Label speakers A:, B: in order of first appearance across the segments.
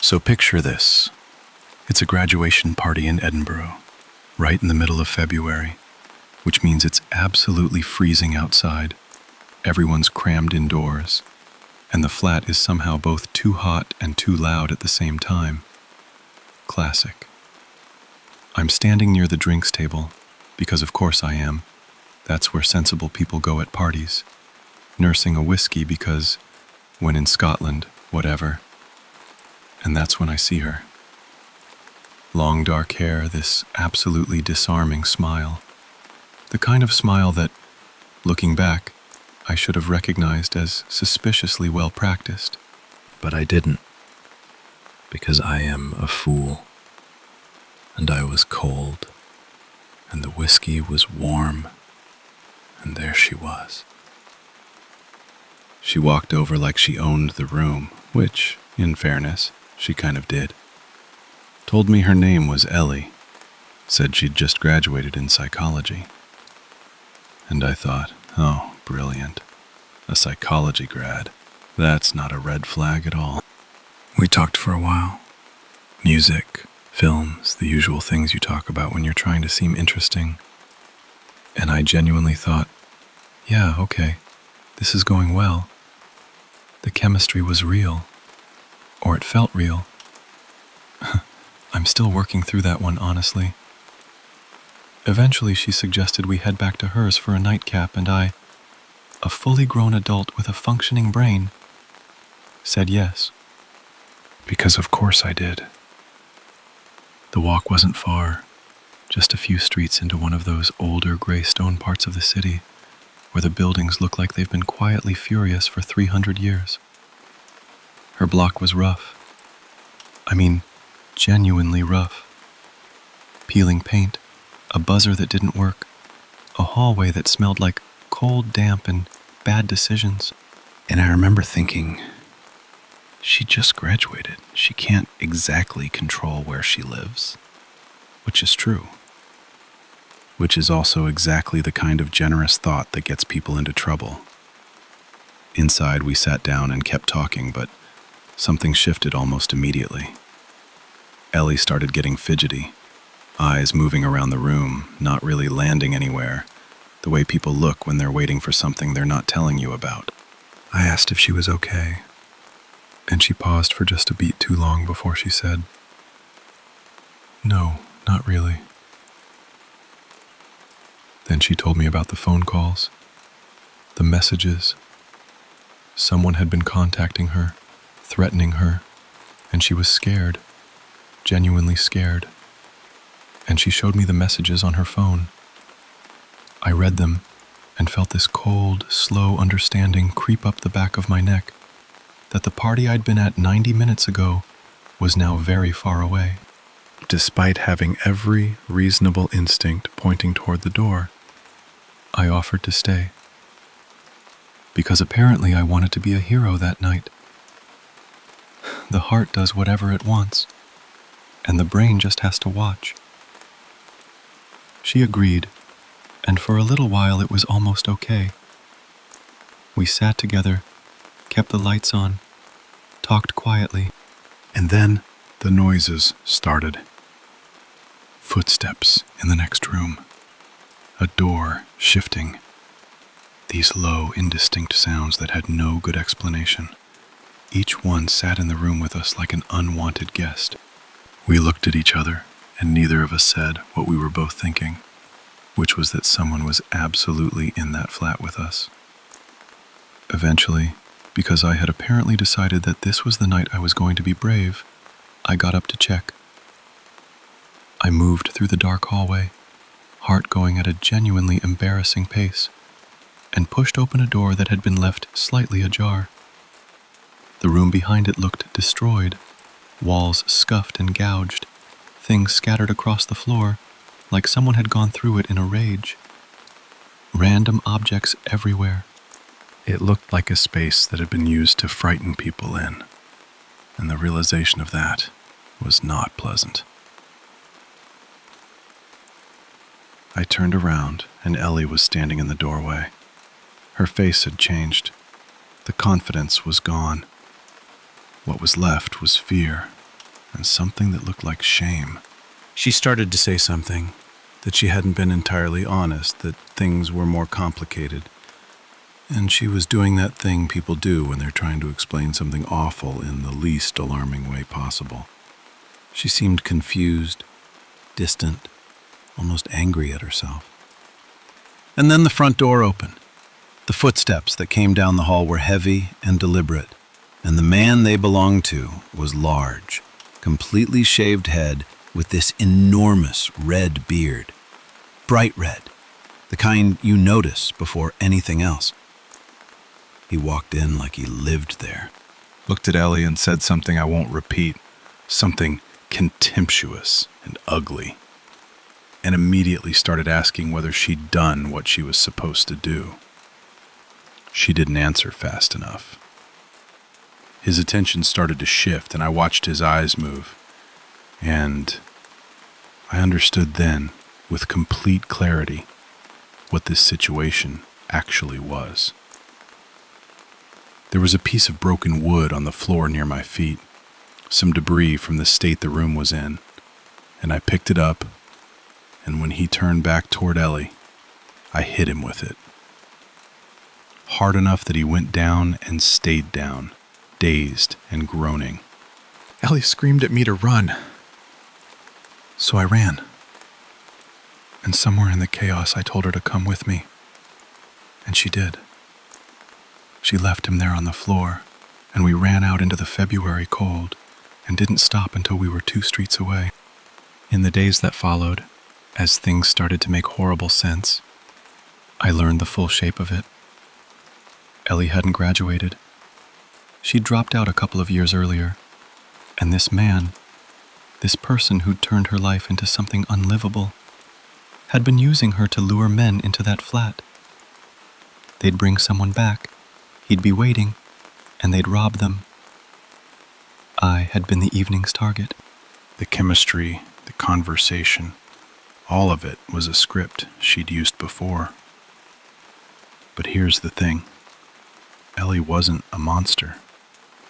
A: So picture this. It's a graduation party in Edinburgh, right in the middle of February, which means it's absolutely freezing outside. Everyone's crammed indoors, and the flat is somehow both too hot and too loud at the same time. Classic. I'm standing near the drinks table, because of course I am. That's where sensible people go at parties. Nursing a whiskey because, when in Scotland, whatever. And that's when I see her. Long dark hair, this absolutely disarming smile. The kind of smile that, looking back, I should have recognized as suspiciously well practiced. But I didn't. Because I am a fool. And I was cold. And the whiskey was warm. And there she was. She walked over like she owned the room, which, in fairness, she kind of did. Told me her name was Ellie. Said she'd just graduated in psychology. And I thought, oh, brilliant. A psychology grad. That's not a red flag at all. We talked for a while. Music, films, the usual things you talk about when you're trying to seem interesting. And I genuinely thought, yeah, okay, this is going well. The chemistry was real. Or it felt real. I'm still working through that one, honestly. Eventually, she suggested we head back to hers for a nightcap, and I, a fully grown adult with a functioning brain, said yes. Because of course I did. The walk wasn't far, just a few streets into one of those older gray stone parts of the city, where the buildings look like they've been quietly furious for 300 years. Her block was rough. I mean, genuinely rough. Peeling paint, a buzzer that didn't work, a hallway that smelled like cold damp and bad decisions. And I remember thinking, she just graduated. She can't exactly control where she lives. Which is true. Which is also exactly the kind of generous thought that gets people into trouble. Inside, we sat down and kept talking, but something shifted almost immediately. Ellie started getting fidgety, eyes moving around the room, not really landing anywhere, the way people look when they're waiting for something they're not telling you about. I asked if she was okay, and she paused for just a beat too long before she said, "No, not really." Then she told me about the phone calls, the messages. Someone had been contacting her, threatening her, and she was scared, genuinely scared. And she showed me the messages on her phone. I read them and felt this cold, slow understanding creep up the back of my neck that the party I'd been at 90 minutes ago was now very far away. Despite having every reasonable instinct pointing toward the door, I offered to stay. Because apparently I wanted to be a hero that night. The heart does whatever it wants, and the brain just has to watch. She agreed, and for a little while it was almost okay. We sat together, kept the lights on, talked quietly, and then the noises started. Footsteps in the next room, a door shifting. These low, indistinct sounds that had no good explanation. Each one sat in the room with us like an unwanted guest. We looked at each other, and neither of us said what we were both thinking, which was that someone was absolutely in that flat with us. Eventually, because I had apparently decided that this was the night I was going to be brave, I got up to check. I moved through the dark hallway, heart going at a genuinely embarrassing pace, and pushed open a door that had been left slightly ajar. The room behind it looked destroyed, walls scuffed and gouged, things scattered across the floor, like someone had gone through it in a rage. Random objects everywhere. It looked like a space that had been used to frighten people in, and the realization of that was not pleasant. I turned around, and Ellie was standing in the doorway. Her face had changed. The confidence was gone. What was left was fear, and something that looked like shame. She started to say something, that she hadn't been entirely honest, that things were more complicated. And she was doing that thing people do when they're trying to explain something awful in the least alarming way possible. She seemed confused, distant, almost angry at herself. And then the front door opened. The footsteps that came down the hall were heavy and deliberate, and the man they belonged to was large, completely shaved head with this enormous red beard. Bright red, the kind you notice before anything else. He walked in like he lived there, looked at Ellie and said something I won't repeat, something contemptuous and ugly, and immediately started asking whether she'd done what she was supposed to do. She didn't answer fast enough. His attention started to shift, and I watched his eyes move, and I understood then, with complete clarity, what this situation actually was. There was a piece of broken wood on the floor near my feet, some debris from the state the room was in, and I picked it up, and when he turned back toward Ellie, I hit him with it. Hard enough that he went down and stayed down, dazed and groaning. Ellie screamed at me to run. So I ran. And somewhere in the chaos I told her to come with me. And she did. She left him there on the floor, and we ran out into the February cold and didn't stop until we were 2 streets away. In the days that followed, as things started to make horrible sense, I learned the full shape of it. Ellie hadn't graduated. She'd dropped out a couple of years earlier, and this man, this person who'd turned her life into something unlivable, had been using her to lure men into that flat. They'd bring someone back, he'd be waiting, and they'd rob them. I had been the evening's target. The chemistry, the conversation, all of it was a script she'd used before. But here's the thing. Ellie wasn't a monster.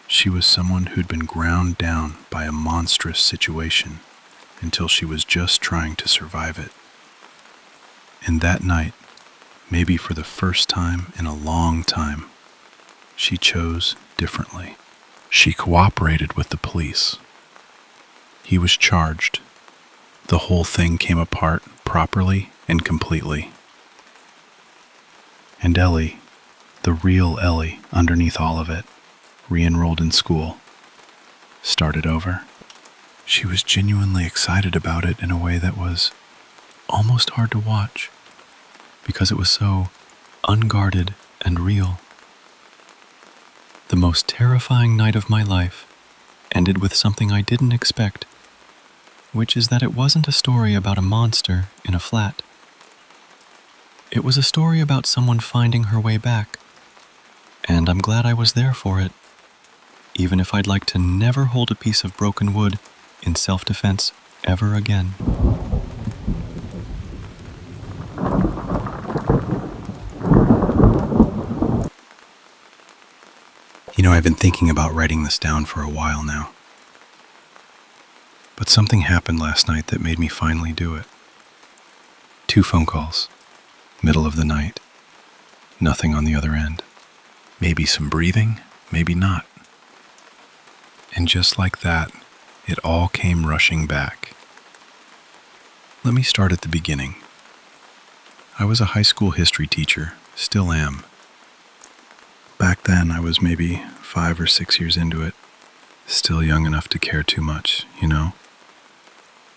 A: She was someone who'd been ground down by a monstrous situation until she was just trying to survive it. And that night, maybe for the first time in a long time, she chose differently. She cooperated with the police. He was charged. The whole thing came apart properly and completely. And Ellie, the real Ellie underneath all of it, re-enrolled in school, started over. She was genuinely excited about it in a way that was almost hard to watch, because it was so unguarded and real. The most terrifying night of my life ended with something I didn't expect, which is that it wasn't a story about a monster in a flat. It was a story about someone finding her way back, and I'm glad I was there for it, even if I'd like to never hold a piece of broken wood in self-defense ever again. You know, I've been thinking about writing this down for a while now. But something happened last night that made me finally do it. 2 phone calls, middle of the night, nothing on the other end. Maybe some breathing, maybe not. And just like that, it all came rushing back. Let me start at the beginning. I was a high school history teacher, still am. Back then, I was maybe 5 or 6 years into it, still young enough to care too much, you know?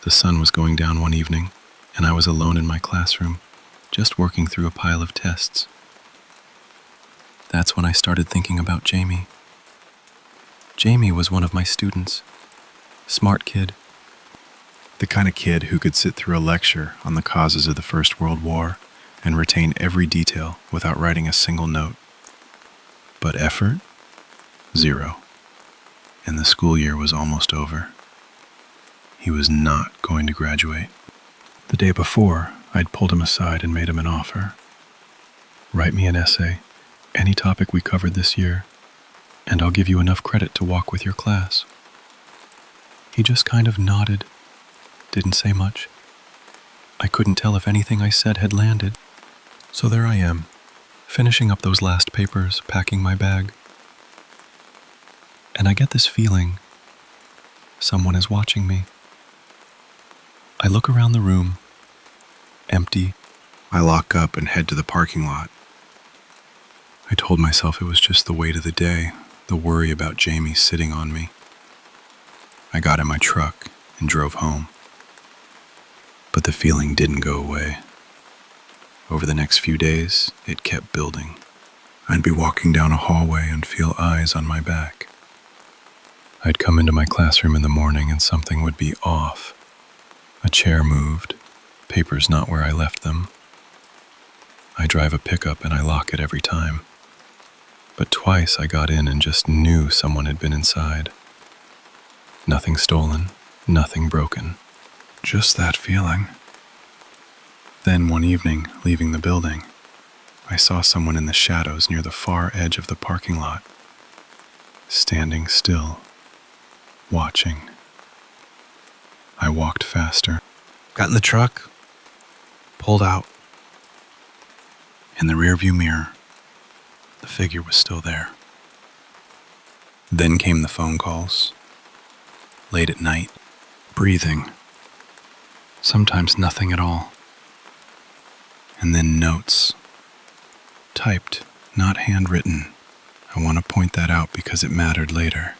A: The sun was going down one evening, and I was alone in my classroom, just working through a pile of tests. That's when I started thinking about Jamie. Jamie was one of my students. Smart kid. The kind of kid who could sit through a lecture on the causes of the First World War and retain every detail without writing a single note. But effort? 0. And the school year was almost over. He was not going to graduate. The day before, I'd pulled him aside and made him an offer. Write me an essay, any topic we covered this year, and I'll give you enough credit to walk with your class. He just kind of nodded, didn't say much. I couldn't tell if anything I said had landed. So there I am, finishing up those last papers, packing my bag. And I get this feeling someone is watching me. I look around the room, empty. I lock up and head to the parking lot. I told myself it was just the weight of the day, the worry about Jamie sitting on me. I got in my truck and drove home. But the feeling didn't go away. Over the next few days, it kept building. I'd be walking down a hallway and feel eyes on my back. I'd come into my classroom in the morning and something would be off. A chair moved, papers not where I left them. I drive a pickup and I lock it every time. But twice I got in and just knew someone had been inside. Nothing stolen, nothing broken. Just that feeling. Then one evening, leaving the building, I saw someone in the shadows near the far edge of the parking lot, standing still, watching. I walked faster, got in the truck, pulled out. In the rearview mirror, the figure was still there. Then came the phone calls. Late at night, breathing. Sometimes nothing at all. And then notes. Typed, not handwritten. I want to point that out because it mattered later.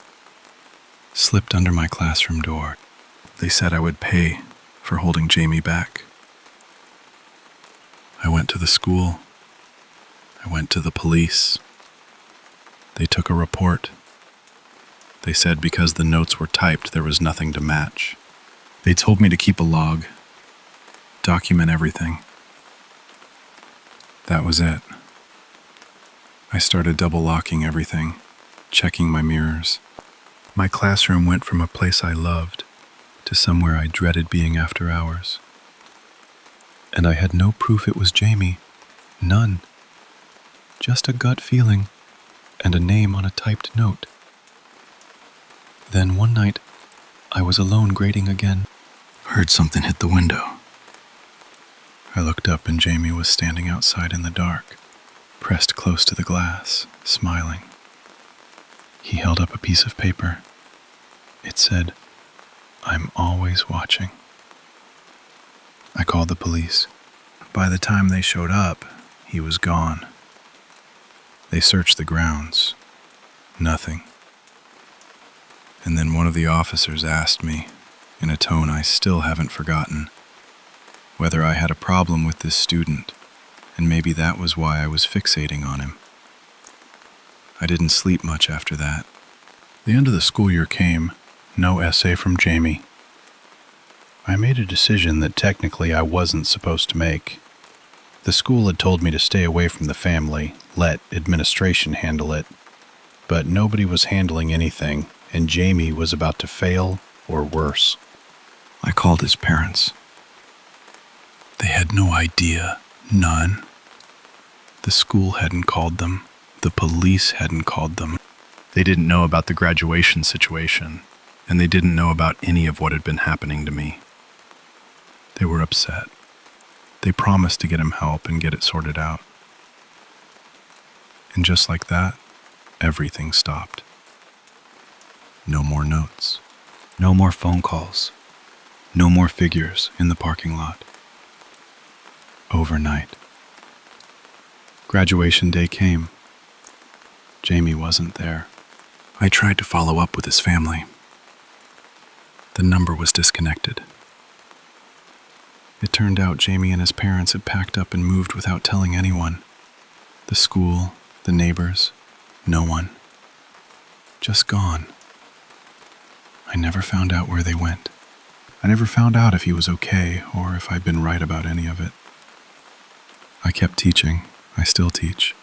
A: Slipped under my classroom door. They said I would pay for holding Jamie back. I went to the school. I went to the police. They took a report. They said because the notes were typed, there was nothing to match. They told me to keep a log, document everything. That was it. I started double locking everything, checking my mirrors. My classroom went from a place I loved to somewhere I dreaded being after hours. And I had no proof it was Jamie. None. Just a gut feeling and a name on a typed note. Then one night, I was alone grading again. Heard something hit the window. I looked up and Jamie was standing outside in the dark, pressed close to the glass, smiling. He held up a piece of paper. It said, "I'm always watching." I called the police. By the time they showed up, he was gone. They searched the grounds. Nothing. And then one of the officers asked me, in a tone I still haven't forgotten, whether I had a problem with this student, and maybe that was why I was fixating on him. I didn't sleep much after that. The end of the school year came, no essay from Jamie. I made a decision that technically I wasn't supposed to make. The school had told me to stay away from the family, let administration handle it, but nobody was handling anything, and Jamie was about to fail or worse. I called his parents. They had no idea, none. The school hadn't called them. The police hadn't called them. They didn't know about the graduation situation, and they didn't know about any of what had been happening to me. They were upset. They promised to get him help and get it sorted out. And just like that, everything stopped. No more notes. No more phone calls. No more figures in the parking lot. Overnight. Graduation day came. Jamie wasn't there. I tried to follow up with his family. The number was disconnected. It turned out Jamie and his parents had packed up and moved without telling anyone. The school, the neighbors, no one. Just gone. I never found out where they went. I never found out if he was okay or if I'd been right about any of it. I kept teaching. I still teach.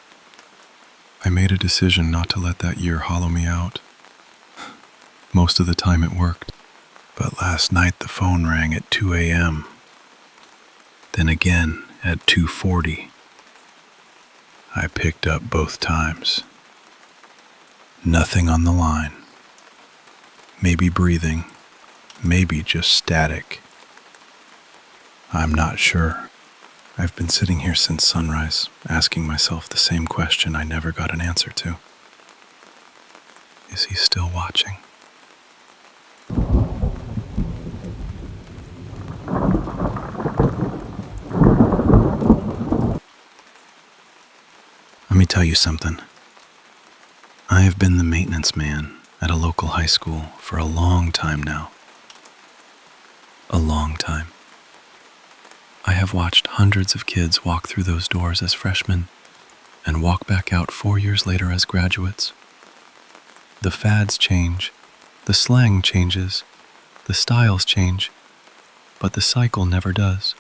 A: I made a decision not to let that year hollow me out. Most of the time it worked. But last night the phone rang at 2 a.m. Then again at 2:40. I picked up both times. Nothing on the line. Maybe breathing, Maybe just static. I'm not sure. I've been sitting here since sunrise, asking myself the same question I never got an answer to. Is he still watching? Let me tell you something. I have been the maintenance man at a local high school for a long time now. A long time. I have watched hundreds of kids walk through those doors as freshmen and walk back out 4 years later as graduates. The fads change, the slang changes, the styles change, but the cycle never does.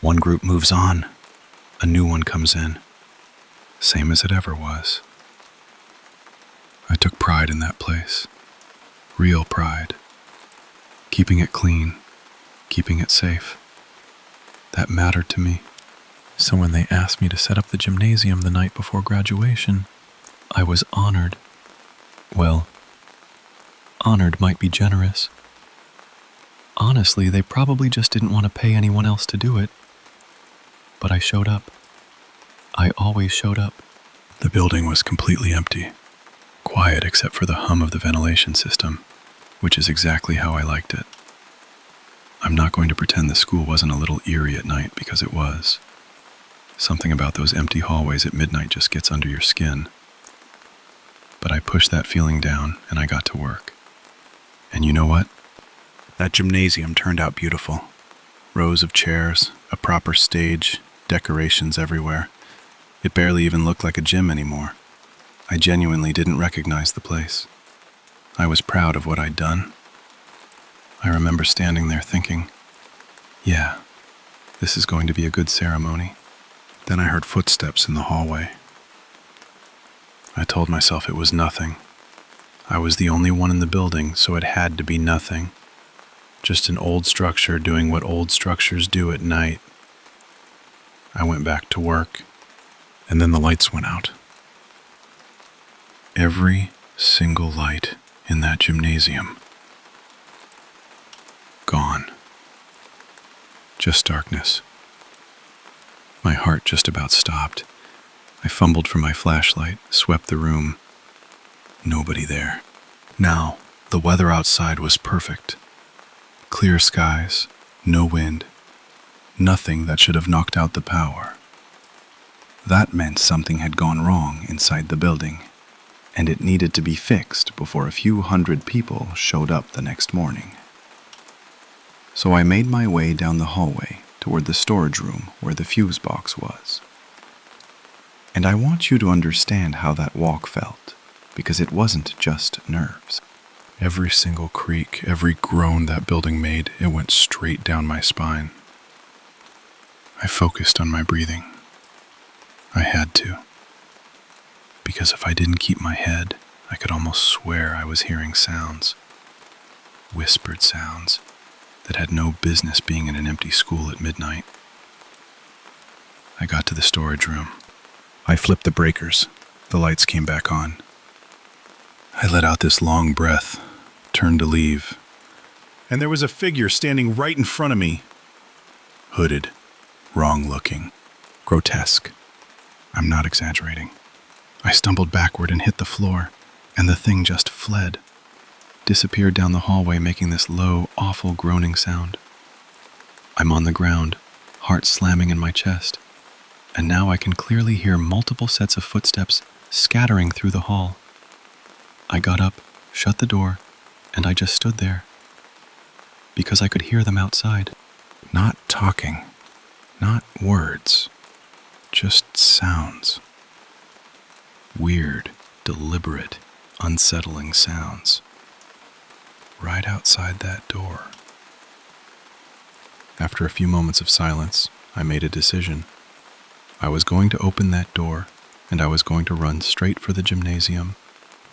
A: One group moves on, a new one comes in, same as it ever was. I took pride in that place, real pride, keeping it clean, keeping it safe. That mattered to me. So when they asked me to set up the gymnasium the night before graduation, I was honored. Well, honored might be generous. Honestly, they probably just didn't want to pay anyone else to do it. But I showed up. I always showed up. The building was completely empty, quiet except for the hum of the ventilation system, which is exactly how I liked it. I'm not going to pretend the school wasn't a little eerie at night, because it was. Something about those empty hallways at midnight just gets under your skin. But I pushed that feeling down and I got to work. And you know what? That gymnasium turned out beautiful. Rows of chairs, a proper stage, decorations everywhere. It barely even looked like a gym anymore. I genuinely didn't recognize the place. I was proud of what I'd done. I remember standing there thinking, yeah, this is going to be a good ceremony. Then I heard footsteps in the hallway. I told myself it was nothing. I was the only one in the building, so it had to be nothing. Just an old structure doing what old structures do at night. I went back to work, and then the lights went out. Every single light in that gymnasium. Gone. Just darkness. My heart just about stopped. I fumbled for my flashlight, swept the room. Nobody there. Now, the weather outside was perfect. Clear skies, no wind, nothing that should have knocked out the power. That meant something had gone wrong inside the building, and it needed to be fixed before a few hundred people showed up the next morning. So I made my way down the hallway toward the storage room where the fuse box was. And I want you to understand how that walk felt, because it wasn't just nerves. Every single creak, every groan that building made, it went straight down my spine. I focused on my breathing. I had to. Because if I didn't keep my head, I could almost swear I was hearing sounds. Whispered sounds that had no business being in an empty school at midnight. I got to the storage room. I flipped the breakers. The lights came back on. I let out this long breath, turned to leave, and there was a figure standing right in front of me. Hooded, wrong-looking, grotesque. I'm not exaggerating. I stumbled backward and hit the floor, and the thing just fled. Disappeared down the hallway, making this low, awful groaning sound. I'm on the ground, heart slamming in my chest, and now I can clearly hear multiple sets of footsteps scattering through the hall. I got up, shut the door, and I just stood there. Because I could hear them outside. Not talking, not words, just sounds. Weird, deliberate, unsettling sounds. Right outside that door. After a few moments of silence, I made a decision. I was going to open that door, and I was going to run straight for the gymnasium.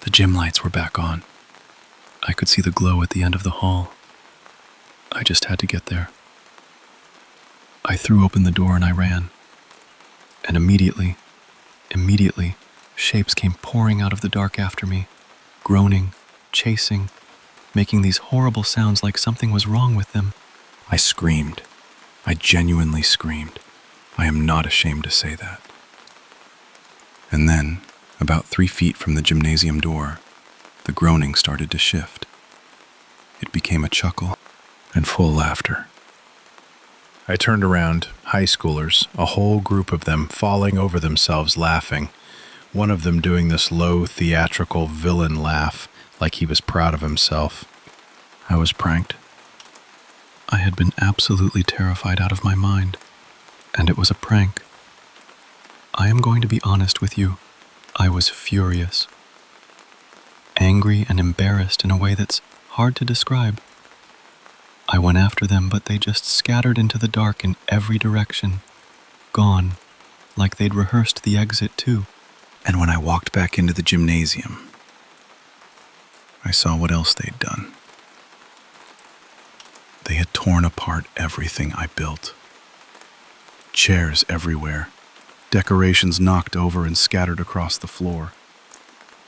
A: The gym lights were back on. I could see the glow at the end of the hall. I just had to get there. I threw open the door and I ran. And immediately, shapes came pouring out of the dark after me, groaning, chasing, making these horrible sounds like something was wrong with them. I screamed. I genuinely screamed. I am not ashamed to say that. And then, about 3 feet from the gymnasium door, the groaning started to shift. It became a chuckle and full laughter. I turned around, high schoolers, a whole group of them falling over themselves laughing, one of them doing this low, theatrical villain laugh like he was proud of himself. I was pranked. I had been absolutely terrified out of my mind, and it was a prank. I am going to be honest with you. I was furious. Angry and embarrassed in a way that's hard to describe. I went after them, but they just scattered into the dark in every direction, gone, like they'd rehearsed the exit too. And when I walked back into the gymnasium, I saw what else they'd done. They had torn apart everything I built. Chairs everywhere, decorations knocked over and scattered across the floor.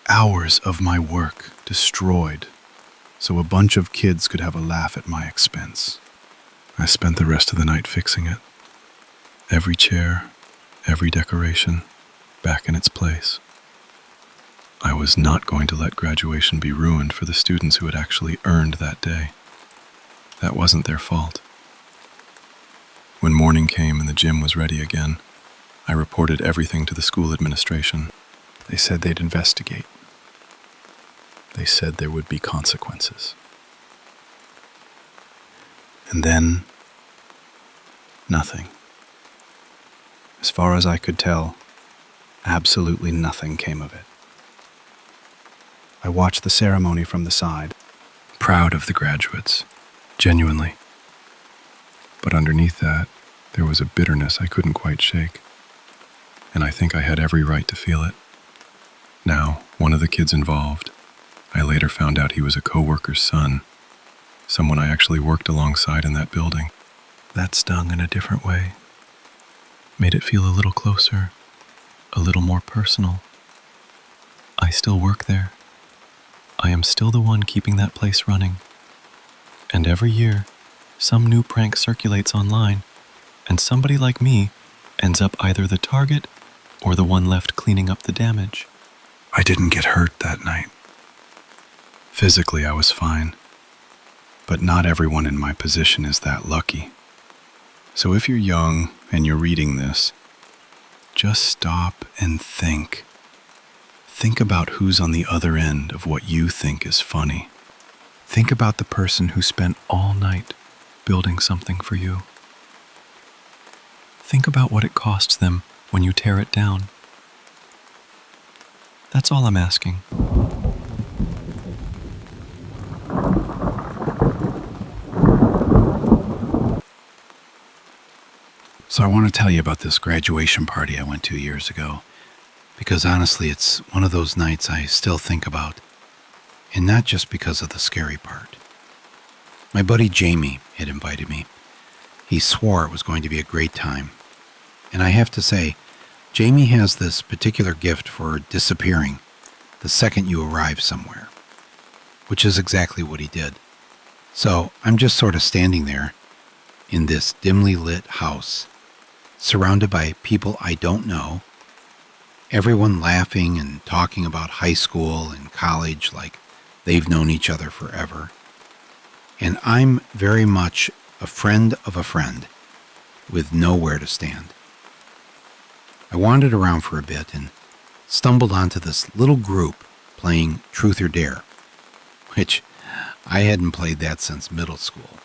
A: Hours of my work destroyed, so a bunch of kids could have a laugh at my expense. I spent the rest of the night fixing it. Every chair, every decoration, back in its place. I was not going to let graduation be ruined for the students who had actually earned that day. That wasn't their fault. When morning came and the gym was ready again, I reported everything to the school administration. They said they'd investigate. They said there would be consequences. And then, nothing. As far as I could tell, absolutely nothing came of it. I watched the ceremony from the side, proud of the graduates, genuinely. But underneath that, there was a bitterness I couldn't quite shake. And I think I had every right to feel it. Now, one of the kids involved, I later found out he was a coworker's son, someone I actually worked alongside in that building. That stung in a different way. Made it feel a little closer, a little more personal. I still work there. I am still the one keeping that place running. And every year, some new prank circulates online, and somebody like me ends up either the target or the one left cleaning up the damage. I didn't get hurt that night. Physically, I was fine. But not everyone in my position is that lucky. So if you're young and you're reading this, just stop and think. Think about who's on the other end of what you think is funny. Think about the person who spent all night building something for you. Think about what it costs them when you tear it down. That's all I'm asking. So I want to tell you about this graduation party I went to years ago, because honestly, it's one of those nights I still think about, and not just because of the scary part. My buddy Jamie had invited me. He swore it was going to be a great time. And I have to say, Jamie has this particular gift for disappearing the second you arrive somewhere, which is exactly what he did. So I'm just sort of standing there in this dimly lit house, surrounded by people I don't know, everyone laughing and talking about high school and college like they've known each other forever. And I'm very much a friend of a friend with nowhere to stand. I wandered around for a bit and stumbled onto this little group playing Truth or Dare, which I hadn't played that since middle school.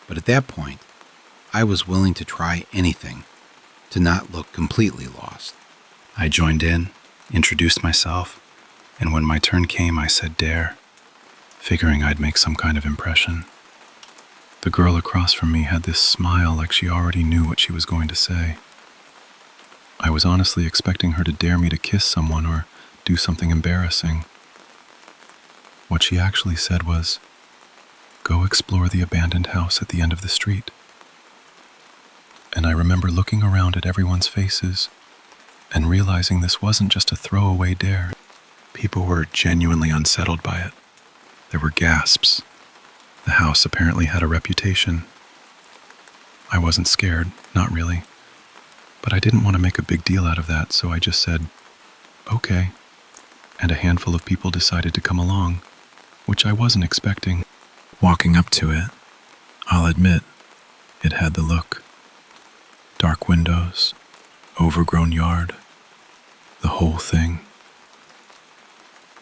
A: But at that point, I was willing to try anything to not look completely lost. I joined in, introduced myself, and when my turn came, I said dare, figuring I'd make some kind of impression. The girl across from me had this smile like she already knew what she was going to say. I was honestly expecting her to dare me to kiss someone or do something embarrassing. What she actually said was, "Go explore the abandoned house at the end of the street." And I remember looking around at everyone's faces and realizing this wasn't just a throwaway dare. People were genuinely unsettled by it. There were gasps. The house apparently had a reputation. I wasn't scared, not really. But I didn't want to make a big deal out of that, so I just said, okay. And a handful of people decided to come along, which I wasn't expecting. Walking up to it, I'll admit, it had the look. Dark windows, overgrown yard, the whole thing.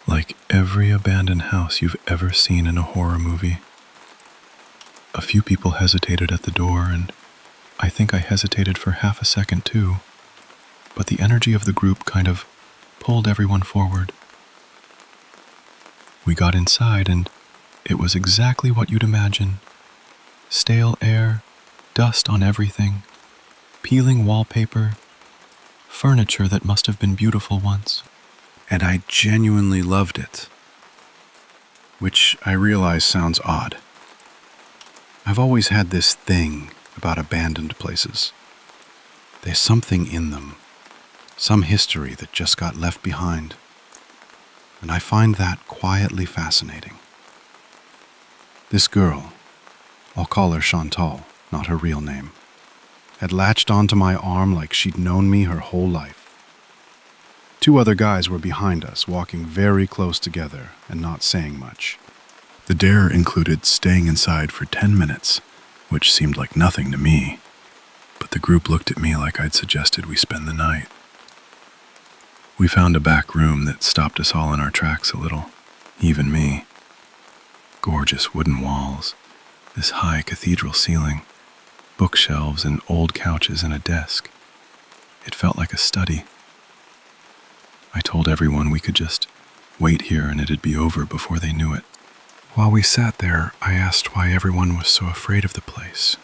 A: Like every abandoned house you've ever seen in a horror movie. A few people hesitated at the door, and I think I hesitated for half a second too, but the energy of the group kind of pulled everyone forward. We got inside, and it was exactly what you'd imagine. Stale air, dust on everything, peeling wallpaper, furniture that must have been beautiful once. And I genuinely loved it. Which I realize sounds odd. I've always had this thing about abandoned places. There's something in them, some history that just got left behind. And I find that quietly fascinating. This girl, I'll call her Chantal, not her real name, had latched onto my arm like she'd known me her whole life. 2 other guys were behind us, walking very close together and not saying much. The dare included staying inside for 10 minutes, which seemed like nothing to me, but the group looked at me like I'd suggested we spend the night. We found a back room that stopped us all in our tracks a little, even me. Gorgeous wooden walls, this high cathedral ceiling, bookshelves and old couches and a desk. It felt like a study. I told everyone we could just wait here and it'd be over before they knew it. While we sat there, I asked why everyone was so afraid of the place.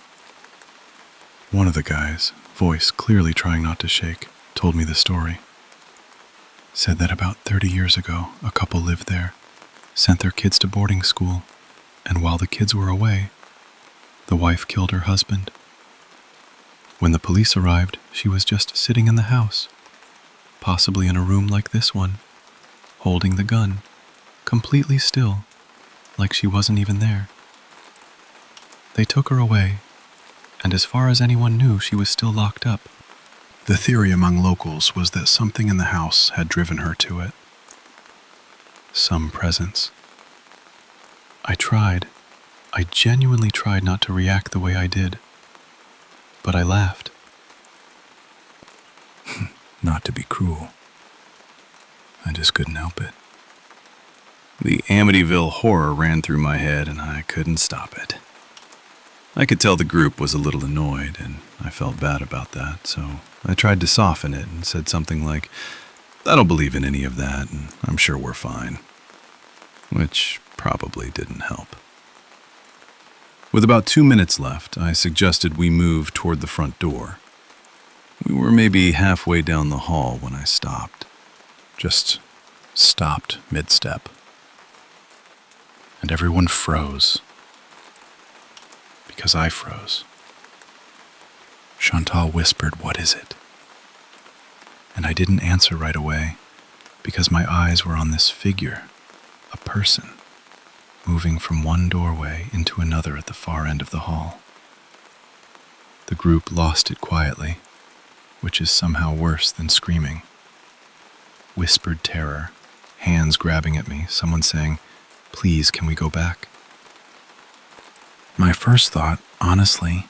A: One of the guys, voice clearly trying not to shake, told me the story. Said that about 30 years ago, a couple lived there, sent their kids to boarding school, and while the kids were away, the wife killed her husband. When the police arrived, she was just sitting in the house, possibly in a room like this one, holding the gun, completely still, like she wasn't even there. They took her away, and as far as anyone knew, she was still locked up. The theory among locals was that something in the house had driven her to it. Some presence. I genuinely tried not to react the way I did, but I laughed. Not to be cruel. I just couldn't help it. The Amityville horror ran through my head and I couldn't stop it. I could tell the group was a little annoyed and I felt bad about that, so I tried to soften it and said something like, I don't believe in any of that and I'm sure we're fine. Which probably didn't help. With about 2 minutes left, I suggested we move toward the front door. We were maybe halfway down the hall when I stopped. Just stopped mid-step. And everyone froze. Because I froze. Chantal whispered, "What is it?" And I didn't answer right away because my eyes were on this figure, a person, moving from one doorway into another at the far end of the hall. The group lost it quietly, which is somehow worse than screaming. Whispered terror, hands grabbing at me, someone saying, "Please, can we go back?" My first thought, honestly,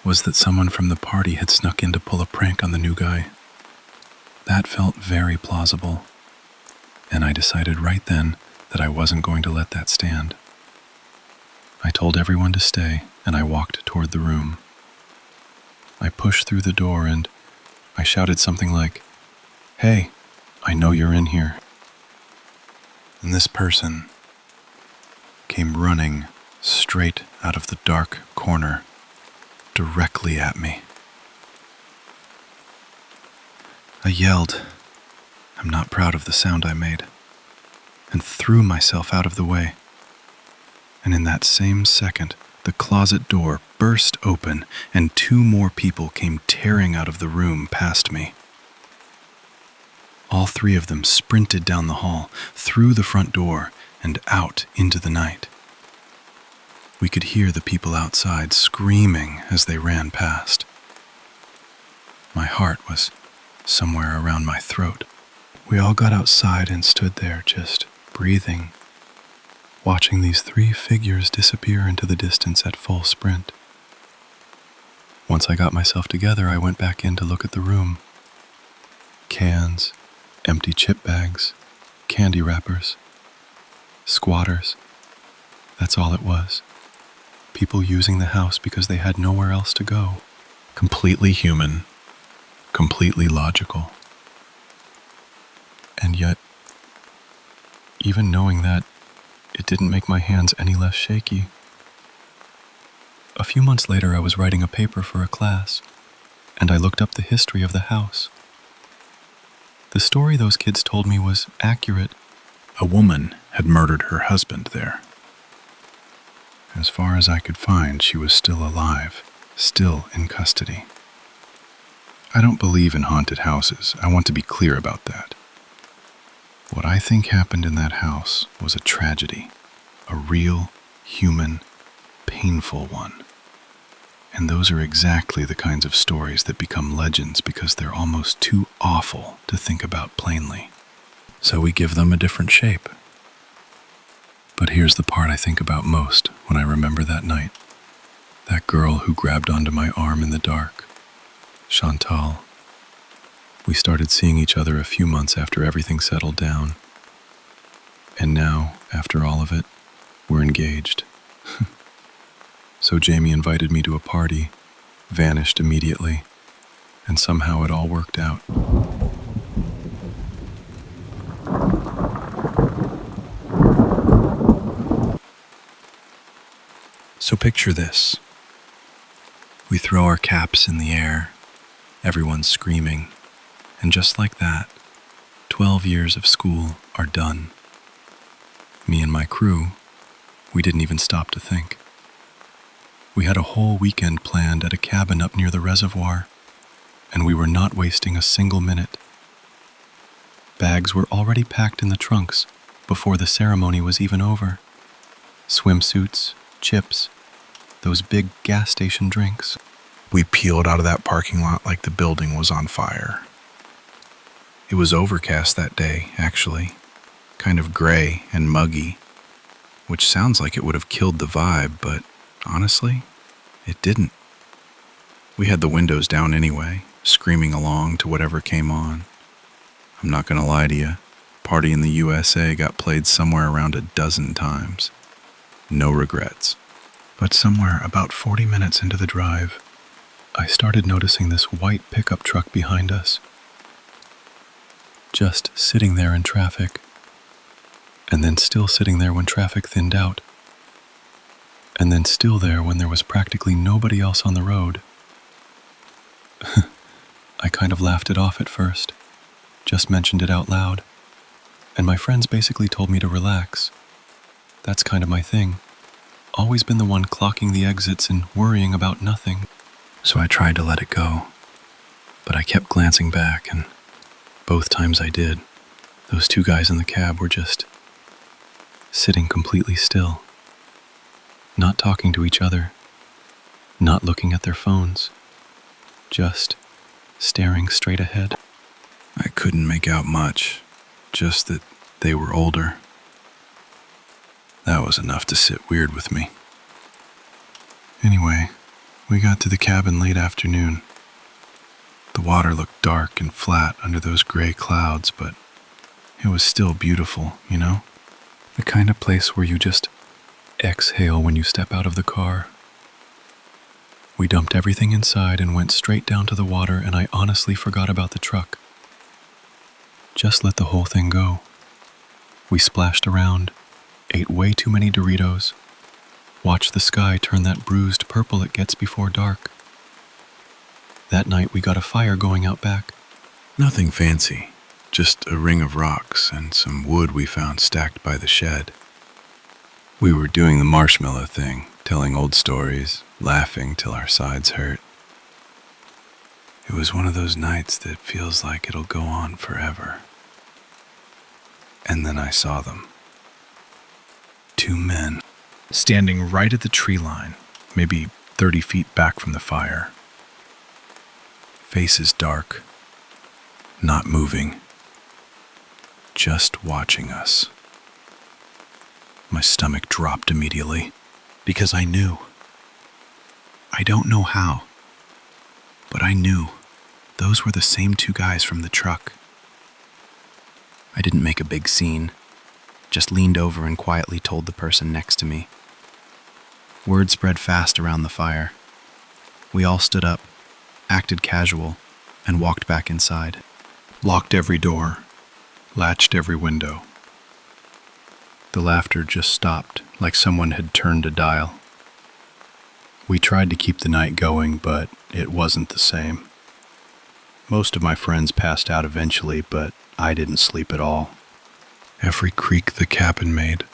A: was that someone from the party had snuck in to pull a prank on the new guy. That felt very plausible, and I decided right then that I wasn't going to let that stand. I told everyone to stay, and I walked toward the room. I pushed through the door and I shouted something like, "Hey, I know you're in here." And this person came running straight out of the dark corner, directly at me. I yelled, I'm not proud of the sound I made, and threw myself out of the way. And in that same second, the closet door burst open and 2 more people came tearing out of the room past me. All 3 of them sprinted down the hall, through the front door, and out into the night. We could hear the people outside screaming as they ran past. My heart was somewhere around my throat. We all got outside and stood there just breathing, watching these 3 figures disappear into the distance at full sprint. Once I got myself together, I went back in to look at the room. Cans, empty chip bags, candy wrappers, squatters. That's all it was. People using the house because they had nowhere else to go. Completely human, completely logical. And yet, even knowing that, it didn't make my hands any less shaky. A few months later, I was writing a paper for a class, and I looked up the history of the house. The story those kids told me was accurate. A woman had murdered her husband there. As far as I could find, she was still alive, still in custody. I don't believe in haunted houses. I want to be clear about that. What I think happened in that house was a tragedy, a real, human, painful one. And those are exactly the kinds of stories that become legends because they're almost too awful to think about plainly. So we give them a different shape. But here's the part I think about most when I remember that night. That girl who grabbed onto my arm in the dark. Chantal. We started seeing each other a few months after everything settled down. And now, after all of it, we're engaged. So Jamie invited me to a party, vanished immediately, and somehow it all worked out. So picture this. We throw our caps in the air, everyone's screaming, and just like that, 12 years of school are done. Me and my crew, we didn't even stop to think. We had a whole weekend planned at a cabin up near the reservoir, and we were not wasting a single minute. Bags were already packed in the trunks before the ceremony was even over. Swimsuits, chips, those big gas station drinks. We peeled out of that parking lot like the building was on fire. It was overcast that day, actually, kind of gray and muggy, which sounds like it would have killed the vibe, but honestly, it didn't. We had the windows down anyway, screaming along to whatever came on. I'm not gonna lie to you, Party in the USA got played somewhere around a dozen times. No regrets. But somewhere about 40 minutes into the drive, I started noticing this white pickup truck behind us. Just sitting there in traffic, and then still sitting there when traffic thinned out, and then still there when there was practically nobody else on the road. I kind of laughed it off at first, just mentioned it out loud, and my friends basically told me to relax. That's kind of my thing. Always been the one clocking the exits and worrying about nothing. So I tried to let it go, but I kept glancing back, and both times I did, those 2 guys in the cab were just sitting completely still, not talking to each other, not looking at their phones, just staring straight ahead. I couldn't make out much, just that they were older. That was enough to sit weird with me. Anyway, we got to the cabin late afternoon. The water looked dark and flat under those gray clouds, but it was still beautiful, you know? The kind of place where you just exhale when you step out of the car. We dumped everything inside and went straight down to the water, and I honestly forgot about the truck. Just let the whole thing go. We splashed around, ate way too many Doritos, watched the sky turn that bruised purple it gets before dark. That night we got a fire going out back. Nothing fancy, just a ring of rocks and some wood we found stacked by the shed. We were doing the marshmallow thing, telling old stories, laughing till our sides hurt. It was one of those nights that feels like it'll go on forever. And then I saw them. two men, standing right at the tree line, maybe 30 feet back from the fire. Faces dark, not moving, just watching us. My stomach dropped immediately, because I knew. I don't know how, but I knew those were the same two guys from the truck. I didn't make a big scene, just leaned over and quietly told the person next to me. Word spread fast around the fire. We all stood up, acted casual, and walked back inside. Locked every door, latched every window. The laughter just stopped, like someone had turned a dial. We tried to keep the night going, but it wasn't the same. Most of my friends passed out eventually, but I didn't sleep at all. Every creak the cabin made,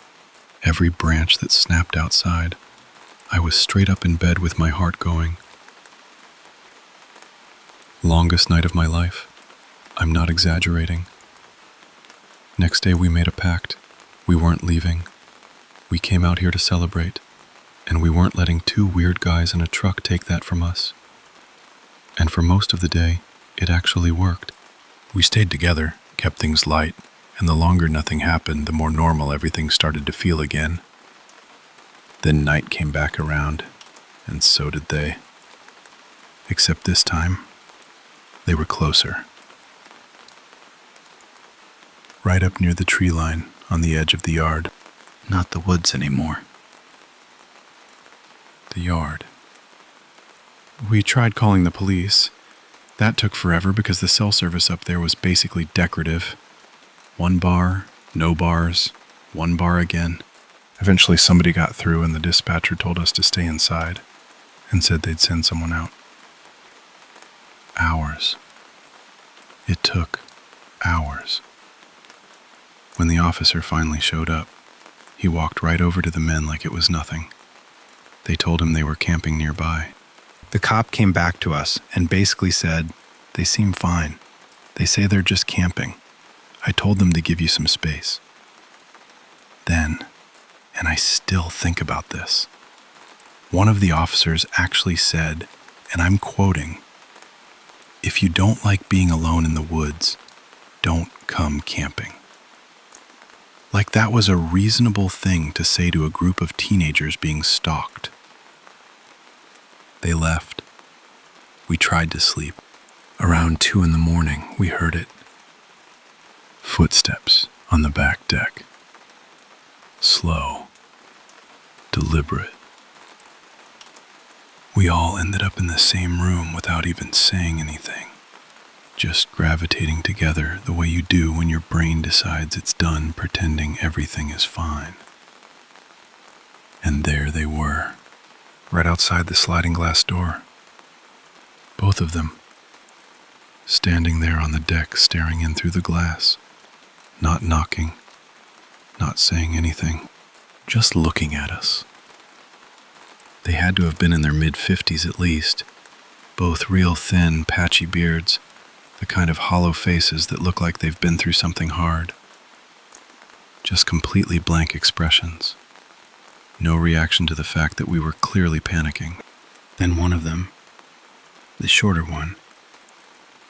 A: every branch that snapped outside, I was straight up in bed with my heart going. Longest night of my life. I'm not exaggerating. Next day we made a pact. We weren't leaving. We came out here to celebrate, and we weren't letting two weird guys in a truck take that from us. And for most of the day, it actually worked. We stayed together, kept things light, and the longer nothing happened, the more normal everything started to feel again. Then night came back around, and so did they. Except this time, they were closer. Right up near the tree line, on the edge of the yard. Not the woods anymore. The yard. We tried calling the police. That took forever because the cell service up there was basically decorative. One bar, no bars, one bar again. Eventually somebody got through and the dispatcher told us to stay inside and said they'd send someone out. Hours. It took hours. When the officer finally showed up, he walked right over to the men like it was nothing. They told him they were camping nearby. The cop came back to us and basically said, "They seem fine. They say they're just camping. I told them to give you some space." Then, and I still think about this, one of the officers actually said, and I'm quoting, "If you don't like being alone in the woods, don't come camping." Like that was a reasonable thing to say to a group of teenagers being stalked. They left. We tried to sleep. Around 2 a.m, we heard it. Footsteps on the back deck. Slow. Deliberate. We all ended up in the same room without even saying anything. Just gravitating together the way you do when your brain decides it's done pretending everything is fine. And there they were, right outside the sliding glass door. Both of them, standing there on the deck staring in through the glass, not knocking, not saying anything, just looking at us. They had to have been in their mid-50s at least, both real thin, patchy beards, the kind of hollow faces that look like they've been through something hard. Just completely blank expressions. No reaction to the fact that we were clearly panicking. Then one of them, the shorter one,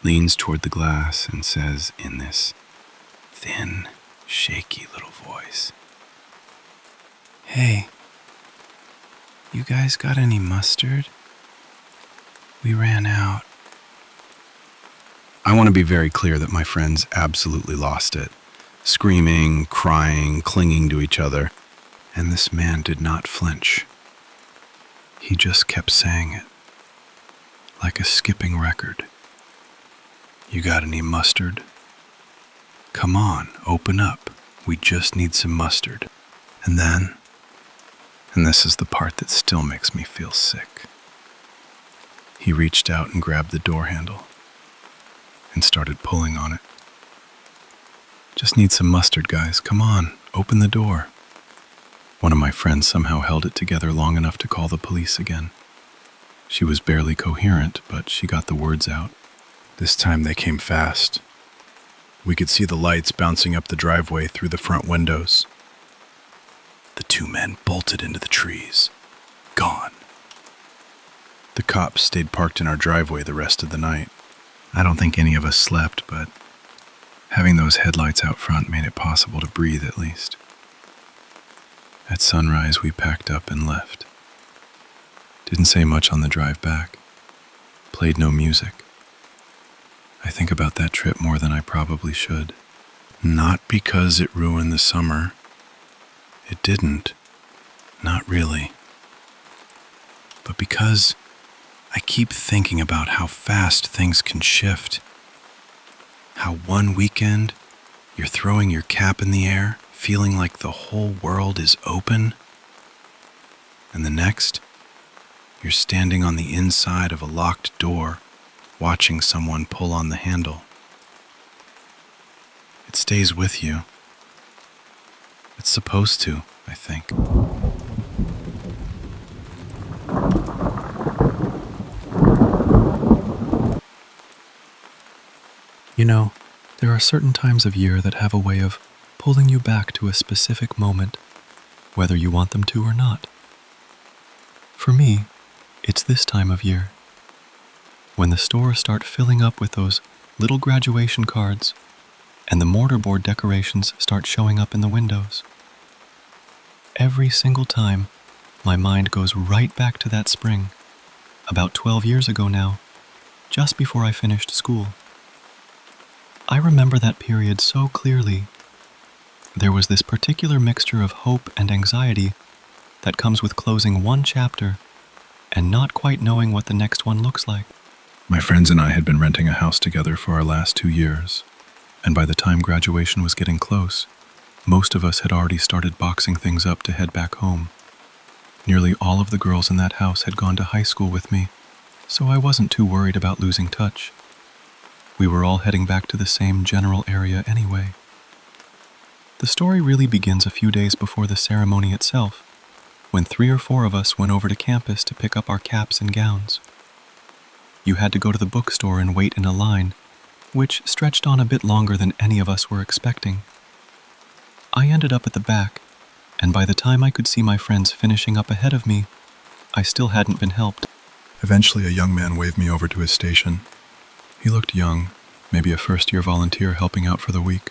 A: leans toward the glass and says in this thin, shaky little voice, "Hey, you guys got any mustard? We ran out." I want to be very clear that my friends absolutely lost it, screaming, crying, clinging to each other, and this man did not flinch. He just kept saying it, like a skipping record. "You got any mustard? Come on, open up. We just need some mustard." And then, and this is the part that still makes me feel sick, he reached out and grabbed the door handle and started pulling on it. "Just need some mustard, guys. Come on, open the door." One of my friends somehow held it together long enough to call the police again. She was barely coherent, but she got the words out. This time they came fast. We could see the lights bouncing up the driveway through the front windows. The two men bolted into the trees. Gone. The cops stayed parked in our driveway the rest of the night. I don't think any of us slept, but having those headlights out front made it possible to breathe at least. At sunrise, we packed up and left. Didn't say much on the drive back. Played no music. I think about that trip more than I probably should. Not because it ruined the summer. It didn't. Not really. But because I keep thinking about how fast things can shift. How one weekend you're throwing your cap in the air, feeling like the whole world is open. And the next, you're standing on the inside of a locked door, watching someone pull on the handle. It stays with you. It's supposed to, I think. You know, there are certain times of year that have a way of pulling you back to a specific moment, whether you want them to or not. For me, it's this time of year, when the stores start filling up with those little graduation cards and the mortarboard decorations start showing up in the windows. Every single time, my mind goes right back to that spring, about 12 years ago now, just before I finished school. I remember that period so clearly. There was this particular mixture of hope and anxiety that comes with closing one chapter and not quite knowing what the next one looks like. My friends and I had been renting a house together for our last 2 years, and by the time graduation was getting close, most of us had already started boxing things up to head back home. Nearly all of the girls in that house had gone to high school with me, so I wasn't too worried about losing touch. We were all heading back to the same general area anyway. The story really begins a few days before the ceremony itself, when 3 or 4 of us went over to campus to pick up our caps and gowns. You had to go to the bookstore and wait in a line, which stretched on a bit longer than any of us were expecting. I ended up at the back, and by the time I could see my friends finishing up ahead of me, I still hadn't been helped. Eventually, a young man waved me over to his station. He looked young, maybe a first-year volunteer helping out for the week.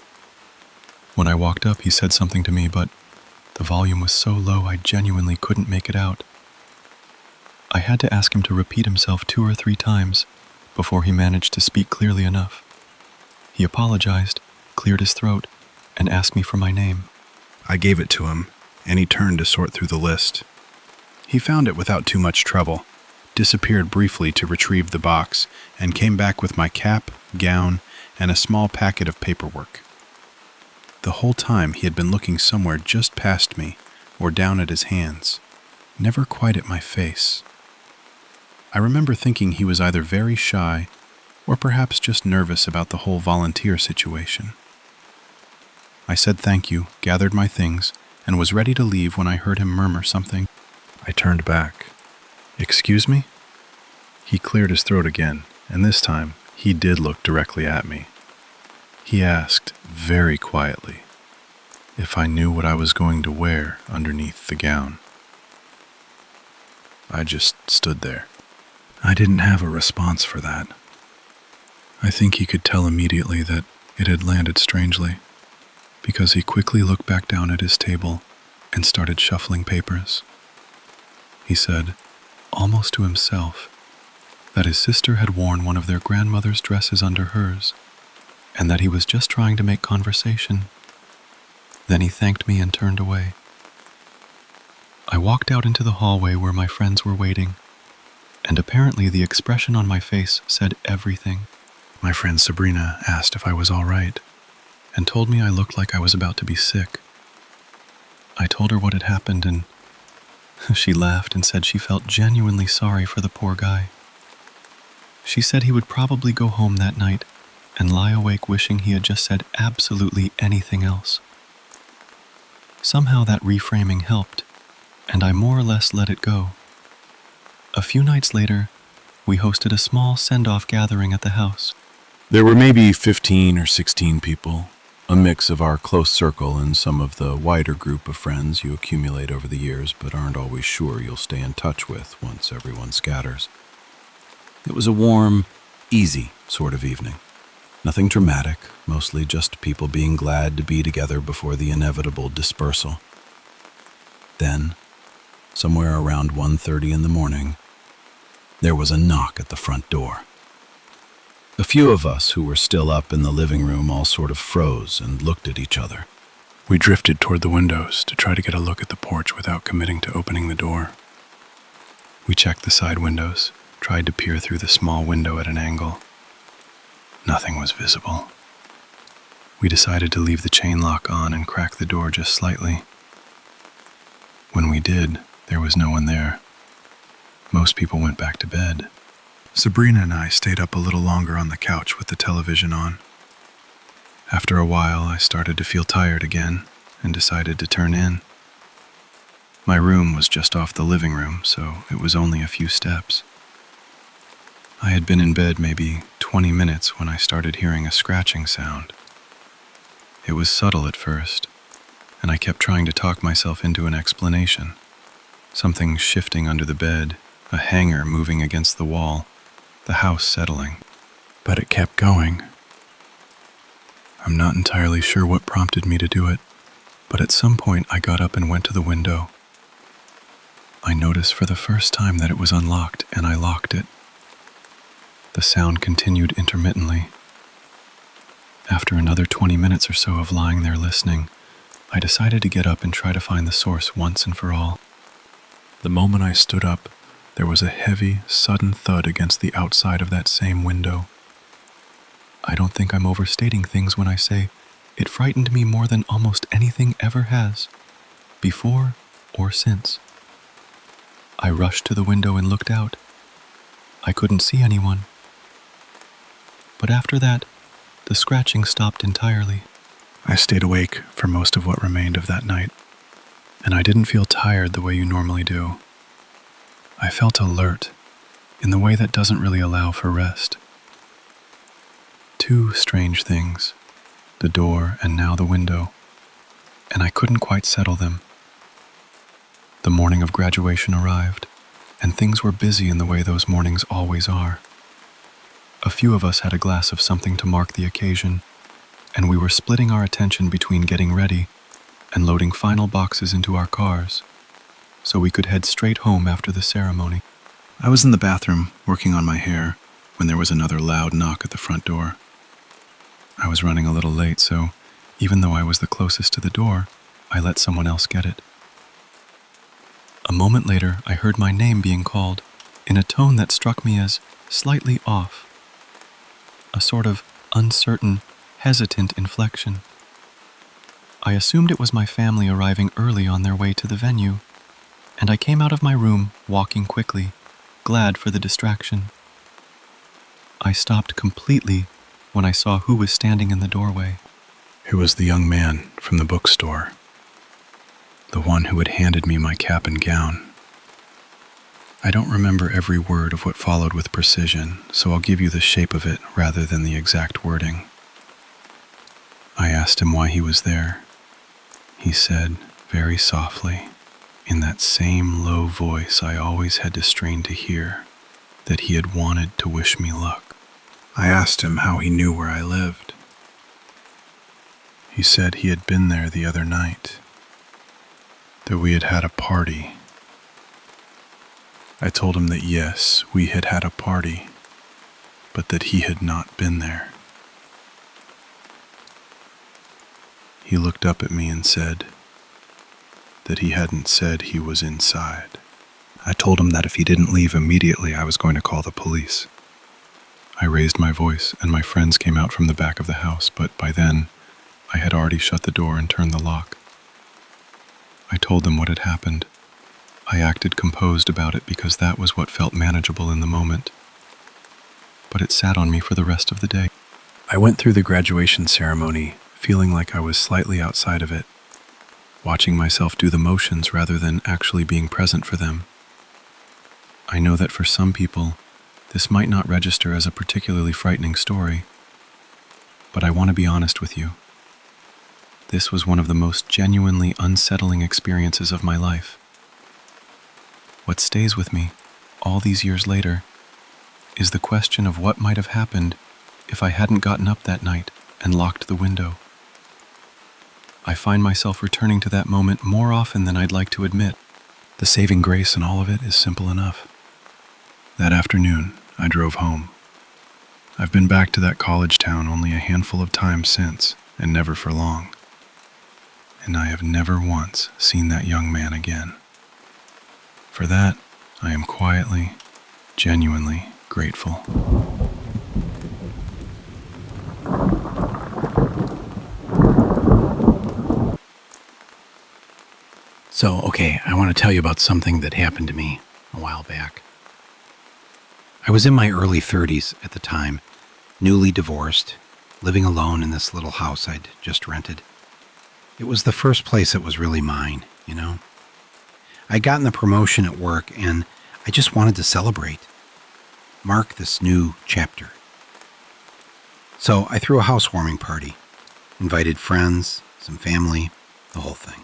A: When I walked up, he said something to me, but the volume was so low I genuinely couldn't make it out. I had to ask him to repeat himself 2 or 3 times before he managed to speak clearly enough. He apologized, cleared his throat, and asked me for my name. I gave it to him, and he turned to sort through the list. He found it without too much trouble, disappeared briefly to retrieve the box, and came back with my cap, gown, and a small packet of paperwork. The whole time he had been looking somewhere just past me, or down at his hands, never quite at my face. I remember thinking he was either very shy, or perhaps just nervous about the whole volunteer situation. I said thank you, gathered my things, and was ready to leave when I heard him murmur something. I turned back. "Excuse me?" He cleared his throat again, and this time he did look directly at me. He asked, very quietly, if I knew what I was going to wear underneath the gown. I just stood there. I didn't have a response for that. I think he could tell immediately that it had landed strangely, because he quickly looked back down at his table and started shuffling papers. He said, almost to himself, that his sister had worn one of their grandmother's dresses under hers, and that he was just trying to make conversation. Then he thanked me and turned away. I walked out into the hallway where my friends were waiting, and apparently the expression on my face said everything. My friend Sabrina asked if I was all right, and told me I looked like I was about to be sick. I told her what had happened, and she laughed and said she felt genuinely sorry for the poor guy. She said he would probably go home that night and lie awake wishing he had just said absolutely anything else. Somehow that reframing helped, and I more or less let it go. A few nights later, we hosted a small send-off gathering at the house. There were maybe 15 or 16 people, A mix of our close circle and some of the wider group of friends you accumulate over the years but aren't always sure you'll stay in touch with once everyone scatters. It was a warm, easy sort of evening. Nothing dramatic, mostly just people being glad to be together before the inevitable dispersal. Then, somewhere around 1:30 in the morning, there was a knock at the front door. A few of us who were still up in the living room all sort of froze and looked at each other. We drifted toward the windows to try to get a look at the porch without committing to opening the door. We checked the side windows, tried to peer through the small window at an angle. Nothing was visible. We decided to leave the chain lock on and crack the door just slightly. When we did, there was no one there. Most people went back to bed. Sabrina and I stayed up a little longer on the couch with the television on. After a while, I started to feel tired again and decided to turn in. My room was just off the living room, so it was only a few steps. I had been in bed maybe 20 minutes when I started hearing a scratching sound. It was subtle at first, and I kept trying to talk myself into an explanation. Something shifting under the bed, a hanger moving against the wall, the house settling. But it kept going. I'm not entirely sure what prompted me to do it, but at some point I got up and went to the window. I noticed for the first time that it was unlocked, and I locked it. The sound continued intermittently. After another 20 minutes or so of lying there listening, I decided to get up and try to find the source once and for all. The moment I stood up, there was a heavy, sudden thud against the outside of that same window. I don't think I'm overstating things when I say it frightened me more than almost anything ever has, before or since. I rushed to the window and looked out. I couldn't see anyone. But after that, the scratching stopped entirely. I stayed awake for most of what remained of that night, and I didn't feel tired the way you normally do. I felt alert, in the way that doesn't really allow for rest. Two strange things, the door and now the window, and I couldn't quite settle them. The morning of graduation arrived, and things were busy in the way those mornings always are. A few of us had a glass of something to mark the occasion, and we were splitting our attention between getting ready and loading final boxes into our cars, so we could head straight home after the ceremony. I was in the bathroom, working on my hair, when there was another loud knock at the front door. I was running a little late, so even though I was the closest to the door, I let someone else get it. A moment later, I heard my name being called, in a tone that struck me as slightly off. A sort of uncertain, hesitant inflection. I assumed it was my family arriving early on their way to the venue, and I came out of my room, walking quickly, glad for the distraction. I stopped completely when I saw who was standing in the doorway. It was the young man from the bookstore, the one who had handed me my cap and gown. I don't remember every word of what followed with precision, so I'll give you the shape of it rather than the exact wording. I asked him why he was there. He said, very softly, in that same low voice I always had to strain to hear, that he had wanted to wish me luck. I asked him how he knew where I lived. He said he had been there the other night, that we had had a party. I told him that yes, we had had a party, but that he had not been there. He looked up at me and said that he hadn't said he was inside. I told him that if he didn't leave immediately, I was going to call the police. I raised my voice, and my friends came out from the back of the house, but by then, I had already shut the door and turned the lock. I told them what had happened. I acted composed about it because that was what felt manageable in the moment. But it sat on me for the rest of the day. I went through the graduation ceremony feeling like I was slightly outside of it, watching myself do the motions rather than actually being present for them. I know that for some people, this might not register as a particularly frightening story, but I want to be honest with you. This was one of the most genuinely unsettling experiences of my life. What stays with me, all these years later, is the question of what might have happened if I hadn't gotten up that night and locked the window. I find myself returning to that moment more often than I'd like to admit. The saving grace in all of it is simple enough. That afternoon, I drove home. I've been back to that college town only a handful of times since, and never for long. And I have never once seen that young man again. For that, I am quietly, genuinely grateful.
B: So, okay, I want to tell you about something that happened to me a while back. I was in my early 30s at the time, newly divorced, living alone in this little house I'd just rented. It was the first place that was really mine, you know? I'd gotten the promotion at work and I just wanted to celebrate, mark this new chapter. So I threw a housewarming party, invited friends, some family, the whole thing.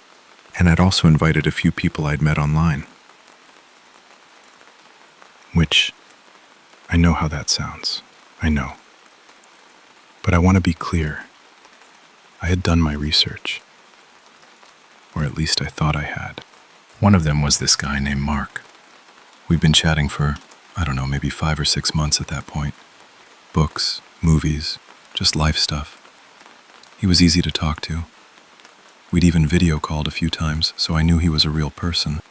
A: And I'd also invited a few people I'd met online. Which, I know how that sounds. I know. But I want to be clear. I had done my research. Or at least I thought I had. One of them was this guy named Mark. We'd been chatting for, maybe 5 or 6 months at that point. Books, movies, just life stuff. He was easy to talk to. We'd even video called a few times, so I knew he was a real person.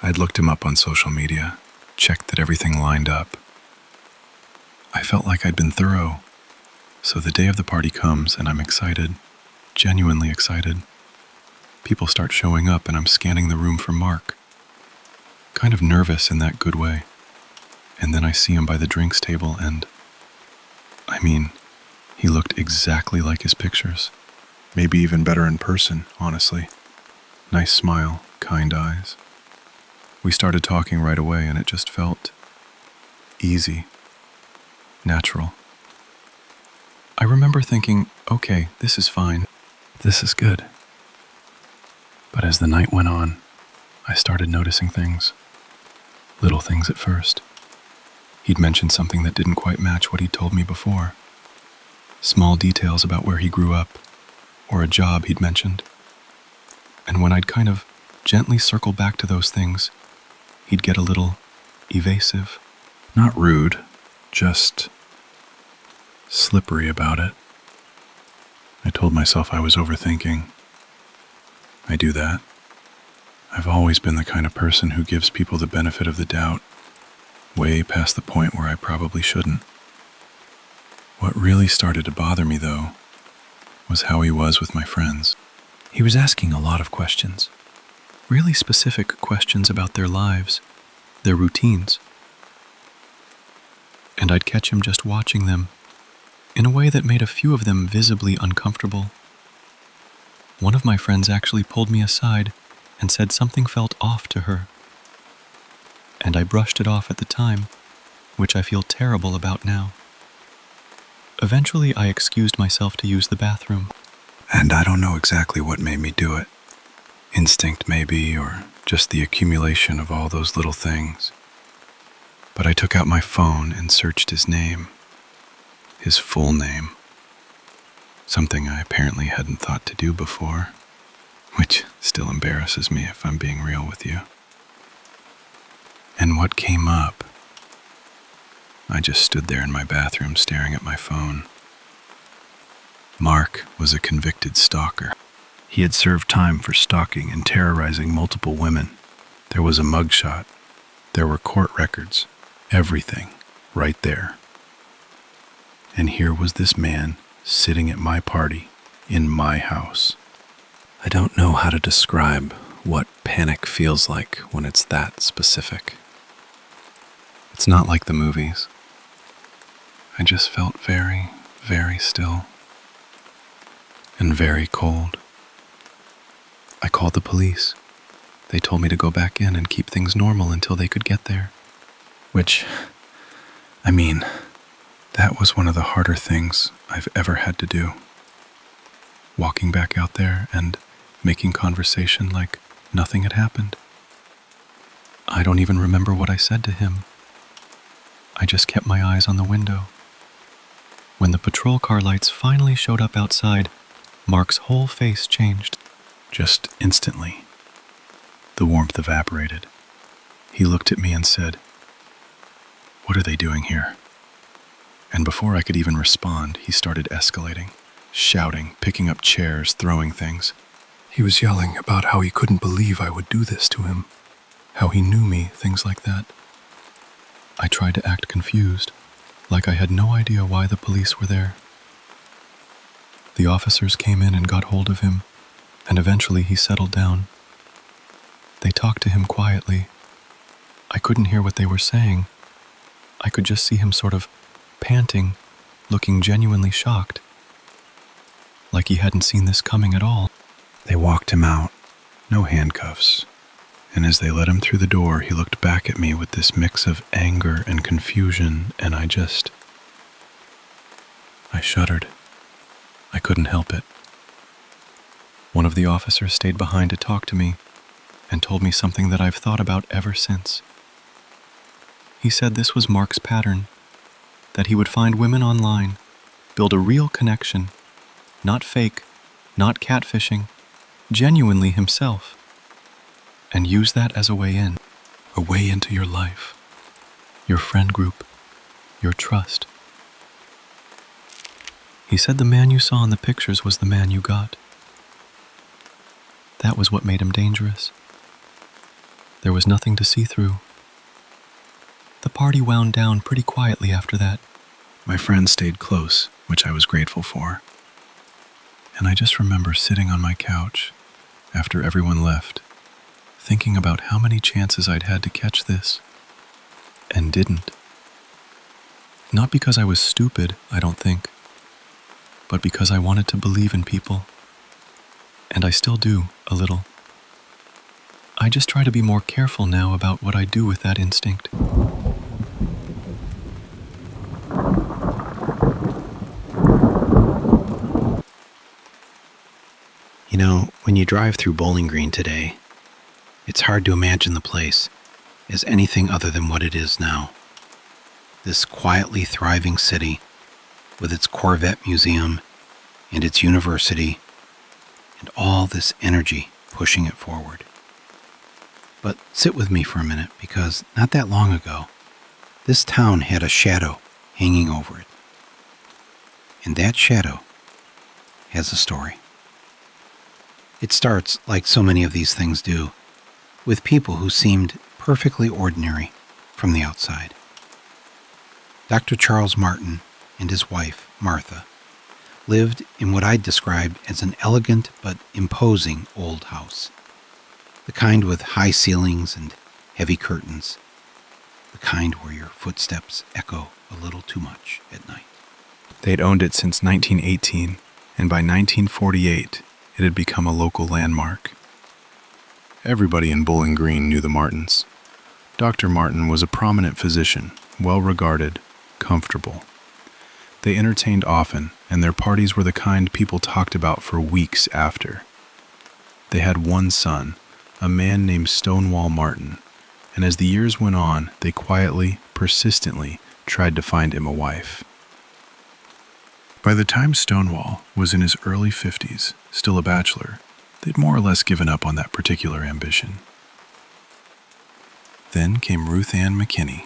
A: I'd looked him up on social media, checked that everything lined up. I felt like I'd been thorough. So the day of the party comes and I'm excited, genuinely excited. People start showing up and I'm scanning the room for Mark. Kind of nervous in that good way. And then I see him by the drinks table and, he looked exactly like his pictures. Maybe even better in person, honestly. Nice smile, kind eyes. We started talking right away and it just felt easy, natural. I remember thinking, okay, this is fine. This is good. But as the night went on, I started noticing things. Little things at first. He'd mentioned something that didn't quite match what he'd told me before. Small details about where he grew up, or a job he'd mentioned. And when I'd kind of gently circle back to those things, he'd get a little evasive. Not rude, just slippery about it. I told myself I was overthinking. I do that. I've always been the kind of person who gives people the benefit of the doubt, way past the point where I probably shouldn't. What really started to bother me, though, was how he was with my friends. He was asking a lot of questions, really specific questions about their lives, their routines. And I'd catch him just watching them in a way that made a few of them visibly uncomfortable. One of my friends actually pulled me aside and said something felt off to her. And I brushed it off at the time, which I feel terrible about now. Eventually, I excused myself to use the bathroom. And I don't know exactly what made me do it. Instinct maybe, or just the accumulation of all those little things. But I took out my phone and searched his name. His full name. Something I apparently hadn't thought to do before, which still embarrasses me if I'm being real with you. And what came up? I just stood there in my bathroom staring at my phone. Mark was a convicted stalker. He had served time for stalking and terrorizing multiple women. There was a mugshot. There were court records. Everything right there. And here was this man sitting at my party in my house. I don't know how to describe what panic feels like when it's that specific. It's not like the movies. I just felt very, very still and very cold. I called the police. They told me to go back in and keep things normal until they could get there. Which, that was one of the harder things I've ever had to do. walking back out there and making conversation like nothing had happened. I don't even remember what I said to him. I just kept my eyes on the window. When the patrol car lights finally showed up outside, Mark's whole face changed. Just instantly. The warmth evaporated. He looked at me and said, "What are they doing here?" And before I could even respond, he started escalating, shouting, picking up chairs, throwing things. He was yelling about how he couldn't believe I would do this to him, how he knew me, things like that. I tried to act confused, like I had no idea why the police were there. The officers came in and got hold of him, and eventually he settled down. They talked to him quietly. I couldn't hear what they were saying. I could just see him sort of panting, looking genuinely shocked, like he hadn't seen this coming at all. They walked him out, no handcuffs, and as they let him through the door, he looked back at me with this mix of anger and confusion, and I shuddered. I couldn't help it. One of the officers stayed behind to talk to me and told me something that I've thought about ever since. He said this was Mark's pattern, that he would find women online, build a real connection, not fake, not catfishing, genuinely himself, and use that as a way into your life, your friend group, your trust. He said the man you saw in the pictures was the man you got. That was what made him dangerous. There was nothing to see through. The party wound down pretty quietly after that. My friends stayed close, which I was grateful for. And I just remember sitting on my couch after everyone left, thinking about how many chances I'd had to catch this, and didn't. Not because I was stupid, I don't think, but because I wanted to believe in people. And I still do, a little. I just try to be more careful now about what I do with that instinct.
B: You know, when you drive through Bowling Green today, it's hard to imagine the place as anything other than what it is now. This quietly thriving city with its Corvette Museum and its university and all this energy pushing it forward. But sit with me for a minute, because not that long ago, this town had a shadow hanging over it. And that shadow has a story. It starts, like so many of these things do, with people who seemed perfectly ordinary from the outside. Dr. Charles Martin and his wife, Martha, lived in what I described as an elegant but imposing old house. The kind with high ceilings and heavy curtains. The kind where your footsteps echo a little too much at night.
A: They'd owned it since 1918, and by 1948, it had become a local landmark. Everybody in Bowling Green knew the Martins. Dr. Martin was a prominent physician, well-regarded, comfortable. They entertained often, and their parties were the kind people talked about for weeks after. They had one son, a man named Stonewall Martin, and as the years went on, they quietly, persistently tried to find him a wife. By the time Stonewall was in his early 50s, still a bachelor, they'd more or less given up on that particular ambition. Then came Ruth Ann McKinney.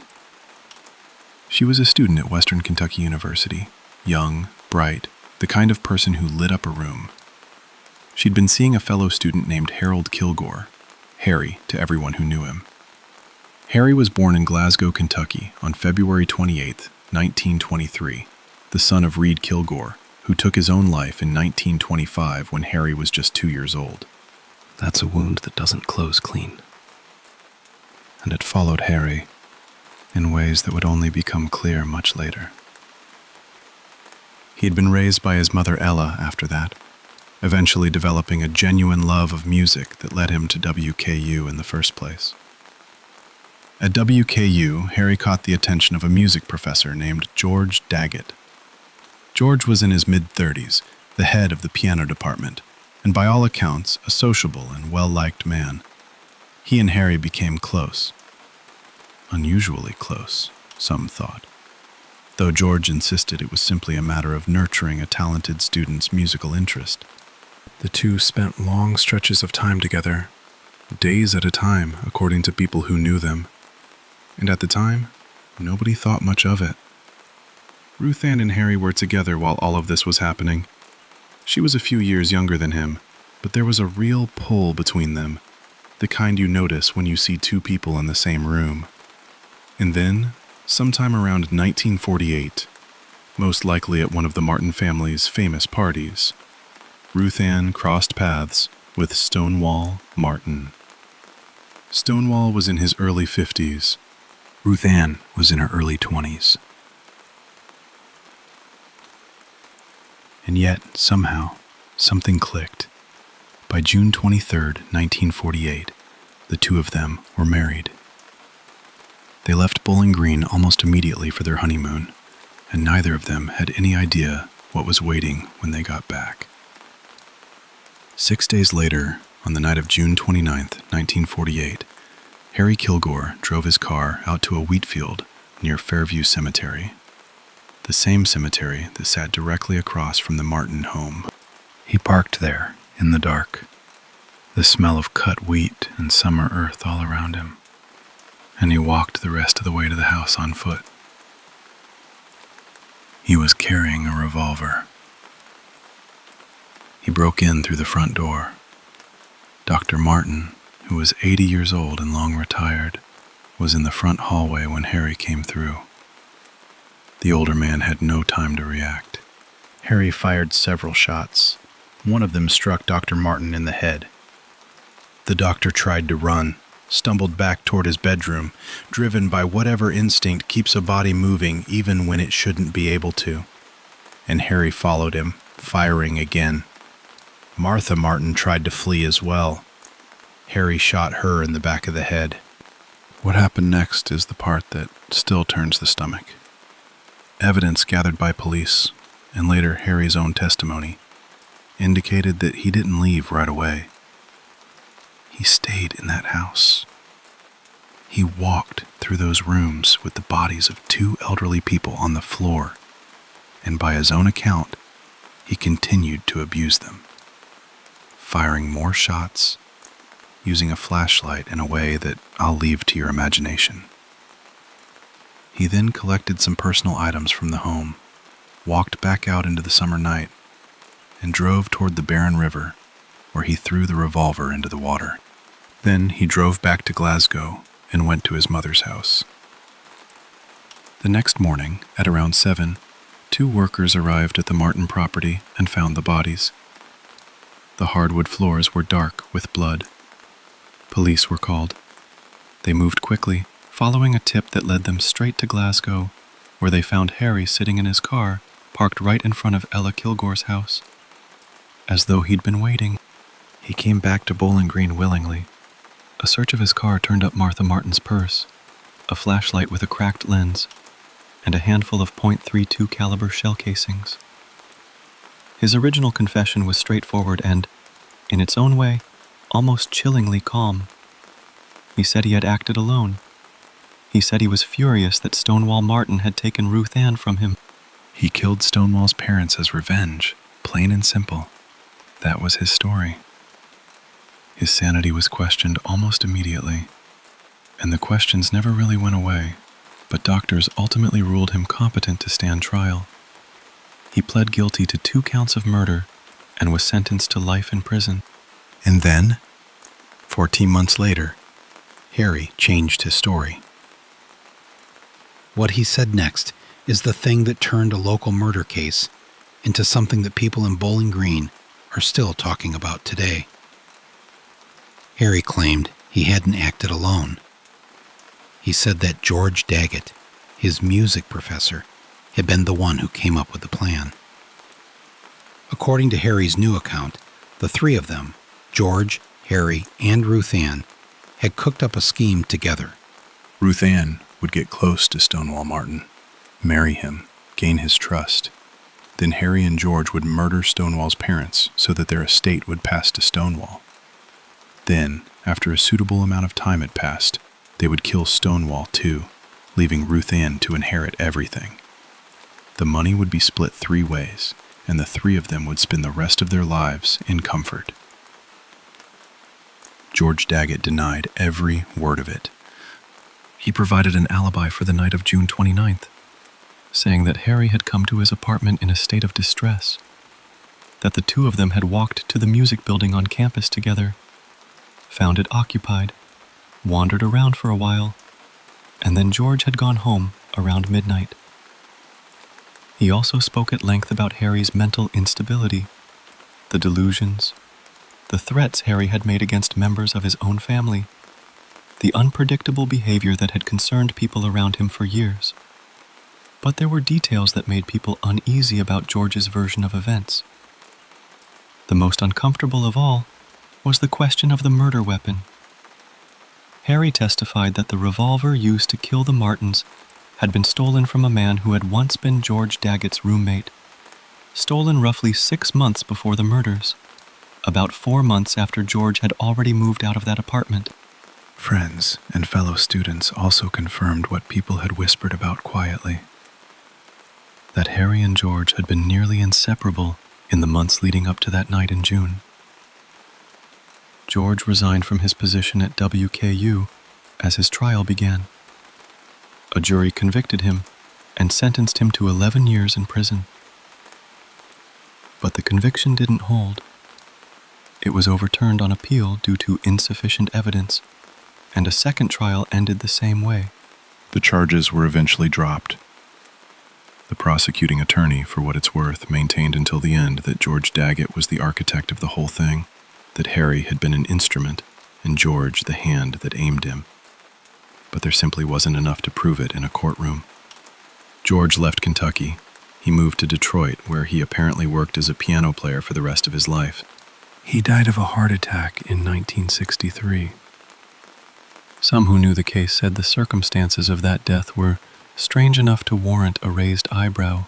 A: She was a student at Western Kentucky University, young, bright, the kind of person who lit up a room. She'd been seeing a fellow student named Harold Kilgore, Harry to everyone who knew him. Harry was born in Glasgow, Kentucky on February 28, 1923, the son of Reed Kilgore, who took his own life in 1925 when Harry was just 2 years old. That's a wound that doesn't close clean. And it followed Harry in ways that would only become clear much later. He had been raised by his mother Ella after that, eventually developing a genuine love of music that led him to WKU in the first place. At WKU, Harry caught the attention of a music professor named George Daggett. George was in his mid-30s, the head of the piano department, and by all accounts, a sociable and well-liked man. He and Harry became close. Unusually close, some thought, though George insisted it was simply a matter of nurturing a talented student's musical interest. The two spent long stretches of time together, days at a time, according to people who knew them. And at the time, nobody thought much of it. Ruth Ann and Harry were together while all of this was happening. She was a few years younger than him, but there was a real pull between them, the kind you notice when you see two people in the same room. And then, sometime around 1948, most likely at one of the Martin family's famous parties, Ruth Ann crossed paths with Stonewall Martin. Stonewall was in his early 50s. Ruth Ann was in her early 20s. And yet, somehow, something clicked. By June 23, 1948, the two of them were married. They left Bowling Green almost immediately for their honeymoon, and neither of them had any idea what was waiting when they got back. 6 days later, on the night of June 29, 1948, Harry Kilgore drove his car out to a wheat field near Fairview Cemetery, the same cemetery that sat directly across from the Martin home. He parked there in the dark, the smell of cut wheat and summer earth all around him, and he walked the rest of the way to the house on foot. He was carrying a revolver. He broke in through the front door. Dr. Martin, who was 80 years old and long retired, was in the front hallway when Harry came through. The older man had no time to react. Harry fired several shots. One of them struck Dr. Martin in the head. The doctor tried to run, stumbled back toward his bedroom, driven by whatever instinct keeps a body moving even when it shouldn't be able to. And Harry followed him, firing again. Martha Martin tried to flee as well. Harry shot her in the back of the head. What happened next is the part that still turns the stomach. Evidence gathered by police, and later Harry's own testimony, indicated that he didn't leave right away. He stayed in that house. He walked through those rooms with the bodies of two elderly people on the floor, and by his own account, he continued to abuse them, firing more shots, using a flashlight in a way that I'll leave to your imagination. He then collected some personal items from the home, walked back out into the summer night, and drove toward the barren river, where he threw the revolver into the water. Then he drove back to Glasgow and went to his mother's house. The next morning, at around 7, 2 workers arrived at the Martin property and found the bodies. The hardwood floors were dark with blood. Police were called. They moved quickly, following a tip that led them straight to Glasgow, where they found Harry sitting in his car, parked right in front of Ella Kilgore's house. As though he'd been waiting, he came back to Bowling Green willingly. A search of his car turned up Martha Martin's purse, a flashlight with a cracked lens, and a handful of .32 caliber shell casings. His original confession was straightforward and, in its own way, almost chillingly calm. He said he had acted alone. He said he was furious that Stonewall Martin had taken Ruth Ann from him. He killed Stonewall's parents as revenge, plain and simple. That was his story. His sanity was questioned almost immediately, and the questions never really went away, but doctors ultimately ruled him competent to stand trial. He pled guilty to 2 counts of murder and was sentenced to life in prison. And then, 14 months later, Harry changed his story. What he said next is the thing that turned a local murder case into something that people in Bowling Green are still talking about today. Harry claimed he hadn't acted alone. He said that George Daggett, his music professor, had been the one who came up with the plan. According to Harry's new account, the 3 of them, George, Harry, and Ruth Ann, had cooked up a scheme together. Ruth Ann would get close to Stonewall Martin, marry him, gain his trust, Then Harry and George would murder Stonewall's parents so that their estate would pass to Stonewall. Then, after a suitable amount of time had passed, they would kill Stonewall too, leaving Ruth Ann to inherit everything. The money would be split 3 ways, and the 3 of them would spend the rest of their lives in comfort. George Daggett denied every word of it. He provided an alibi for the night of June 29th, saying that Harry had come to his apartment in a state of distress, that the 2 of them had walked to the music building on campus together, found it occupied, wandered around for a while, and then George had gone home around midnight. He also spoke at length about Harry's mental instability, the delusions, the threats Harry had made against members of his own family, the unpredictable behavior that had concerned people around him for years. But there were details that made people uneasy about George's version of events. The most uncomfortable of all was the question of the murder weapon. Harry testified that the revolver used to kill the Martins had been stolen from a man who had once been George Daggett's roommate, stolen roughly 6 months before the murders, about 4 months after George had already moved out of that apartment. Friends and fellow students also confirmed what people had whispered about quietly, that Harry and George had been nearly inseparable in the months leading up to that night in June. George resigned from his position at WKU as his trial began. A jury convicted him and sentenced him to 11 years in prison. But the conviction didn't hold. It was overturned on appeal due to insufficient evidence, and a second trial ended the same way. The charges were eventually dropped. The prosecuting attorney, for what it's worth, maintained until the end that George Daggett was the architect of the whole thing, that Harry had been an instrument, and George the hand that aimed him. But there simply wasn't enough to prove it in a courtroom. George left Kentucky. He moved to Detroit, where he apparently worked as a piano player for the rest of his life. He died of a heart attack in 1963. Some who knew the case said the circumstances of that death were strange enough to warrant a raised eyebrow,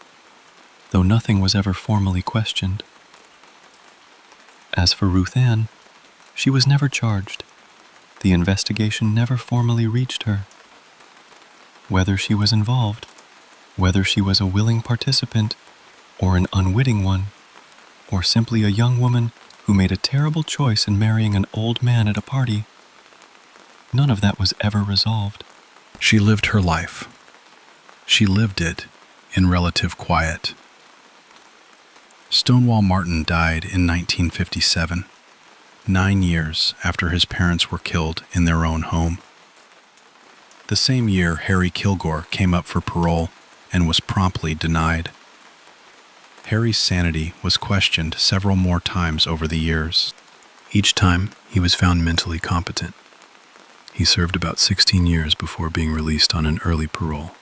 A: though nothing was ever formally questioned. As for Ruth Ann, she was never charged. The investigation never formally reached her. Whether she was involved, whether she was a willing participant, or an unwitting one, or simply a young woman who made a terrible choice in marrying an old man at a party, none of that was ever resolved. She lived her life. She lived it in relative quiet. Stonewall Martin died in 1957, 9 years after his parents were killed in their own home. The same year, Harry Kilgore came up for parole and was promptly denied. Harry's sanity was questioned several more times over the years. Each time, he was found mentally competent. He served about 16 years before being released on an early parole.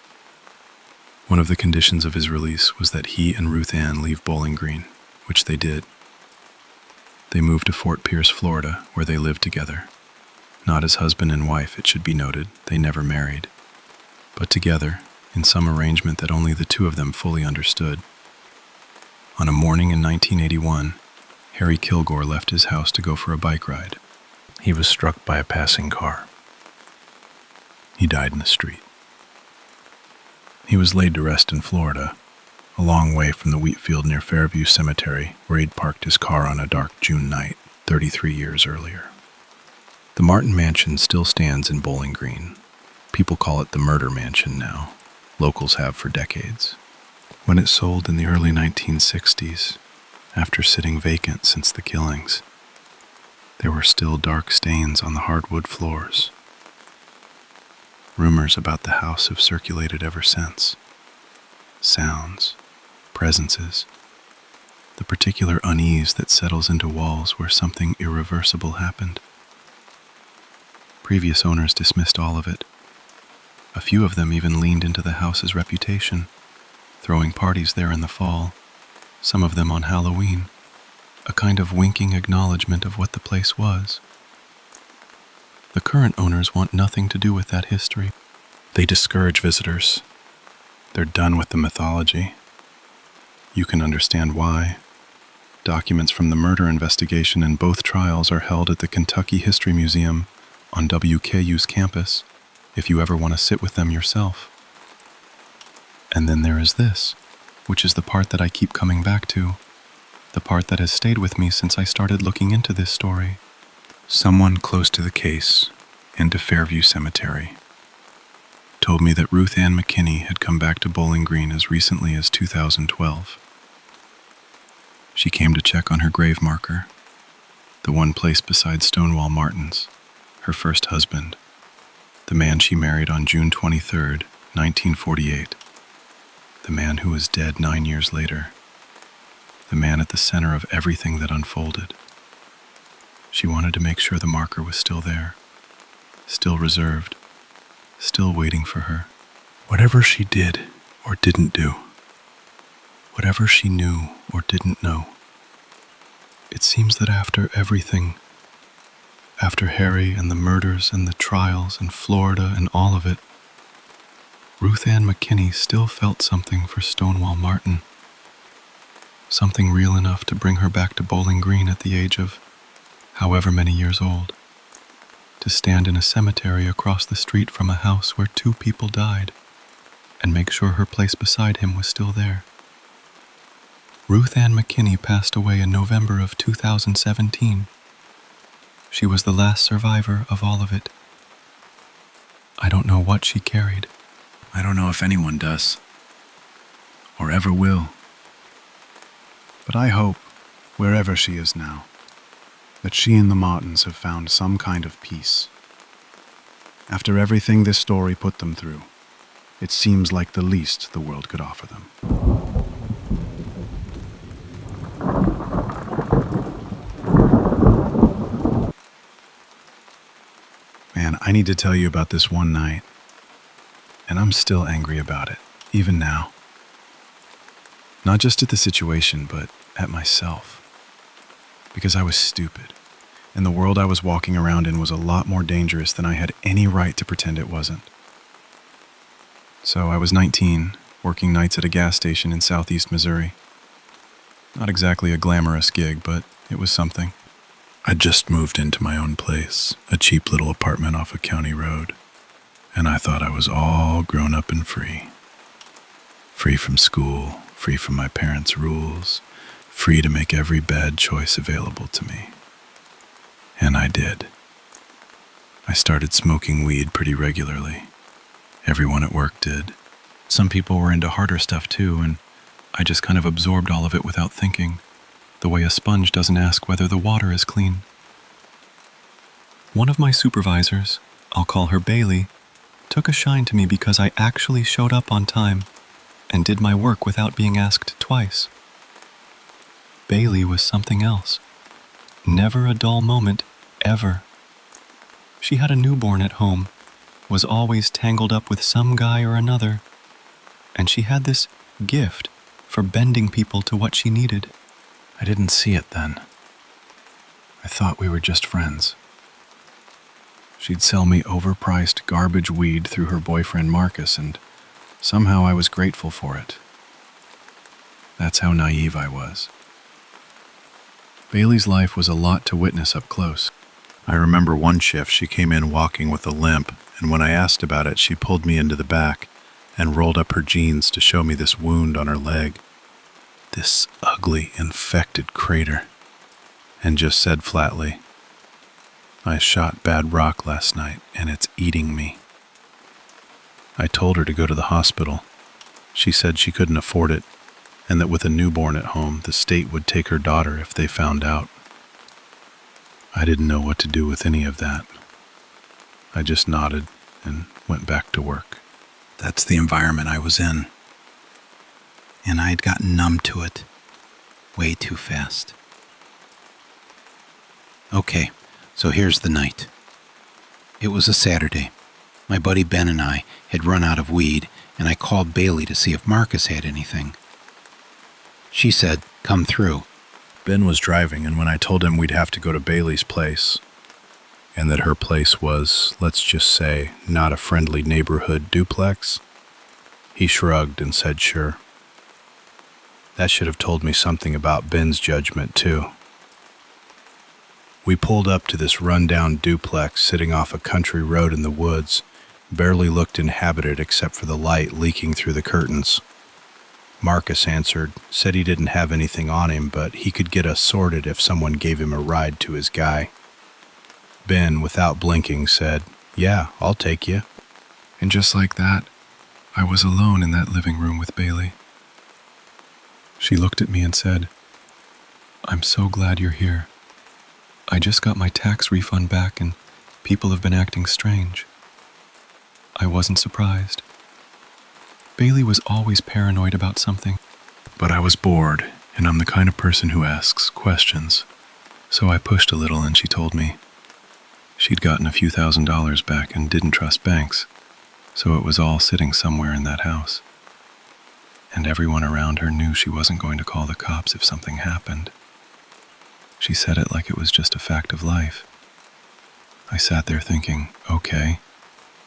A: One of the conditions of his release was that he and Ruth Ann leave Bowling Green, which they did. They moved to Fort Pierce, Florida, where they lived together. Not as husband and wife, it should be noted, they never married, but together, in some arrangement that only the 2 of them fully understood. On a morning in 1981, Harry Kilgore left his house to go for a bike ride. He was struck by a passing car. He died in the street. He was laid to rest in Florida, a long way from the wheat field near Fairview Cemetery, where he'd parked his car on a dark June night 33 years earlier. The Martin Mansion still stands in Bowling Green. People call it the Murder Mansion now. Locals have for decades. When it sold in the early 1960s, after sitting vacant since the killings, there were still dark stains on the hardwood floors. Rumors about the house have circulated ever since. Sounds, presences, the particular unease that settles into walls where something irreversible happened. Previous owners dismissed all of it. A few of them even leaned into the house's reputation, throwing parties there in the fall, some of them on Halloween, a kind of winking acknowledgement of what the place was. The current owners want nothing to do with that history. They discourage visitors. They're done with the mythology. You can understand why. Documents from the murder investigation in both trials are held at the Kentucky History Museum on WKU's campus, if you ever want to sit with them yourself. And then there is this, which is the part that I keep coming back to, the part that has stayed with me since I started looking into this story. Someone close to the case and to Fairview Cemetery told me that Ruth Ann McKinney had come back to Bowling Green as recently as 2012. She came to check on her grave marker, the one placed beside Stonewall Martin's, her first husband, the man she married on June 23, 1948, the man who was dead 9 years later, the man at the center of everything that unfolded. She wanted to make sure the marker was still there, still reserved, still waiting for her. Whatever she did or didn't do, whatever she knew or didn't know, it seems that after everything, after Harry and the murders and the trials and Florida and all of it, Ruth Ann McKinney still felt something for Stonewall Martin, something real enough to bring her back to Bowling Green at the age of however many years old, to stand in a cemetery across the street from a house where 2 people died and make sure her place beside him was still there. Ruth Ann McKinney passed away in November of 2017. She was the last survivor of all of it. I don't know what she carried. I don't know if anyone does, or ever will. But I hope, wherever she is now, that she and the Martins have found some kind of peace. After everything this story put them through, it seems like the least the world could offer them. Man, I need to tell you about this one night, and I'm still angry about it, even now. Not just at the situation, but at myself. Because I was stupid, and the world I was walking around in was a lot more dangerous than I had any right to pretend it wasn't. So I was 19, working nights at a gas station in southeast Missouri. Not exactly a glamorous gig, but it was something. I'd just moved into my own place, a cheap little apartment off a county road, and I thought I was all grown up and free. Free from school, free from my parents' rules, free to make every bad choice available to me. And I did. I started smoking weed pretty regularly. Everyone at work did. Some people were into harder stuff too, and I just kind of absorbed all of it without thinking, the way a sponge doesn't ask whether the water is clean. One of my supervisors, I'll call her Bailey, took a shine to me because I actually showed up on time and did my work without being asked twice. Bailey was something else. Never a dull moment, ever. She had a newborn at home, was always tangled up with some guy or another, and she had this gift for bending people to what she needed. I didn't see it then. I thought we were just friends. She'd sell me overpriced garbage weed through her boyfriend Marcus, and somehow I was grateful for it. That's how naive I was. Bailey's life was a lot to witness up close. I remember one shift she came in walking with a limp, and when I asked about it, she pulled me into the back and rolled up her jeans to show me this wound on her leg. This ugly, infected crater, and just said flatly, "I shot bad rock last night, and it's eating me." I told her to go to the hospital. She said she couldn't afford it, and that with a newborn at home, the state would take her daughter if they found out. I didn't know what to do with any of that. I just nodded and went back to work. That's the environment I was in. And I'd gotten numb to it way too fast. Okay, so here's the night. It was a Saturday. My buddy Ben and I had run out of weed, and I called Bailey to see if Marcus had anything. She said, "Come through." Ben was driving, and when I told him we'd have to go to Bailey's place, and that her place was, let's just say, not a friendly neighborhood duplex, he shrugged and said sure.
C: That should have told me something about Ben's judgment, too. We pulled up to this rundown duplex sitting off a country road in the woods, barely looked inhabited except for the light leaking through the curtains. Marcus answered, said he didn't have anything on him, but he could get us sorted if someone gave him a ride to his guy. Ben, without blinking, said, "Yeah, I'll take you."
A: And just like that, I was alone in that living room with Bailey. She looked at me and said, "I'm so glad you're here. I just got my tax refund back and people have been acting strange." I wasn't surprised. Bailey was always paranoid about something, but I was bored, and I'm the kind of person who asks questions. So I pushed a little and she told me she'd gotten a few $1,000s back and didn't trust banks, so it was all sitting somewhere in that house. And everyone around her knew she wasn't going to call the cops if something happened. She said it like it was just a fact of life. I sat there thinking, okay,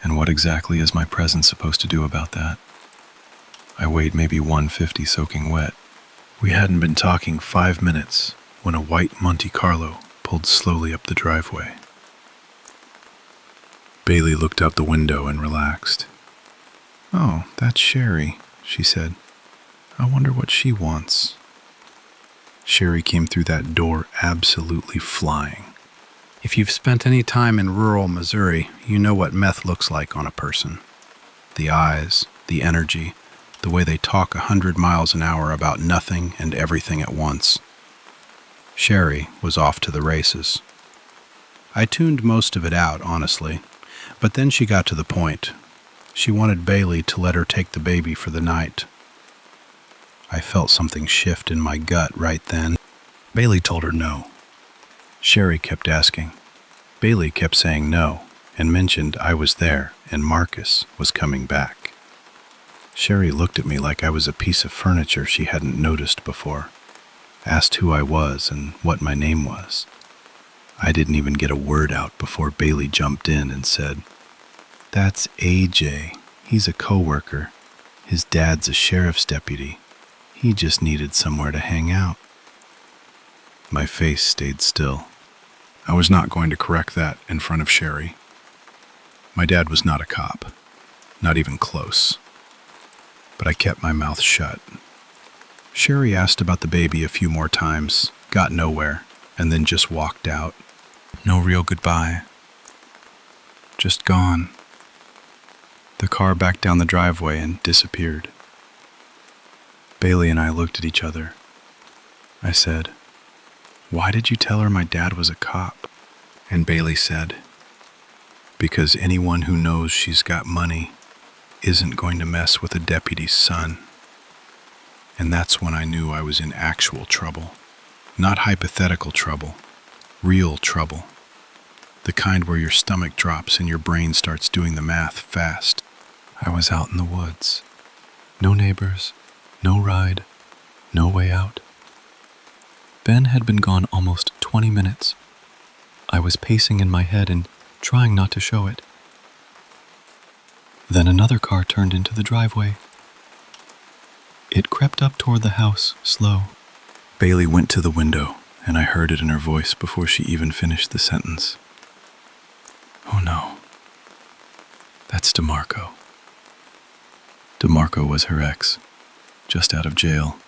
A: and what exactly is my presence supposed to do about that? I weighed maybe 150 soaking wet. We hadn't been talking 5 minutes when a white Monte Carlo pulled slowly up the driveway. Bailey looked out the window and relaxed. "Oh, that's Sherry," she said. "I wonder what she wants." Sherry came through that door absolutely flying.
C: If you've spent any time in rural Missouri, you know what meth looks like on a person. The eyes, the energy, the way they talk 100 miles an hour about nothing and everything at once. Sherry was off to the races. I tuned most of it out, honestly, but then she got to the point. She wanted Bailey to let her take the baby for the night. I felt something shift in my gut right then. Bailey told her no. Sherry kept asking. Bailey kept saying no and mentioned I was there and Marcus was coming back. Sherry looked at me like I was a piece of furniture she hadn't noticed before, asked who I was and what my name was. I didn't even get a word out before Bailey jumped in and said, "That's AJ. He's a coworker. His dad's a sheriff's deputy. He just needed somewhere to hang out." My face stayed still. I was not going to correct that in front of Sherry. My dad was not a cop, not even close. But I kept my mouth shut. Sherry asked about the baby a few more times, got nowhere, and then just walked out. No real goodbye. Just gone. The car backed down the driveway and disappeared. Bailey and I looked at each other. I said, "Why did you tell her my dad was a cop?" And Bailey said, "Because anyone who knows she's got money isn't going to mess with a deputy's son." And that's when I knew I was in actual trouble. Not hypothetical trouble, real trouble. The kind where your stomach drops and your brain starts doing the math fast. I was out in the woods. No neighbors, no ride, no way out. Ben had been gone almost 20 minutes. I was pacing in my head and trying not to show it. Then another car turned into the driveway. It crept up toward the house, slow. Bailey went to the window, and I heard it in her voice before she even finished the sentence. "Oh no. That's DeMarco." DeMarco was her ex, just out of jail.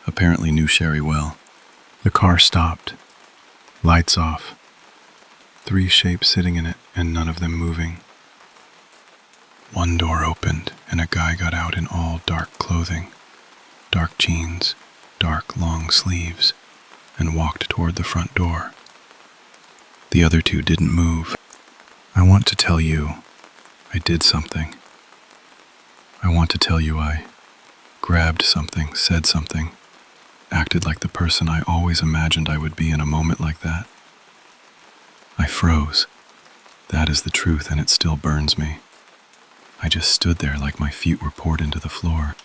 C: Apparently knew Sherry well. The car stopped. Lights off. 3 shapes sitting in it, and none of them moving. One door opened, and a guy got out in all dark clothing, dark jeans, dark long sleeves, and walked toward the front door. The other 2 didn't move. I want to tell you, I did something. I want to tell you I grabbed something, said something, acted like the person I always imagined I would be in a moment like that. I froze. That is the truth, and it still burns me. I just stood there like my feet were poured into the floor.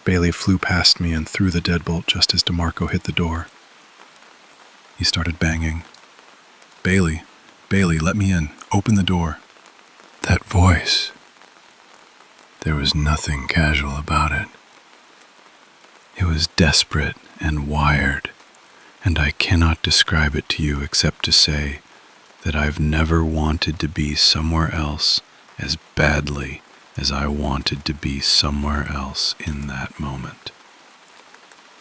C: Bailey flew past me and threw the deadbolt just as DeMarco hit the door. He started banging. "Bailey, Bailey, let me in. Open the door." That voice. There was nothing casual about it. It
A: was desperate and wired, and I cannot describe it to you except to say that I've never wanted to be somewhere else as badly as I wanted to be somewhere else in that moment.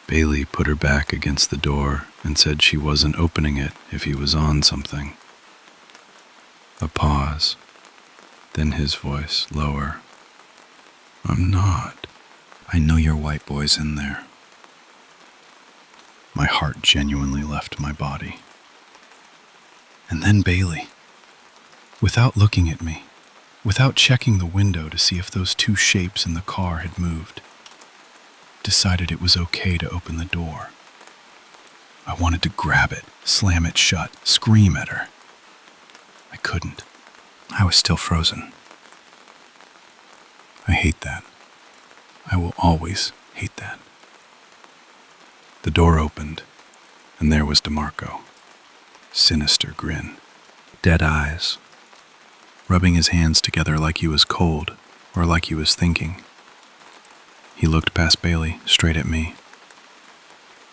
A: Bailey put her back against the door and said she wasn't opening it if he was on something. A pause, then his voice lower. I'm not. I know your white boy's in there. My heart genuinely left my body. And then Bailey, without looking at me, without checking the window to see if those two shapes in the car had moved, decided it was okay to open the door. I wanted to grab it, slam it shut, scream at her. I couldn't. I was still frozen. I hate that. I will always hate that. The door opened, and there was DeMarco. Sinister grin, dead eyes, rubbing his hands together like he was cold or like he was thinking. He looked past Bailey, straight at me.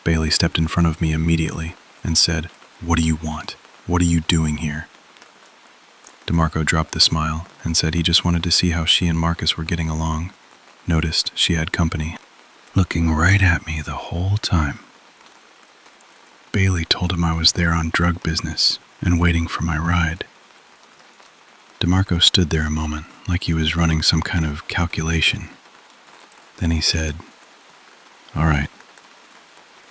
A: Bailey stepped in front of me immediately and said, "What do you want? What are you doing here?" DeMarco dropped the smile and said he just wanted to see how she and Marcus were getting along. Noticed she had company, looking right at me the whole time. Bailey told him I was there on drug business and waiting for my ride. DeMarco stood there a moment like he was running some kind of calculation. Then he said, "All right,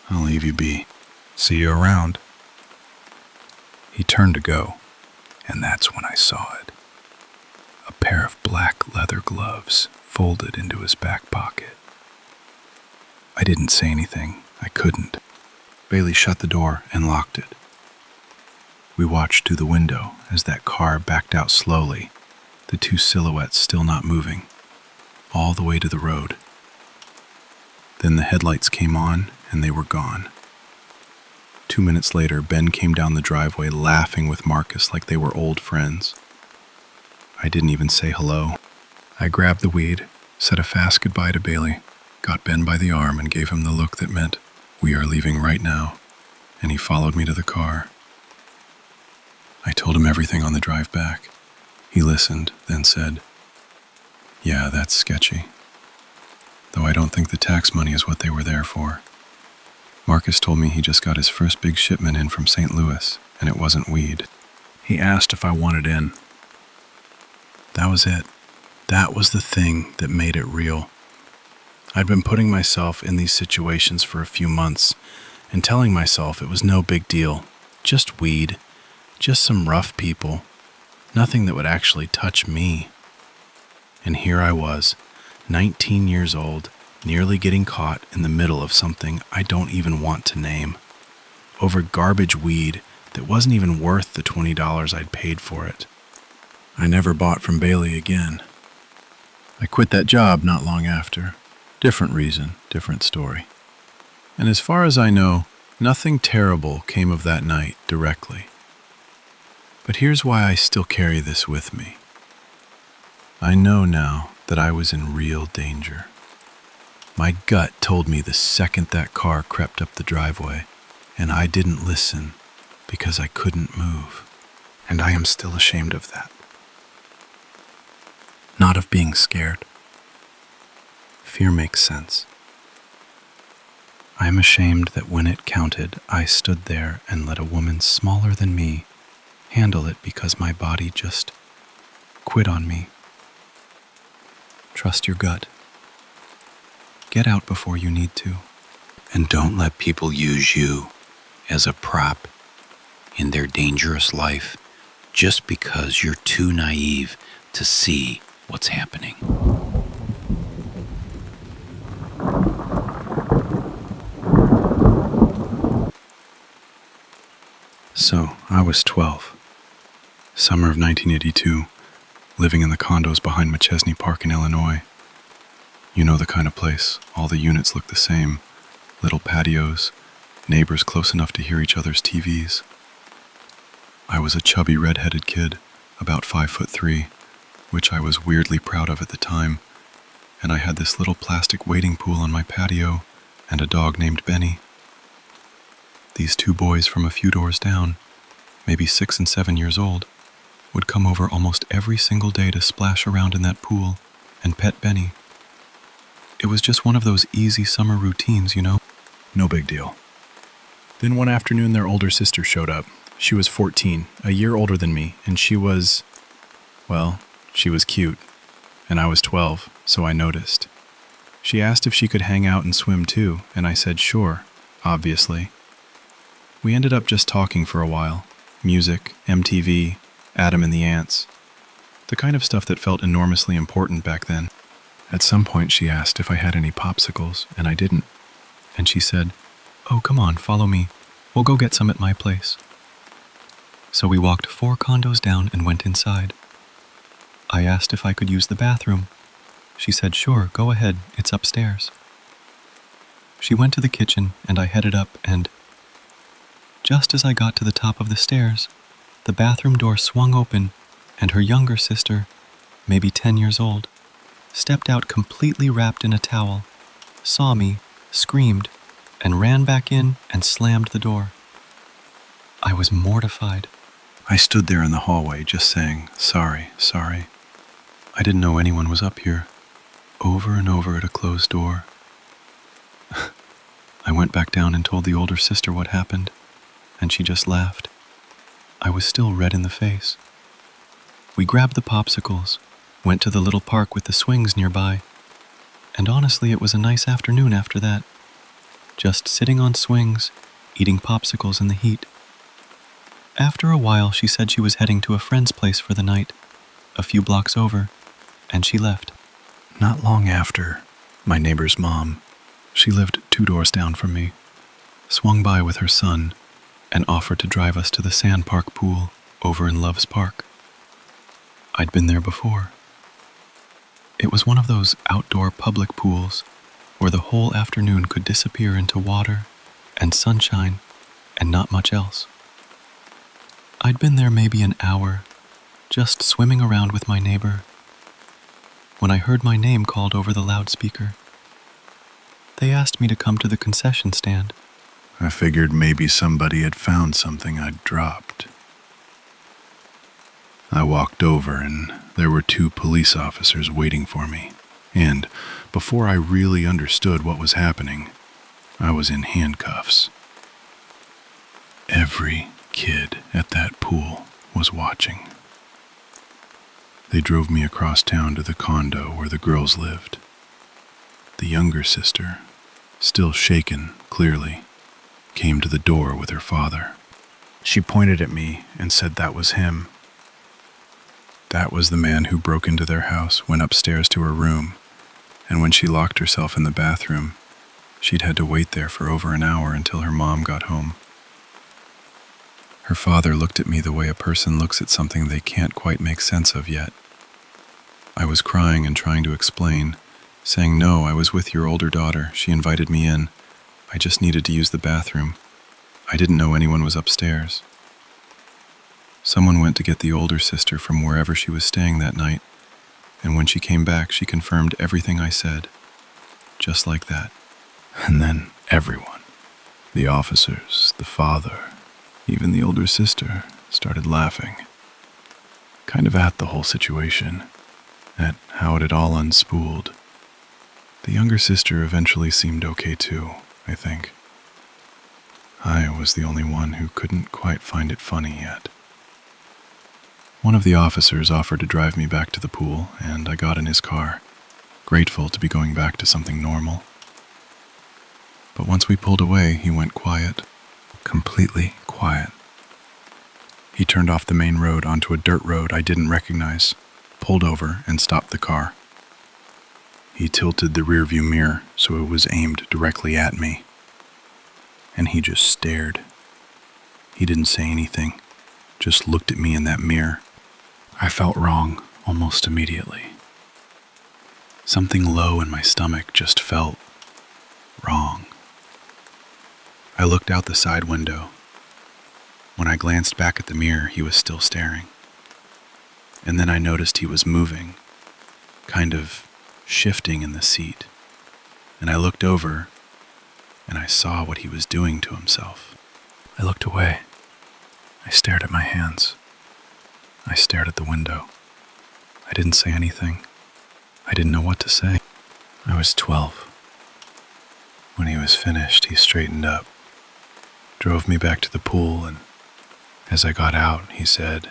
A: I'll leave you be. See you around." He turned to go, and that's when I saw it. A pair of black leather gloves folded into his back pocket. I didn't say anything. I couldn't. Bailey shut the door and locked it. We watched through the window as that car backed out slowly, the two silhouettes still not moving, all the way to the road. Then the headlights came on and they were gone. 2 minutes later, Ben came down the driveway laughing with Marcus like they were old friends. I didn't even say hello. I grabbed the weed, said a fast goodbye to Bailey, got Ben by the arm and gave him the look that meant, "We are leaving right now," and he followed me to the car. I told him everything on the drive back. He listened, then said, "Yeah, that's sketchy. Though I don't think the tax money is what they were there for. Marcus told me he just got his first big shipment in from St. Louis, and it wasn't weed. He asked if I wanted in. That was it. That was the thing that made it real. I'd been putting myself in these situations for a few months and telling myself it was no big deal, just weed, just some rough people, nothing that would actually touch me. And here I was, 19 years old, nearly getting caught in the middle of something I don't even want to name, over garbage weed that wasn't even worth the $20 I'd paid for it. I never bought from Bailey again. I quit that job not long after. Different reason, different story. And as far as I know, nothing terrible came of that night directly. But here's why I still carry this with me. I know now that I was in real danger. My gut told me the second that car crept up the driveway, and I didn't listen because I couldn't move. And I am still ashamed of that. Not of being scared. Fear makes sense. I am ashamed that when it counted, I stood there and let a woman smaller than me handle it because my body just quit on me. Trust your gut. Get out before you need to. And don't let people use you as a prop in their dangerous life just because you're too naive to see what's happening. So, I was 12. Summer of 1982, living in the condos behind McChesney Park in Illinois. You know the kind of place. All the units look the same. Little patios, neighbors close enough to hear each other's TVs. I was a chubby red-headed kid, about 5'3", which I was weirdly proud of at the time, and I had this little plastic wading pool on my patio and a dog named Benny. These two boys from a few doors down, maybe 6 and 7 years old, would come over almost every single day to splash around in that pool and pet Benny. It was just one of those easy summer routines, you know?
C: No big deal. Then one afternoon, their older sister showed up. She was 14, a year older than me, and she was cute. And I was 12, so I noticed. She asked if she could hang out and swim too, and I said sure, obviously. We ended up just talking for a while. Music, MTV, Adam and the Ants. The kind of stuff that felt enormously important back then. At some point she asked if I had any popsicles, and I didn't. And she said, "Oh, come on, follow me. We'll go get some at my place." So we walked 4 condos down and went inside. I asked if I could use the bathroom. She said, "Sure, go ahead, it's upstairs." She went to the kitchen and I headed up, and just as I got to the top of the stairs, the bathroom door swung open and her younger sister, maybe 10 years old, stepped out completely wrapped in a towel, saw me, screamed, and ran back in and slammed the door. I was mortified. I stood there in the hallway just saying, "Sorry, sorry." I didn't know anyone was up here, over and over at a closed door. I went back down and told the older sister what happened, and she just laughed. I was still red in the face. We grabbed the popsicles, went to the little park with the swings nearby, and honestly, it was a nice afternoon after that. Just sitting on swings, eating popsicles in the heat. After a while, she said she was heading to a friend's place for the night, a few blocks over, and she left. Not long after, my neighbor's mom, she lived 2 doors down from me, swung by with her son and offered to drive us to the sand park pool over in Love's Park. I'd been there before. It was one of those outdoor public pools where the whole afternoon could disappear into water and sunshine and not much else. I'd been there maybe an hour, just swimming around with my neighbor, when I heard my name called over the loudspeaker. They asked me to come to the concession stand. I figured maybe somebody had found something I'd dropped. I walked over and there were 2 police officers waiting for me. And before I really understood what was happening, I was in handcuffs. Every kid at that pool was watching. They drove me across town to the condo where the girls lived. The younger sister, still shaken, clearly, came to the door with her father. She pointed at me and said that was him. That was the man who broke into their house, went upstairs to her room, and when she locked herself in the bathroom, she'd had to wait there for over an hour until her mom got home. Her father looked at me the way a person looks at something they can't quite make sense of yet. I was crying and trying to explain, saying, "No, I was with your older daughter. She invited me in. I just needed to use the bathroom. I didn't know anyone was upstairs." Someone went to get the older sister from wherever she was staying that night, and when she came back, she confirmed everything I said, just like that. And then everyone, the officers, the father, even the older sister, started laughing. Kind of at the whole situation, at how it had all unspooled. The younger sister eventually seemed okay too, I think. I was the only one who couldn't quite find it funny yet. One of the officers offered to drive me back to the pool, and I got in his car, grateful to be going back to something normal. But once we pulled away, he went quiet, completely quiet. He turned off the main road onto a dirt road I didn't recognize, pulled over, and stopped the car. He tilted the rearview mirror so it was aimed directly at me, and he just stared. He didn't say anything, just looked at me in that mirror. I felt wrong almost immediately. Something low in my stomach just felt wrong. I looked out the side window. When I glanced back at the mirror, he was still staring. And then I noticed he was moving, kind of shifting in the seat. And I looked over,
A: and I saw what he was doing to himself.
C: I looked away. I stared at my hands. I stared at the window. I didn't say anything. I didn't know what to say. I was 12. When he was finished, he straightened up, drove me back to the pool, and as I got out, he said,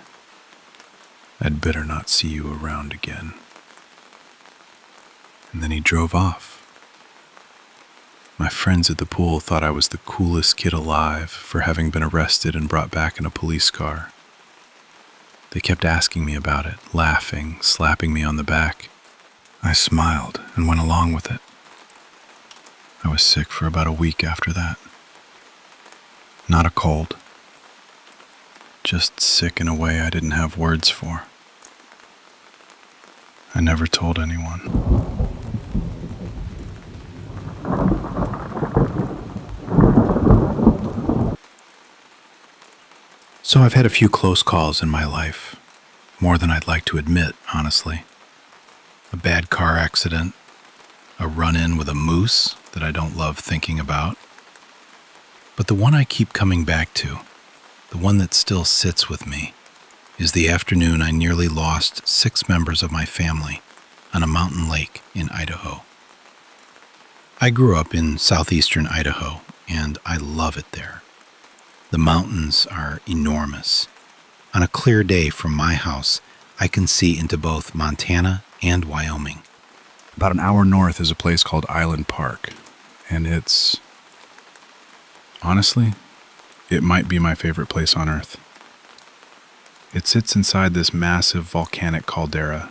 C: "I'd better not see you around again." And then he drove off. My friends at the pool thought I was the coolest kid alive for having been arrested and brought back in a police car. They kept asking me about it, laughing, slapping me on the back. I smiled and went along with it. I was sick for about a week after that. Not a cold. Just sick in a way I didn't have words for. I never told anyone. So I've had a few close calls in my life, more than I'd like to admit, honestly. A bad car accident, a run-in with a moose that I don't love thinking about. But the one I keep coming back to, the one that still sits with me, is the afternoon I nearly lost 6 members of my family on a mountain lake in Idaho. I grew up in southeastern Idaho, and I love it there. The mountains are enormous. On a clear day from my house, I can see into both Montana and Wyoming. About an hour north is a place called Island Park, and honestly, it might be my favorite place on Earth. It sits inside this massive volcanic caldera,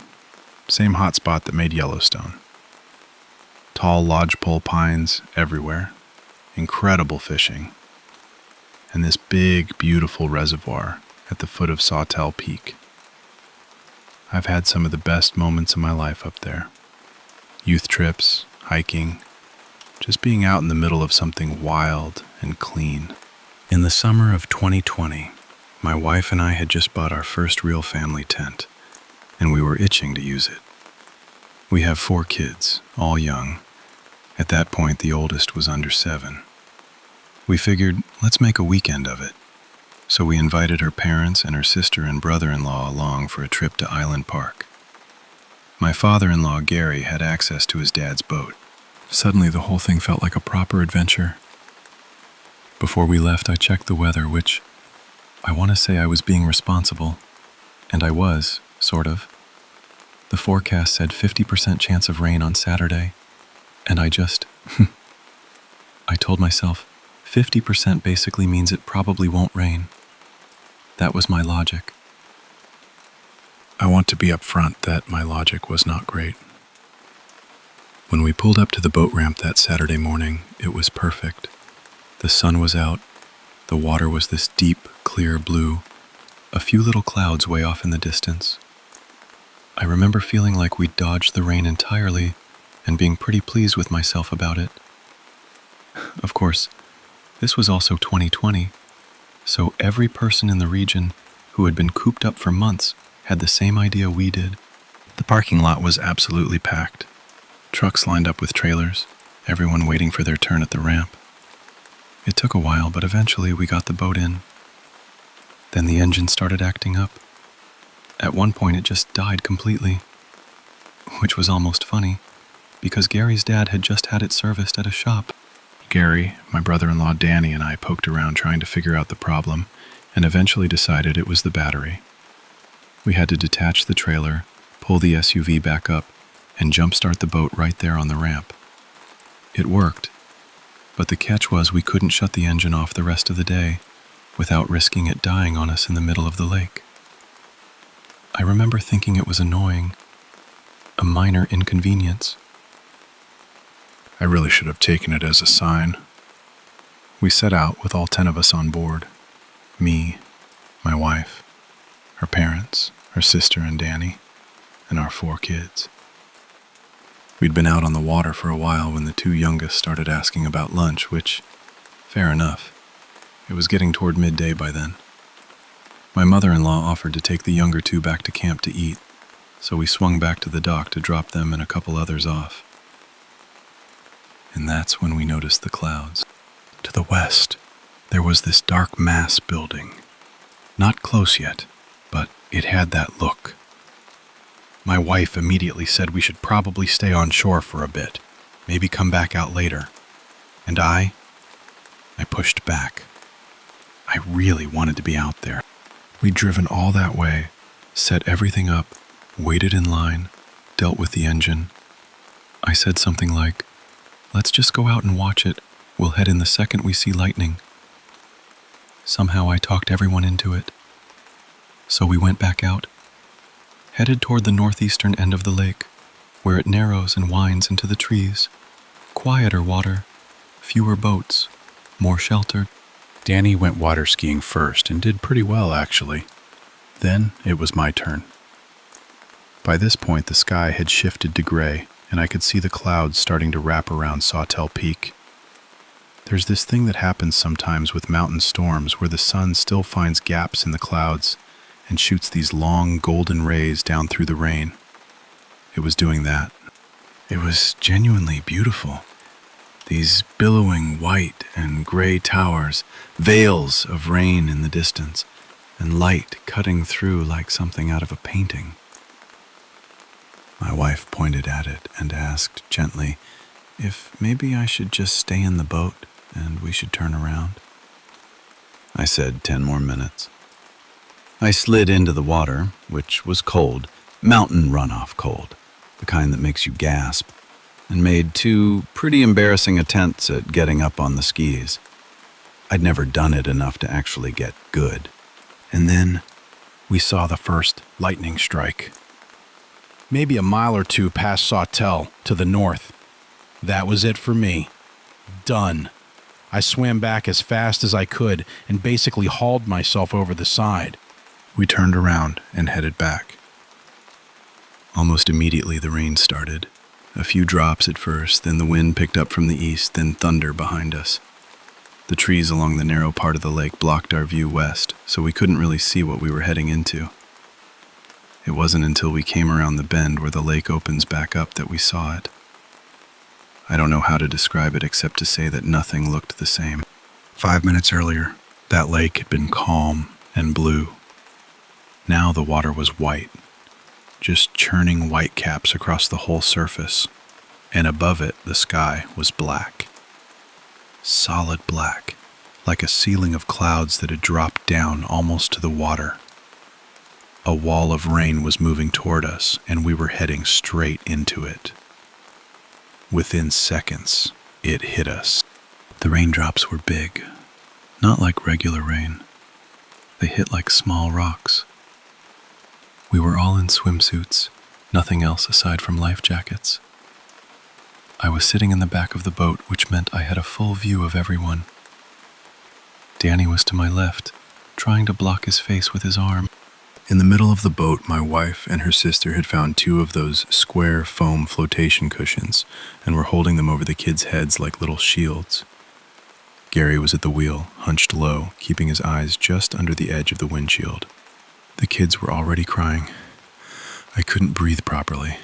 C: same hotspot that made Yellowstone. Tall lodgepole pines everywhere, incredible fishing, and this big, beautiful reservoir at the foot of Sawtell Peak. I've had some of the best moments of my life up there. Youth trips, hiking, just being out in the middle of something wild and clean. In the summer of 2020, my wife and I had just bought our first real family tent, and we were itching to use it. We have 4 kids, all young. At that point, the oldest was under 7. We figured, let's make a weekend of it. So we invited her parents and her sister and brother-in-law along for a trip to Island Park. My father-in-law, Gary, had access to his dad's boat. Suddenly, the whole thing felt like a proper adventure. Before we left, I checked the weather, which I want to say I was being responsible. And I was, sort of. The forecast said 50% chance of rain on Saturday, and I told myself, 50% basically means it probably won't rain. That was my logic. I want to be upfront that my logic was not great. When we pulled up to the boat ramp that Saturday morning, it was perfect. The sun was out, the water was this deep, clear blue, a few little clouds way off in the distance. I remember feeling like we'd dodged the rain entirely and being pretty pleased with myself about it. Of course, this was also 2020, so every person in the region who had been cooped up for months had the same idea we did. The parking lot was absolutely packed. Trucks lined up with trailers, everyone waiting for their turn at the ramp. It took a while, but eventually we got the boat in. Then the engine started acting up. At one point it just died completely, which was almost funny, because Gary's dad had just had it serviced at a shop. Gary, my brother-in-law Danny, and I poked around trying to figure out the problem, and eventually decided it was the battery. We had to detach the trailer, pull the SUV back up, and jumpstart the boat right there on the ramp. It worked, but the catch was we couldn't shut the engine off the rest of the day without risking it dying on us in the middle of the lake. I remember thinking it was annoying, a minor inconvenience. I really should have taken it as a sign. We set out with all 10 of us on board. Me, my wife, her parents, her sister and Danny, and our 4 kids. We'd been out on the water for a while when the 2 youngest started asking about lunch, which, fair enough. It was getting toward midday by then. My mother-in-law offered to take the younger 2 back to camp to eat, so we swung back to the dock to drop them and a couple others off. And that's when we noticed the clouds.
A: To the west, there was this dark mass building. Not close yet, but it had that look. My wife immediately said we should probably stay on shore for a bit, maybe come back out later. And I pushed back. I really wanted to be out there. We'd driven all that way, set everything up, waited in line, dealt with the engine. I said something like, "Let's just go out and watch it. We'll head in the second we see lightning." Somehow I talked everyone into it. So we went back out, headed toward the northeastern end of the lake, where it narrows and winds into the trees. Quieter water, fewer boats, more sheltered.
C: Danny went water skiing first and did pretty well, actually. Then it was my turn. By this point, the sky had shifted to gray, and I could see the clouds starting to wrap around Sawtell Peak. There's this thing that happens sometimes with mountain storms where the sun still finds gaps in the clouds and shoots these long golden rays down through the rain. It was doing that. It was genuinely beautiful. These billowing white and gray towers, veils of rain in the distance, and light cutting through like something out of a painting. My wife pointed at it and asked gently if maybe I should just stay in the boat and we should turn around. I said 10 more minutes. I slid into the water, which was cold, mountain runoff cold, the kind that makes you gasp, and made 2 pretty embarrassing attempts at getting up on the skis. I'd never done it enough to actually get good. And then we saw the first lightning strike. Maybe a mile or 2 past Sawtell to the north. That was it for me. Done. I swam back as fast as I could and basically hauled myself over the side. We turned around and headed back. Almost immediately the rain started. A few drops at first, then the wind picked up from the east, then thunder behind us. The trees along the narrow part of the lake blocked our view west, so we couldn't really see what we were heading into. It wasn't until we came around the bend where the lake opens back up that we saw it. I don't know how to describe it except to say that nothing looked the same. 5 minutes earlier, that lake had been calm and blue. Now the water was white, just churning white caps across the whole surface, and above it the sky was black. Solid black, like a ceiling of clouds that had dropped down almost to the water. A wall of rain was moving toward us, and we were heading straight into it. Within seconds, it hit us. The raindrops were big, not like regular rain. They hit like small rocks. We were all in swimsuits, nothing else aside from life jackets. I was sitting in the back of the boat, which meant I had a full view of everyone. Danny was to my left, trying to block his face with his arm. In the middle of the boat, my wife and her sister had found 2 of those square foam flotation cushions and were holding them over the kids' heads like little shields. Gary was at the wheel, hunched low, keeping his eyes just under the edge of the windshield. The kids were already crying. I couldn't breathe properly.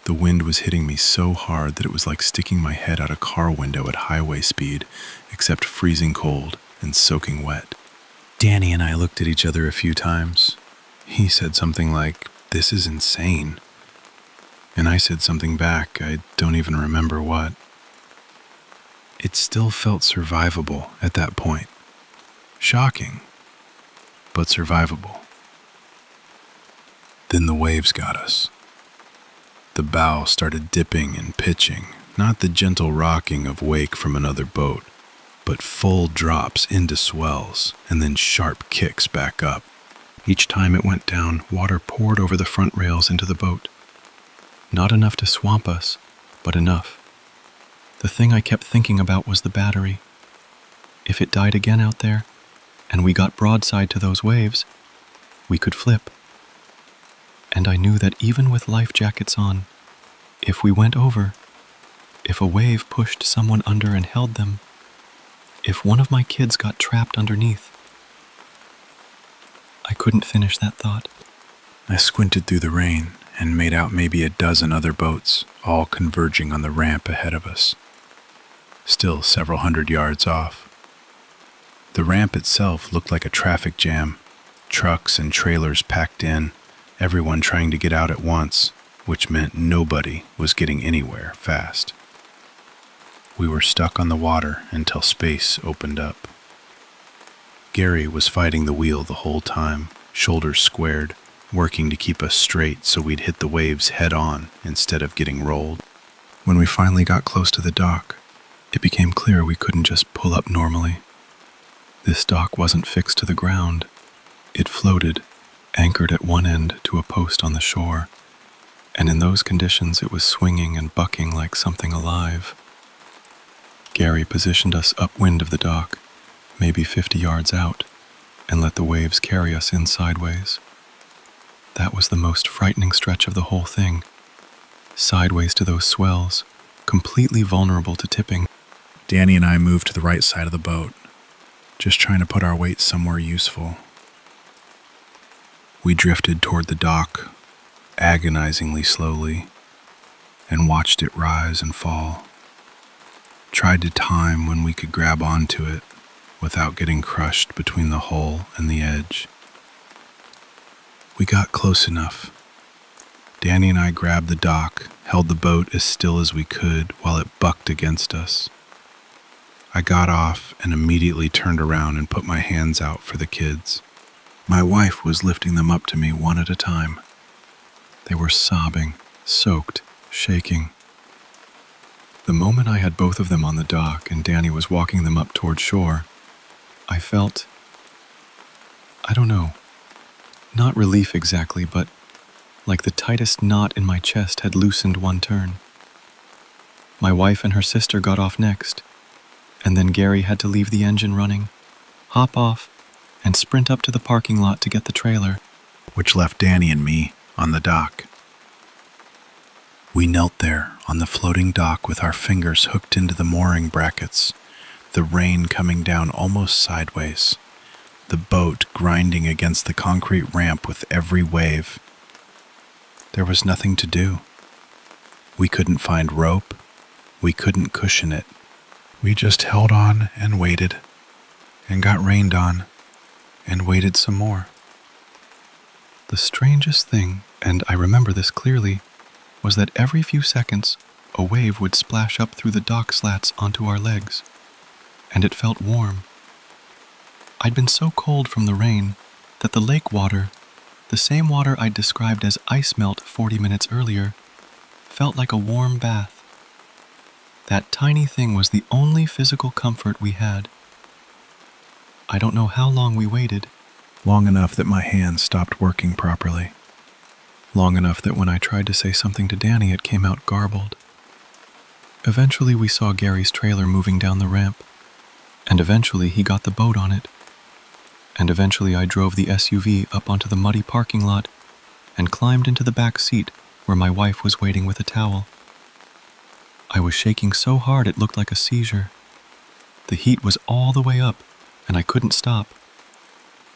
C: The wind was hitting me so hard that it was like sticking my head out a car window at highway speed, except freezing cold and soaking wet. Danny and I looked at each other a few times. He said something like, "This is insane." And I said something back, I don't even remember what. It still felt survivable at that point. Shocking, but survivable. Then the waves got us. The bow started dipping and pitching, not the gentle rocking of wake from another boat, but full drops into swells and then sharp kicks back up. Each time it went down, water poured over the front rails into the boat. Not enough to swamp us, but enough. The thing I kept thinking about was the battery. If it died again out there, and we got broadside to those waves, we could flip. And I knew that even with life jackets on, if we went over, if a wave pushed someone under and held them, if one of my kids got trapped underneath. I couldn't finish that thought. I squinted through the rain and made out maybe a dozen other boats, all converging on the ramp ahead of us. Still several hundred yards off, The ramp itself looked like a traffic jam. Trucks and trailers packed in, everyone trying to get out at once, which meant nobody was getting anywhere fast. We were stuck on the water until space opened up. Gary was fighting the wheel the whole time, shoulders squared, working to keep us straight so we'd hit the waves head on instead of getting rolled. When we finally got close to the dock, it became clear we couldn't just pull up normally. This dock wasn't fixed to the ground. It floated, anchored at one end to a post on the shore, and in those conditions it was swinging and bucking like something alive. Gary positioned us upwind of the dock, maybe 50 yards out, and let the waves carry us in sideways. That was the most frightening stretch of the whole thing. Sideways to those swells, completely vulnerable to tipping.
D: Danny and I moved to the right side of the boat, just trying to put our weight somewhere useful.
C: We drifted toward the dock, agonizingly slowly, and watched it rise and fall. Tried to time when we could grab onto it without getting crushed between the hull and the edge. We got close enough. Danny and I grabbed the dock, held the boat as still as we could while it bucked against us. I got off and immediately turned around and put my hands out for the kids. My wife was lifting them up to me one at a time. They were sobbing, soaked, shaking. The moment I had both of them on the dock and Danny was walking them up toward shore, I felt, I don't know, not relief exactly, but like the tightest knot in my chest had loosened one turn. My wife and her sister got off next, and then Gary had to leave the engine running, hop off, and sprint up to the parking lot to get the trailer, which left Danny and me on the dock. We knelt there on the floating dock with our fingers hooked into the mooring brackets, the rain coming down almost sideways, the boat grinding against the concrete ramp with every wave. There was nothing to do. We couldn't find rope. We couldn't cushion it. We just held on and waited, and got rained on, and waited some more. The strangest thing, and I remember this clearly, was that every few seconds, a wave would splash up through the dock slats onto our legs, and it felt warm. I'd been so cold from the rain that the lake water, the same water I'd described as ice melt 40 minutes earlier, felt like a warm bath. That tiny thing was the only physical comfort we had. I don't know how long we waited. Long enough that my hands stopped working properly. Long enough that when I tried to say something to Danny, it came out garbled. Eventually we saw Gary's trailer moving down the ramp, and eventually he got the boat on it. And eventually I drove the SUV up onto the muddy parking lot and climbed into the back seat where my wife was waiting with a towel. I was shaking so hard it looked like a seizure. The heat was all the way up, and I couldn't stop.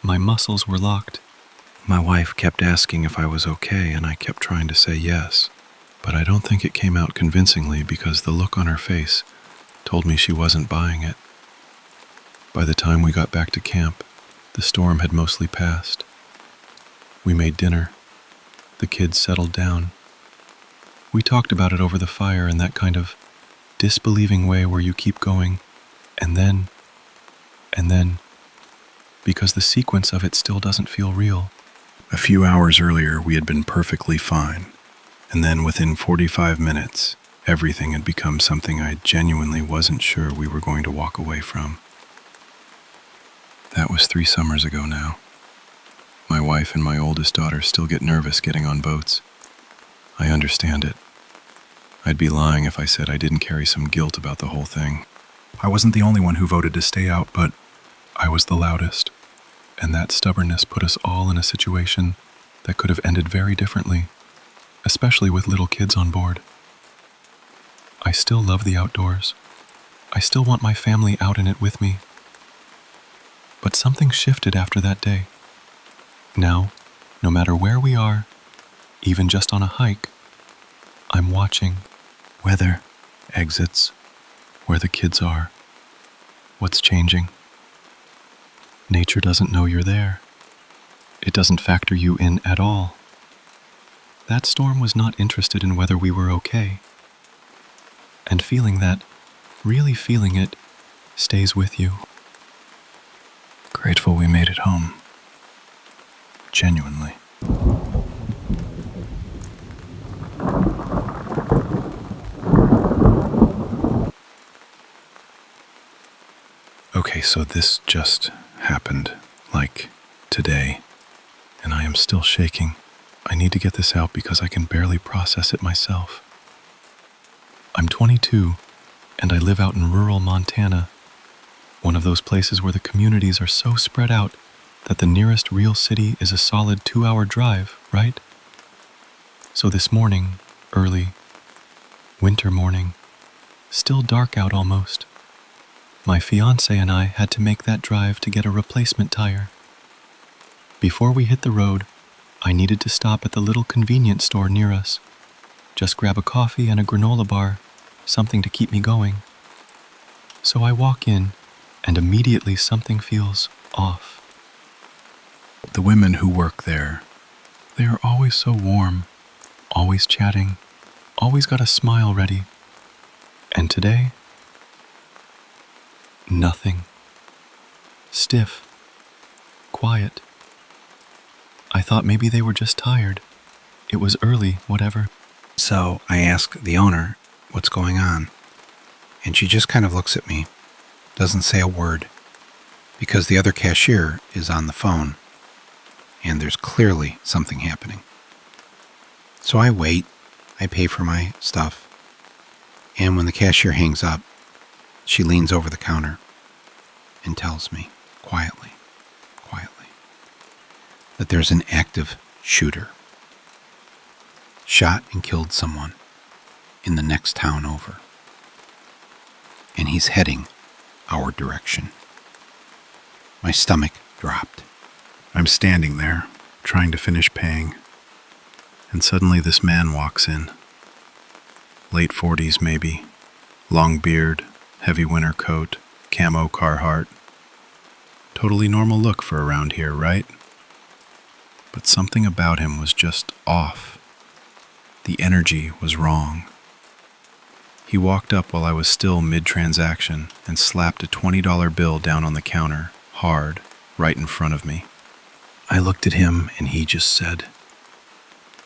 C: My muscles were locked. My wife kept asking if I was okay, and I kept trying to say yes, but I don't think it came out convincingly because the look on her face told me she wasn't buying it. By the time we got back to camp, the storm had mostly passed. We made dinner. The kids settled down. We talked about it over the fire in that kind of disbelieving way where you keep going, and then, because the sequence of it still doesn't feel real. A few hours earlier, we had been perfectly fine, and then within 45 minutes, everything had become something I genuinely wasn't sure we were going to walk away from. That was 3 summers ago now. My wife and my oldest daughter still get nervous getting on boats. I understand it. I'd be lying if I said I didn't carry some guilt about the whole thing. I wasn't the only one who voted to stay out, but I was the loudest. And that stubbornness put us all in a situation that could have ended very differently, especially with little kids on board. I still love the outdoors. I still want my family out in it with me. But something shifted after that day. Now, no matter where we are, even just on a hike, I'm watching. Weather, exits, where the kids are, what's changing.
A: Nature doesn't know you're there. It doesn't factor you in at all. That storm was not interested in whether we were okay. And feeling that, really feeling it, stays with you.
D: Grateful we made it home. Genuinely. Okay, so this just happened, like today, and I am still shaking. I need to get this out because I can barely process it myself. I'm 22, and I live out in rural Montana, one of those places where the communities are so spread out that the nearest real city is a solid 2-hour drive, right? So this morning, early, winter morning, still dark out almost, my fiancé and I had to make that drive to get a replacement tire. Before we hit the road, I needed to stop at the little convenience store near us. Just grab a coffee and a granola bar, something to keep me going. So I walk in, and immediately something feels off. The women who work there, they are always so warm, always chatting, always got a smile ready.
A: And today, nothing. Stiff. Quiet. I thought maybe they were just tired. It was early, whatever.
B: So I ask the owner what's going on, and she just kind of looks at me, doesn't say a word, because the other cashier is on the phone, and there's clearly something happening. So I wait, I pay for my stuff, and when the cashier hangs up, she leans over the counter and tells me quietly, that there's an active shooter. Shot and killed someone in the next town over. And he's heading our direction. My stomach dropped.
D: I'm standing there, trying to finish paying, and suddenly this man walks in. Late 40s maybe, long beard, heavy winter coat, camo Carhartt. Totally normal look for around here, right? But something about him was just off. The energy was wrong. He walked up while I was still mid-transaction and slapped a $20 bill down on the counter, hard, right in front of me. I looked at him and he just said,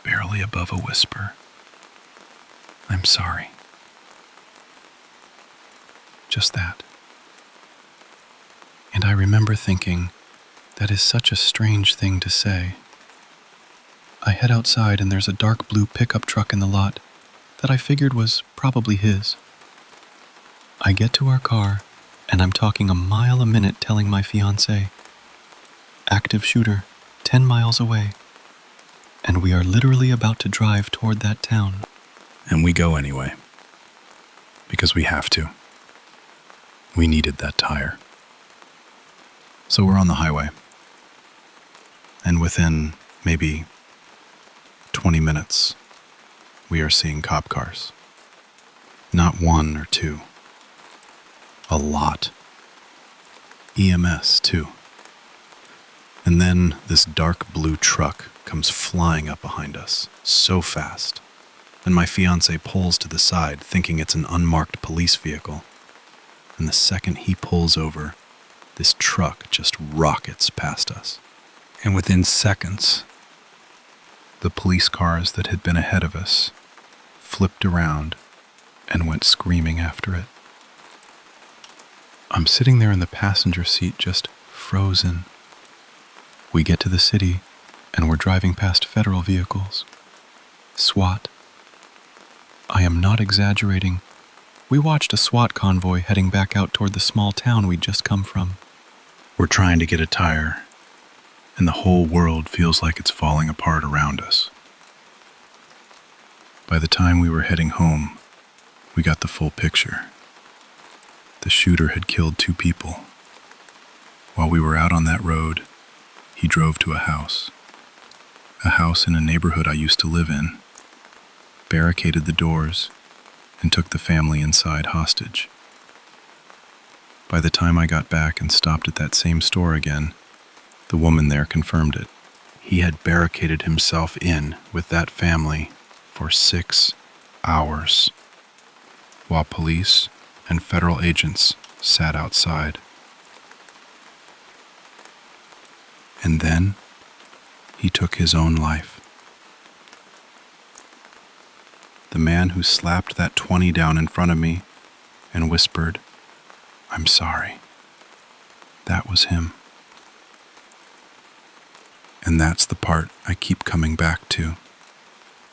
D: barely above a whisper, "I'm sorry." Just that. And I remember thinking, that is such a strange thing to say. I head outside and there's a dark blue pickup truck in the lot that I figured was probably his. I get to our car and I'm talking a mile a minute telling my fiancé, active shooter, 10 miles away. And we are literally about to drive toward that town. And we go anyway. Because we have to. We needed that tire. So we're on the highway. And within maybe 20 minutes, we are seeing cop cars. Not one or two. A lot. EMS, too. And then this dark blue truck comes flying up behind us, so fast. And my fiancé pulls to the side, thinking it's an unmarked police vehicle. And the second he pulls over, this truck just rockets past us. And within seconds, the police cars that had been ahead of us flipped around and went screaming after it. I'm sitting there in the passenger seat, just frozen. We get to the city, and we're driving past federal vehicles. SWAT. I am not exaggerating. We watched a SWAT convoy heading back out toward the small town we'd just come from. We're trying to get a tire, and the whole world feels like it's falling apart around us. By the time we were heading home, we got the full picture. The shooter had killed 2 people. While we were out on that road, he drove to a house in a neighborhood I used to live in, barricaded the doors, and took the family inside hostage.
A: By the time I got back and stopped at that same store again, the woman there confirmed it.
C: He had barricaded himself in with that family for 6 hours, while police and federal agents sat outside. And then he took his own life. The man who slapped that 20 down in front of me and whispered, "I'm sorry," that was him. And that's the part I keep coming back to.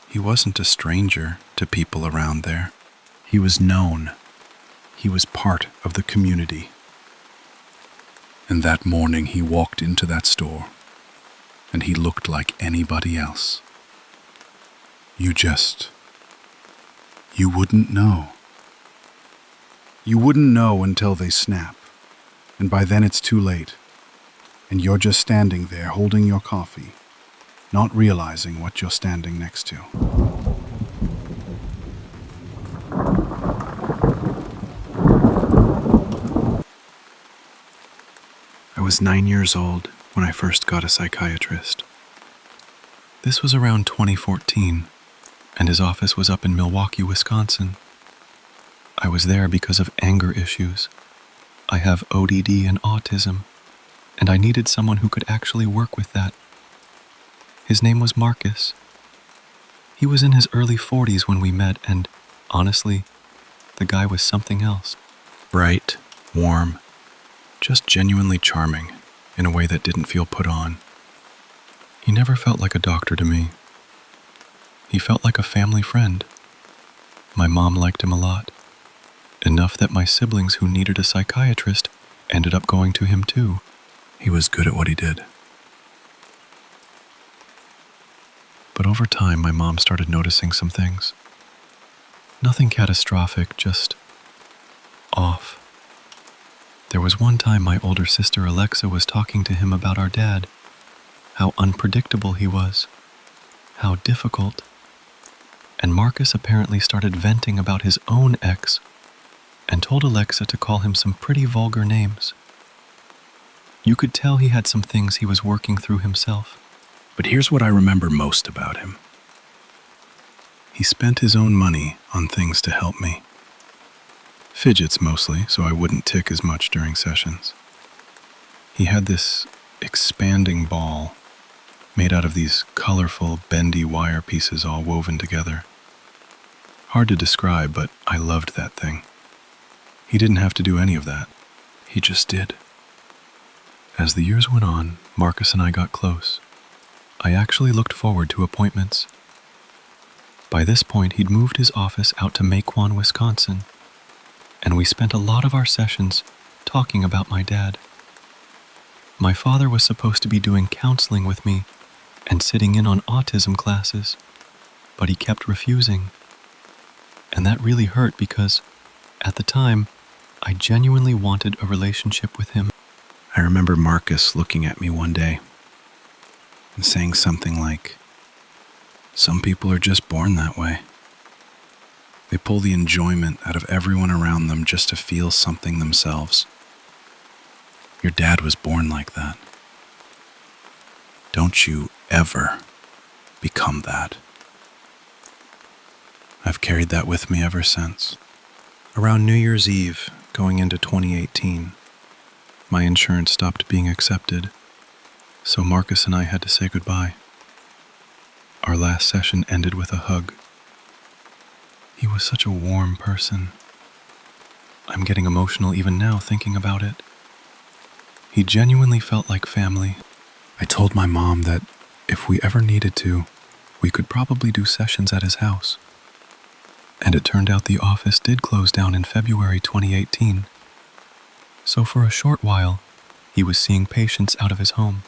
C: He wasn't a stranger to people around there. He was known. He was part of the community. And that morning he walked into that store, and he looked like anybody else. You wouldn't know. You wouldn't know until they snap, and by then it's too late, and you're just standing there holding your coffee, not realizing what you're standing next to. I was 9 years old when I first got a psychiatrist. This was around 2014, and his office was up in Milwaukee, Wisconsin. I was there because of anger issues. I have ODD and autism, and I needed someone who could actually work with that. His name was Marcus. He was in his early 40s when we met, and honestly, the guy was something else. Bright, warm, just genuinely charming in a way that didn't feel put on. He never felt like a doctor to me. He felt like a family friend. My mom liked him a lot, enough that my siblings who needed a psychiatrist ended up going to him too. He was good at what he did. But over time, my mom started noticing some things. Nothing catastrophic, just off. There was one time my older sister Alexa was talking to him about our dad, how unpredictable he was, how difficult. And Marcus apparently started venting about his own ex and told Alexa to call him some pretty vulgar names. You could tell he had some things he was working through himself. But here's what I remember most about him. He spent his own money on things to help me. Fidgets mostly, so I wouldn't tick as much during sessions. He had this expanding ball made out of these colorful, bendy wire pieces all woven together. Hard to describe, but I loved that thing. He didn't have to do any of that. He just did. As the years went on, Marcus and I got close. I actually looked forward to appointments. By this point, he'd moved his office out to Mequon, Wisconsin, and we spent a lot of our sessions talking about my dad. My father was supposed to be doing counseling with me and sitting in on autism classes, but he kept refusing. And that really hurt because, at the time, I genuinely wanted a relationship with him. I remember Marcus looking at me one day and saying something like, "Some people are just born that way. They pull the enjoyment out of everyone around them just to feel something themselves. Your dad was born like that. Don't you ever become that." I've carried that with me ever since. Around New Year's Eve, going into 2018, my insurance stopped being accepted, so Marcus and I had to say goodbye. Our last session ended with a hug. He was such a warm person. I'm getting emotional even now thinking about it. He genuinely felt like family. I told my mom that if we ever needed to, we could probably do sessions at his house. And it turned out the office did close down in February 2018. So for a short while, he was seeing patients out of his home.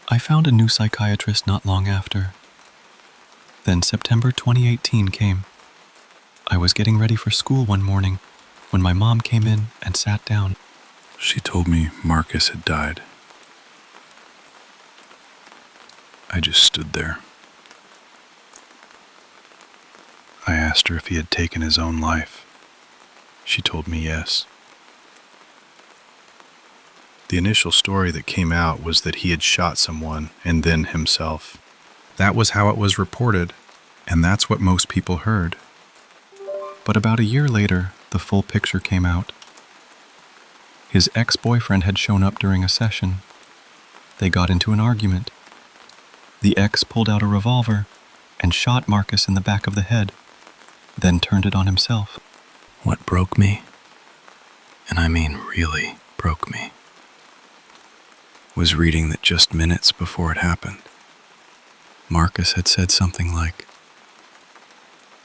C: I found a new psychiatrist not long after. Then September 2018 came. I was getting ready for school one morning when my mom came in and sat down. She told me Marcus had died. I just stood there. I asked her if he had taken his own life. She told me yes. The initial story that came out was that he had shot someone and then himself. That was how it was reported, and that's what most people heard.
A: But about a year later, the full picture came out. His ex-boyfriend had shown up during a session. They got into an argument. The ex pulled out a revolver and shot Marcus in the back of the head, then turned it on himself.
D: What broke me, and I mean really broke me, was reading that just minutes before it happened, Marcus had said something like,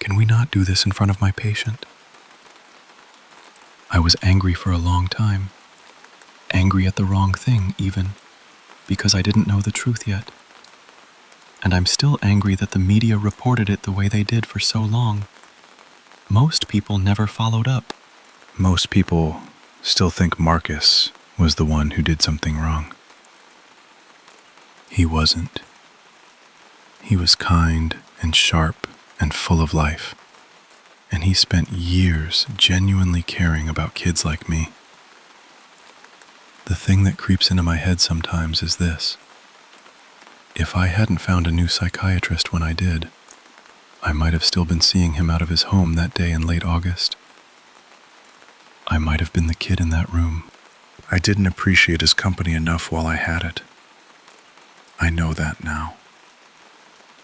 D: "Can we not do this in front of my patient?" I was angry for a long time, angry at the wrong thing even, because I didn't know the truth yet. And I'm still angry that the media reported it the way they did for so long. Most people never followed up.
C: Most people still think Marcus was the one who did something wrong. He wasn't. He was kind and sharp and full of life, and he spent years genuinely caring about kids like me. The thing that creeps into my head sometimes is this. If I hadn't found a new psychiatrist when I did, I might have still been seeing him out of his home that day in late August. I might have been the kid in that room. I didn't appreciate his company enough while I had it. I know that now.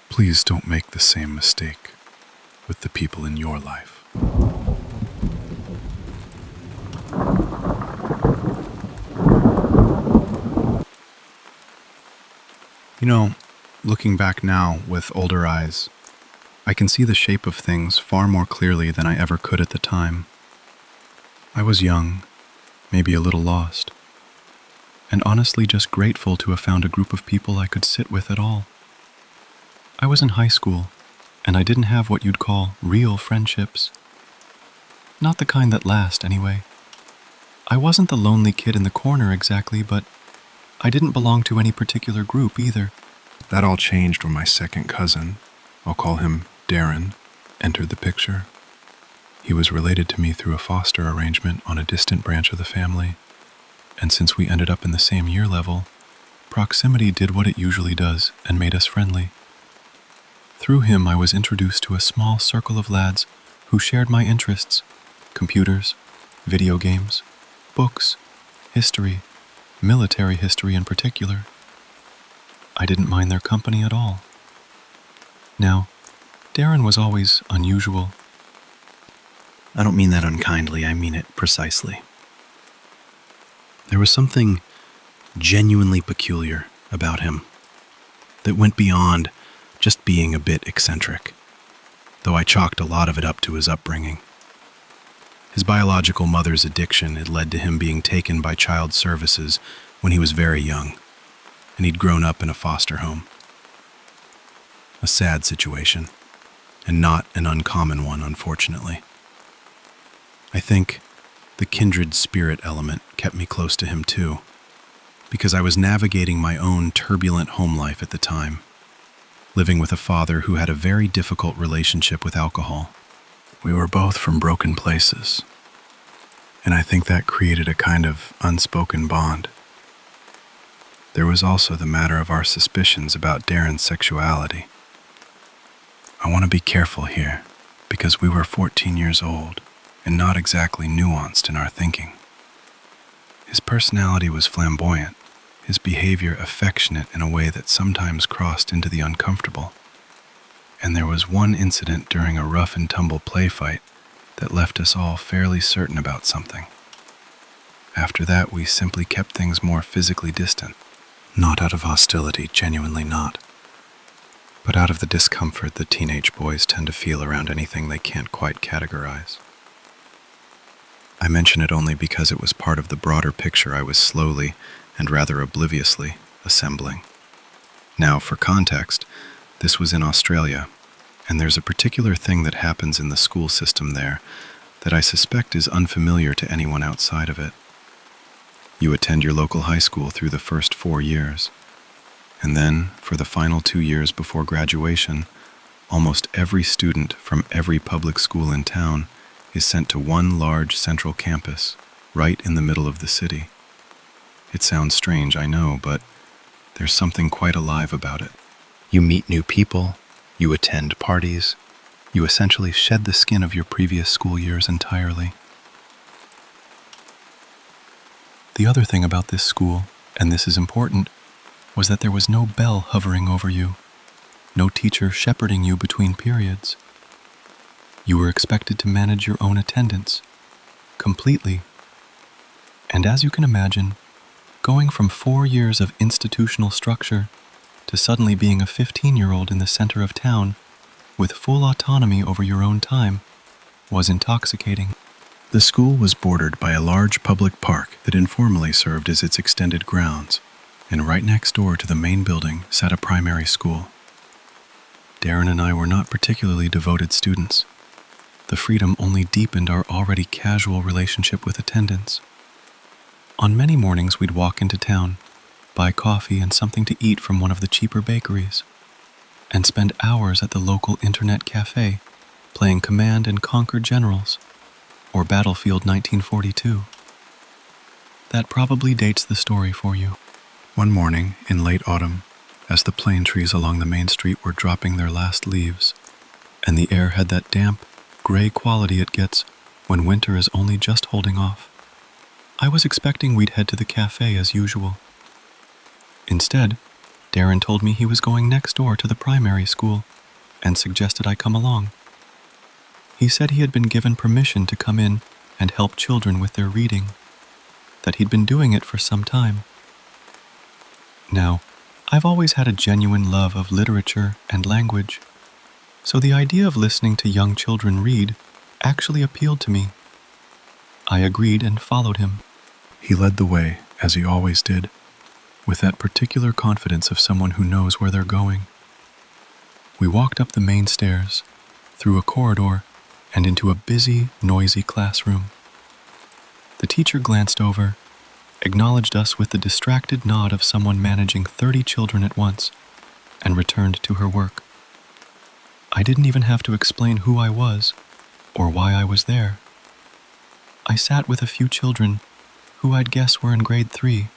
C: Please don't make the same mistake with the people in your life. You know, looking back now with older eyes, I can see the shape of things far more clearly than I ever could at the time. I was young, maybe a little lost, and honestly just grateful to have found a group of people I could sit with at all. I was in high school, and I didn't have what you'd call real friendships. Not the kind that last, anyway. I wasn't the lonely kid in the corner exactly, but I didn't belong to any particular group either. That all changed when my second cousin, I'll call him Darren, entered the picture. He was related to me through a foster arrangement on a distant branch of the family, and since we ended up in the same year level, proximity did what it usually does and made us friendly. Through him, I was introduced to a small circle of lads who shared my interests: computers, video games, books, history, military history in particular. I didn't mind their company at all. Now, Darren was always unusual. I don't mean that unkindly, I mean it precisely. There was something genuinely peculiar about him that went beyond just being a bit eccentric, though I chalked a lot of it up to his upbringing. His biological mother's addiction had led to him being taken by child services when he was very young, and he'd grown up in a foster home. A sad situation, and not an uncommon one, unfortunately. I think the kindred spirit element kept me close to him too, because I was navigating my own turbulent home life at the time, living with a father who had a very difficult relationship with alcohol. We were both from broken places, and I think that created a kind of unspoken bond. There was also the matter of our suspicions about Darren's sexuality. I want to be careful here, because we were 14 years old and not exactly nuanced in our thinking. His personality was flamboyant, his behavior affectionate in a way that sometimes crossed into the uncomfortable. And there was one incident during a rough and tumble play fight that left us all fairly certain about something. After that, we simply kept things more physically distant. Not out of hostility, genuinely not, but out of the discomfort that teenage boys tend to feel around anything they can't quite categorize. I mention it only because it was part of the broader picture I was slowly, and rather obliviously, assembling. Now, for context, this was in Australia, and there's a particular thing that happens in the school system there that I suspect is unfamiliar to anyone outside of it. You attend your local high school through the first 4 years, and then, for the final 2 years before graduation, almost every student from every public school in town is sent to one large central campus, right in the middle of the city.
A: It sounds strange, I know, but there's something quite alive about it.
C: You meet new people, you attend parties, you essentially shed the skin of your previous school years entirely. The other thing about this school, and this is important, was that there was no bell hovering over you, no teacher shepherding you between periods. You were expected to manage your own attendance, completely. And as you can imagine, going from 4 years of institutional structure to suddenly being a 15-year-old in the center of town with full autonomy over your own time was intoxicating.
A: The school was bordered by a large public park that informally served as its extended grounds, and right next door to the main building sat a primary school. Darren and I were not particularly devoted students. The freedom only deepened our already casual relationship with attendance. On many mornings we'd walk into town, buy coffee and something to eat from one of the cheaper bakeries, and spend hours at the local internet cafe playing Command and Conquer Generals or Battlefield 1942. That probably dates the story for you. One morning in late autumn, as the plane trees along the main street were dropping their last leaves, and the air had that damp, gray quality it gets when winter is only just holding off, I was expecting we'd head to the cafe as usual. Instead, Darren told me he was going next door to the primary school and suggested I come along. He said he had been given permission to come in and help children with their reading, that he'd been doing it for some time. Now, I've always had a genuine love of literature and language, so the idea of listening to young children read actually appealed to me. I agreed and followed him. He led the way, as he always did, with that particular confidence of someone who knows where they're going. We walked up the main stairs, through a corridor, and into a busy, noisy classroom. The teacher glanced over, acknowledged us with the distracted nod of someone managing 30 children at once, and returned to her work. I didn't even have to explain who I was, or why I was there. I sat with a few children who I'd guess were in grade 3,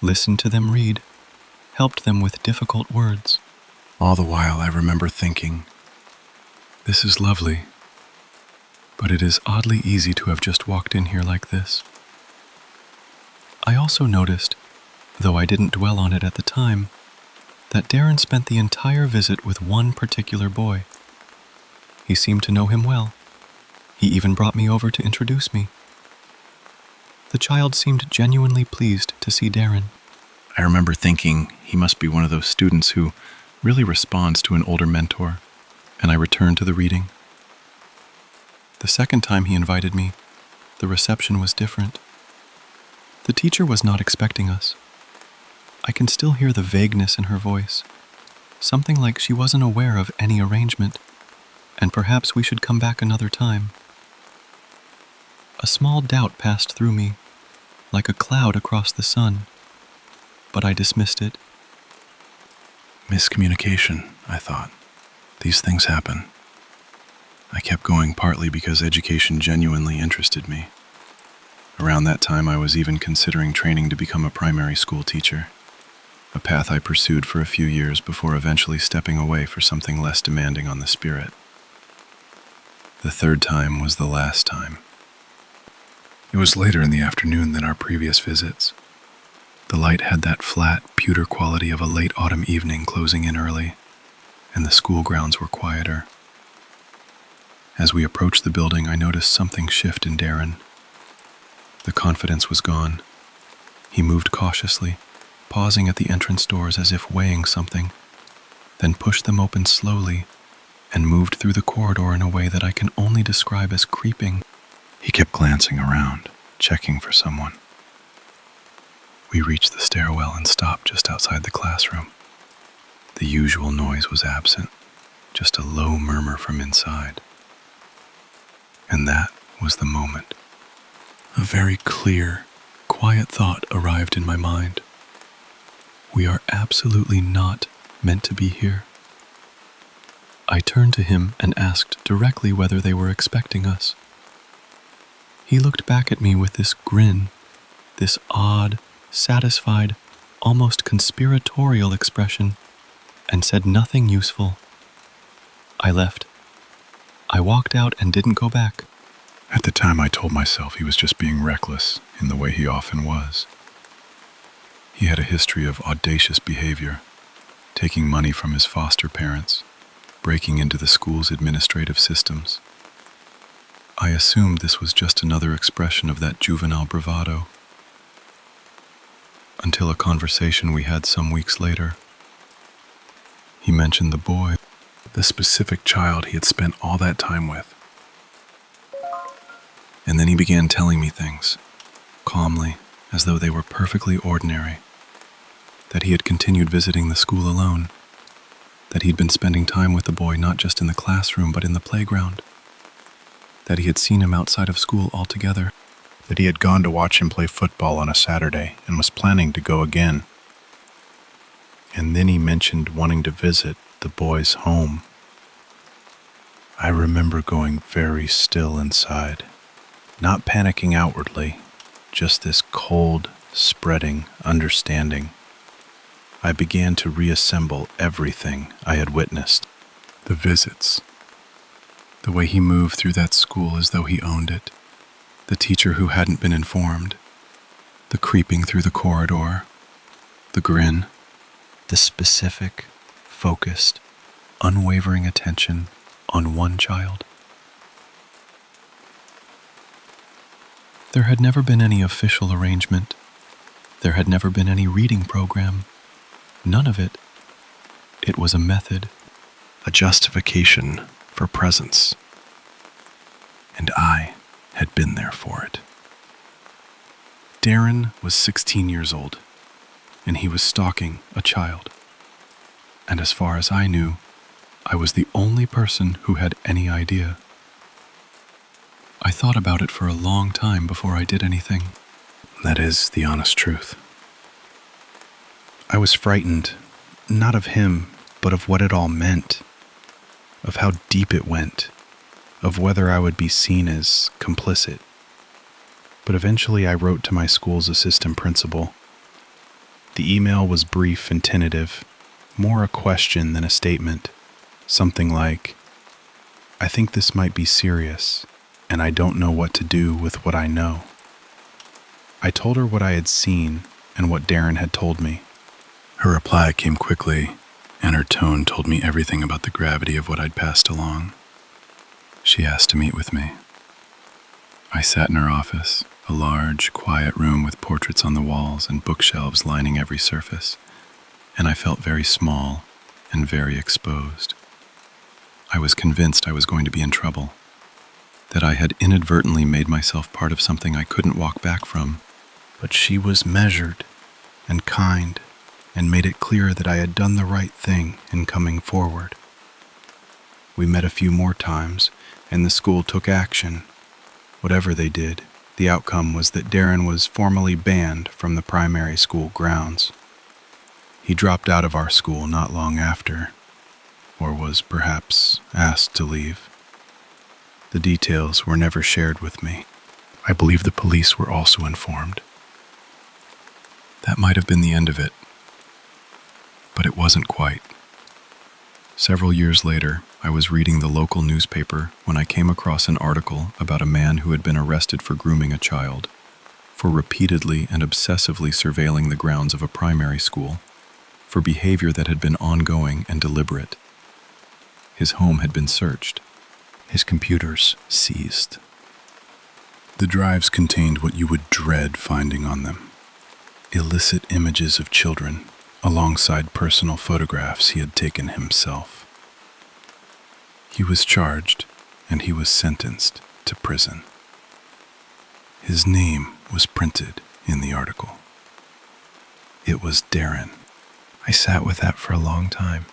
A: listened to them read, helped them with difficult words. All the while I remember thinking, this is lovely, but it is oddly easy to have just walked in here like this. I also noticed, though I didn't dwell on it at the time, that Darren spent the entire visit with one particular boy. He seemed to know him well. He even brought me over to introduce me. The child seemed genuinely pleased to see Darren. I remember thinking he must be one of those students who really responds to an older mentor, and I returned to the reading. The second time he invited me, the reception was different. The teacher was not expecting us. I can still hear the vagueness in her voice, something like she wasn't aware of any arrangement, and perhaps we should come back another time. A small doubt passed through me, like a cloud across the sun, but I dismissed it. Miscommunication, I thought. These things happen. I kept going partly because education genuinely interested me. Around that time, I was even considering training to become a primary school teacher, a path I pursued for a few years before eventually stepping away for something less demanding on the spirit. The third time was the last time. It was later in the afternoon than our previous visits. The light had that flat, pewter quality of a late autumn evening closing in early, and the school grounds were quieter. As we approached the building, I noticed something shift in Darren. The confidence was gone. He moved cautiously, pausing at the entrance doors as if weighing something, then pushed them open slowly and moved through the corridor in a way that I can only describe as creeping. He kept glancing around, checking for someone. We reached the stairwell and stopped just outside the classroom. The usual noise was absent, just a low murmur from inside. And that was the moment. A very clear, quiet thought arrived in my mind. We are absolutely not meant to be here. I turned to him and asked directly whether they were expecting us. He looked back at me with this grin, this odd, satisfied, almost conspiratorial expression and said nothing useful. I left. I walked out and didn't go back.
D: At the time, I told myself he was just being reckless in the way he often was. He had a history of audacious behavior, taking money from his foster parents, breaking into the school's administrative systems. I assumed this was just another expression of that juvenile bravado, until a conversation we had some weeks later. He mentioned the boy, the specific child he had spent all that time with. And then he began telling me things, calmly, as though they were perfectly ordinary. That he had continued visiting the school alone. That he'd been spending time with the boy not just in the classroom but in the playground. That he had seen him outside of school altogether.
C: That he had gone to watch him play football on a Saturday and was planning to go again. And then he mentioned wanting to visit the boy's home. I remember going very still inside, not panicking outwardly, just this cold, spreading understanding. I began to reassemble everything I had witnessed.
D: The visits. The way he moved through that school as though he owned it. The teacher who hadn't been informed. The creeping through the corridor. The grin.
A: The specific, focused, unwavering attention on one child. There had never been any official arrangement. There had never been any reading program. None of it. It was a method,
C: A justification for presence. And I had been there for it. Darren was 16 years old, and he was stalking a child. And as far as I knew, I was the only person who had any idea.
A: I thought about it for a long time before I did anything.
C: That is the honest truth. I was frightened, not of him, but of what it all meant, of how deep it went, of whether I would be seen as complicit. But eventually I wrote to my school's assistant principal. The email was brief and tentative, more a question than a statement. Something like, I think this might be serious, and I don't know what to do with what I know. I told her what I had seen and what Darren had told me. Her reply came quickly, and her tone told me everything about the gravity of what I'd passed along. She asked to meet with me. I sat in her office, a large, quiet room with portraits on the walls and bookshelves lining every surface, and I felt very small and very exposed. I was convinced I was going to be in trouble, that I had inadvertently made myself part of something I couldn't walk back from. But she was measured and kind and made it clear that I had done the right thing in coming forward. We met a few more times, and the school took action. Whatever they did, the outcome was that Darren was formally banned from the primary school grounds. He dropped out of our school not long after, or was perhaps asked to leave. The details were never shared with me. I believe the police were also informed.
D: That might have been the end of it. But it wasn't quite. Several years later, I was reading the local newspaper when I came across an article about a man who had been arrested for grooming a child, for repeatedly and obsessively surveilling the grounds of a primary school, for behavior that had been ongoing and deliberate. His home had been searched, his computers seized. The drives contained what you would dread finding on them: illicit images of children, alongside personal photographs he had taken himself. He was charged, and he was sentenced to prison. His name was printed in the article. It was Darren. I sat with that for a long time.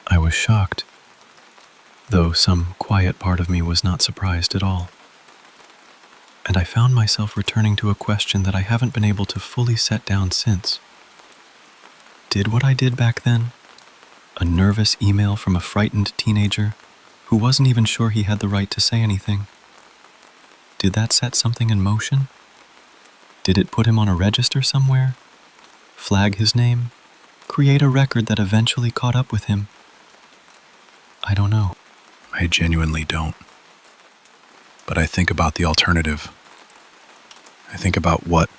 A: I was shocked, though some quiet part of me was not surprised at all. And I found myself returning to a question that I haven't been able to fully set down since. Did what I did back then, a nervous email from a frightened teenager who wasn't even sure he had the right to say anything, did that set something in motion?
D: Did it put him on a register somewhere? Flag his name? Create a record that eventually caught up with him? I don't know.
C: I genuinely don't. But I think about the alternative. I think about what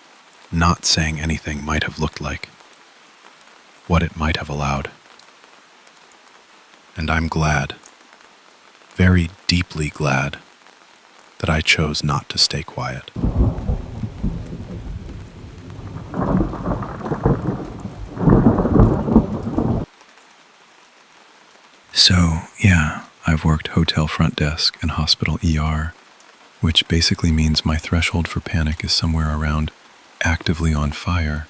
C: not saying anything might have looked like, what it might have allowed. And I'm glad, very deeply glad, that I chose not to stay quiet.
D: So, yeah, I've worked hotel front desk and hospital ER, which basically means my threshold for panic is somewhere around actively on fire,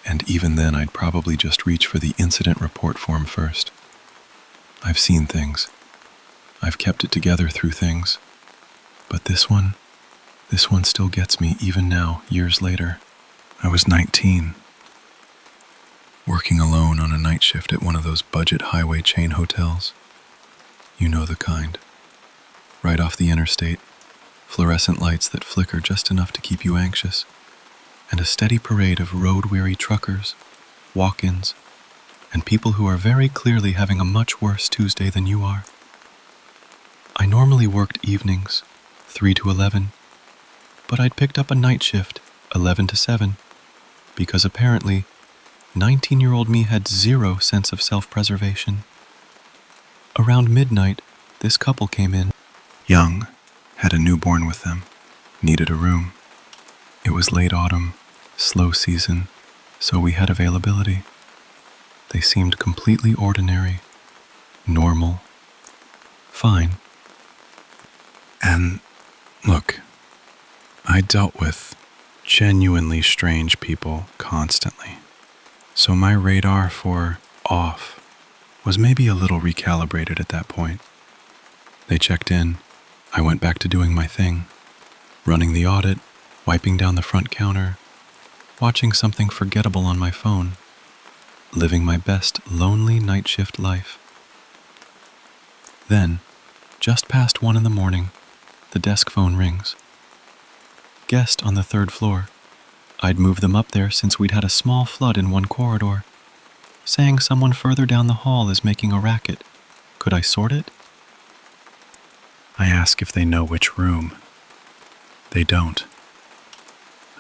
D: and even then I'd probably just reach for the incident report form first. I've seen things. I've kept it together through things. But this one still gets me even now, years later. I was 19, working alone on a night shift at one of those budget highway chain hotels. You know the kind. Right off the interstate, fluorescent lights that flicker just enough to keep you anxious, and a steady parade of road-weary truckers, walk-ins, and people who are very clearly having a much worse Tuesday than you are. I normally worked evenings, 3 to 11, but I'd picked up a night shift, 11 to 7, because apparently 19-year-old me had zero sense of self-preservation. Around midnight, this couple came in. Young, had a newborn with them, needed a room. It was late autumn, slow season, so we had availability. They seemed completely ordinary, normal, fine. And look, I dealt with genuinely strange people constantly. So my radar for off was maybe a little recalibrated at that point. They checked in. I went back to doing my thing, running the audit, wiping down the front counter, watching something forgettable on my phone, living my best lonely night shift life. Then, just past 1 a.m, the desk phone rings. Guest on the 3rd floor. I'd moved them up there since we'd had a small flood in one corridor, saying someone further down the hall is making a racket. Could I sort it? I ask if they know which room. They don't.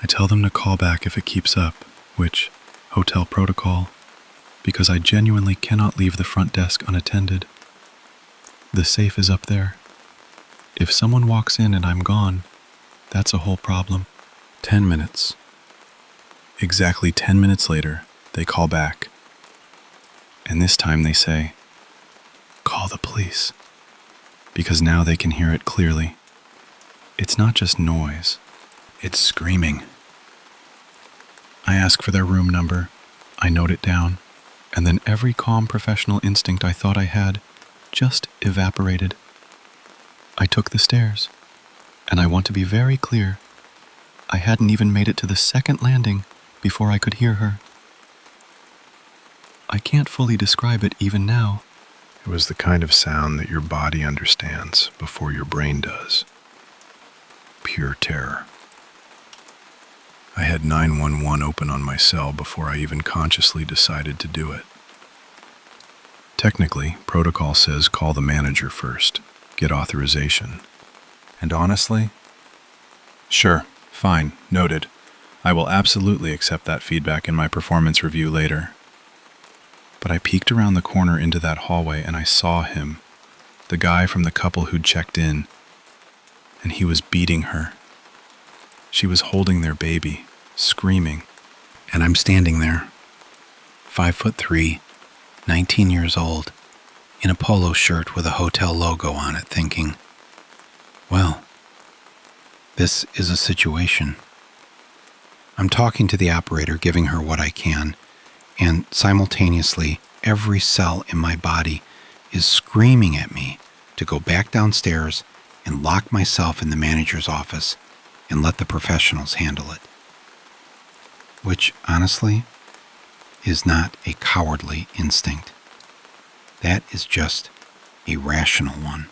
D: I tell them to call back if it keeps up, which, hotel protocol, because I genuinely cannot leave the front desk unattended. The safe is up there. If someone walks in and I'm gone, that's a whole problem. 10 minutes. Exactly 10 minutes later, they call back. And this time they say, "Call the police." Because now they can hear it clearly. It's not just noise, it's screaming. I ask for their room number, I note it down, and then every calm professional instinct I thought I had just evaporated. I took the stairs, and I want to be very clear, I hadn't even made it to the 2nd landing before I could hear her. I can't fully describe it even now.
C: It was the kind of sound that your body understands before your brain does. Pure terror. I had 911 open on my cell before I even consciously decided to do it. Technically, protocol says call the manager first, get authorization. And honestly, sure, fine, noted. I will absolutely accept that feedback in my performance review later. But I peeked around the corner into that hallway and I saw him, the guy from the couple who'd checked in, and he was beating her. She was holding their baby, screaming. And I'm standing there, 5'3", 19 years old, in a polo shirt with a hotel logo on it, thinking, well, this is a situation. I'm talking to the operator, giving her what I can, and simultaneously, every cell in my body is screaming at me to go back downstairs and lock myself in the manager's office and let the professionals handle it. Which, honestly, is not a cowardly instinct. That is just a rational one.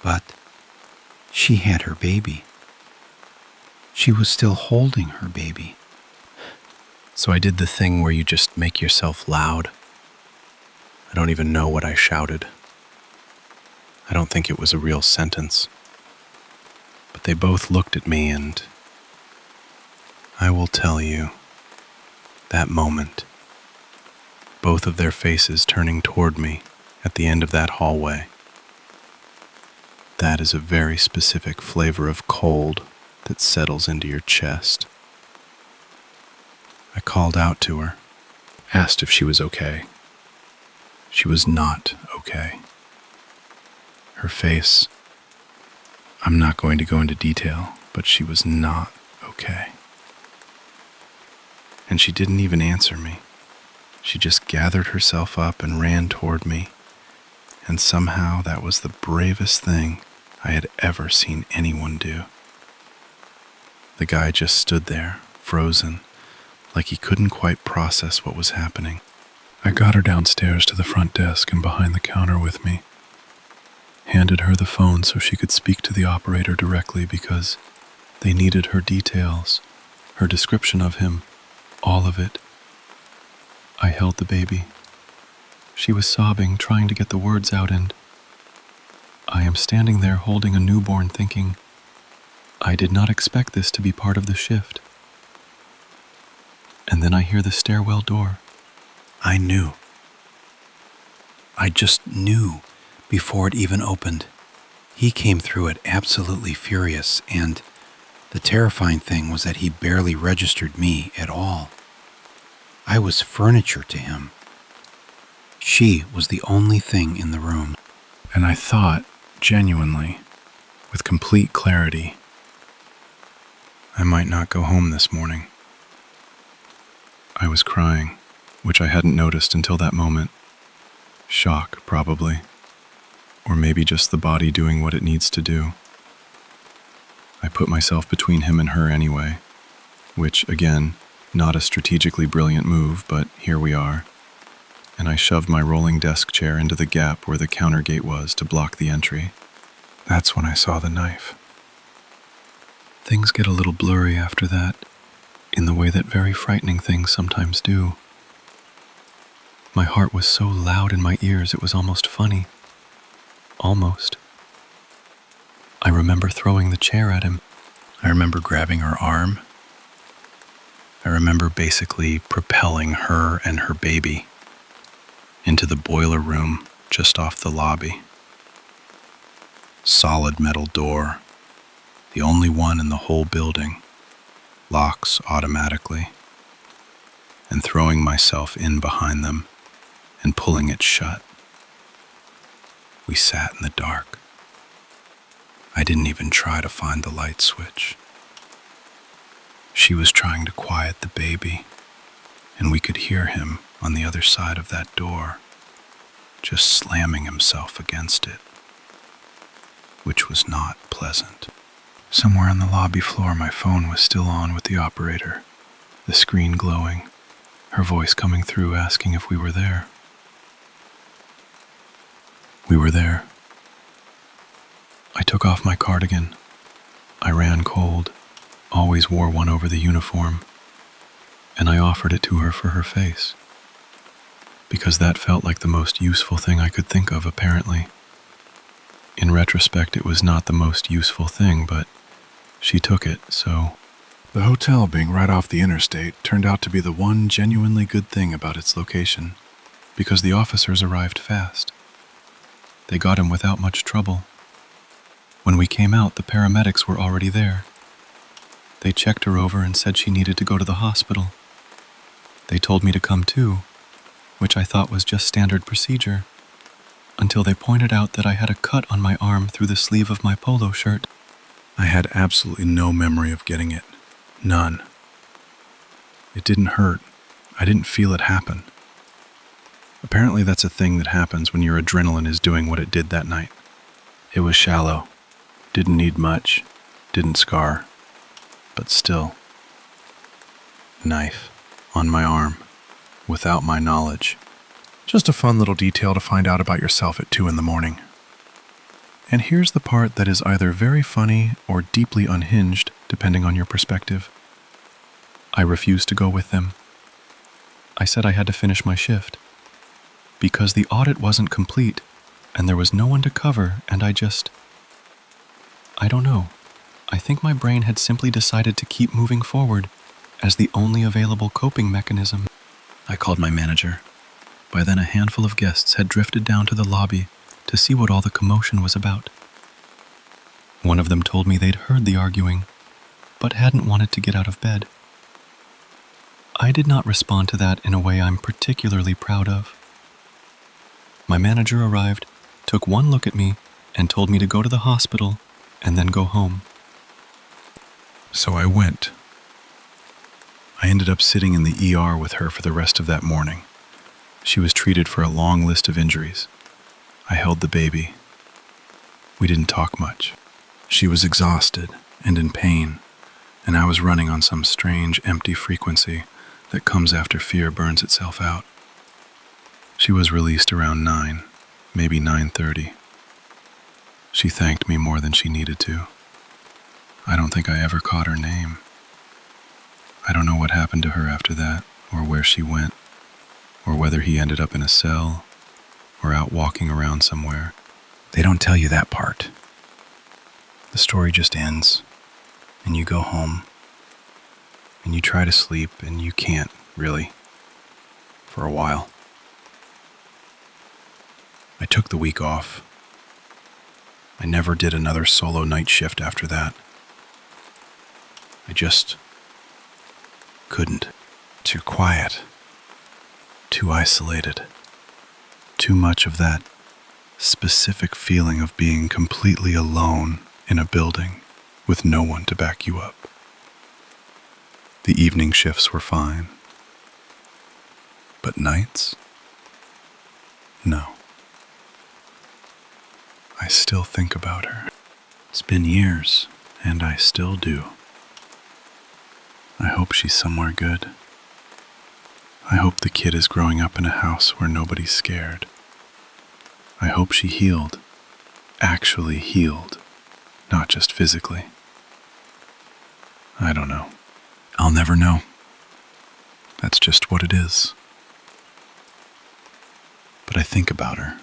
C: But she had her baby.
B: She was still holding her baby.
D: So I did the thing where you just make yourself loud. I don't even know what I shouted. I don't think it was a real sentence. But they both looked at me, and I will tell you, that moment, both of their faces turning toward me at the end of that hallway, that is a very specific flavor of cold that settles into your chest. I called out to her, asked if she was okay. She was not okay. Her face, I'm not going to go into detail, but she was not okay. And she didn't even answer me. She just gathered herself up and ran toward me, and somehow that was the bravest thing I had ever seen anyone do. The guy just stood there, frozen, like he couldn't quite process what was happening. I got her downstairs to the front desk and behind the counter with me. Handed her the phone so she could speak to the operator directly because they needed her details, her description of him, all of it. I held the baby. She was sobbing, trying to get the words out, and I am standing there holding a newborn thinking, I did not expect this to be part of the shift. And then I hear the stairwell door. I knew. I just knew before it even opened. He came through it absolutely furious, and the terrifying thing was that he barely registered me at all. I was furniture to him. She was the only thing in the room. And I thought, genuinely, with complete clarity, I might not go home this morning. I was crying, which I hadn't noticed until that moment. Shock, probably. Or maybe just the body doing what it needs to do. I put myself between him and her anyway, which, again, not a strategically brilliant move, but here we are. And I shoved my rolling desk chair into the gap where the counter gate was to block the entry. That's when I saw the knife. Things get a little blurry after that, in the way that very frightening things sometimes do. My heart was so loud in my ears it was almost funny. Almost. I remember throwing the chair at him. I remember grabbing her arm. I remember basically propelling her and her baby into the boiler room just off the lobby. Solid metal door, the only one in the whole building, locks automatically, and throwing myself in behind them and pulling it shut. We sat in the dark. I didn't even try to find the light switch. She was trying to quiet the baby, and we could hear him on the other side of that door, just slamming himself against it, which was not pleasant. Somewhere on the lobby floor, my phone was still on with the operator, the screen glowing, her voice coming through asking if we were there. We were there. I took off my cardigan. I ran cold, always wore one over the uniform, and I offered it to her for her face, because that felt like the most useful thing I could think of, apparently. In retrospect, it was not the most useful thing, but she took it, so... The hotel being right off the interstate turned out to be the one genuinely good thing about its location, because the officers arrived fast. They got him without much trouble. When we came out, the paramedics were already there. They checked her over and said she needed to go to the hospital. They told me to come too, which I thought was just standard procedure, until they pointed out that I had a cut on my arm through the sleeve of my polo shirt. I had absolutely no memory of getting it. None. It didn't hurt. I didn't feel it happen. Apparently that's a thing that happens when your adrenaline is doing what it did that night. It was shallow. Didn't need much. Didn't scar. But still. Knife on my arm, without my knowledge. Just a fun little detail to find out about yourself at 2 a.m. And here's the part that is either very funny or deeply unhinged, depending on your perspective. I refused to go with them. I said I had to finish my shift because the audit wasn't complete and there was no one to cover, and I don't know. I think my brain had simply decided to keep moving forward as the only available coping mechanism. I called my manager. By then, a handful of guests had drifted down to the lobby to see what all the commotion was about. One of them told me they'd heard the arguing, but hadn't wanted to get out of bed. I did not respond to that in a way I'm particularly proud of. My manager arrived, took one look at me, and told me to go to the hospital and then go home. So I went. I ended up sitting in the ER with her for the rest of that morning. She was treated for a long list of injuries. I held the baby. We didn't talk much. She was exhausted and in pain, and I was running on some strange empty frequency that comes after fear burns itself out. She was released around 9, maybe 9:30. She thanked me more than she needed to. I don't think I ever caught her name. I don't know what happened to her after that, or where she went, or whether he ended up in a cell or out walking around somewhere. They don't tell you that part. The story just ends, and you go home, and you try to sleep, and you can't, really, for a while. I took the week off. I never did another solo night shift after that. I just couldn't. Too quiet. Too isolated. Too much of that specific feeling of being completely alone in a building with no one to back you up. The evening shifts were fine. But nights? No. I still think about her. It's been years, and I still do. I hope she's somewhere good. I hope the kid is growing up in a house where nobody's scared. I hope she healed, actually healed, not just physically. I don't know. I'll never know. That's just what it is. But I think about her,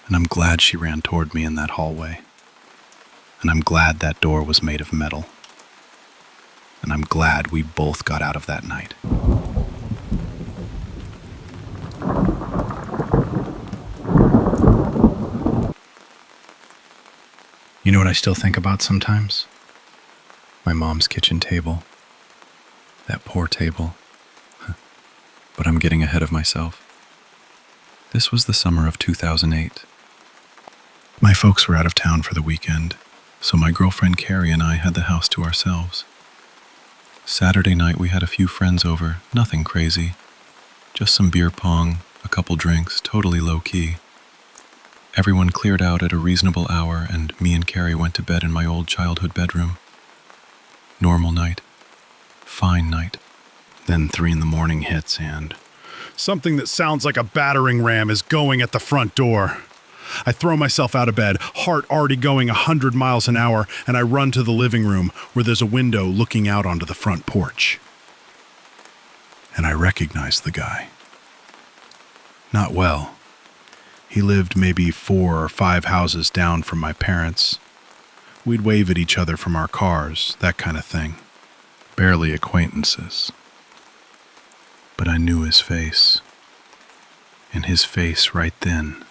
D: and I'm glad she ran toward me in that hallway, and I'm glad that door was made of metal, and I'm glad we both got out of that night. You know what I still think about sometimes? My mom's kitchen table. That poor table. But I'm getting ahead of myself. This was the summer of 2008. My folks were out of town for the weekend, so my girlfriend Carrie and I had the house to ourselves. Saturday night we had a few friends over, nothing crazy. Just some beer pong, a couple drinks, totally low-key. Everyone cleared out at a reasonable hour, and me and Carrie went to bed in my old childhood bedroom. Normal night. Fine night. Then 3 a.m. hits and...
E: Something that sounds like a battering ram is going at the front door. I throw myself out of bed, heart already going 100 miles an hour, and I run to the living room where there's a window looking out onto the front porch. And I recognize the guy. Not well. He lived maybe 4 or 5 houses down from my parents. We'd wave at each other from our cars, that kind of thing. Barely acquaintances. But I knew his face. And his face right then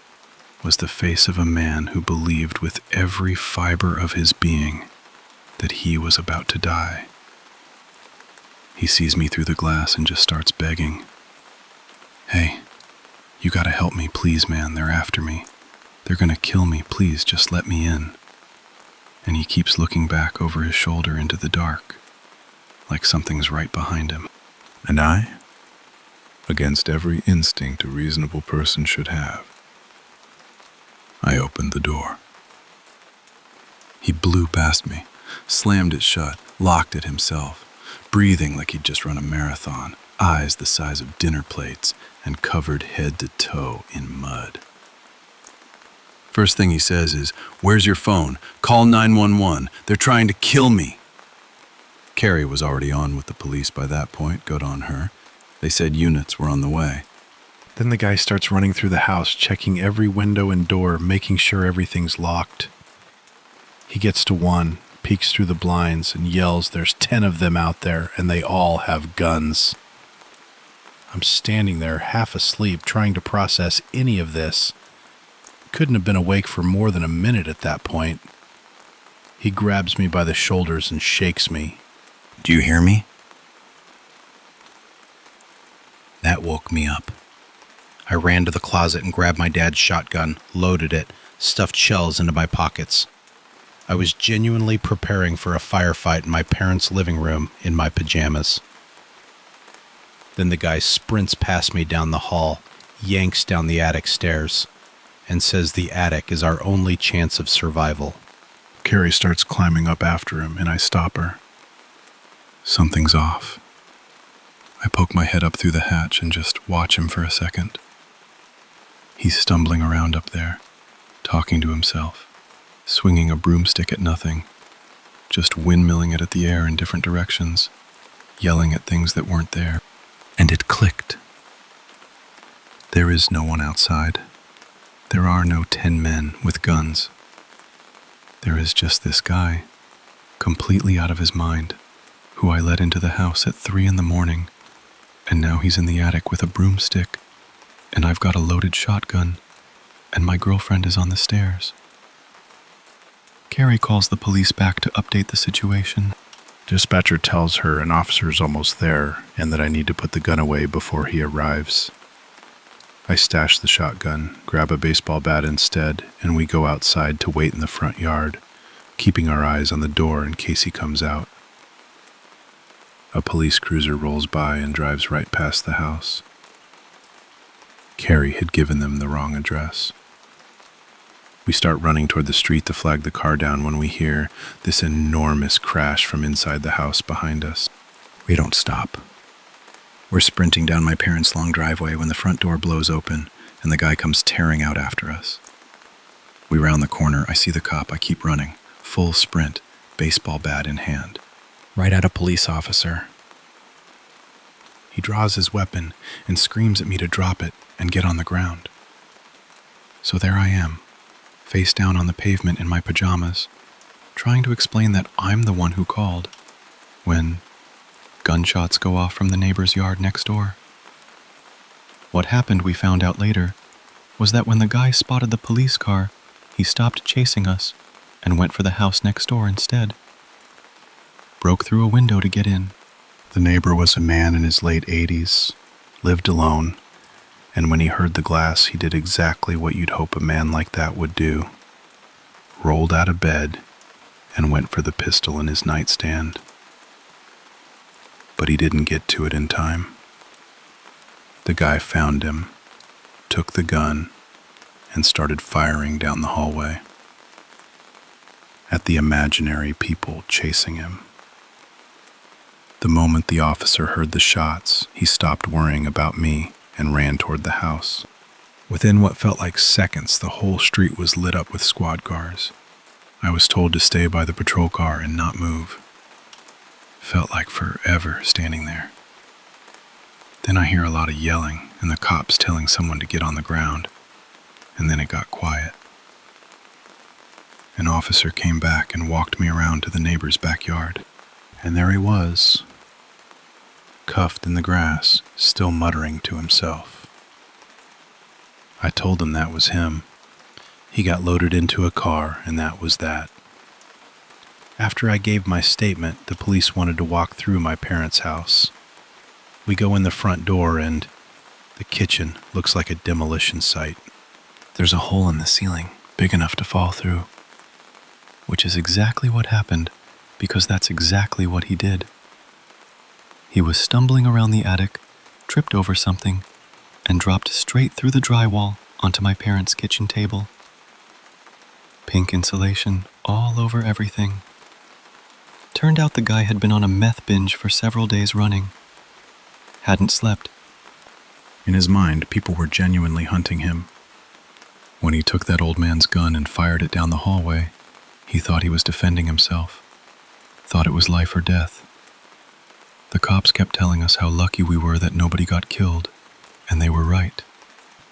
E: was the face of a man who believed with every fiber of his being that he was about to die. He sees me through the glass and just starts begging. Hey, you gotta help me, please, man, they're after me. They're gonna kill me, please, just let me in. And he keeps looking back over his shoulder into the dark, like something's right behind him. And I, against every instinct a reasonable person should have, I opened the door. He blew past me, slammed it shut, locked it himself, breathing like he'd just run a marathon, eyes the size of dinner plates, and covered head to toe in mud.
A: First thing he says is, "Where's your phone? Call 911. They're trying to kill me." Carrie was already on with the police by that point. Good on her. They said units were on the way.
C: Then the guy starts running through the house, checking every window and door, making sure everything's locked. He gets to one, peeks through the blinds, and yells there's 10 of them out there, and they all have guns. I'm standing there, half asleep, trying to process any of this. Couldn't have been awake for more than a minute at that point. He grabs me by the shoulders and shakes me.
B: Do you hear me? That woke me up. I ran to the closet and grabbed my dad's shotgun, loaded it, stuffed shells into my pockets. I was genuinely preparing for a firefight in my parents' living room in my pajamas. Then the guy sprints past me down the hall, yanks down the attic stairs, and says the attic is our only chance of survival.
C: Carrie starts climbing up after him, and I stop her.
A: Something's off. I poke my head up through the hatch and just watch him for a second. He's stumbling around up there, talking to himself, swinging a broomstick at nothing, just windmilling it at the air in different directions, yelling at things that weren't there. And it clicked. There is no one outside. There are no 10 men with guns. There is just this guy, completely out of his mind, who I let into the house at 3 a.m, and now he's in the attic with a broomstick, and I've got a loaded shotgun, and my girlfriend is on the stairs. Carrie calls the police back to update the situation.
C: Dispatcher tells her an officer's almost there and that I need to put the gun away before he arrives. I stash the shotgun, grab a baseball bat instead, and we go outside to wait in the front yard, keeping our eyes on the door in case he comes out. A police cruiser rolls by and drives right past the house. Carrie had given them the wrong address. We start running toward the street to flag the car down when we hear this enormous crash from inside the house behind us.
B: We don't stop. We're sprinting down my parents' long driveway when the front door blows open and the guy comes tearing out after us. We round the corner, I see the cop, I keep running, full sprint, baseball bat in hand. Right at a police officer.
C: He draws his weapon and screams at me to drop it and get on the ground. So there I am, face down on the pavement in my pajamas, trying to explain that I'm the one who called, when gunshots go off from the neighbor's yard next door. What happened, we found out later, was that when the guy spotted the police car, he stopped chasing us and went for the house next door instead. Broke through a window to get in. The neighbor was a man in his late 80s, lived alone, and when he heard the glass, he did exactly what you'd hope a man like that would do. Rolled out of bed and went for the pistol in his nightstand. But he didn't get to it in time. The guy found him, took the gun, and started firing down the hallway at the imaginary people chasing him. The moment the officer heard the shots, he stopped worrying about me and ran toward the house. Within what felt like seconds, the whole street was lit up with squad cars. I was told to stay by the patrol car and not move. Felt like forever standing there. Then I hear a lot of yelling and the cops telling someone to get on the ground, and then it got quiet. An officer came back and walked me around to the neighbor's backyard, and there he was, cuffed in the grass, still muttering to himself. I told him that was him. He got loaded into a car, and that was that. After I gave my statement, the police wanted to walk through my parents' house. We go in the front door, and the kitchen looks like a demolition site. There's a hole in the ceiling, big enough to fall through, which is exactly what happened, because that's exactly what he did. He was stumbling around the attic, tripped over something, and dropped straight through the drywall onto my parents' kitchen table. Pink insulation all over everything. Turned out the guy had been on a meth binge for several days running. Hadn't slept. In his mind, people were genuinely hunting him.
D: When he took that old man's gun and fired it down the hallway, he thought he was defending himself, thought it was life or death. The cops kept telling us how lucky we were that nobody got killed, and they were right.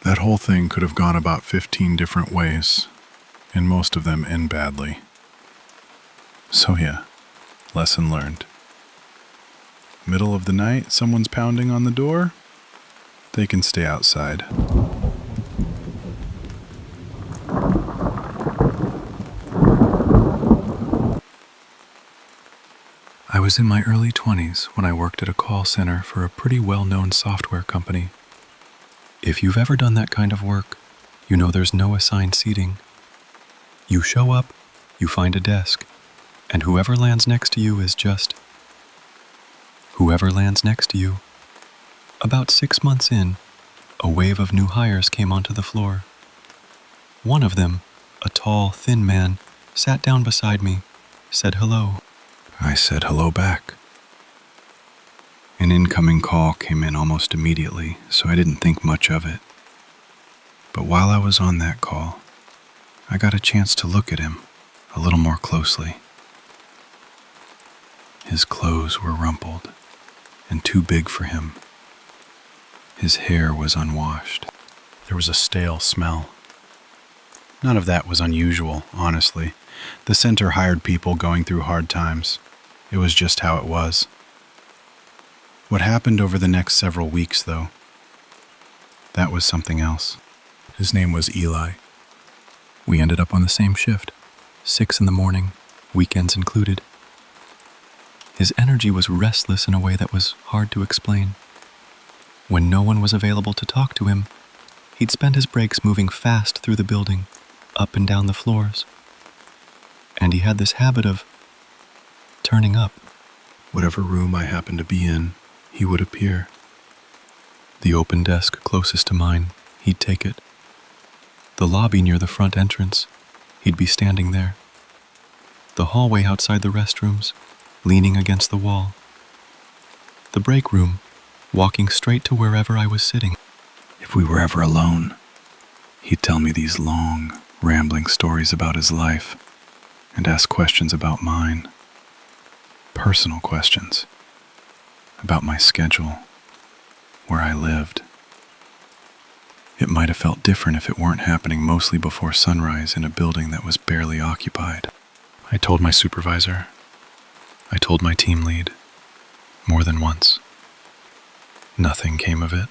E: That whole thing could have gone about 15 different ways, and most of them end badly. So yeah, lesson learned. Middle of the night, someone's pounding on the door. They can stay outside.
D: I was in my early 20s when I worked at a call center for a pretty well-known software company. If you've ever done that kind of work, you know there's no assigned seating. You show up, you find a desk, and whoever lands next to you is just whoever lands next to you. About 6 months in, a wave of new hires came onto the floor. One of them, a tall, thin man, sat down beside me, said hello.
A: I said hello back. An incoming call came in almost immediately, so I didn't think much of it. But while I was on that call, I got a chance to look at him a little more closely. His clothes were rumpled and too big for him. His hair was unwashed.
C: There was a stale smell. None of that was unusual, honestly. The center hired people going through hard times. It was just how it was. What happened over the next several weeks, though, that was something else.
D: His name was Eli. We ended up on the same shift, 6 in the morning, weekends included. His energy was restless in a way that was hard to explain. When no one was available to talk to him, he'd spend his breaks moving fast through the building, up and down the floors. And he had this habit of turning up.
A: Whatever room I happened to be in, he would appear.
D: The open desk closest to mine, he'd take it. The lobby near the front entrance, he'd be standing there. The hallway outside the restrooms, leaning against the wall. The break room, walking straight to wherever I was sitting.
A: If we were ever alone, he'd tell me these long, rambling stories about his life and ask questions about mine. Personal questions about my schedule, where I lived. It might have felt different if it weren't happening mostly before sunrise in a building that was barely occupied. I told my supervisor. I told my team lead. More than once. Nothing came of it.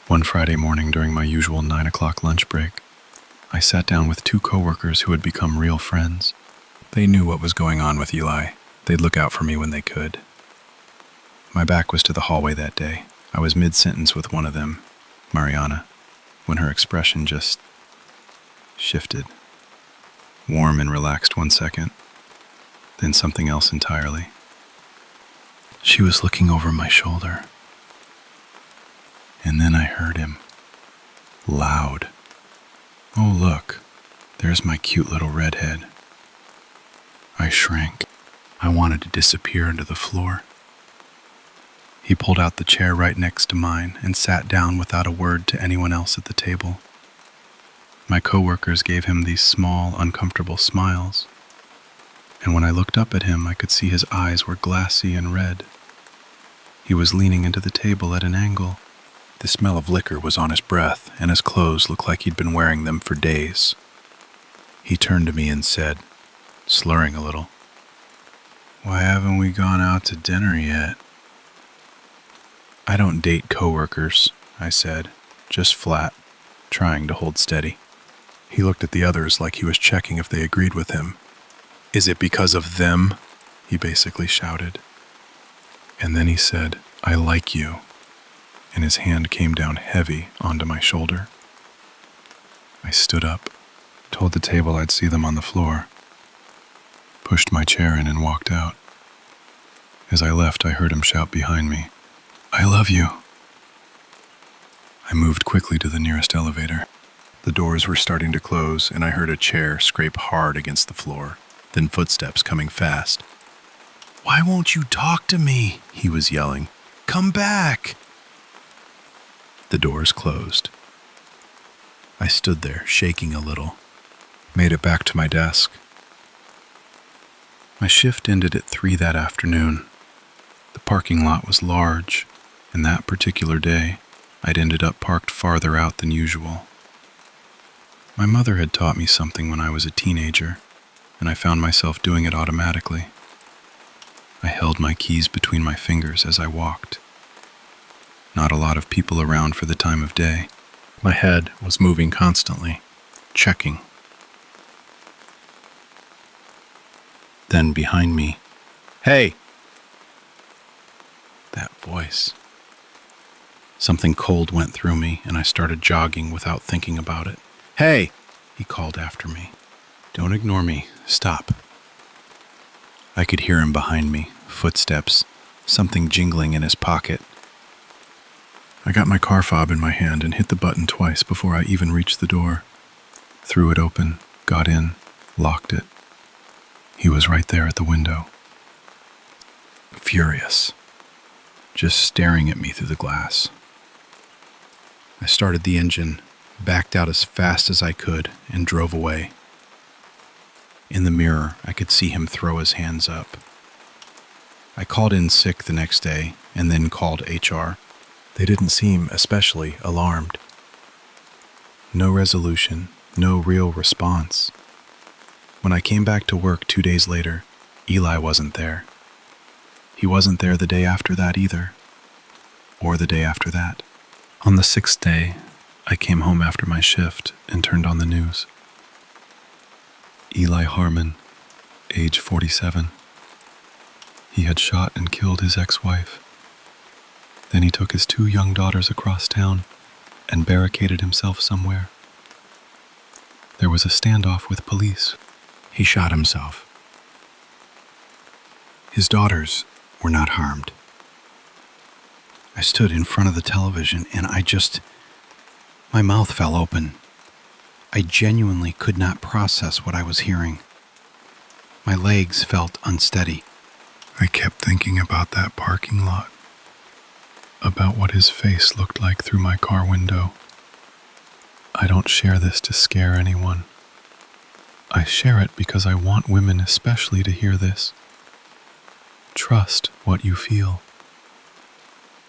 A: One Friday morning during my usual 9 o'clock lunch break, I sat down with 2 coworkers who had become real friends.
C: They knew what was going on with Eli. They'd look out for me when they could. My back was to the hallway that day. I was mid-sentence with one of them, Mariana, when her expression just shifted. Warm and relaxed 1 second, then something else entirely. She was looking over my shoulder. And then I heard him. Loud. Oh, look, there's my cute little redhead. I shrank. I wanted to disappear into the floor. He pulled out the chair right next to mine and sat down without a word to anyone else at the table. My coworkers gave him these small, uncomfortable smiles. And when I looked up at him, I could see his eyes were glassy and red. He was leaning into the table at an angle. The smell of liquor was on his breath, and his clothes looked like he'd been wearing them for days. He turned to me and said, slurring a little, "Why haven't we gone out to dinner yet?" "I don't date coworkers," I said, just flat, trying to hold steady. He looked at the others like he was checking if they agreed with him. "Is it because of them?" he basically shouted. And then he said, "I like you," and his hand came down heavy onto my shoulder. I stood up, told the table I'd see them on the floor, pushed my chair in and walked out. As I left, I heard him shout behind me, "I love you." I moved quickly to the nearest elevator. The doors were starting to close, and I heard a chair scrape hard against the floor, then footsteps coming fast. "Why won't you talk to me?" he was yelling. "Come back!" The doors closed. I stood there, shaking a little, made it back to my desk. My shift ended at 3 that afternoon. The parking lot was large, and that particular day, I'd ended up parked farther out than usual. My mother had taught me something when I was a teenager, and I found myself doing it automatically. I held my keys between my fingers as I walked. Not a lot of people around for the time of day. My head was moving constantly, checking. Then behind me, "Hey!" That voice. Something cold went through me, and I started jogging without thinking about it. "Hey!" he called after me. "Don't ignore me. Stop." I could hear him behind me, footsteps, something jingling in his pocket. I got my car fob in my hand and hit the button twice before I even reached the door. Threw it open, got in, locked it. He was right there at the window. Furious. Just staring at me through the glass. I started the engine, backed out as fast as I could, and drove away. In the mirror, I could see him throw his hands up. I called in sick the next day and then called HR. They didn't seem especially alarmed. No resolution, no real response. When I came back to work 2 days later, Eli wasn't there. He wasn't there the day after that either, or the day after that. On the 6th day, I came home after my shift and turned on the news. Eli Harmon, age 47. He had shot and killed his ex-wife. Then he took his 2 young daughters across town and barricaded himself somewhere. There was a standoff with police. He shot himself. His daughters were not harmed. I stood in front of the television and my mouth fell open. I genuinely could not process what I was hearing. My legs felt unsteady. I kept thinking about that parking lot, about what his face looked like through my car window. I don't share this to scare anyone. I share it because I want women especially to hear this. Trust what you feel.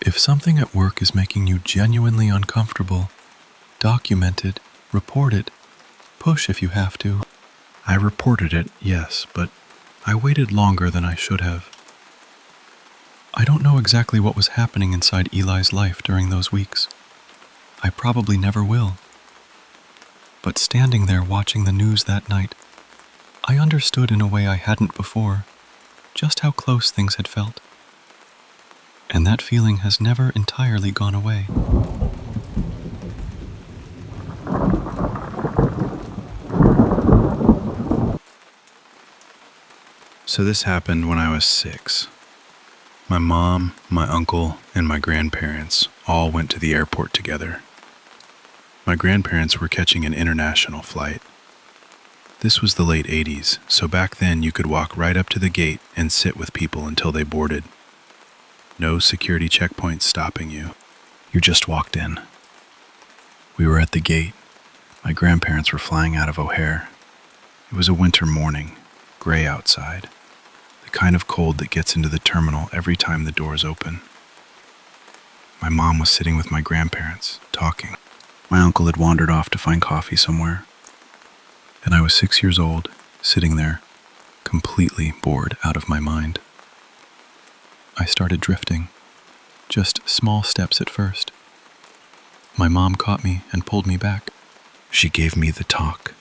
C: If something at work is making you genuinely uncomfortable, document it, report it, push if you have to. I reported it, yes, but I waited longer than I should have. I don't know exactly what was happening inside Eli's life during those weeks. I probably never will. But standing there watching the news that night, I understood in a way I hadn't before just how close things had felt. And that feeling has never entirely gone away. So this happened when I was 6. My mom, my uncle, and my grandparents all went to the airport together. My grandparents were catching an international flight. This was the late 80s, so back then you could walk right up to the gate and sit with people until they boarded. No security checkpoints stopping you. You just walked in. We were at the gate. My grandparents were flying out of O'Hare. It was a winter morning, gray outside, the kind of cold that gets into the terminal every time the doors open. My mom was sitting with my grandparents, talking. My uncle had wandered off to find coffee somewhere. And I was 6 years old, sitting there, completely bored out of my mind. I started drifting, just small steps at first. My mom caught me and pulled me back. She gave me the talk.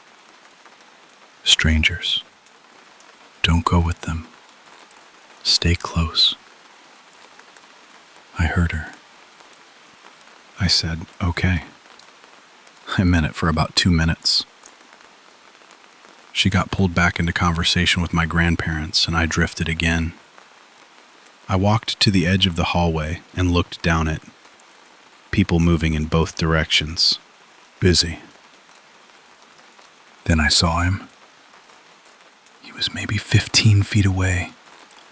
C: Strangers. Don't go with them. Stay close. I heard her. I said, okay. I meant it for about 2 minutes. She got pulled back into conversation with my grandparents, and I drifted again. I walked to the edge of the hallway and looked down it. People moving in both directions. Busy. Then I saw him. He was maybe 15 feet away.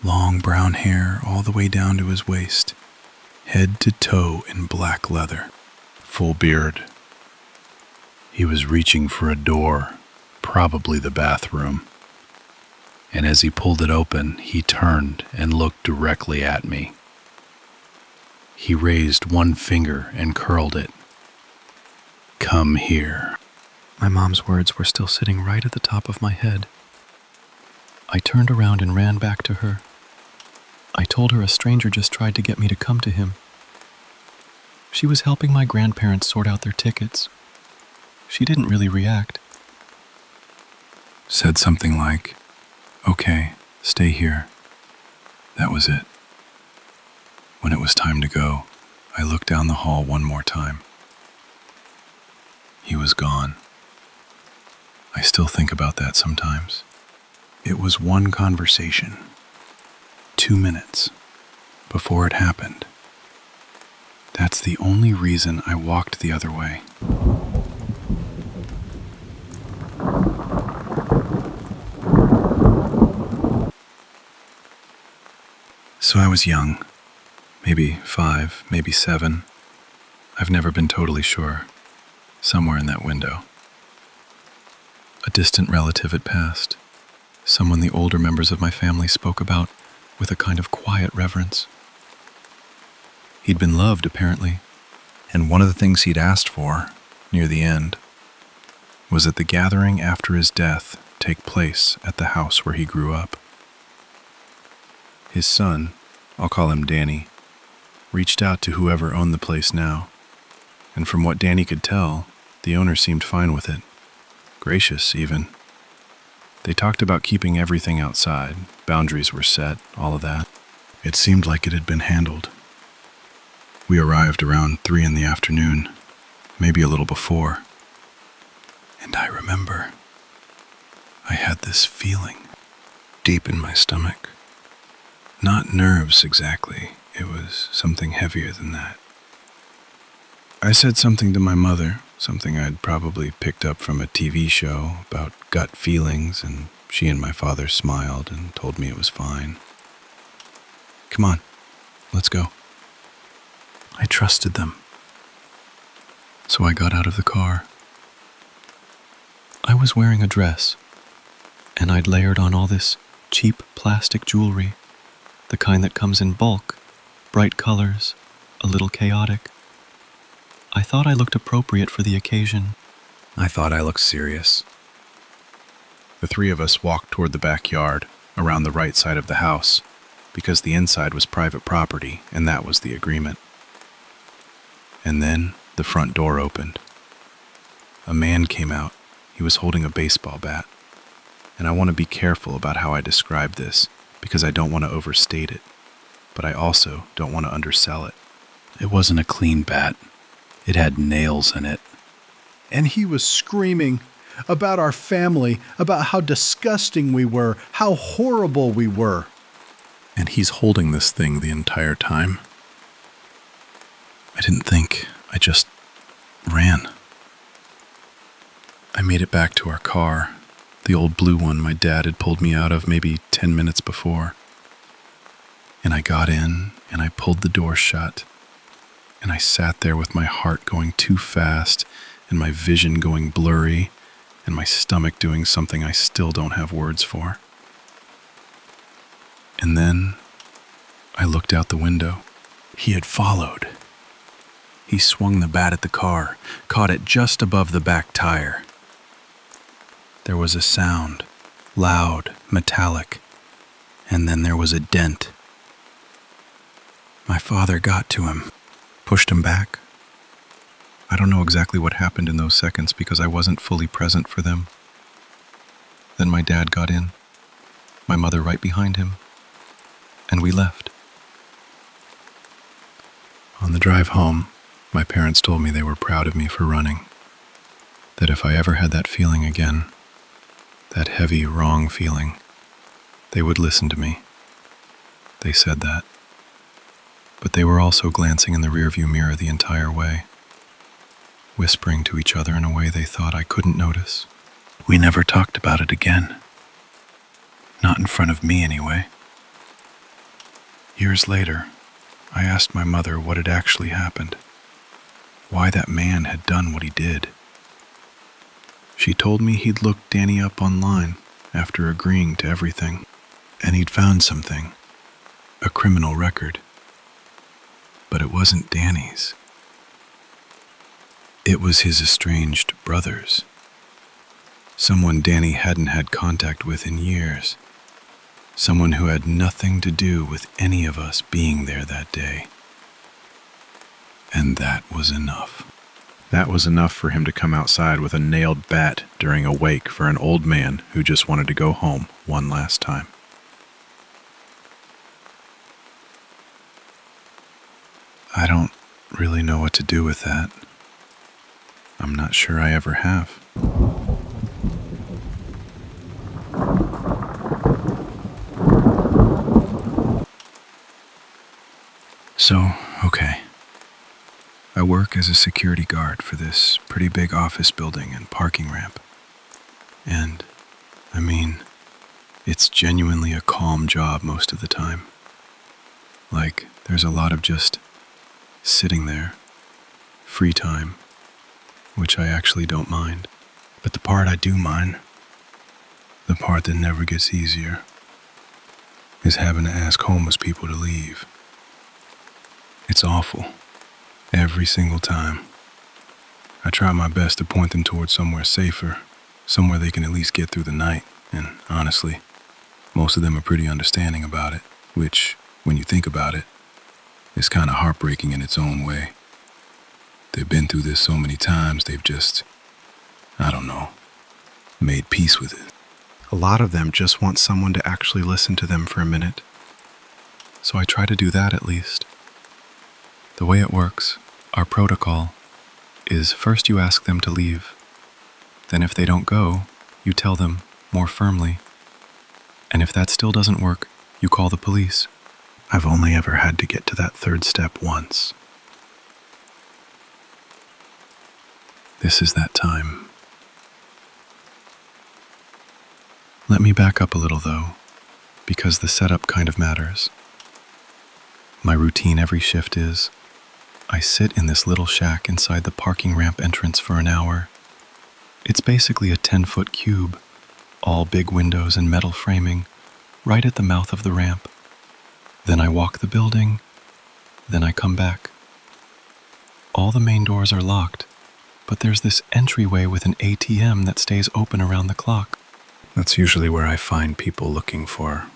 C: Long brown hair all the way down to his waist. Head to toe in black leather. Full beard. He was reaching for a door, probably the bathroom. And as he pulled it open, he turned and looked directly at me. He raised one finger and curled it. "Come here."
A: My mom's words were still sitting right at the top of my head. I turned around and ran back to her. I told her a stranger just tried to get me to come to him. She was helping my grandparents sort out their tickets. She didn't really react.
D: Said something like, "Okay, stay here." That was it. When it was time to go, I looked down the hall one more time. He was gone. I still think about that sometimes. It was one conversation, 2 minutes, before it happened. That's the only reason I walked the other way. So I was young, maybe 5, maybe 7. I've never been totally sure. Somewhere in that window. A distant relative had passed, someone the older members of my family spoke about with a kind of quiet reverence. He'd been loved, apparently, and one of the things he'd asked for, near the end, was that the gathering after his death take place at the house where he grew up. His son, I'll call him Danny, reached out to whoever owned the place now, and from what Danny could tell, the owner seemed fine with it. Gracious, even. They talked about keeping everything outside, boundaries were set, all of that. It seemed like it had been handled. We arrived around 3 in the afternoon, maybe a little before. And I remember I had this feeling deep in my stomach. Not nerves exactly, it was something heavier than that. I said something to my mother, something I'd probably picked up from a TV show about gut feelings, and she and my father smiled and told me it was fine. Come on, let's go. I trusted them. So I got out of the car. I was wearing a dress, and I'd layered on all this cheap plastic jewelry, the kind that comes in bulk, bright colors, a little chaotic. I thought I looked appropriate for the occasion. I thought I looked serious. The 3 of us walked toward the backyard, around the right side of the house, because the inside was private property, and that was the agreement. And then the front door opened. A man came out. He was holding a baseball bat. And I want to be careful about how I describe this, because I don't want to overstate it, but I also don't want to undersell it.
C: It wasn't a clean bat. It had nails in it.
E: And he was screaming about our family, about how disgusting we were, how horrible we were.
D: And he's holding this thing the entire time. I didn't think, I just ran. I made it back to our car, the old blue one my dad had pulled me out of maybe 10 minutes before. And I got in, and I pulled the door shut. And I sat there with my heart going too fast, and my vision going blurry, and my stomach doing something I still don't have words for. And then I looked out the window. He had followed. He swung the bat at the car, caught it just above the back tire. There was a sound, loud, metallic, and then there was a dent. My father got to him, pushed him back. I don't know exactly what happened in those seconds because I wasn't fully present for them. Then my dad got in, my mother right behind him, and we left. On the drive home, my parents told me they were proud of me for running, that if I ever had that feeling again, that heavy, wrong feeling, they would listen to me. They said that. But they were also glancing in the rearview mirror the entire way, whispering to each other in a way they thought I couldn't notice. We never talked about it again. Not in front of me, anyway. Years later, I asked my mother what had actually happened, why that man had done what he did.
C: She told me he'd looked Danny up online after agreeing to everything, and he'd found something, a criminal record. But it wasn't Danny's. It was his estranged brother's. Someone Danny hadn't had contact with in years. Someone who had nothing to do with any of us being there that day. And that was enough. That was enough for him to come outside with a nailed bat during a wake for an old man who just wanted to go home one last time. I don't really know what to do with that. I'm not sure I ever have. So, okay. I work as a security guard for this pretty big office building and parking ramp. And, I mean, it's genuinely a calm job most of the time. Like, there's a lot of just sitting there, free time, which I actually don't mind. But the part I do mind, the part that never gets easier, is having to ask homeless people to leave. It's awful. Every single time. I try my best to point them towards somewhere safer, somewhere they can at least get through the night, and honestly, most of them are pretty understanding about it, which, when you think about it, is kind of heartbreaking in its own way. They've been through this so many times, they've just, I don't know, made peace with it. A lot of them just want someone to actually listen to them for a minute. So I try to do that at least. The way it works, our protocol, is first you ask them to leave. Then if they don't go, you tell them more firmly. And if that still doesn't work, you call the police. I've only ever had to get to that third step once. This is that time. Let me back up a little though, because the setup kind of matters. My routine every shift is, I sit in this little shack inside the parking ramp entrance for an hour. It's basically a 10-foot cube, all big windows and metal framing, right at the mouth of the ramp. Then I walk the building, then I come back. All the main doors are locked, but there's this entryway with an ATM that stays open around the clock. That's usually where I find people looking for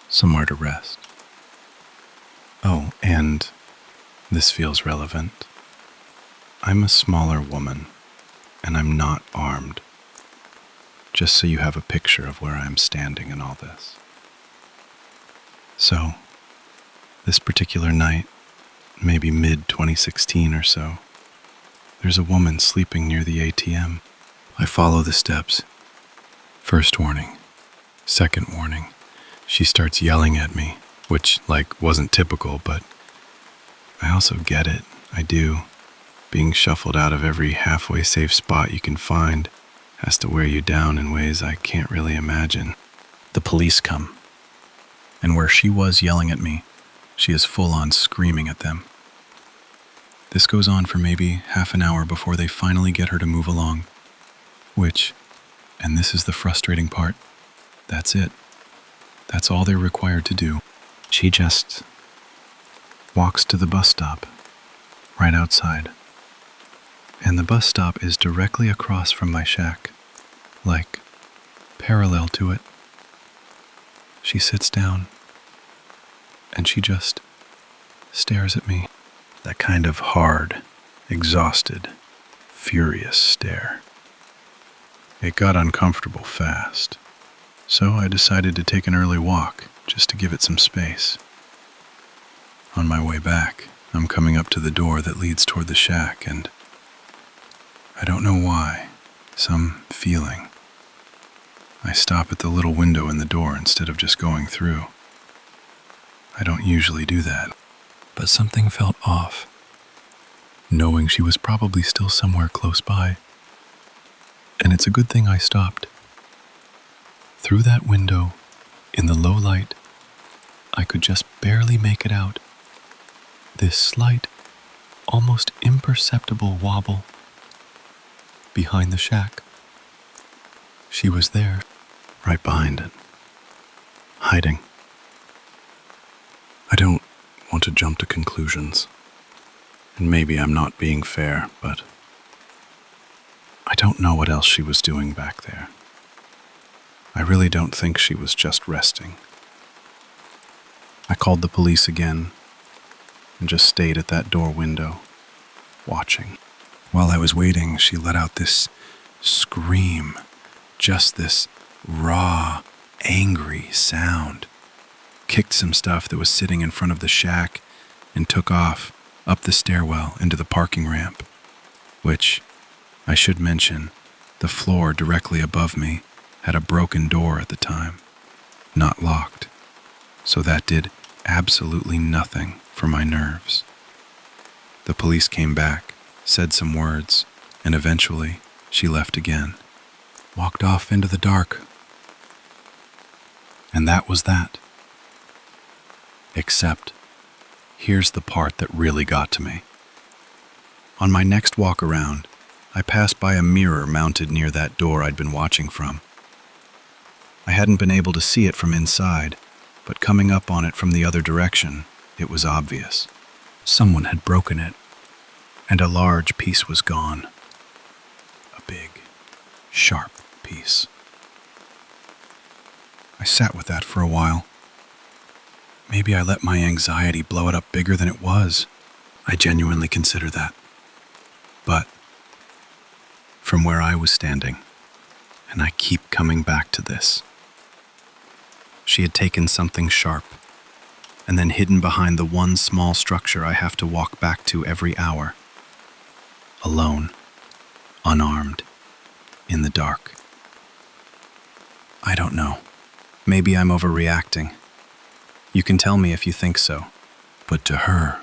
C: somewhere to rest. Oh, and this feels relevant. I'm a smaller woman, and I'm not armed. Just so you have a picture of where I'm standing in all this. So, this particular night, maybe mid-2016 or so, there's a woman sleeping near the ATM. I follow the steps. First warning. Second warning. She starts yelling at me, which, wasn't typical, but I also get it. I do. Being shuffled out of every halfway safe spot you can find has to wear you down in ways I can't really imagine. The police come. And where she was yelling at me, she is full on screaming at them. This goes on for maybe half an hour before they finally get her to move along. Which, and this is the frustrating part, that's it. That's all they're required to do. She just walks to the bus stop, right outside. And the bus stop is directly across from my shack, parallel to it. She sits down, and she just stares at me. That kind of hard, exhausted, furious stare. It got uncomfortable fast, so I decided to take an early walk just to give it some space. On my way back, I'm coming up to the door that leads toward the shack, and I don't know why, some feeling. I stop at the little window in the door instead of just going through. I don't usually do that, but something felt off, knowing she was probably still somewhere close by. And it's a good thing I stopped. Through that window, in the low light, I could just barely make it out. This slight, almost imperceptible wobble behind the shack.
D: She was there, right behind it, hiding. I don't want to jump to conclusions, and maybe I'm not being fair, but I don't know what else she was doing back there. I really don't think she was just resting. I called the police again and just stayed at that door window, watching. While I was waiting, she let out this scream, just this raw, angry sound. Kicked some stuff that was sitting in front of the shack and took off up the stairwell into the parking ramp, which, I should mention, the floor directly above me had a broken door at the time, not locked, so that did absolutely nothing for my nerves. The police came back, said some words, and eventually she left again, walked off into the dark. And that was that. Except, here's the part that really got to me. On my next walk around, I passed by a mirror mounted near that door I'd been watching from. I hadn't been able to see it from inside, but coming up on it from the other direction, it was obvious. Someone had broken it, and a large piece was gone. A big, sharp piece. I sat with that for a while. Maybe I let my anxiety blow it up bigger than it was. I genuinely consider that. But from where I was standing, and I keep coming back to this, she had taken something sharp and then hidden behind the one small structure I have to walk back to every hour. Alone, unarmed, in the dark. I don't know. Maybe I'm overreacting. You can tell me if you think so. But to her,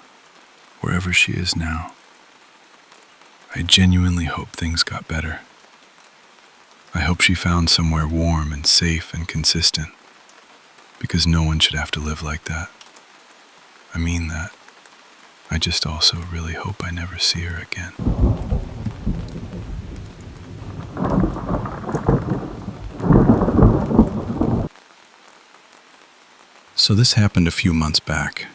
D: wherever she is now, I genuinely hope things got better. I hope she found somewhere warm and safe and consistent, because no one should have to live like that. I mean that. I just also really hope I never see her again. So this happened a few months back,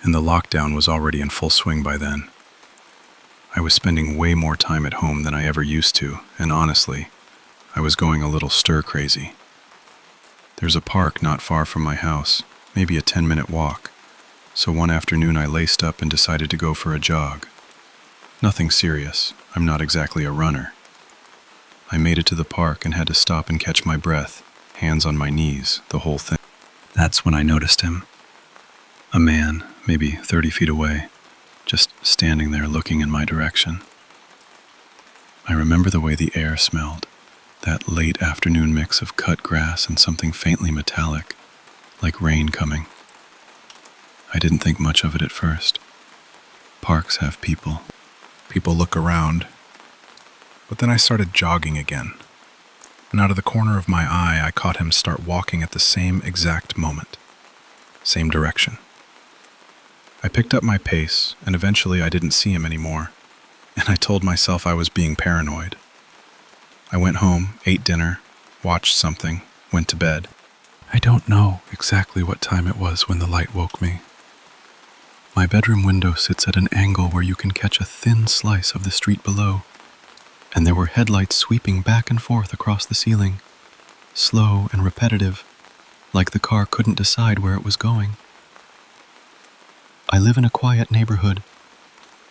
D: and the lockdown was already in full swing by then. I was spending way more time at home than I ever used to, and honestly, I was going a little stir-crazy. There's a park not far from my house, maybe a 10-minute walk, so one afternoon I laced up and decided to go for a jog. Nothing serious, I'm not exactly a runner. I made it to the park and had to stop and catch my breath, hands on my knees, the whole thing. That's when I noticed him. A man, maybe 30 feet away, just standing there looking in my direction. I remember the way the air smelled, that late afternoon mix of cut grass and something faintly metallic, like rain coming. I didn't think much of it at first. Parks have people. People look around. But then I started jogging again. And out of the corner of my eye, I caught him start walking at the same exact moment. Same direction. I picked up my pace, and eventually I didn't see him anymore, and I told myself I was being paranoid. I went home, ate dinner, watched something, went to bed. I don't know exactly what time it was when the light woke me. My bedroom window sits at an angle where you can catch a thin slice of the street below, and there were headlights sweeping back and forth across the ceiling, slow and repetitive, like the car couldn't decide where it was going. I live in a quiet neighborhood.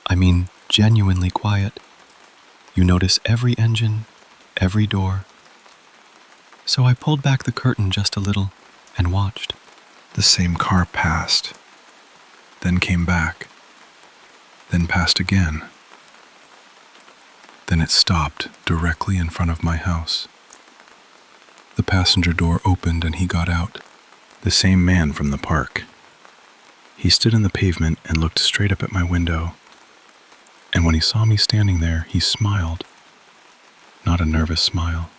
D: I mean, genuinely quiet. You notice every engine, every door. So I pulled back the curtain just a little and watched. The same car passed, then came back, then passed again. Then it stopped directly in front of my house. The passenger door opened and he got out. The same man from the park. He stood in the pavement and looked straight up at my window. And when he saw me standing there, he smiled. Not a nervous smile.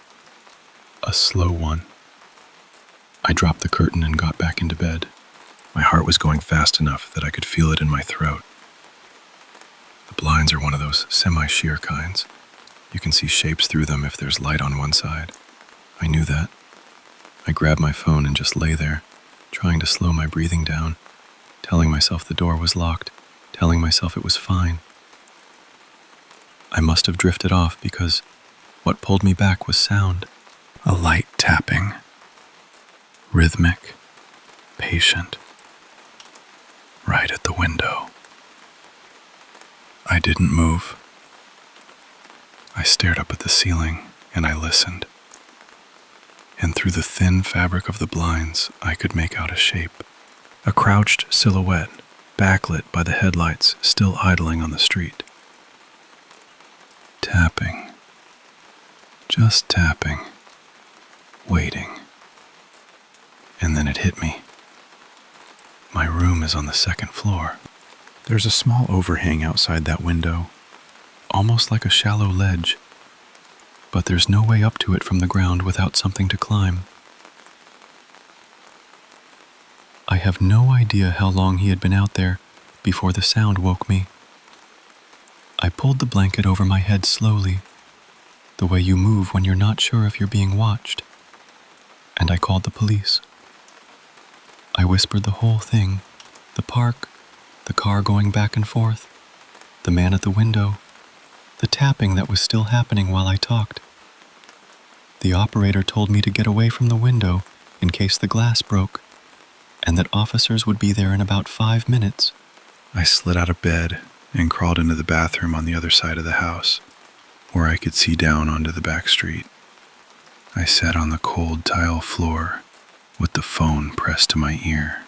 D: A slow one. I dropped the curtain and got back into bed. My heart was going fast enough that I could feel it in my throat. The blinds are one of those semi-sheer kinds. You can see shapes through them if there's light on one side. I knew that. I grabbed my phone and just lay there, trying to slow my breathing down, telling myself the door was locked, telling myself it was fine. I must have drifted off because what pulled me back was sound. A light tapping. Rhythmic. Patient. Right at the window. I didn't move. I stared up at the ceiling and I listened. And through the thin fabric of the blinds, I could make out a shape. A crouched silhouette, backlit by the headlights still idling on the street. Tapping. Just tapping. Waiting. And then it hit me. My room is on the second floor. There's a small overhang outside that window, almost like a shallow ledge, but there's no way up to it from the ground without something to climb. I have no idea how long he had been out there before the sound woke me. I pulled the blanket over my head slowly, the way you move when you're not sure if you're being watched, and I called the police. I whispered the whole thing, the park, the car going back and forth, the man at the window, the tapping that was still happening while I talked. The operator told me to get away from the window in case the glass broke, and that officers would be there in about 5 minutes. I slid out of bed and crawled into the bathroom on the other side of the house, where I could see down onto the back street. I sat on the cold tile floor with the phone pressed to my ear.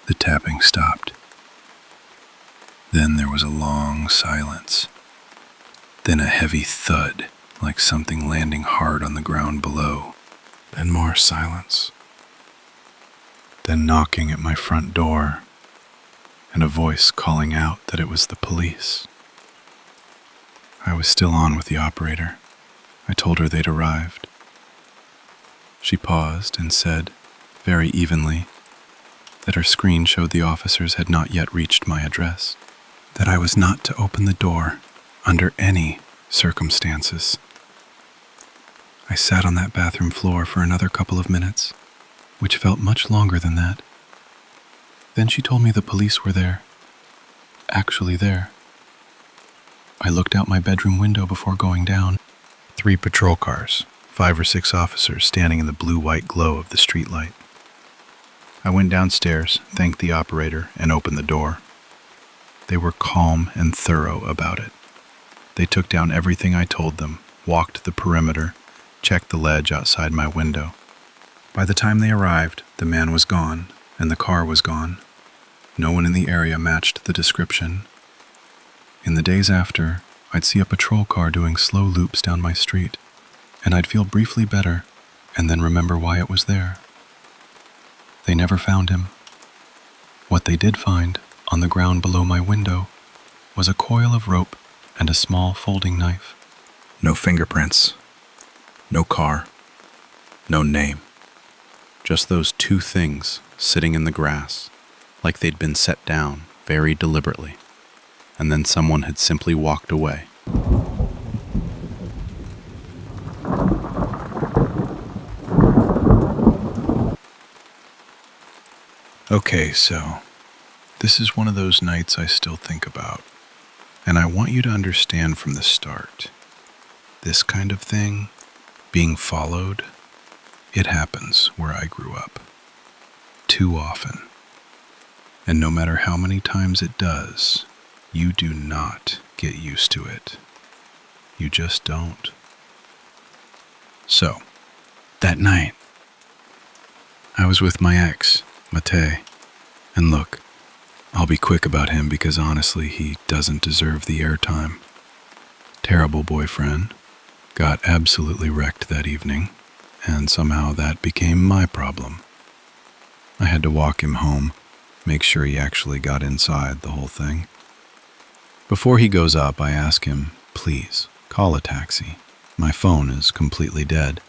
D: The tapping stopped. Then there was a long silence. Then a heavy thud, like something landing hard on the ground below. Then more silence. Then knocking at my front door, and a voice calling out that it was the police. I was still on with the operator. I told her they'd arrived. She paused and said, very evenly, that her screen showed the officers had not yet reached my address, that I was not to open the door under any circumstances. I sat on that bathroom floor for another couple of minutes, which felt much longer than that. Then she told me the police were there, actually there. I looked out my bedroom window before going down. 3 patrol cars, 5 or 6 officers standing in the blue-white glow of the streetlight. I went downstairs, thanked the operator, and opened the door. They were calm and thorough about it. They took down everything I told them, walked the perimeter, checked the ledge outside my window. By the time they arrived, the man was gone, and the car was gone. No one in the area matched the description. In the days after, I'd see a patrol car doing slow loops down my street, and I'd feel briefly better, and then remember why it was there. They never found him. What they did find, on the ground below my window, was a coil of rope and a small folding knife. No fingerprints. No car. No name. Just those 2 things sitting in the grass, like they'd been set down very deliberately, and then someone had simply walked away. Okay, so this is one of those nights I still think about, and I want you to understand from the start. This kind of thing, being followed, it happens where I grew up. Too often. And no matter how many times it does, you do not get used to it. You just don't. So, that night, I was with my ex, Mate, and look, I'll be quick about him because honestly he doesn't deserve the airtime. Terrible boyfriend, got absolutely wrecked that evening, and somehow that became my problem. I had to walk him home, make sure he actually got inside the whole thing. Before he goes up, I ask him, please, call a taxi. My phone is completely dead.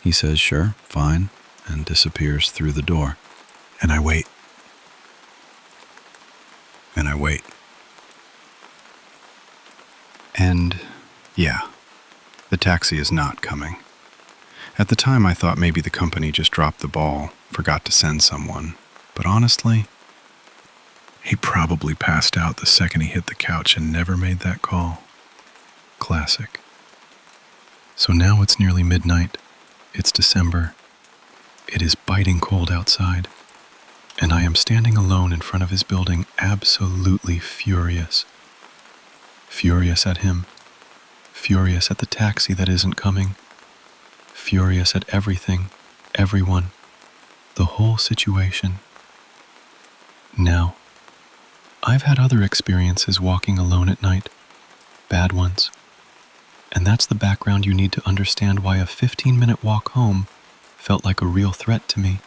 D: He says, sure, fine, and disappears through the door. And I wait. And I wait. And, yeah, the
C: taxi is not coming. At the time, I thought maybe the company just dropped the ball, forgot to send someone. But honestly, he probably passed out the second he hit the couch and never made that call. Classic. So now it's nearly midnight. It's December. It is biting cold outside. And I am standing alone in front of his building, absolutely furious. Furious at him. Furious at the taxi that isn't coming. Furious at everything, everyone, the whole situation. Now, I've had other experiences walking alone at night, bad ones. And that's the background you need to understand why a 15-minute walk home felt like a real threat to me.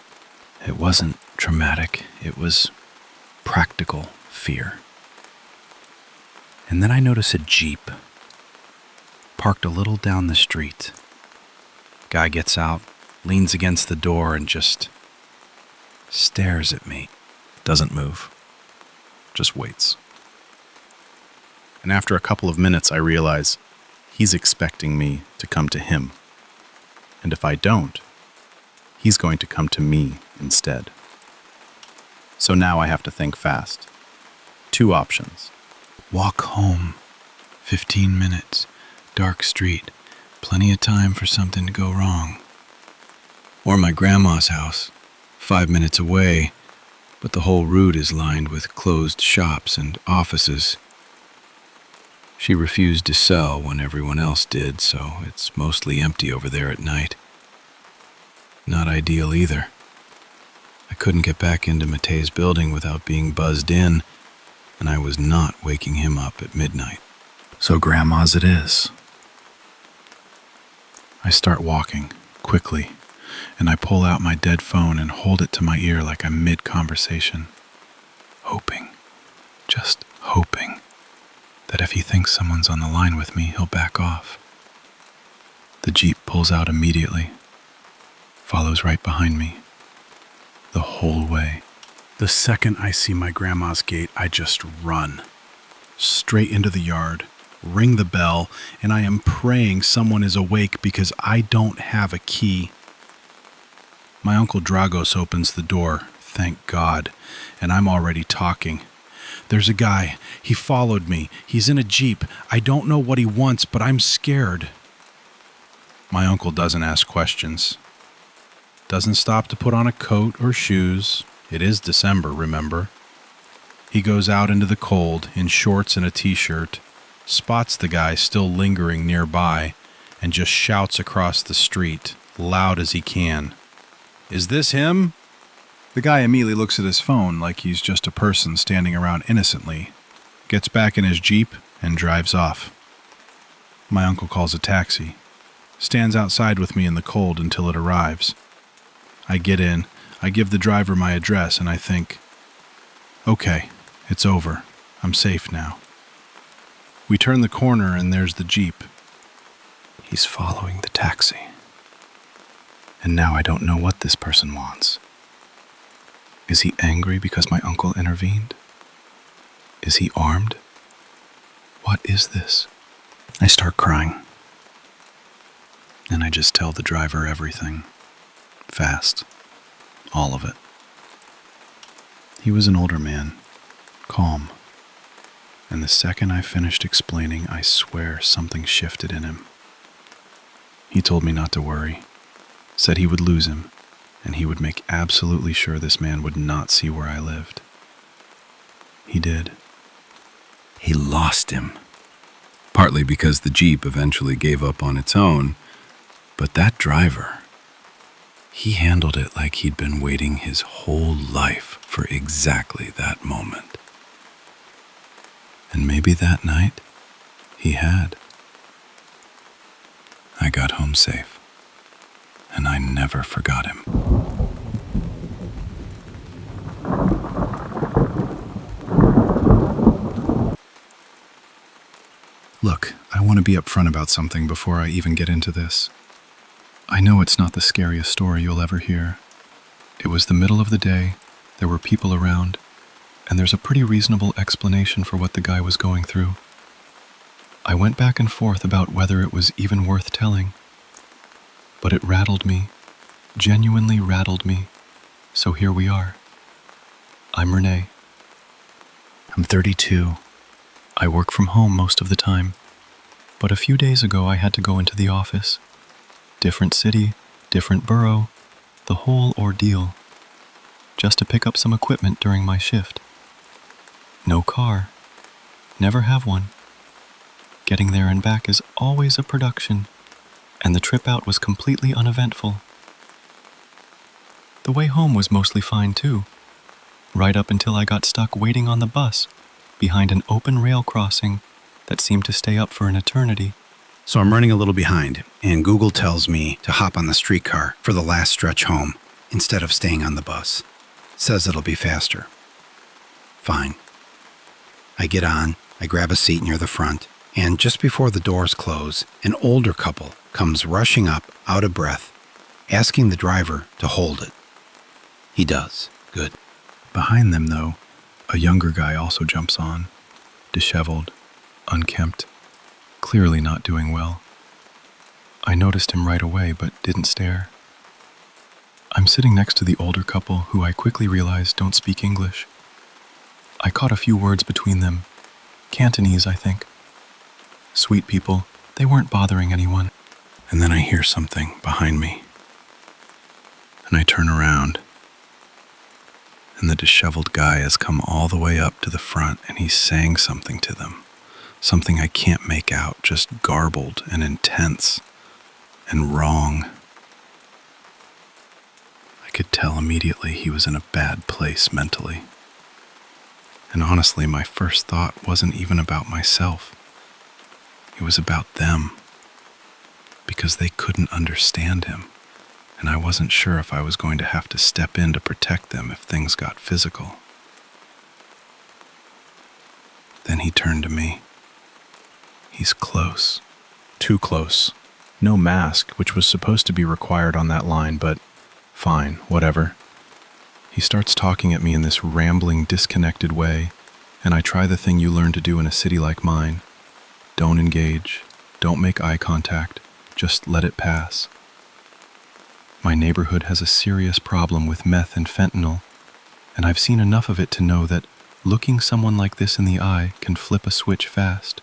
C: It wasn't traumatic, it was practical fear. And then I notice a Jeep parked a little down the street. Guy gets out, leans against the door, and just stares at me. Doesn't move. Just waits. And after a couple of minutes, I realize he's expecting me to come to him. And if I don't, he's going to come to me instead. So now I have to think fast. 2 options. Walk home. 15 minutes. Dark street. Plenty of time for something to go wrong. Or my grandma's house, 5 minutes away, but the whole route is lined with closed shops and offices. She refused to sell when everyone else did, so it's mostly empty over there at night. Not ideal either. I couldn't get back into Matei's building without being buzzed in, and I was not waking him up at midnight. So grandma's it is. I start walking, quickly, and I pull out my dead phone and hold it to my ear like I'm mid-conversation, hoping, just hoping, that if he thinks someone's on the line with me, he'll back off. The Jeep pulls out immediately, follows right behind me, the whole way. The second I see my grandma's gate, I just run, straight into the yard, ring the bell, and I am praying someone is awake because I don't have a key. My Uncle Dragos opens the door, thank God, and I'm already talking. There's a guy. He followed me. He's in a Jeep. I don't know what he wants, but I'm scared. My uncle doesn't ask questions. Doesn't stop to put on a coat or shoes. It is December, remember? He goes out into the cold in shorts and a t-shirt, spots the guy still lingering nearby, and just shouts across the street, loud as he can. "Is this him?" The guy immediately looks at his phone like he's just a person standing around innocently, gets back in his Jeep, and drives off. My uncle calls a taxi, stands outside with me in the cold until it arrives. I get in, I give the driver my address, and I think, okay, it's over. I'm safe now. We turn the corner and there's the Jeep. He's following the taxi. And now I don't know what this person wants. Is he angry because my uncle intervened? Is he armed? What is this? I start crying. And I just tell the driver everything. Fast. All of it. He was an older man. Calm. And the second I finished explaining, I swear something shifted in him. He told me not to worry, said he would lose him, and he would make absolutely sure this man would not see where I lived. He did. He lost him. Partly because the Jeep eventually gave up on its own, but that driver, he handled it like he'd been waiting his whole life for exactly that moment. And maybe that night, he had. I got home safe, and I never forgot him. Look, I want to be upfront about something before I even get into this. I know it's not the scariest story you'll ever hear. It was the middle of the day, there were people around, and there's a pretty reasonable explanation for what the guy was going through.
A: I went back and forth about whether it was even worth telling. But it rattled me, genuinely rattled me, so here we are. I'm Renee. I'm 32. I work from home most of the time, but a few days ago I had to go into the office. Different city, different borough, the whole ordeal, just to pick up some equipment during my shift. No car, never have one. Getting there and back is always a production, and the trip out was completely uneventful. The way home was mostly fine too, right up until I got stuck waiting on the bus behind an open rail crossing that seemed to stay up for an eternity.
C: So I'm running a little behind, and Google tells me to hop on the streetcar for the last stretch home instead of staying on the bus. Says it'll be faster. Fine. I get on, I grab a seat near the front, and just before the doors close, an older couple comes rushing up, out of breath, asking the driver to hold it. He does. Good.
D: Behind them, though, a younger guy also jumps on, disheveled, unkempt, clearly not doing well. I noticed him right away, but didn't stare. I'm sitting next to the older couple who I quickly realized don't speak English. I caught a few words between them. Cantonese, I think. Sweet people, they weren't bothering anyone.
C: And then I hear something behind me. And I turn around. And the disheveled guy has come all the way up to the front and he's saying something to them. Something I can't make out, just garbled and intense and wrong. I could tell immediately he was in a bad place mentally. And honestly, my first thought wasn't even about myself. It was about them. Because they couldn't understand him. And I wasn't sure if I was going to have to step in to protect them if things got physical. Then he turned to me. He's close.
E: Too close. No mask, which was supposed to be required on that line, but fine, whatever. He starts talking at me in this rambling, disconnected way, and I try the thing you learn to do in a city like mine. Don't engage. Don't make eye contact. Just let it pass. My neighborhood has a serious problem with meth and fentanyl, and I've seen enough of it to know that looking someone like this in the eye can flip a switch fast.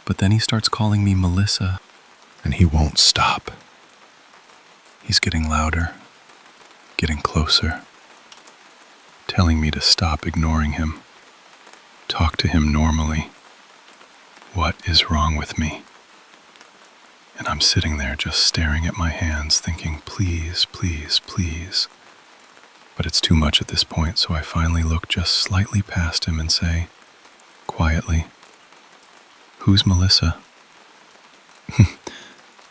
E: But then he starts calling me Melissa, and he won't stop. He's getting louder, getting closer, telling me to stop ignoring him, talk to him normally. What is wrong with me? And I'm sitting there just staring at my hands thinking, please, please, please. But it's too much at this point, so I finally look just slightly past him and say, quietly, "Who's Melissa?"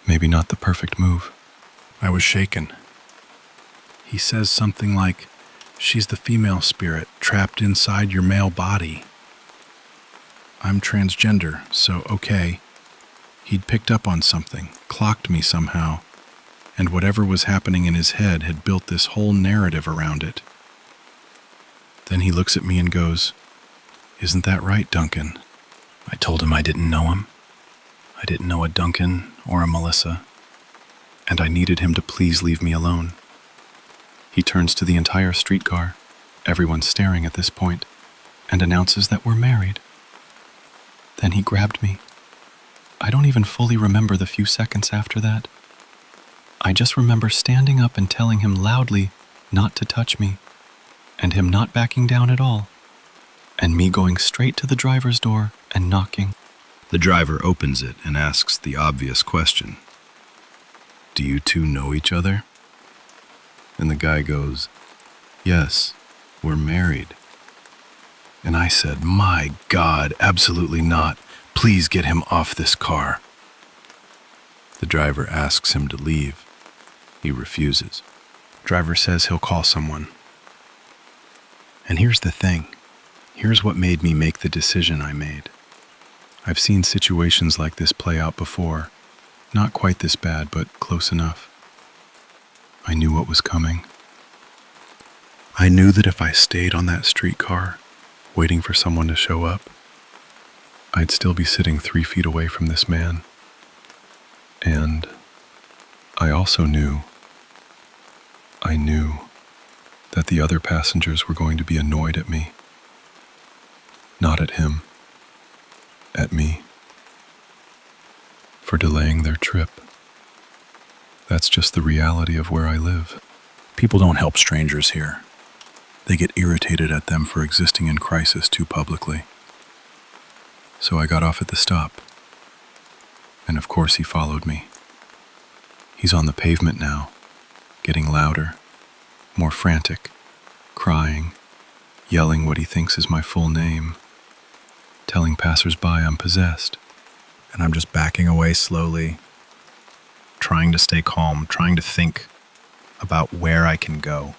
E: Maybe not the perfect move. I was shaken. He says something like, "She's the female spirit trapped inside your male body." I'm transgender, so okay. He'd picked up on something, clocked me somehow, and whatever was happening in his head had built this whole narrative around it. Then he looks at me and goes, "Isn't that right, Duncan?" I told him I didn't know him. I didn't know a Duncan or a Melissa, and I needed him to please leave me alone. He turns to the entire streetcar, everyone staring at this point, and announces that we're married. Then he grabbed me. I don't even fully remember the few seconds after that. I just remember standing up and telling him loudly not to touch me, and him not backing down at all, and me going straight to the driver's door and knocking.
F: The driver opens it and asks the obvious question. "Do you two know each other?" And the guy goes, "Yes, we're married." And I said, "My God, absolutely not. Please get him off this car." The driver asks him to leave. He refuses.
C: Driver says he'll call someone. And here's the thing. Here's what made me make the decision I made. I've seen situations like this play out before. Not quite this bad, but close enough. I knew what was coming. I knew that if I stayed on that streetcar, waiting for someone to show up,
D: I'd still be sitting 3 feet away from this man. And I also knew that the other passengers were going to be annoyed at me. Not at him, at me, for delaying their trip. That's just the reality of where I live.
C: People don't help strangers here. They get irritated at them for existing in crisis too publicly.
D: So I got off at the stop. And of course he followed me. He's on the pavement now, getting louder, more frantic, crying, yelling what he thinks is my full name, telling passersby I'm possessed.
C: And I'm just backing away slowly, trying to stay calm, trying to think about where I can go.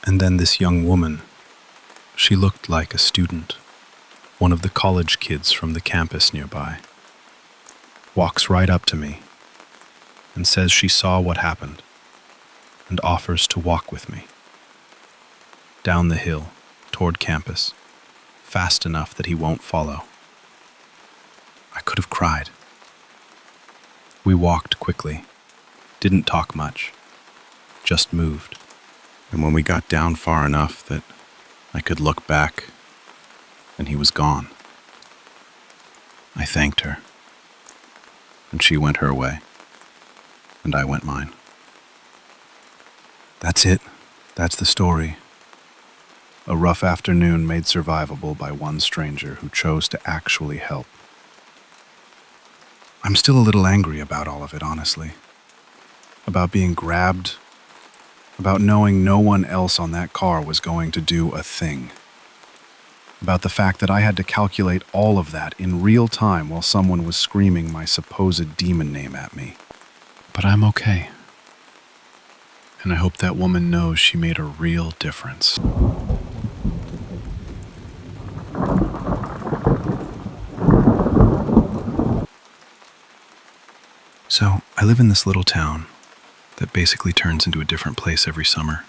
C: And then this young woman, she looked like a student, one of the college kids from the campus nearby, walks right up to me and says she saw what happened and offers to walk with me down the hill toward campus, fast enough that he won't follow. I could have cried. We walked quickly, didn't talk much, just moved. And when we got down far enough that I could look back, and he was gone, I thanked her, and she went her way, and I went mine. That's it. That's the story. A rough afternoon made survivable by one stranger who chose to actually help. I'm still a little angry about all of it, honestly. About being grabbed, about knowing no one else on that car was going to do a thing. About the fact that I had to calculate all of that in real time while someone was screaming my supposed demon name at me. But I'm okay. And I hope that woman knows she made a real difference. So, I live in this little town that basically turns into a different place every summer.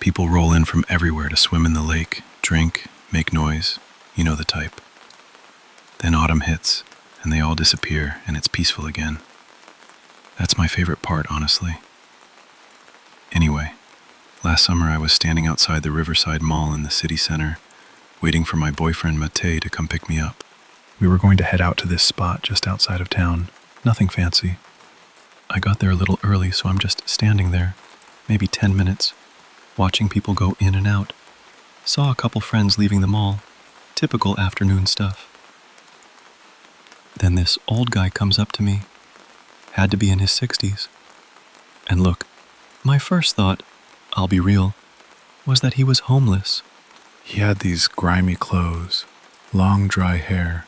C: People roll in from everywhere to swim in the lake, drink, make noise, you know the type. Then autumn hits, and they all disappear, and it's peaceful again. That's my favorite part, honestly. Anyway, last summer I was standing outside the Riverside Mall in the city center, waiting for my boyfriend Matei to come pick me up. We were going to head out to this spot just outside of town. Nothing fancy. I got there a little early, so I'm just standing there, maybe 10 minutes, watching people go in and out. Saw a couple friends leaving the mall. Typical afternoon stuff. Then this old guy comes up to me. Had to be in his 60s. And look, my first thought, I'll be real, was that he was homeless. He had these grimy clothes, long dry hair,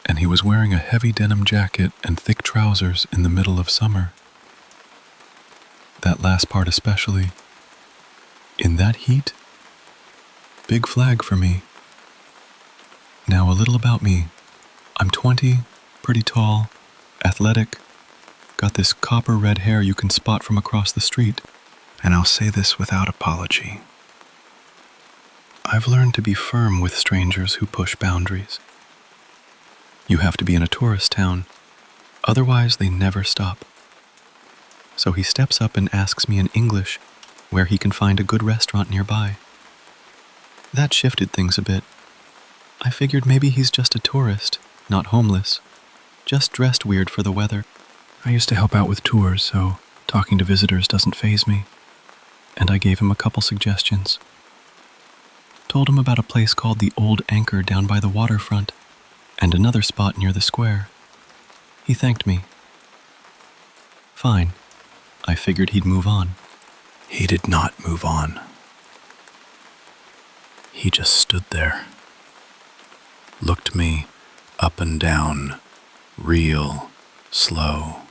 C: and he was wearing a heavy denim jacket and thick trousers in the middle of summer. That last part especially. In that heat? Big flag for me. Now a little about me. I'm 20, pretty tall, athletic, got this copper red hair you can spot from across the street. And I'll say this without apology. I've learned to be firm with strangers who push boundaries. You have to be in a tourist town, otherwise they never stop. So he steps up and asks me in English where he can find a good restaurant nearby. That shifted things a bit. I figured maybe he's just a tourist, not homeless, just dressed weird for the weather. I used to help out with tours, so talking to visitors doesn't faze me. And I gave him a couple suggestions. Told him about a place called the Old Anchor down by the waterfront, and another spot near the square. He thanked me. Fine. I figured he'd move on. He did not move on. He just stood there. Looked me up and down, real slow,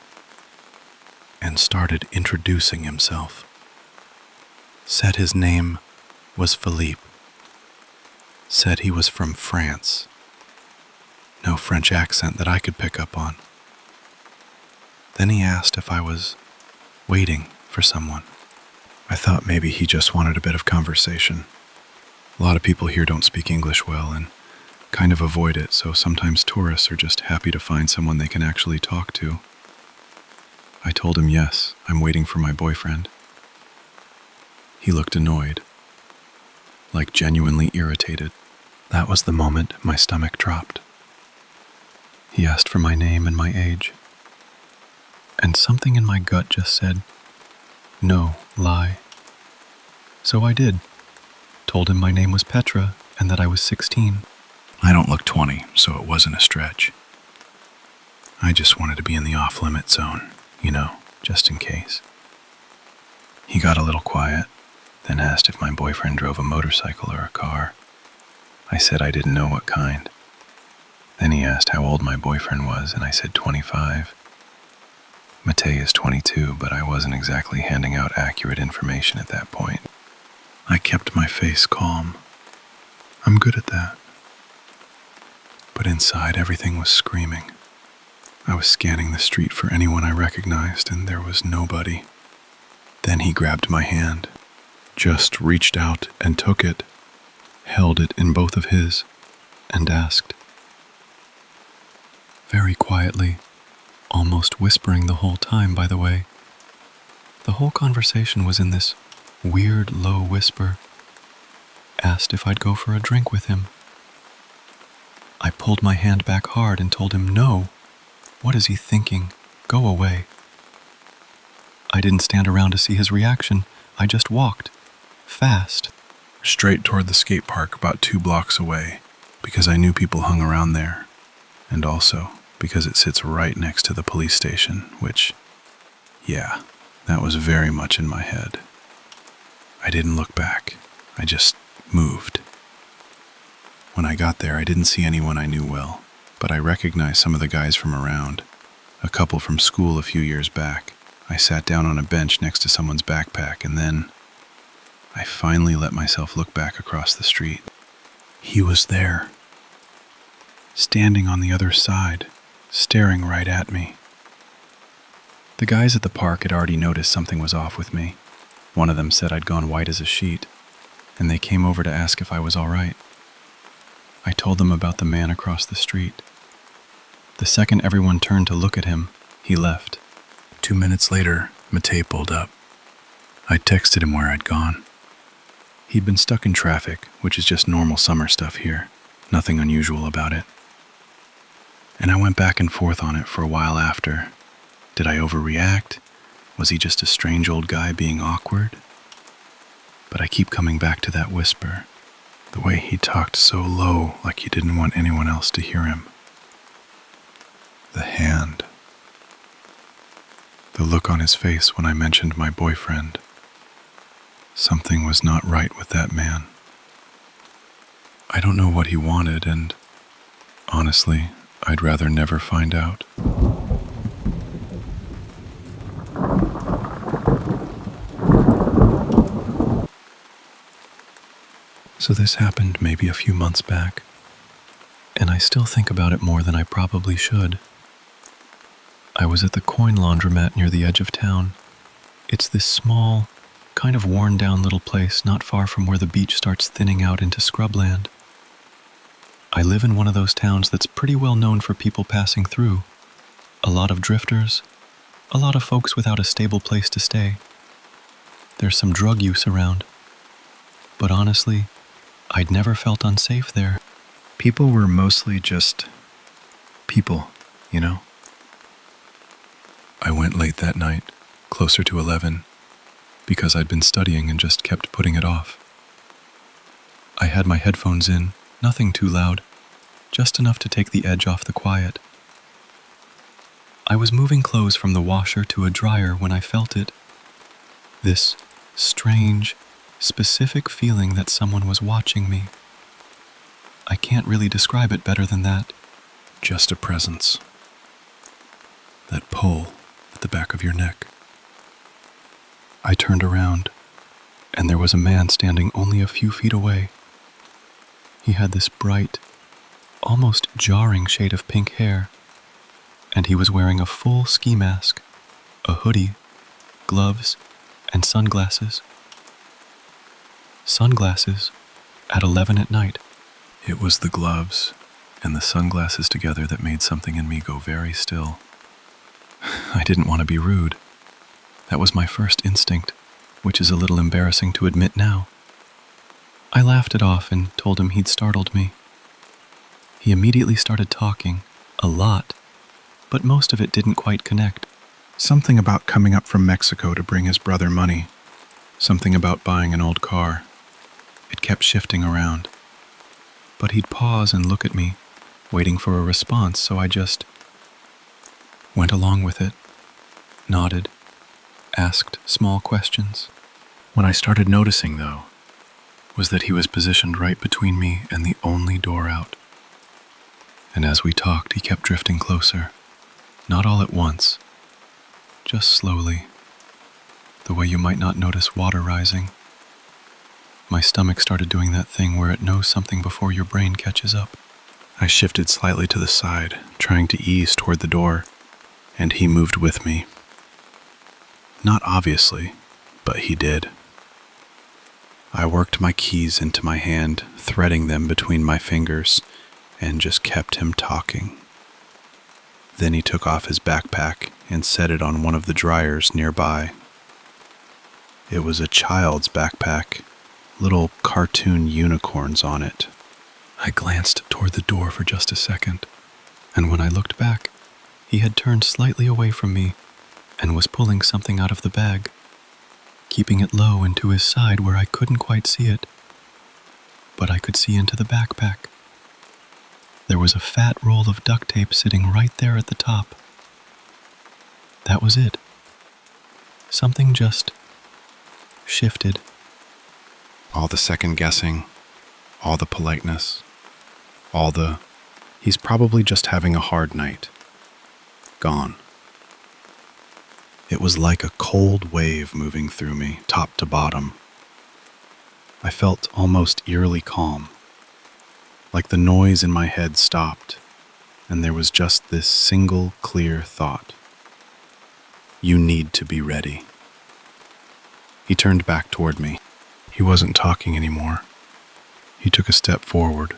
C: and started introducing himself. Said his name was Philippe. Said he was from France. No French accent that I could pick up on. Then he asked if I was waiting for someone. I thought maybe he just wanted a bit of conversation. A lot of people here don't speak English well, and
A: kind of avoid it, so sometimes tourists are just happy to find someone they can actually talk to. I told him yes, I'm waiting for my boyfriend. He looked annoyed, like genuinely irritated. That was the moment my stomach dropped. He asked for my name and my age, and something in my gut just said, no, lie. So I did. Told him my name was Petra and that I was 16. I don't look 20, so it wasn't a stretch. I just wanted to be in the off-limit zone, just in case. He got a little quiet, then asked if my boyfriend drove a motorcycle or a car. I said I didn't know what kind. Then he asked how old my boyfriend was, and I said 25. Matei is 22, but I wasn't exactly handing out accurate information at that point. I kept my face calm. I'm good at that. But inside, everything was screaming. I was scanning the street for anyone I recognized, and there was nobody. Then he grabbed my hand, just reached out and took it, held it in both of his, and asked, very quietly, almost whispering the whole time, by the way. The whole conversation was in this weird, low whisper. Asked if I'd go for a drink with him. I pulled my hand back hard and told him no. What is he thinking? Go away. I didn't stand around to see his reaction. I just walked, fast, straight toward the skate park about 2 blocks away, because I knew people hung around there, and also because it sits right next to the police station, which, yeah, that was very much in my head. I didn't look back. I just moved. When I got there, I didn't see anyone I knew well, but I recognized some of the guys from around, a couple from school a few years back. I sat down on a bench next to someone's backpack, and then I finally let myself look back across the street. He was there, standing on the other side, staring right at me. The guys at the park had already noticed something was off with me. One of them said I'd gone white as a sheet, and they came over to ask if I was all right. I told them about the man across the street. The second everyone turned to look at him, he left. 2 minutes later, Matei pulled up. I texted him where I'd gone. He'd been stuck in traffic, which is just normal summer stuff here. Nothing unusual about it. And I went back and forth on it for a while after. Did I overreact? Was he just a strange old guy being awkward? But I keep coming back to that whisper. The way he talked so low, like he didn't want anyone else to hear him. The hand. The look on his face when I mentioned my boyfriend. Something was not right with that man. I don't know what he wanted, and honestly, I'd rather never find out. So this happened maybe a few months back, and I still think about it more than I probably should. I was at the coin laundromat near the edge of town. It's this small, kind of worn-down little place not far from where the beach starts thinning out into scrubland. I live in one of those towns that's pretty well known for people passing through. A lot of drifters, a lot of folks without a stable place to stay. There's some drug use around. But honestly, I'd never felt unsafe there. People were mostly just people, I went late that night, closer to 11, because I'd been studying and just kept putting it off. I had my headphones in, nothing too loud, just enough to take the edge off the quiet. I was moving clothes from the washer to a dryer when I felt it. This strange, specific feeling that someone was watching me. I can't really describe it better than that. Just a presence. That pull at the back of your neck. I turned around, and there was a man standing only a few feet away. He had this bright, almost jarring shade of pink hair, and he was wearing a full ski mask, a hoodie, gloves, and sunglasses. Sunglasses at 11 at night. It was the gloves
D: and the sunglasses together that made something in me go very still. I didn't want to be rude. That was my first instinct, which is a little embarrassing to admit now. I laughed it off and told him he'd startled me. He immediately started talking, a lot, but most of it didn't quite connect.
C: Something about coming up from Mexico to bring his brother money. Something about buying an old car. It kept shifting around. But he'd pause and look at me, waiting for a response, so I just went along with it, nodded, asked small questions. What I started noticing, though, was that he was positioned right between me and the only door out. And as we talked, he kept drifting closer, not all at once, just slowly, the way you might not notice water rising. My stomach started doing that thing where it knows something before your brain catches up. I shifted slightly to the side, trying to ease toward the door, and he moved with me. Not obviously, but he did. I worked my keys into my hand, threading them between my fingers, and just kept him talking. Then he took off his backpack and set it on one of the dryers nearby. It was a child's backpack, little cartoon unicorns on it. I glanced toward the door for just a second, and when I looked back, he had turned slightly away from me and was pulling something out of the bag, keeping it low and to his side where I couldn't quite see it, but I could see into the backpack. There was a fat roll of duct tape sitting right there at the top. That was it. Something just shifted. All the second guessing, all the politeness, all the, he's probably just having a hard night. Gone. It was like a cold wave moving through me, top to bottom. I felt almost eerily calm, like the noise in my head stopped, and there was just this single clear thought. You need to be ready. He turned back toward me. He wasn't talking anymore. He took a step forward.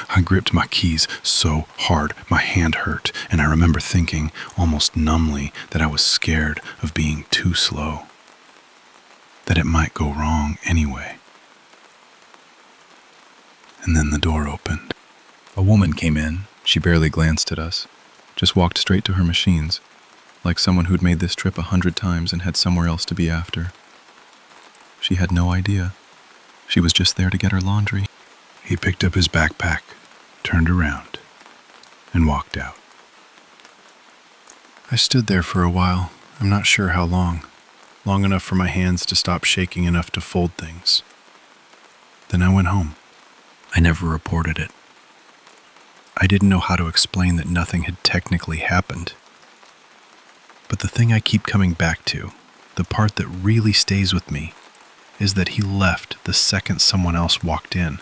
C: I gripped my keys so hard my hand hurt, and I remember thinking, almost numbly, that I was scared of being too slow, that it might go wrong anyway. And then the door opened. A woman came in. She barely glanced at us, just walked straight to her machines, like someone who'd made this trip 100 times and had somewhere else to be after. She had no idea. She was just there to get her laundry. He picked up his backpack, turned around, and walked out. I stood there for a while. I'm not sure how long. Long enough for my hands to stop shaking enough to fold things. Then I went home. I never reported it. I didn't know how to explain that nothing had technically happened. But the thing I keep coming back to, the part that really stays with me, is that he left the second someone else walked in.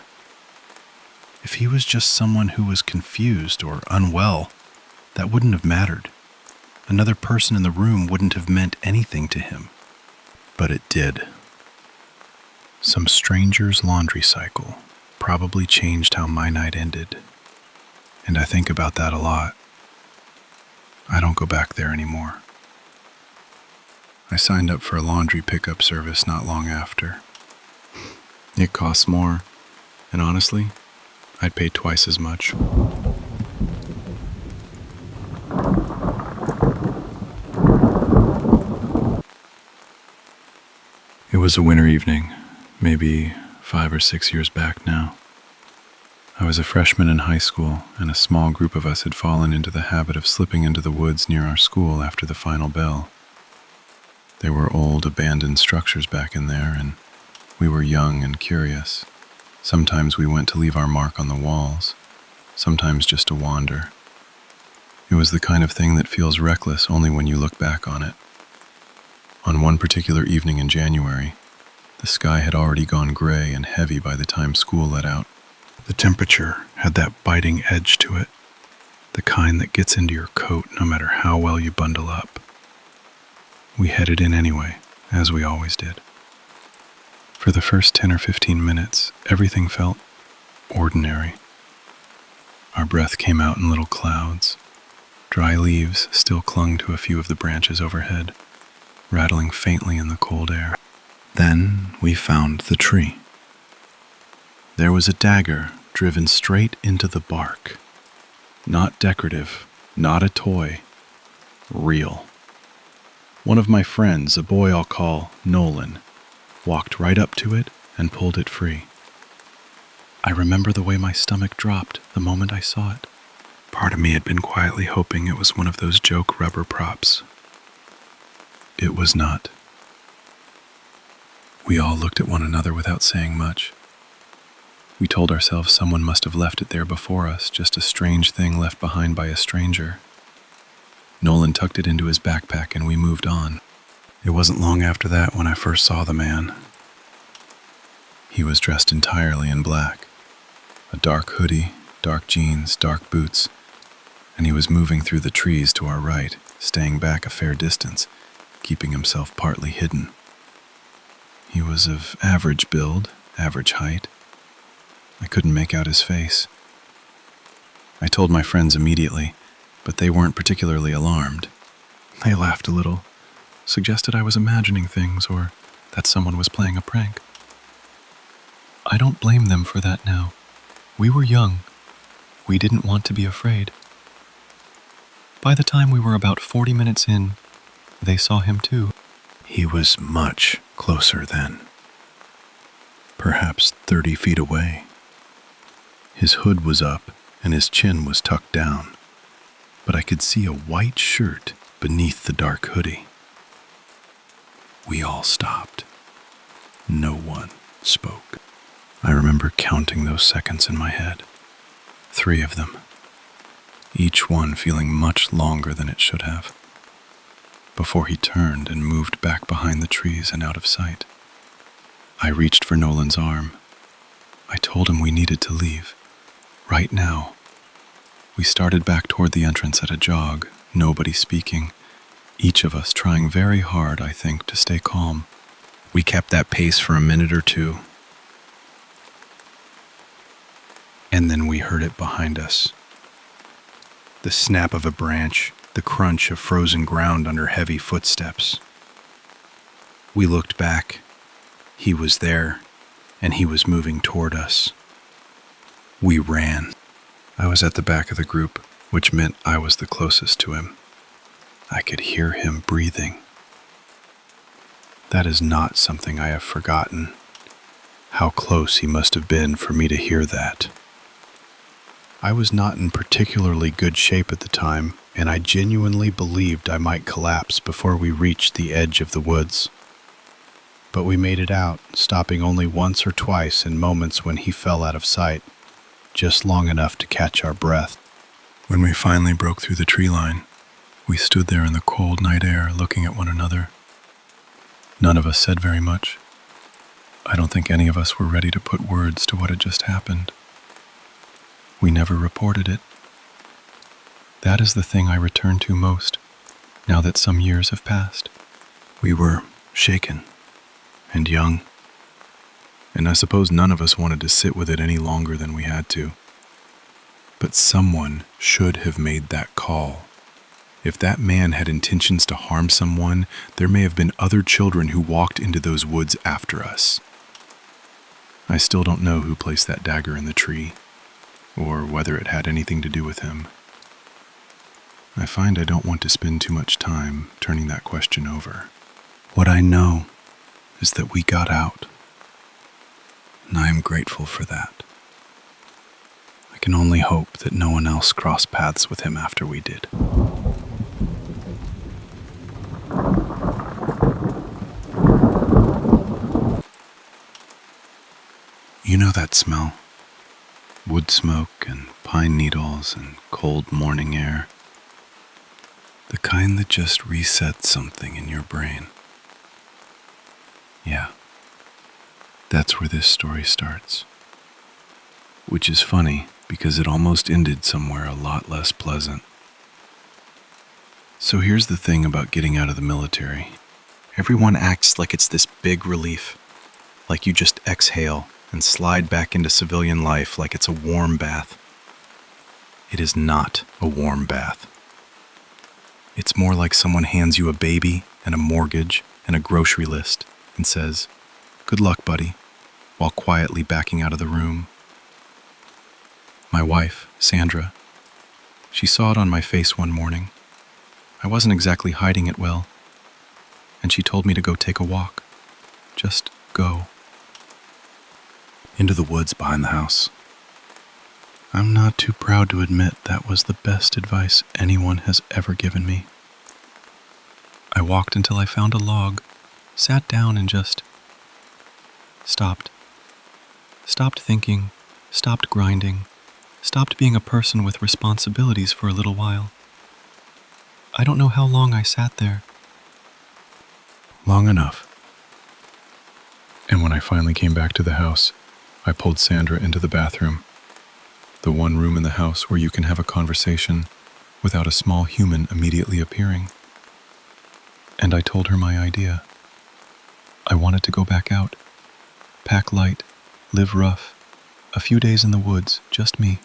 C: If he was just someone who was confused or unwell, that wouldn't have mattered. Another person in the room wouldn't have meant anything to him. But it did. Some stranger's laundry cycle probably changed how my night ended. And I think about that a lot. I don't go back there anymore. I signed up for a laundry pickup service not long after. It costs more, and honestly, I'd pay twice as much. It was a winter evening, maybe 5 or 6 years back now. I was a freshman in high school, and a small group of us had fallen into the habit of slipping into the woods near our school after the final bell. There were old, abandoned structures back in there, and we were young and curious. Sometimes we went to leave our mark on the walls, sometimes just to wander. It was the kind of thing that feels reckless only when you look back on it. On one particular evening in January, the sky had already gone gray and heavy by the time school let out. The temperature had that biting edge to it, the kind that gets into your coat no matter how well you bundle up. We headed in anyway, as we always did. For the first 10 or 15 minutes, everything felt ordinary.
A: Our breath came out in little clouds. Dry leaves still clung to a few of the branches overhead, rattling faintly in the cold air. Then we found the tree. There was a dagger driven straight into the bark. Not decorative, not a toy, real. One of my friends, a boy I'll call Nolan, walked right up to it and pulled it free. I remember the way my stomach dropped the moment I saw it. Part of me had been quietly hoping it was one of those joke rubber props. It was not. We all looked at one another without saying much. We told ourselves someone must have left it there before us, just a strange thing left behind by a stranger. Nolan tucked it into his backpack and we moved on. It wasn't long after that when I first saw the man. He was dressed entirely in black. A dark hoodie, dark jeans, dark boots, and he was moving through the trees to our right, staying back a fair distance, keeping himself partly hidden. He was of average build, average height. I couldn't make out his face. I told my friends immediately, but they weren't particularly alarmed. They laughed a little, suggested I was imagining things or that someone was playing a prank. I don't blame them for that now. We were young. We didn't want to be afraid. By the time we were about 40 minutes in, they saw him too. He was much closer then. Perhaps 30 feet away. His hood was up and his chin was tucked down, but I could see a white shirt beneath the dark hoodie. We all stopped. No one spoke. I remember counting those seconds in my head. 3 of them. Each one feeling much longer than it should have. Before he turned and moved back behind the trees and out of sight. I reached for Nolan's arm. I told him we needed to leave. Right now. We started back toward the entrance at a jog, nobody speaking. Each of us trying very hard, I think, to stay calm. We kept that pace for a minute or two. And then we heard it behind us. The snap of a branch, the crunch of frozen ground under heavy footsteps. We looked back. He was there, and he was moving toward us. We ran. I was at the back of the group, which meant I was the closest to him. I could hear him breathing. That is not something I have forgotten. How close he must have been for me to hear that. I was not in particularly good shape at the time, and I genuinely believed I might collapse before we reached the edge of the woods. But we made it out, stopping only once or twice in moments when he fell out of sight, just long enough to catch our breath. When we finally broke through the tree line, we stood there in the cold night air looking at one another. None of us said very much. I don't think any of us were ready to put words to what had just happened. We never reported it. That is the thing I return to most, now that some years have passed. We were shaken and young, and I suppose none of us wanted to sit with it any longer than we had to. But someone should have made that call. If that man had intentions to harm someone, there may have been other children who walked into those woods after us. I still don't know who placed that dagger in the tree, or whether it had anything to do with him. I find I don't want to spend too much time turning that question over. What I know is that we got out, and I am grateful for that. I can only hope that no one else crossed paths with him after we did. You know that smell? Wood smoke and pine needles and cold morning air. The kind that just resets something in your brain. Yeah, that's where this story starts. Which is funny because it almost ended somewhere a lot less pleasant. So here's the thing about getting out of the military. Everyone acts like it's this big relief, like you just exhale and slide back into civilian life like it's a warm bath.
D: It is not a warm bath. It's more like someone hands you a baby and a mortgage and a grocery list and says, "Good luck, buddy," while quietly backing out of the room. My wife, Sandra, she saw it on my face one morning. I wasn't exactly hiding it well, and she told me to go take a walk. Just go. Into the woods behind the house. I'm not too proud to admit that was the best advice anyone has ever given me. I walked until I found a log, sat down and just stopped. Stopped thinking, stopped grinding, stopped being a person with responsibilities for a little while. I don't know how long I sat there. Long enough. And when I finally came back to the house, I pulled Sandra into the bathroom. The one room in the house where you can have a conversation without a small human immediately appearing. And I told her my idea. I wanted to go back out, pack light, live rough, a few days in the woods, just me.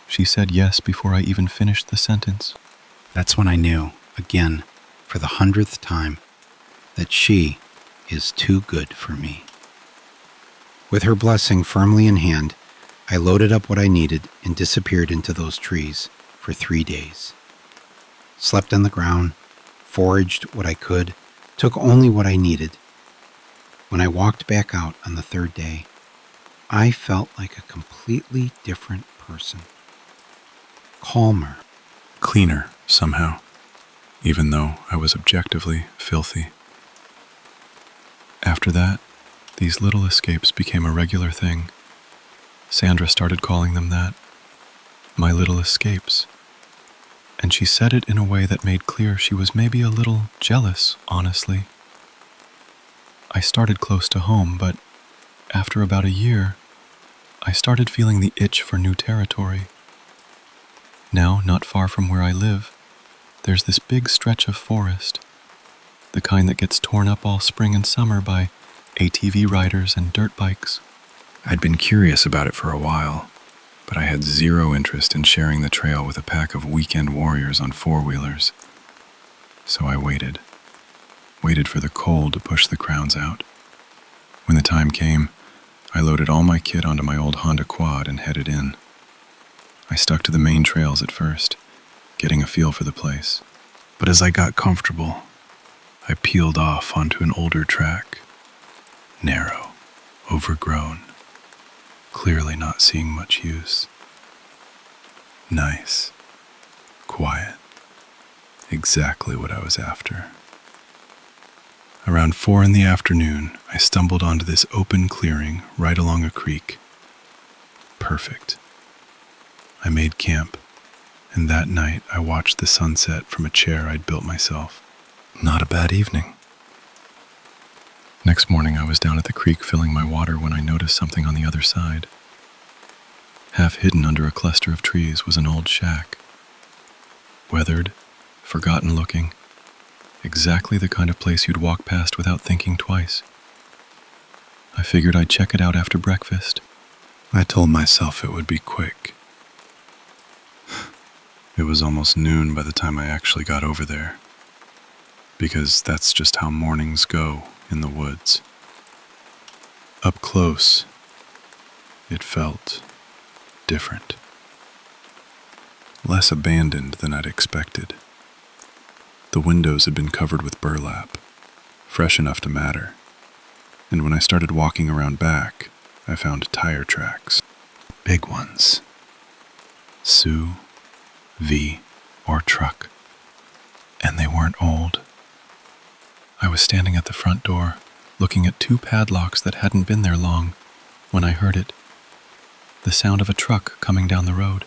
D: She said yes before I even finished the sentence.
B: That's when I knew, again, for the 100th time, that she is too good for me. With her blessing firmly in hand, I loaded up what I needed and disappeared into those trees for 3 days. Slept on the ground, foraged what I could, took only what I needed. When I walked back out on the 3rd day, I felt like a completely different person. Calmer.
D: Cleaner, somehow, even though I was objectively filthy. After that, these little escapes became a regular thing. Sandra started calling them that. My little escapes. And she said it in a way that made clear she was maybe a little jealous, honestly. I started close to home, but after about a year, I started feeling the itch for new territory. Now, not far from where I live, there's this big stretch of forest, the kind that gets torn up all spring and summer by ATV riders and dirt bikes. I'd been curious about it for a while, but I had zero interest in sharing the trail with a pack of weekend warriors on four-wheelers. So I waited for the cold to push the crowds out. When the time came, I loaded all my kit onto my old Honda Quad and headed in. I stuck to the main trails at first, getting a feel for the place. But as I got comfortable, I peeled off onto an older track. Narrow, overgrown, clearly not seeing much use. Nice, quiet, exactly what I was after. Around 4 in the afternoon, I stumbled onto this open clearing right along a creek. Perfect. I made camp, and that night I watched the sunset from a chair I'd built myself. Not a bad evening. Next morning I was down at the creek filling my water when I noticed something on the other side. Half hidden under a cluster of trees was an old shack. Weathered, forgotten looking, exactly the kind of place you'd walk past without thinking twice. I figured I'd check it out after breakfast. I told myself it would be quick. It was almost noon by the time I actually got over there, because that's just how mornings go in the woods. Up close, it felt different. Less abandoned than I'd expected. The windows had been covered with burlap, fresh enough to matter, and when I started walking around back, I found tire tracks. Big ones. Sue, V, or truck. And they weren't old. I was standing at the front door, looking at 2 padlocks that hadn't been there long, when I heard it. The sound of a truck coming down the road.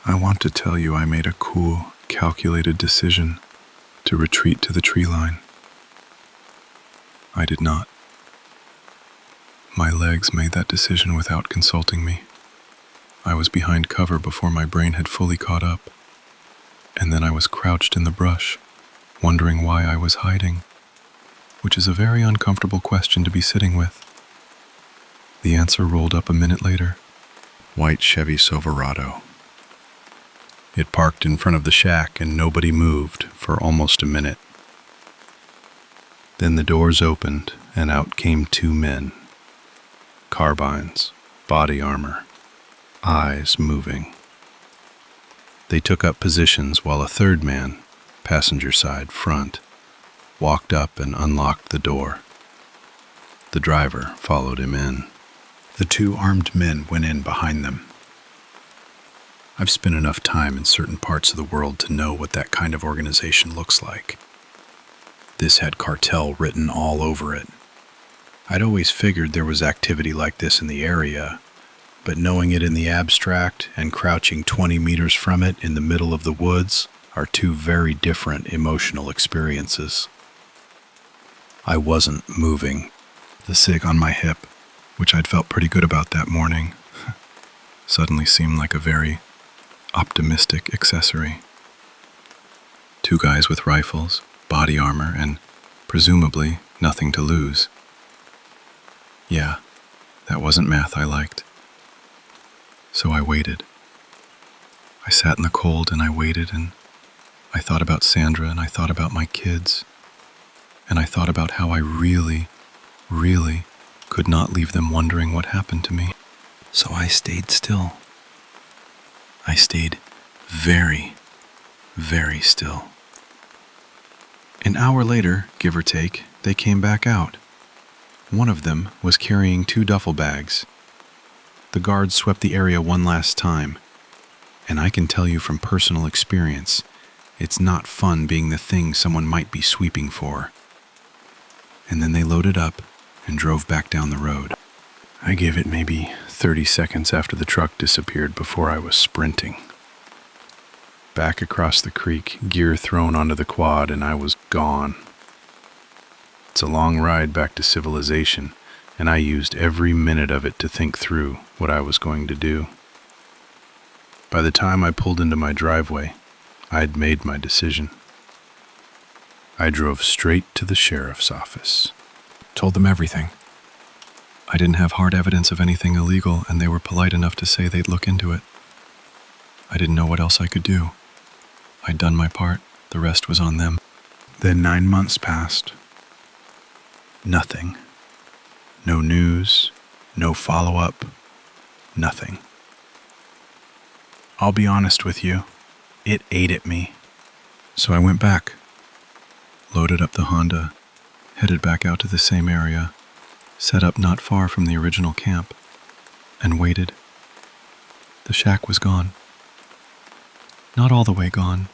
D: I want to tell you I made a cool, calculated decision to retreat to the tree line. I did not. My legs made that decision without consulting me. I was behind cover before my brain had fully caught up, and then I was crouched in the brush, wondering why I was hiding, which is a very uncomfortable question to be sitting with. The answer rolled up a minute later. White Chevy Silverado,
A: It parked in front of the shack and nobody moved for almost a minute. Then the doors opened and out came two men. Carbines, body armor, eyes moving. They took up positions while a third man, passenger side front, walked up and unlocked the door. The driver followed him in. The two armed men went in behind them. I've spent enough time in certain parts of the world to know what that kind of organization looks like. This had cartel written all over it. I'd always figured there was activity like this in the area, but knowing it in the abstract and crouching 20 meters from it in the middle of the woods are two very different emotional experiences. I wasn't moving. The cig on my hip, which I'd felt pretty good about that morning, suddenly seemed like a very optimistic accessory. Two guys with rifles, body armor, and presumably nothing to lose. Yeah, that wasn't math I liked. So I waited. I sat in the cold and I waited, and I thought about Sandra and I thought about my kids, and I thought about how I really could not leave them wondering what happened to me. So I stayed still. I stayed very still. An hour later, give or take, they came back out. One of them was carrying 2 duffel bags. The guards swept the area one last time, and I can tell you from personal experience, it's not fun being the thing someone might be sweeping for. And then they loaded up and drove back down the road. I gave it maybe 30 seconds after the truck disappeared before I was sprinting. Back across the creek, gear thrown onto the quad, and I was gone. It's a long ride back to civilization, and I used every minute of it to think through what I was going to do. By the time I pulled into my driveway, I'd made my decision. I drove straight to the sheriff's office. Told them everything. I didn't have hard evidence of anything illegal, and they were polite enough to say they'd look into it. I didn't know what else I could do. I'd done my part. The rest was on them. Then 9 months passed. Nothing. No news, no follow-up, nothing. I'll be honest with you, it ate at me. So I went back, loaded up the Honda, headed back out to the same area, set up not far from the original camp, and waited. The shack was gone. Not all the way gone.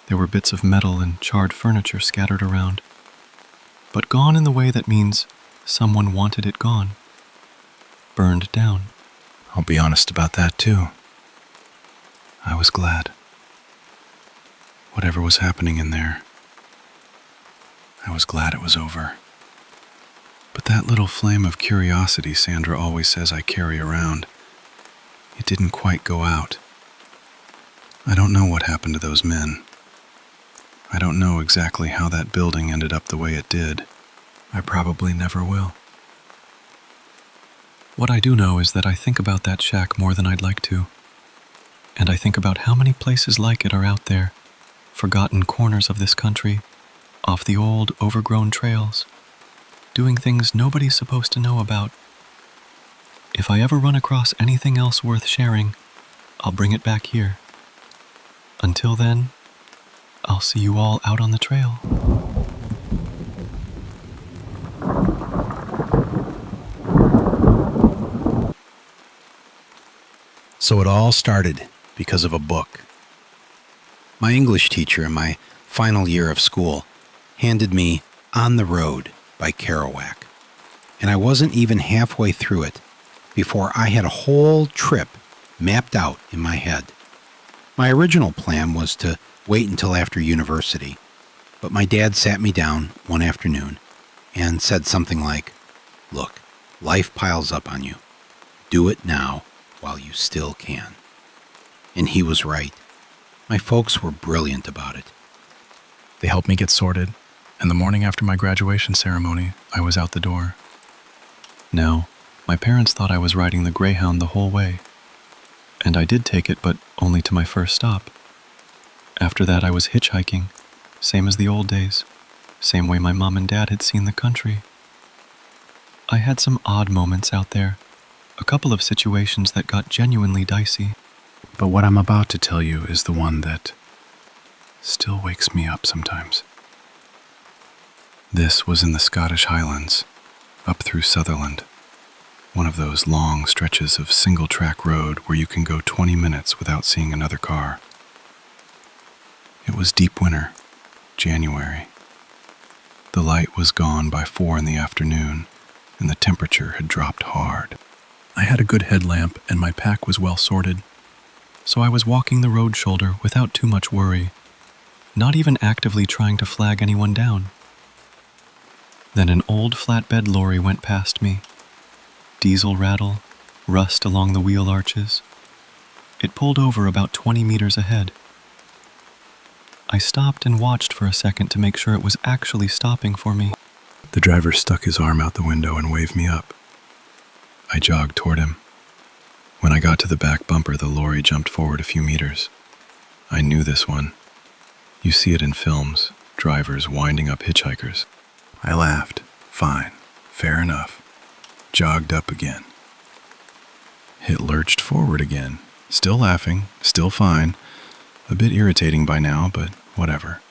A: There were bits of metal and charred furniture scattered around, but gone in the way that means someone wanted it gone. Burned down. I'll be honest about that too. I was glad. Whatever was happening in there, I was glad it was over. But that little flame of curiosity Sandra always says I carry around, it didn't quite go out. I don't know what happened to those men. I don't know exactly how that building ended up the way it did. I probably never will. What I do know is that I think about that shack more than I'd like to. And I think about how many places like it are out there, forgotten corners of this country, off the old, overgrown trails, doing things nobody's supposed to know about. If I ever run across anything else worth sharing, I'll bring it back here. Until then, I'll see you all out on the trail.
B: So it all started because of a book. My English teacher in my final year of school handed me On the Road by Kerouac, and I wasn't even halfway through it before I had a whole trip mapped out in my head. My original plan was to wait until after university, but my dad sat me down one afternoon and said something like, "Look, life piles up on you. Do it now while you still can." And he was right. My folks were brilliant about it.
A: They helped me get sorted, and the morning after my graduation ceremony, I was out the door. Now, my parents thought I was riding the Greyhound the whole way.
D: And I did take it, but only to my first stop. After that, I was hitchhiking, same as the old days, same way my mom and dad had seen the country. I had some odd moments out there, a couple of situations that got genuinely dicey.
C: But what I'm about to tell you is the one that still wakes me up sometimes.
A: This was in the Scottish Highlands, up through Sutherland. One of those long stretches of single-track road where you can go 20 minutes without seeing another car. It was deep winter, January. The light was gone by 4 in the afternoon, and the temperature had dropped hard. I had a good headlamp, and my pack was well sorted, so I was walking the road shoulder without too much worry, not even actively trying to flag anyone down. Then an old flatbed lorry went past me. Diesel rattle, rust along the wheel arches. It pulled over about 20 meters ahead. I stopped and watched for a second to make sure it was actually stopping for me.
C: The driver stuck his arm out the window and waved me up.
A: I jogged toward him. When I got to the back bumper, the lorry jumped forward a few meters. I knew this one. You see it in films, drivers winding up hitchhikers. I laughed. Fine. Fair enough. Jogged up again. It lurched forward again. Still laughing, still fine. A bit irritating by now, but whatever.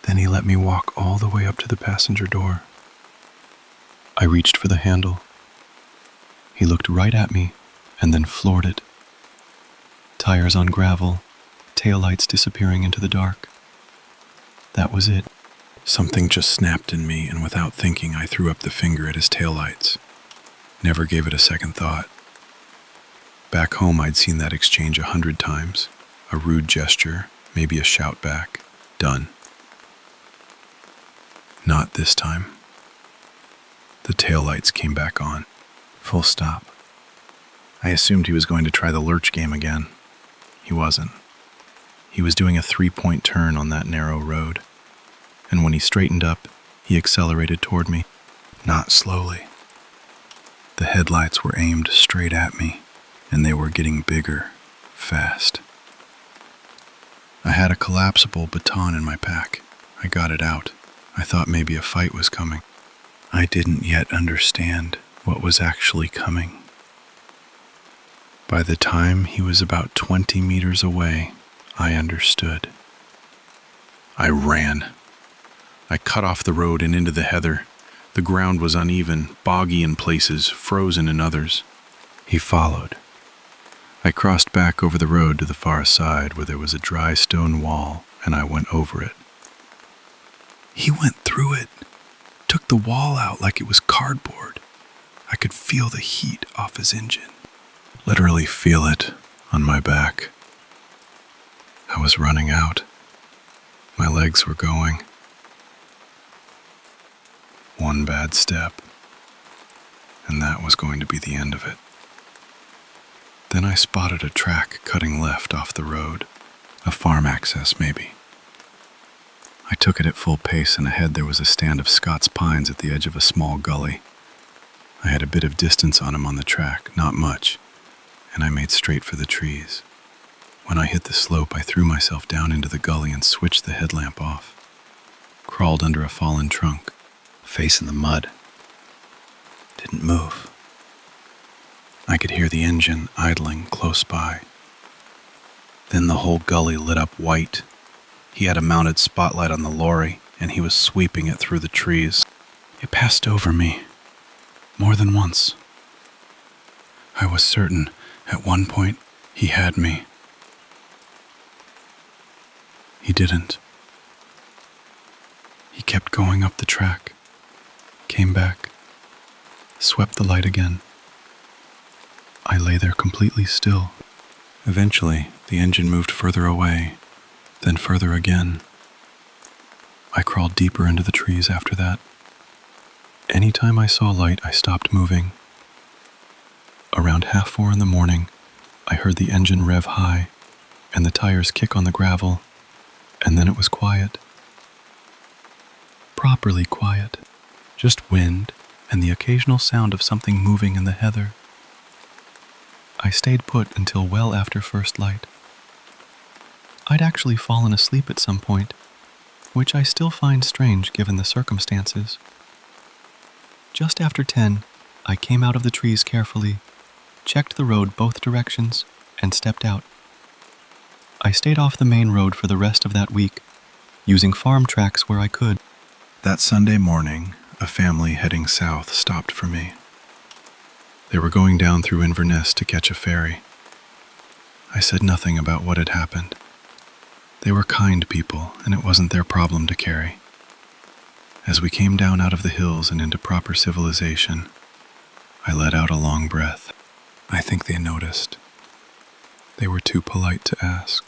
A: Then he let me walk all the way up to the passenger door. I reached for the handle. He looked right at me and then floored it. Tires on gravel, taillights disappearing into the dark. That was it. Something just snapped in me, and without thinking, I threw up the finger at his taillights. Never gave it a second thought. Back home, I'd seen that exchange 100 times. A rude gesture, maybe a shout back. Done. Not this time. The taillights came back on. Full stop. I assumed he was going to try the lurch game again. He wasn't. He was doing a 3-point turn on that narrow road. And when he straightened up, he accelerated toward me. Not slowly. The headlights were aimed straight at me, and they were getting bigger, fast. I had a collapsible baton in my pack. I got it out. I thought maybe a fight was coming. I didn't yet understand what was actually coming. By the time he was about 20 meters away, I understood. I ran. I cut off the road and into the heather. The ground was uneven, boggy in places, frozen in others. He followed. I crossed back over the road to the far side where there was a dry stone wall, and I went over it. He went through it, took the wall out like it was cardboard. I could feel the heat off his engine. Literally feel it on my back. I was running out. My legs were going. One bad step, and that was going to be the end of it. Then I spotted a track cutting left off the road, a farm access maybe. I took it at full pace, and ahead there was a stand of Scots pines at the edge of a small gully. I had a bit of distance on him on the track, not much, and I made straight for the trees. When I hit the slope, I threw myself down into the gully and switched the headlamp off. Crawled under a fallen trunk, face in the mud. Didn't move. I could hear the engine idling close by. Then the whole gully lit up white. He had a mounted spotlight on the lorry, and he was sweeping it through the trees. It passed over me, more than once. I was certain, at one point, he had me. He didn't. He kept going up the track, came back, swept the light again. I lay there completely still. Eventually, the engine moved further away, then further again. I crawled deeper into the trees after that. Anytime I saw light, I stopped moving. Around 3:30 in the morning, I heard the engine rev high and the tires kick on the gravel, and then it was quiet. Properly quiet. Just wind and the occasional sound of something moving in the heather. I stayed put until well after first light. I'd actually fallen asleep at some point, which I still find strange given the circumstances. Just after 10, I came out of the trees carefully, checked the road both directions, and stepped out. I stayed off the main road for the rest of that week, using farm tracks where I could.
D: That Sunday morning, a family heading south stopped for me. They were going down through Inverness to catch a ferry. I said nothing about what had happened. They were kind people, and it wasn't their problem to carry. As we came down out of the hills and into proper civilization, I let out a long breath. I think they noticed. They were too polite to ask.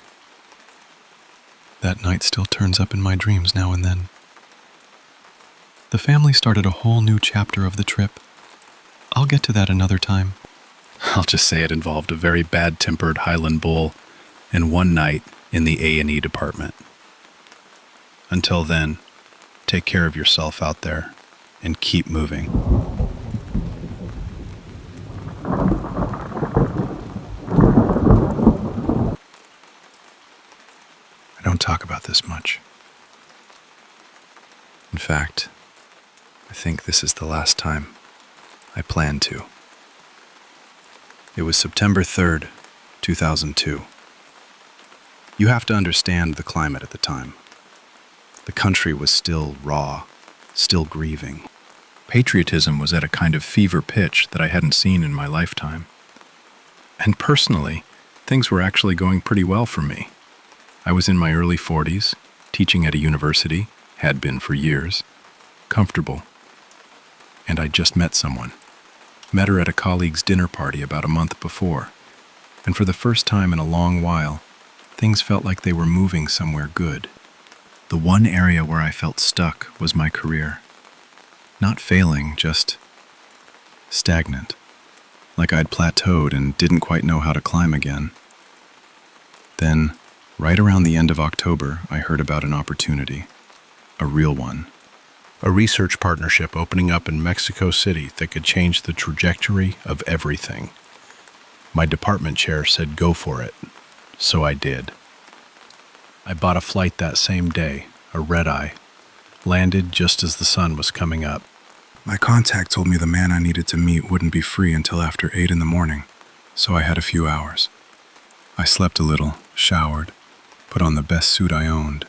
D: That night still turns up in my dreams now and then. The family started a whole new chapter of the trip. I'll get to that another time.
C: I'll just say it involved a very bad-tempered Highland bull and one night in the A&E department. Until then, take care of yourself out there and keep moving.
D: I don't talk about this much. In fact, I think this is the last time I plan to.
C: It was September 3rd, 2002. You have to understand the climate at the time. The country was still raw, still grieving. Patriotism was at a kind of fever pitch that I hadn't seen in my lifetime. And personally, things were actually going pretty well for me. I was in my early 40s, teaching at a university, had been for years, comfortable. And I'd just met someone. Met her at a colleague's dinner party about a month before. And for the first time in a long while, things felt like they were moving somewhere good. The one area where I felt stuck was my career. Not failing, just stagnant. Like I'd plateaued and didn't quite know how to climb again. Then, right around the end of October, I heard about an opportunity. A real one. A research partnership opening up in Mexico City that could change the trajectory of everything. My department chair said go for it, so I did. I bought a flight that same day, a red-eye, landed just as the sun was coming up.
D: My contact told me the man I needed to meet wouldn't be free until after 8 in the morning, so I had a few hours. I slept a little, showered, put on the best suit I owned.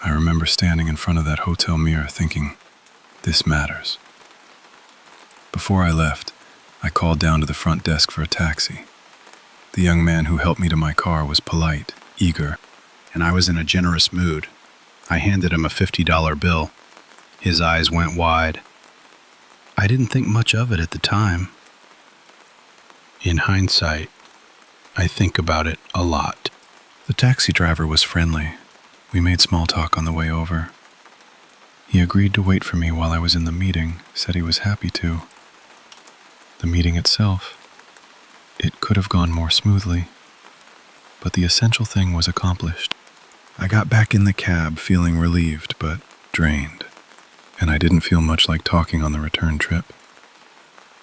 D: I remember standing in front of that hotel mirror thinking, this matters. Before I left, I called down to the front desk for a taxi. The young man who helped me to my car was polite, eager,
C: And I was in a generous mood. I handed him a $50 bill. His eyes went wide. I didn't think much of it at the time. In hindsight, I think about it a lot.
D: The taxi driver was friendly. We made small talk on the way over. He agreed to wait for me while I was in the meeting, said he was happy to. The meeting itself, it could have gone more smoothly, but the essential thing was accomplished. I got back in the cab feeling relieved but drained, and I didn't feel much like talking on the return trip.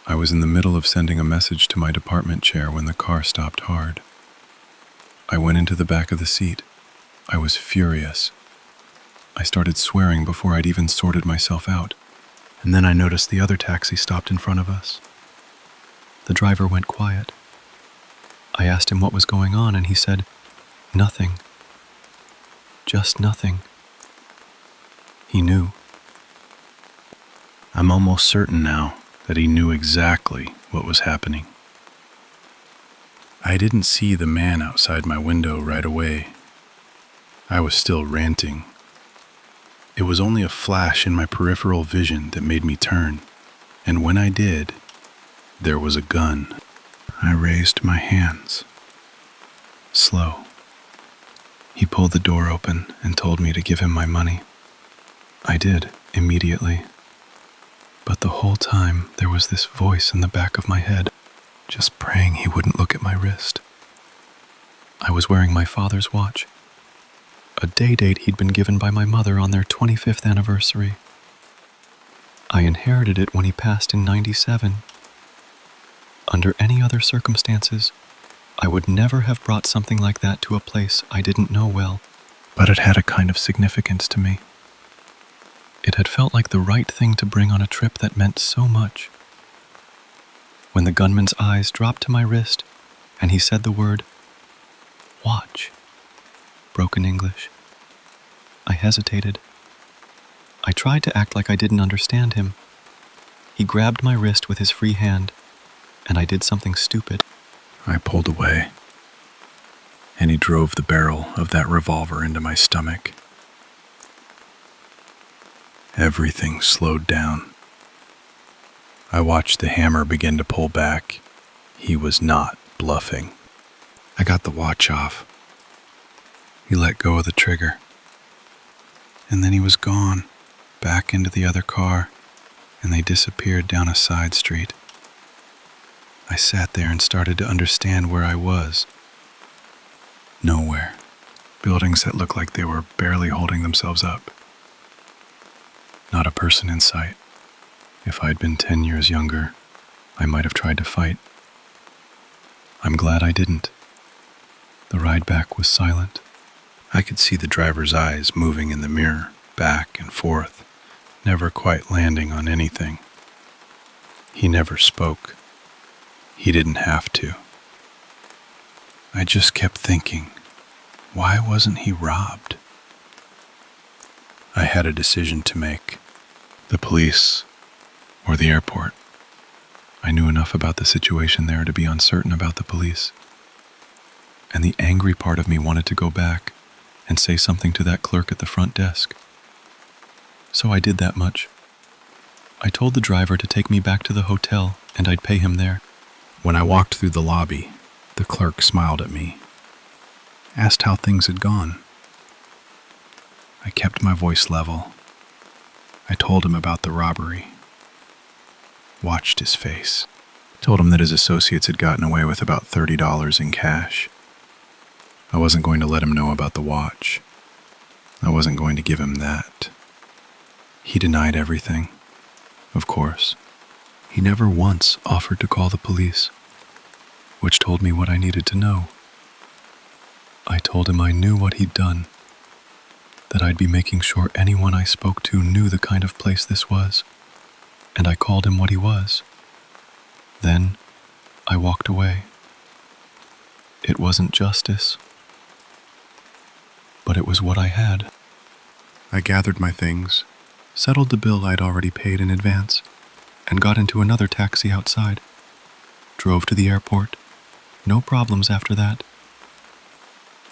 D: I was in the middle of sending a message to my department chair when the car stopped hard. I went into the back of the seat. I was furious. I started swearing before I'd even sorted myself out, and then I noticed the other taxi stopped in front of us. The driver went quiet. I asked him what was going on, and he said, "Nothing. Just nothing." He knew.
C: I'm almost certain now that he knew exactly what was happening. I didn't see the man outside my window right away. I was still ranting. It was only a flash in my peripheral vision that made me turn, and when I did, there was a gun. I raised my hands. Slow. He pulled the door open and told me to give him my money. I did, immediately. But the whole time, there was this voice in the back of my head, just praying he wouldn't look at my wrist. I was wearing my father's watch, a day date he'd been given by my mother on their 25th anniversary. I inherited it when he passed in '97.
D: Under any other circumstances, I would never have brought something like that to a place I didn't know well, but it had a kind of significance to me. It had felt like the right thing to bring on a trip that meant so much. When the gunman's eyes dropped to my wrist and he said the word, "Watch," broken English, I hesitated. I tried to act like I didn't understand him. He grabbed my wrist with his free hand, and I did something stupid.
C: I pulled away, and he drove the barrel of that revolver into my stomach. Everything slowed down. I watched the hammer begin to pull back. He was not bluffing. I got the watch off. He let go of the trigger. And then he was gone, back into the other car, and they disappeared down a side street. I sat there and started to understand where I was. Nowhere. Buildings that looked like they were barely holding themselves up. Not a person in sight. If I'd been 10 years younger, I might have tried to fight. I'm glad I didn't. The ride back was silent. I could see the driver's eyes moving in the mirror, back and forth, never quite landing on anything. He never spoke. He didn't have to. I just kept thinking, why wasn't he robbed? I had a decision to make. The police or the airport. I knew enough about the situation there to be uncertain about the police. And the angry part of me wanted to go back and say something to that clerk at the front desk. So I did that much. I told the driver to take me back to the hotel and I'd pay him there. When I walked through the lobby, the clerk smiled at me, asked how things had gone. I kept my voice level. I told him about the robbery. Watched his face. Told him that his associates had gotten away with about $30 in cash. I wasn't going to let him know about the watch. I wasn't going to give him that. He denied everything, of course. He never once offered to call the police, which told me what I needed to know. I told him I knew what he'd done, that I'd be making sure anyone I spoke to knew the kind of place this was, and I called him what he was. Then I walked away. It wasn't justice, but it was what I had. I gathered my things, settled the bill I'd already paid in advance, and got into another taxi outside. Drove to the airport. No problems after that.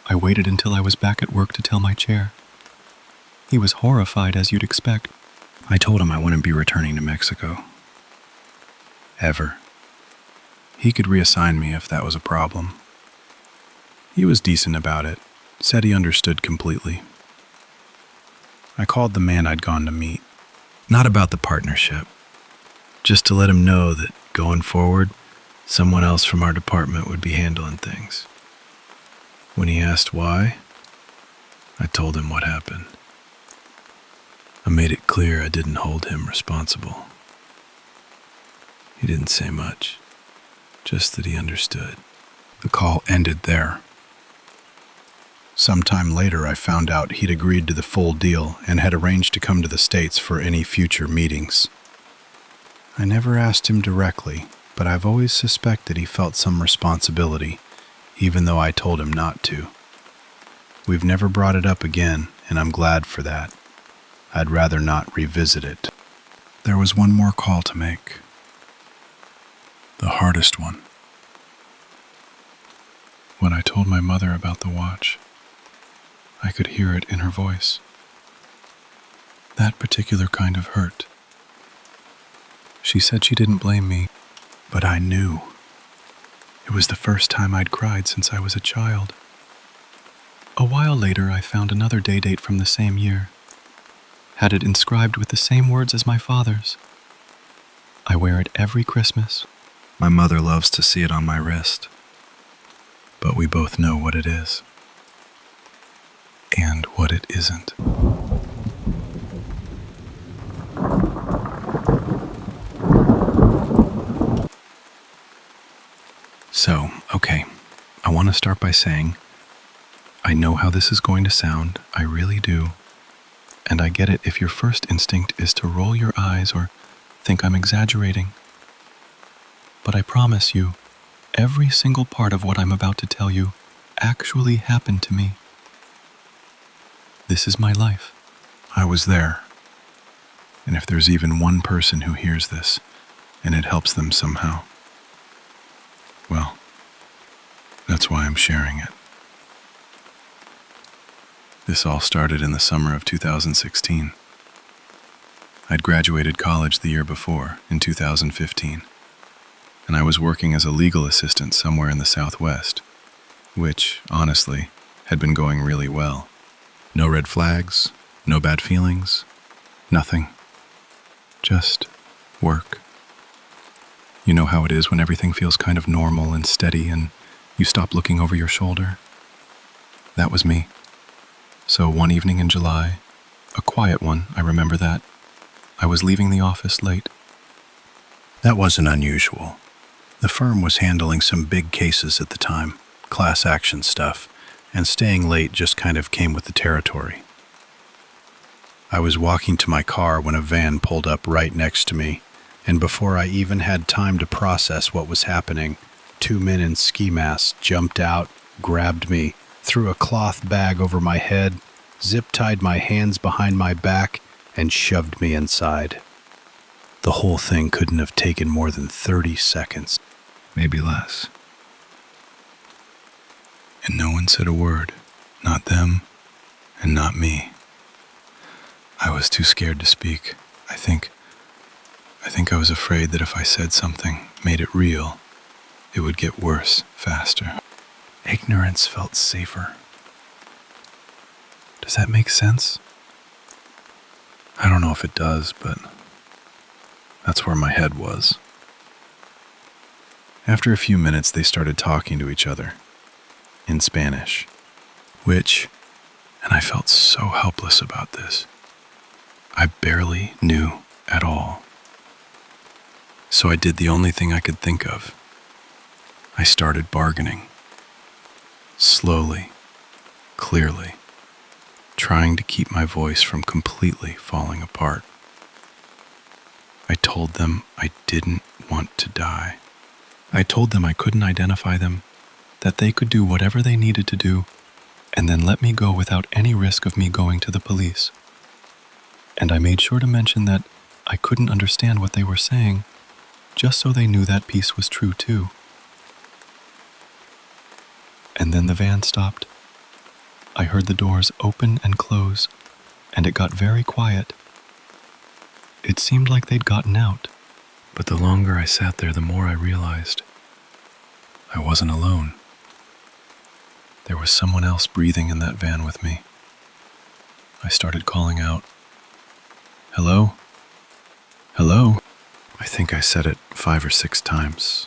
C: I waited until I was back at work to tell my chair. He was horrified, as you'd expect. I told him I wouldn't be returning to Mexico. Ever. He could reassign me if that was a problem. He was decent about it, said he understood completely. I called the man I'd gone to meet. Not about the partnership. Just to let him know that, going forward, someone else from our department would be handling things. When he asked why, I told him what happened. I made it clear I didn't hold him responsible. He didn't say much, just that he understood. The call ended there. Sometime later, I found out he'd agreed to the full deal and had arranged to come to the States for any future meetings. I never asked him directly, but I've always suspected he felt some responsibility, even though I told him not to. We've never brought it up again, and I'm glad for that. I'd rather not revisit it. There was one more call to make. The hardest one. When I told my mother about the watch, I could hear it in her voice. That particular kind of hurt. She said she didn't blame me, but I knew. It was the first time I'd cried since I was a child. A while later, I found another day date from the same year. Had it inscribed with the same words as my father's. I wear it every Christmas. My mother loves to see it on my wrist. But we both know what it is. And what it isn't.
A: want to start by saying, I know how this is going to sound, I really do. And I get it if your first instinct is to roll your eyes or think I'm exaggerating. But I promise you, every single part of what I'm about to tell you actually happened to me. This is my life.
C: I was there. And if there's even one person who hears this, and it helps them somehow, well, that's why I'm sharing it. This all started in the summer of 2016. I'd graduated college the year before, in 2015, and I was working as a legal assistant somewhere in the Southwest, which, honestly, had been going really well. No red flags, no bad feelings, nothing. Just work. You know how it is when everything feels kind of normal and steady and you stop looking over your shoulder? That was me. So one evening in July, a quiet one, I remember that, I was leaving the office late.
G: That wasn't unusual. The firm was handling some big cases at the time, class action stuff, and staying late just kind of came with the territory. I was walking to my car when a van pulled up right next to me, and before I even had time to process what was happening, 2 men in ski masks jumped out, grabbed me, threw a cloth bag over my head, zip-tied my hands behind my back, and shoved me inside. The whole thing couldn't have taken more than 30 seconds.
C: Maybe less. And no one said a word. Not them, and not me. I was too scared to speak. I think I was afraid that if I said something, made it real, it would get worse faster. Ignorance felt safer. Does that make sense? I don't know if it does, but that's where my head was. After a few minutes, they started talking to each other in Spanish, and I felt so helpless about this. I barely knew at all. So I did the only thing I could think of. I started bargaining. Slowly, clearly, trying to keep my voice from completely falling apart. I told them I didn't want to die. I told them I couldn't identify them, that they could do whatever they needed to do, and then let me go without any risk of me going to the police. And I made sure to mention that I couldn't understand what they were saying, just so they knew that piece was true too. And then the van stopped. I heard the doors open and close, and it got very quiet. It seemed like they'd gotten out, but the longer I sat there, the more I realized I wasn't alone. There was someone else breathing in that van with me. I started calling out, "Hello? Hello?" I think I said it 5 or 6 times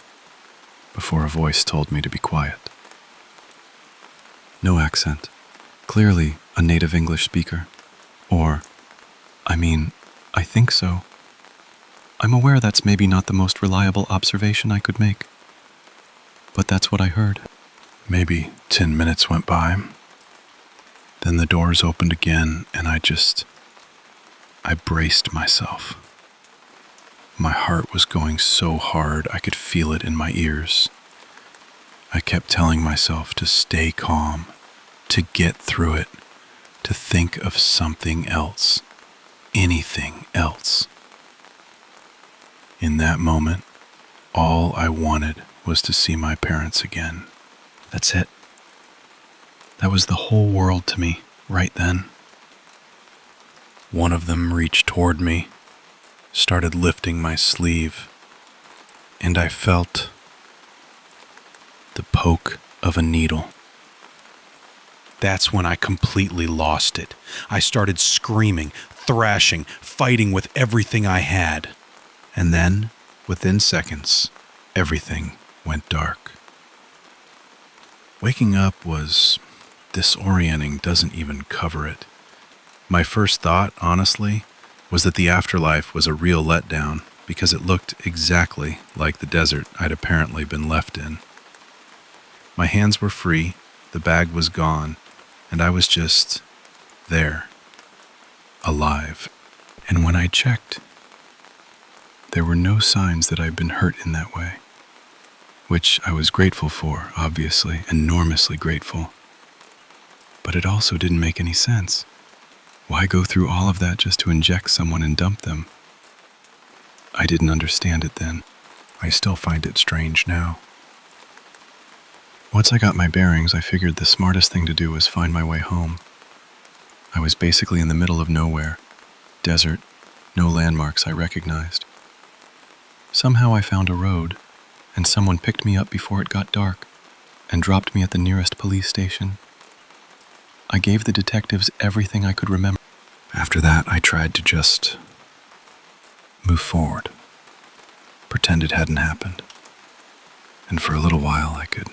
C: before a voice told me to be quiet. No accent. Clearly a native English speaker. I think so. I'm aware that's maybe not the most reliable observation I could make, but that's what I heard. Maybe 10 minutes went by. Then the doors opened again, and I braced myself. My heart was going so hard I could feel it in my ears. I kept telling myself to stay calm, to get through it, to think of something else, anything else. In that moment, all I wanted was to see my parents again. That's it. That was the whole world to me, right then. One of them reached toward me, started lifting my sleeve, and I felt the poke of a needle. That's when I completely lost it. I started screaming, thrashing, fighting with everything I had. And then, within seconds, everything went dark. Waking up was disorienting, doesn't even cover it. My first thought, honestly, was that the afterlife was a real letdown because it looked exactly like the desert I'd apparently been left in. My hands were free, the bag was gone, and I was just there, alive. And when I checked, there were no signs that I'd been hurt in that way, which I was grateful for, obviously, enormously grateful. But it also didn't make any sense. Why go through all of that just to inject someone and dump them? I didn't understand it then. I still find it strange now. Once I got my bearings, I figured the smartest thing to do was find my way home. I was basically in the middle of nowhere, desert, no landmarks I recognized. Somehow I found a road, and someone picked me up before it got dark and dropped me at the nearest police station. I gave the detectives everything I could remember. After that, I tried to just move forward, pretend it hadn't happened. And for a little while, I could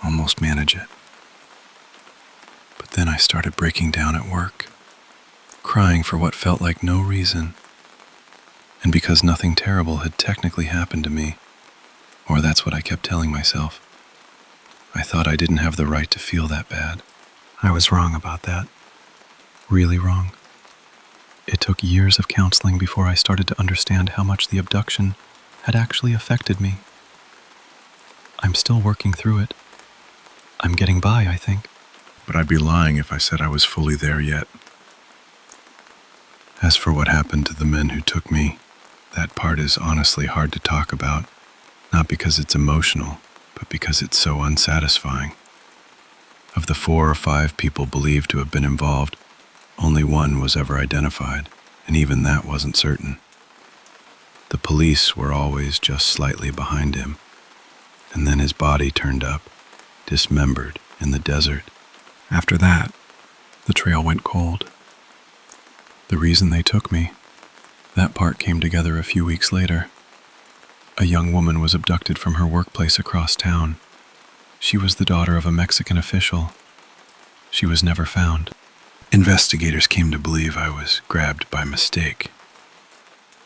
C: almost manage it. But then I started breaking down at work, crying for what felt like no reason. And because nothing terrible had technically happened to me, or that's what I kept telling myself, I thought I didn't have the right to feel that bad. I was wrong about that. Really wrong. It took years of counseling before I started to understand how much the abduction had actually affected me. I'm still working through it. I'm getting by, I think.
E: But I'd be lying if I said I was fully there yet.
A: As for what happened to the men who took me, that part is honestly hard to talk about, not because it's emotional, but because it's so unsatisfying. Of the 4 or 5 people believed to have been involved, only one was ever identified, and even that wasn't certain. The police were always just slightly behind him, and then his body turned up, dismembered in the desert. After that, the trail went cold. The reason they took me, that part came together a few weeks later. A young woman was abducted from her workplace across town. She was the daughter of a Mexican official. She was never found. Investigators came to believe I was grabbed by mistake.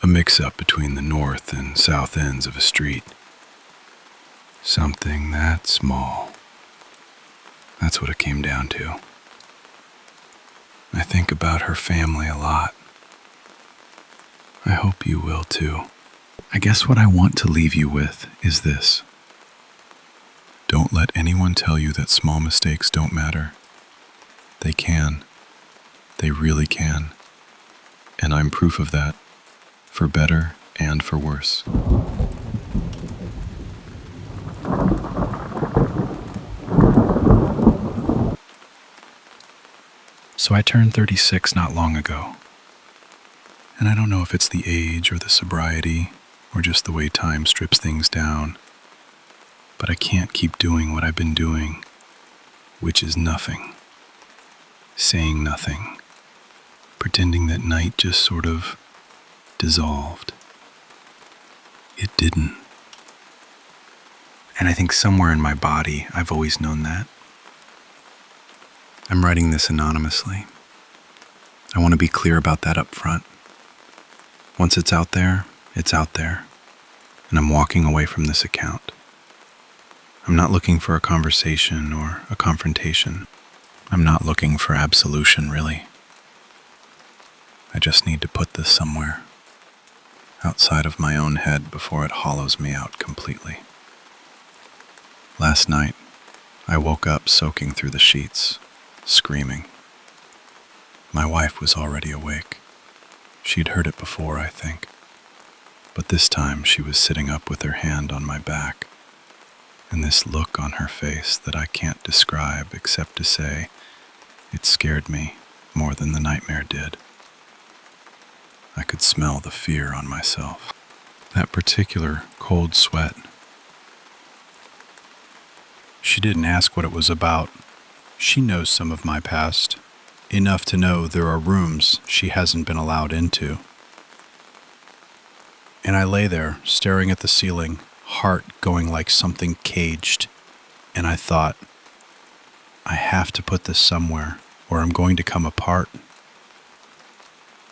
A: A mix-up between the north and south ends of a street. Something that small. That's what it came down to. I think about her family a lot. I hope you will too. I guess what I want to leave you with is this. Don't let anyone tell you that small mistakes don't matter. They can. They really can. And I'm proof of that, for better and for worse. So I turned 36 not long ago. And I don't know if it's the age or the sobriety or just the way time strips things down, but I can't keep doing what I've been doing, which is nothing. Saying nothing. Pretending that night just sort of dissolved. It didn't. And I think somewhere in my body, I've always known that. I'm writing this anonymously. I want to be clear about that up front. Once it's out there, and I'm walking away from this account. I'm not looking for a conversation or a confrontation. I'm not looking for absolution, really. I just need to put this somewhere, outside of my own head before it hollows me out completely. Last night, I woke up soaking through the sheets, screaming. My wife was already awake. She'd heard it before, I think. But this time she was sitting up with her hand on my back, and this look on her face that I can't describe except to say it scared me more than the nightmare did. I could smell the fear on myself. That particular cold sweat.
G: She didn't ask what it was about. She knows some of my past, enough to know there are rooms she hasn't been allowed into. And I lay there, staring at the ceiling, heart going like something caged, and I thought, I have to put this somewhere, or I'm going to come apart.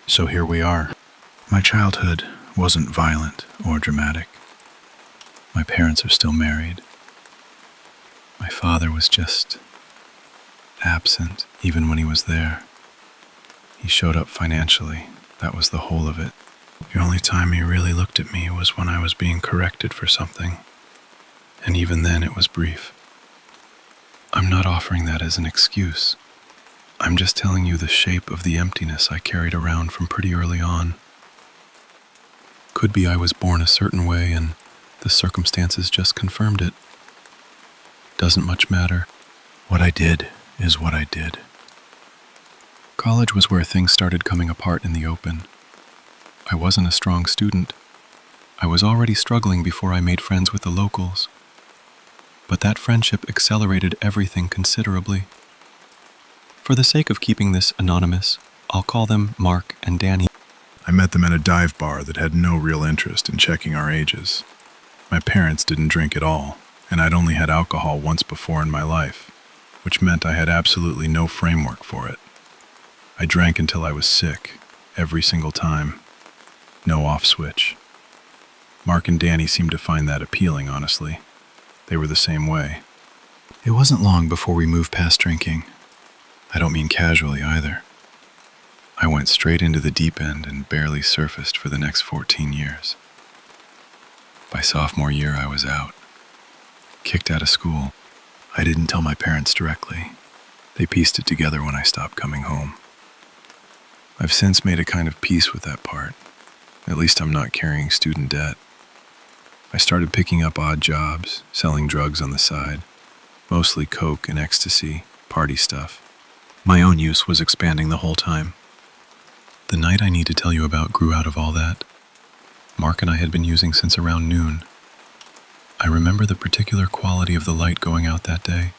G: So here we are.
A: My childhood wasn't violent or dramatic. My parents are still married. My father was just absent, even when he was there. He showed up financially. That was the whole of it. The only time he really looked at me was when I was being corrected for something, and even then it was brief. I'm not offering that as an excuse. I'm just telling you the shape of the emptiness I carried around from pretty early on. Could be I was born a certain way and the circumstances just confirmed it. Doesn't much matter. What I did is what I did. College was where things started coming apart in the open. I wasn't a strong student. I was already struggling before I made friends with the locals. But that friendship accelerated everything considerably. For the sake of keeping this anonymous, I'll call them Mark and Danny.
E: I met them at a dive bar that had no real interest in checking our ages. My parents didn't drink at all, and I'd only had alcohol once before in my life, which meant I had absolutely no framework for it. I drank until I was sick, every single time. No off switch. Mark and Danny seemed to find that appealing, honestly. They were the same way. It wasn't long before we moved past drinking. I don't mean casually either. I went straight into the deep end and barely surfaced for the next 14 years. By sophomore year, I was out. Kicked out of school. I didn't tell my parents directly. They pieced it together when I stopped coming home. I've since made a kind of peace with that part. At least I'm not carrying student debt. I started picking up odd jobs, selling drugs on the side, mostly coke and ecstasy, party stuff. My own use was expanding the whole time. The night I need to tell you about grew out of all that. Mark and I had been using since around noon. I remember the particular quality of the light going out that day,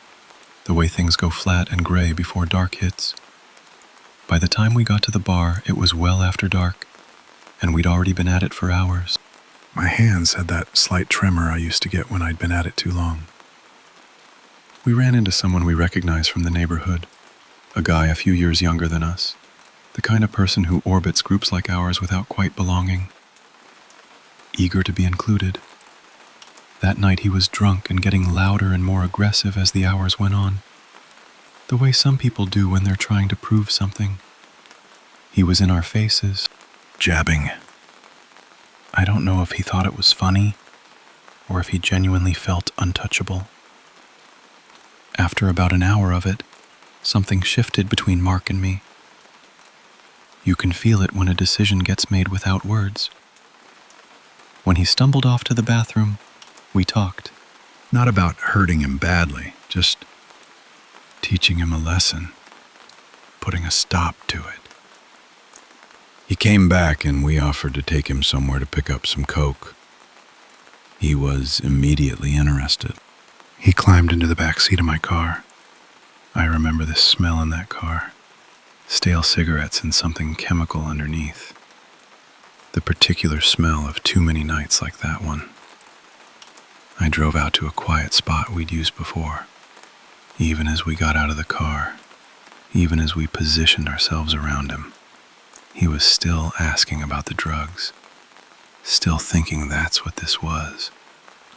E: the way things go flat and gray before dark hits. By the time we got to the bar, it was well after dark, and we'd already been at it for hours. My hands had that slight tremor I used to get when I'd been at it too long. We ran into someone we recognized from the neighborhood, a guy a few years younger than us, the kind of person who orbits groups like ours without quite belonging, eager to be included. That night he was drunk and getting louder and more aggressive as the hours went on, the way some people do when they're trying to prove something. He was in our faces, jabbing. I don't know if he thought it was funny or if he genuinely felt untouchable. After about an hour of it, something shifted between Mark and me. You can feel it when a decision gets made without words. When he stumbled off to the bathroom, we talked. Not about hurting him badly, just teaching him a lesson, putting a stop to it. He came back and we offered to take him somewhere to pick up some coke. He was immediately interested. He climbed into the back seat of my car. I remember the smell in that car. Stale cigarettes and something chemical underneath. The particular smell of too many nights like that one. I drove out to a quiet spot we'd used before. Even as we got out of the car, even as we positioned ourselves around him, he was still asking about the drugs, still thinking that's what this was.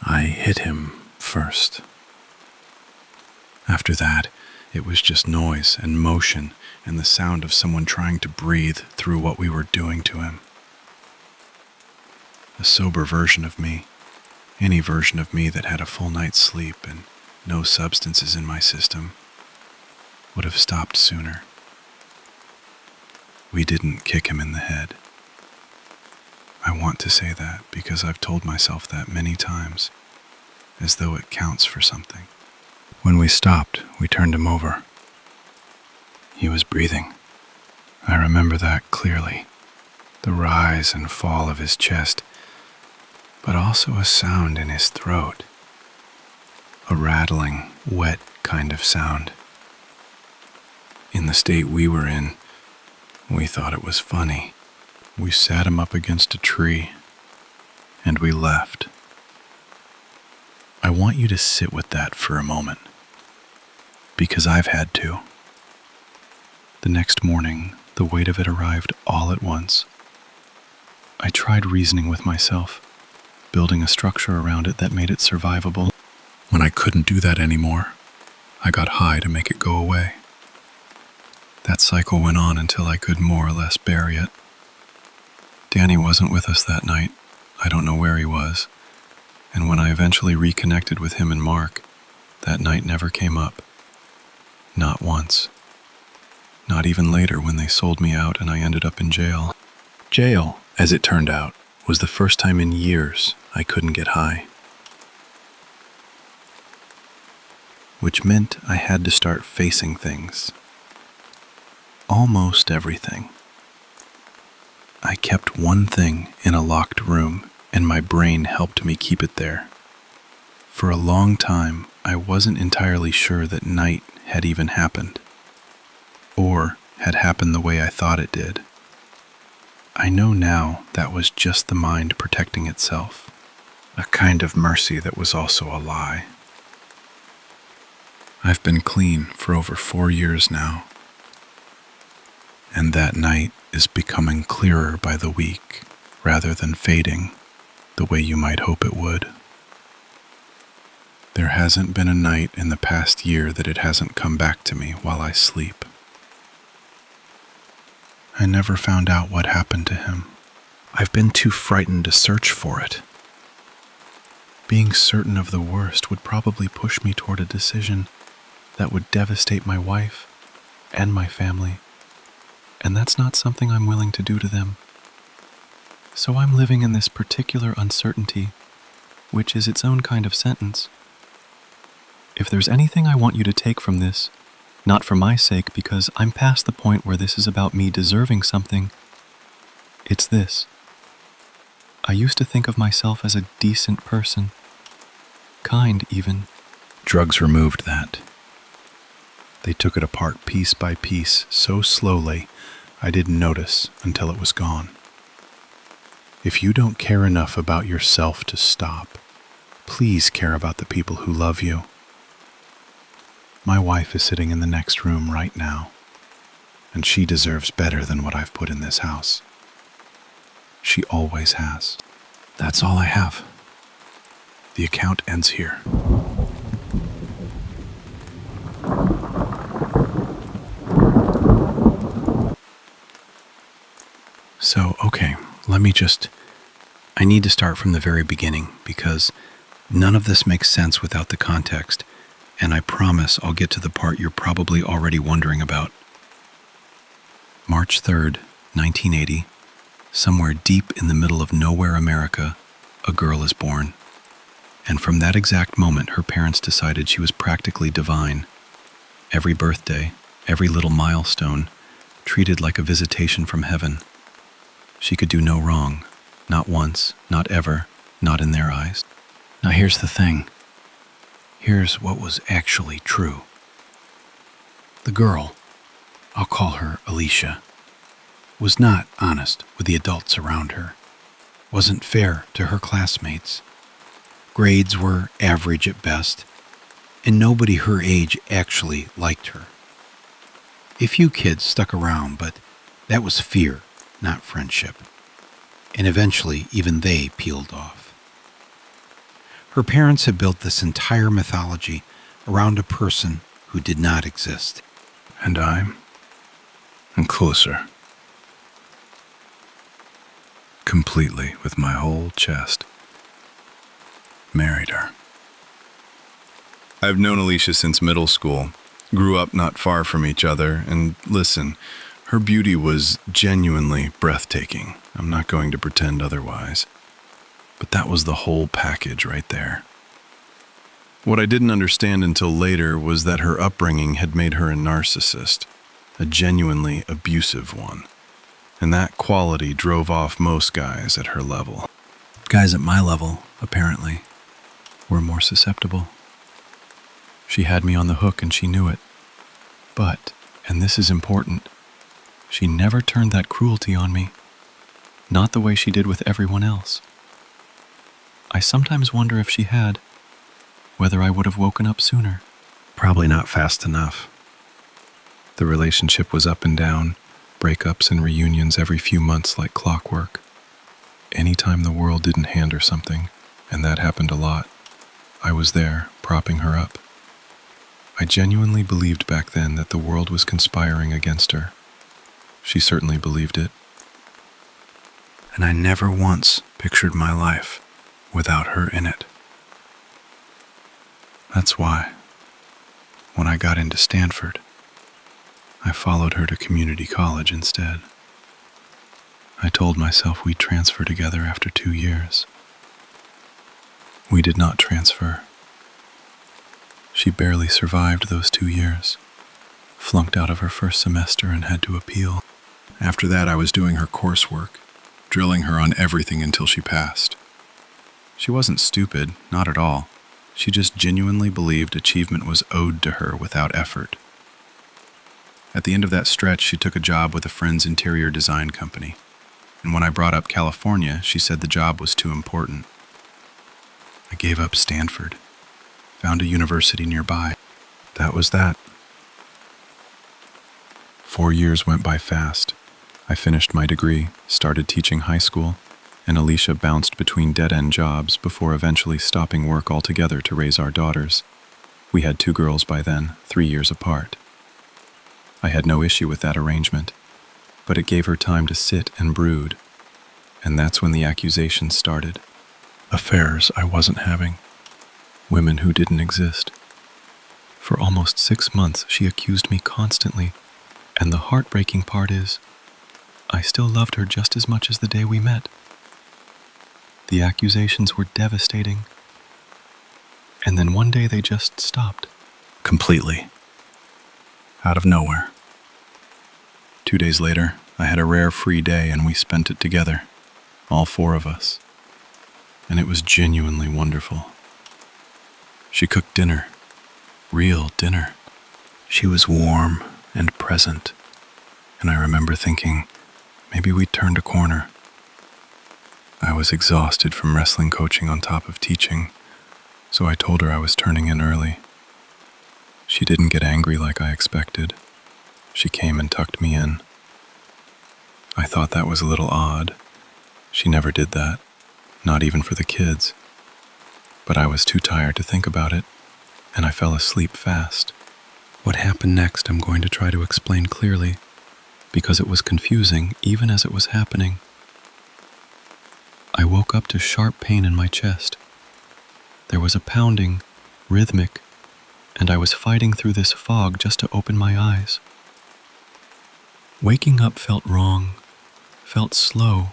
E: I hit him first. After that, it was just noise and motion and the sound of someone trying to breathe through what we were doing to him. A sober version of me, any version of me that had a full night's sleep and no substances in my system, would have stopped sooner. We didn't kick him in the head. I want to say that because I've told myself that many times, as though it counts for something. When we stopped, we turned him over. He was breathing. I remember that clearly, the rise and fall of his chest, but also a sound in his throat, a rattling, wet kind of sound. In the state we were in, we thought it was funny. We sat him up against a tree, and we left. I want you to sit with that for a moment, because I've had to. The next morning, the weight of it arrived all at once. I tried reasoning with myself, building a structure around it that made it survivable.
D: When I couldn't do that anymore, I got high to make it go away. That cycle went on until I could more or less bury it. Danny wasn't with us that night. I don't know where he was. And when I eventually reconnected with him and Mark, that night never came up. Not once. Not even later when they sold me out and I ended up in jail. Jail, as it turned out, was the first time in years I couldn't get high. Which meant I had to start facing things. Almost everything. I kept one thing in a locked room, and my brain helped me keep it there. For a long time, I wasn't entirely sure that night had even happened, or had happened the way I thought it did. I know now that was just the mind protecting itself, a kind of mercy that was also a lie. I've been clean for over 4 years now, and that night is becoming clearer by the week rather than fading the way you might hope it would. There hasn't been a night in the past year that it hasn't come back to me while I sleep. I never found out what happened to him. I've been too frightened to search for it. Being certain of the worst would probably push me toward a decision that would devastate my wife and my family, and that's not something I'm willing to do to them. So I'm living in this particular uncertainty, which is its own kind of sentence. If there's anything I want you to take from this, not for my sake, because I'm past the point where this is about me deserving something, it's this. I used to think of myself as a decent person. Kind, even. Drugs removed that. They took it apart piece by piece so slowly I didn't notice until it was gone. If you don't care enough about yourself to stop, please care about the people who love you. My wife is sitting in the next room right now, and she deserves better than what I've put in this house. She always has. That's all I have. The account ends here. So, okay, I need to start from the very beginning because none of this makes sense without the context, and I promise I'll get to the part you're probably already wondering about. March 3rd, 1980, somewhere deep in the middle of nowhere, America, a girl is born. And from that exact moment, her parents decided she was practically divine. Every birthday, every little milestone, treated like a visitation from heaven. She could do no wrong, not once, not ever, not in their eyes. Now here's the thing. Here's what was actually true. The girl, I'll call her Alicia, was not honest with the adults around her, wasn't fair to her classmates. Grades were average at best, and nobody her age actually liked her. A few kids stuck around, but that was fear, not friendship. And eventually, even they peeled off. Her parents had built this entire mythology around a person who did not exist. And I'm closer. Completely, with my whole chest. Married her. I've known Alicia since middle school. Grew up not far from each other, and listen, her beauty was genuinely breathtaking. I'm not going to pretend otherwise. But that was the whole package right there. What I didn't understand until later was that her upbringing had made her a narcissist, a genuinely abusive one. And that quality drove off most guys at her level. Guys at my level, apparently, were more susceptible. She had me on the hook and she knew it. But, and this is important, she never turned that cruelty on me. Not the way she did with everyone else. I sometimes wonder if she had, whether I would have woken up sooner. Probably not fast enough. The relationship was up and down, breakups and reunions every few months like clockwork. Anytime the world didn't hand her something, and that happened a lot, I was there, propping her up. I genuinely believed back then that the world was conspiring against her. She certainly believed it.
C: And I never once pictured my life without her in it. That's why, when I got into Stanford, I followed her to community college instead. I told myself we'd transfer together after 2 years. We did not transfer. She barely survived those 2 years, flunked out of her first semester and had to appeal. After that, I was doing her coursework, drilling her on everything until she passed. She wasn't stupid, not at all. She just genuinely believed achievement was owed to her without effort. At the end of that stretch, she took a job with a friend's interior design company. And when I brought up California, she said the job was too important. I gave up Stanford, found a university nearby. That was that.
D: 4 years went by fast. I finished my degree, started teaching high school, and Alicia bounced between dead-end jobs before eventually stopping work altogether to raise our daughters. We had 2 girls by then, 3 years apart. I had no issue with that arrangement, but it gave her time to sit and brood, and that's when the accusations started. Affairs I wasn't having. Women who didn't exist. For almost 6 months, she accused me constantly, and the heartbreaking part is, I still loved her just as much as the day we met. The accusations were devastating, and then one day they just stopped. Completely. Out of nowhere. 2 days later, I had a rare free day and we spent it together, all 4 of us. And it was genuinely wonderful. She cooked dinner, real dinner. She was warm and present, and I remember thinking, maybe we'd turned a corner. I was exhausted from wrestling coaching on top of teaching, so I told her I was turning in early. She didn't get angry like I expected. She came and tucked me in. I thought that was a little odd. She never did that, not even for the kids. But I was too tired to think about it, and I fell asleep fast. What happened next I'm going to try to explain clearly, because it was confusing even as it was happening. I woke up to sharp pain in my chest. There was a pounding, rhythmic, and I was fighting through this fog just to open my eyes. Waking up felt wrong, felt slow,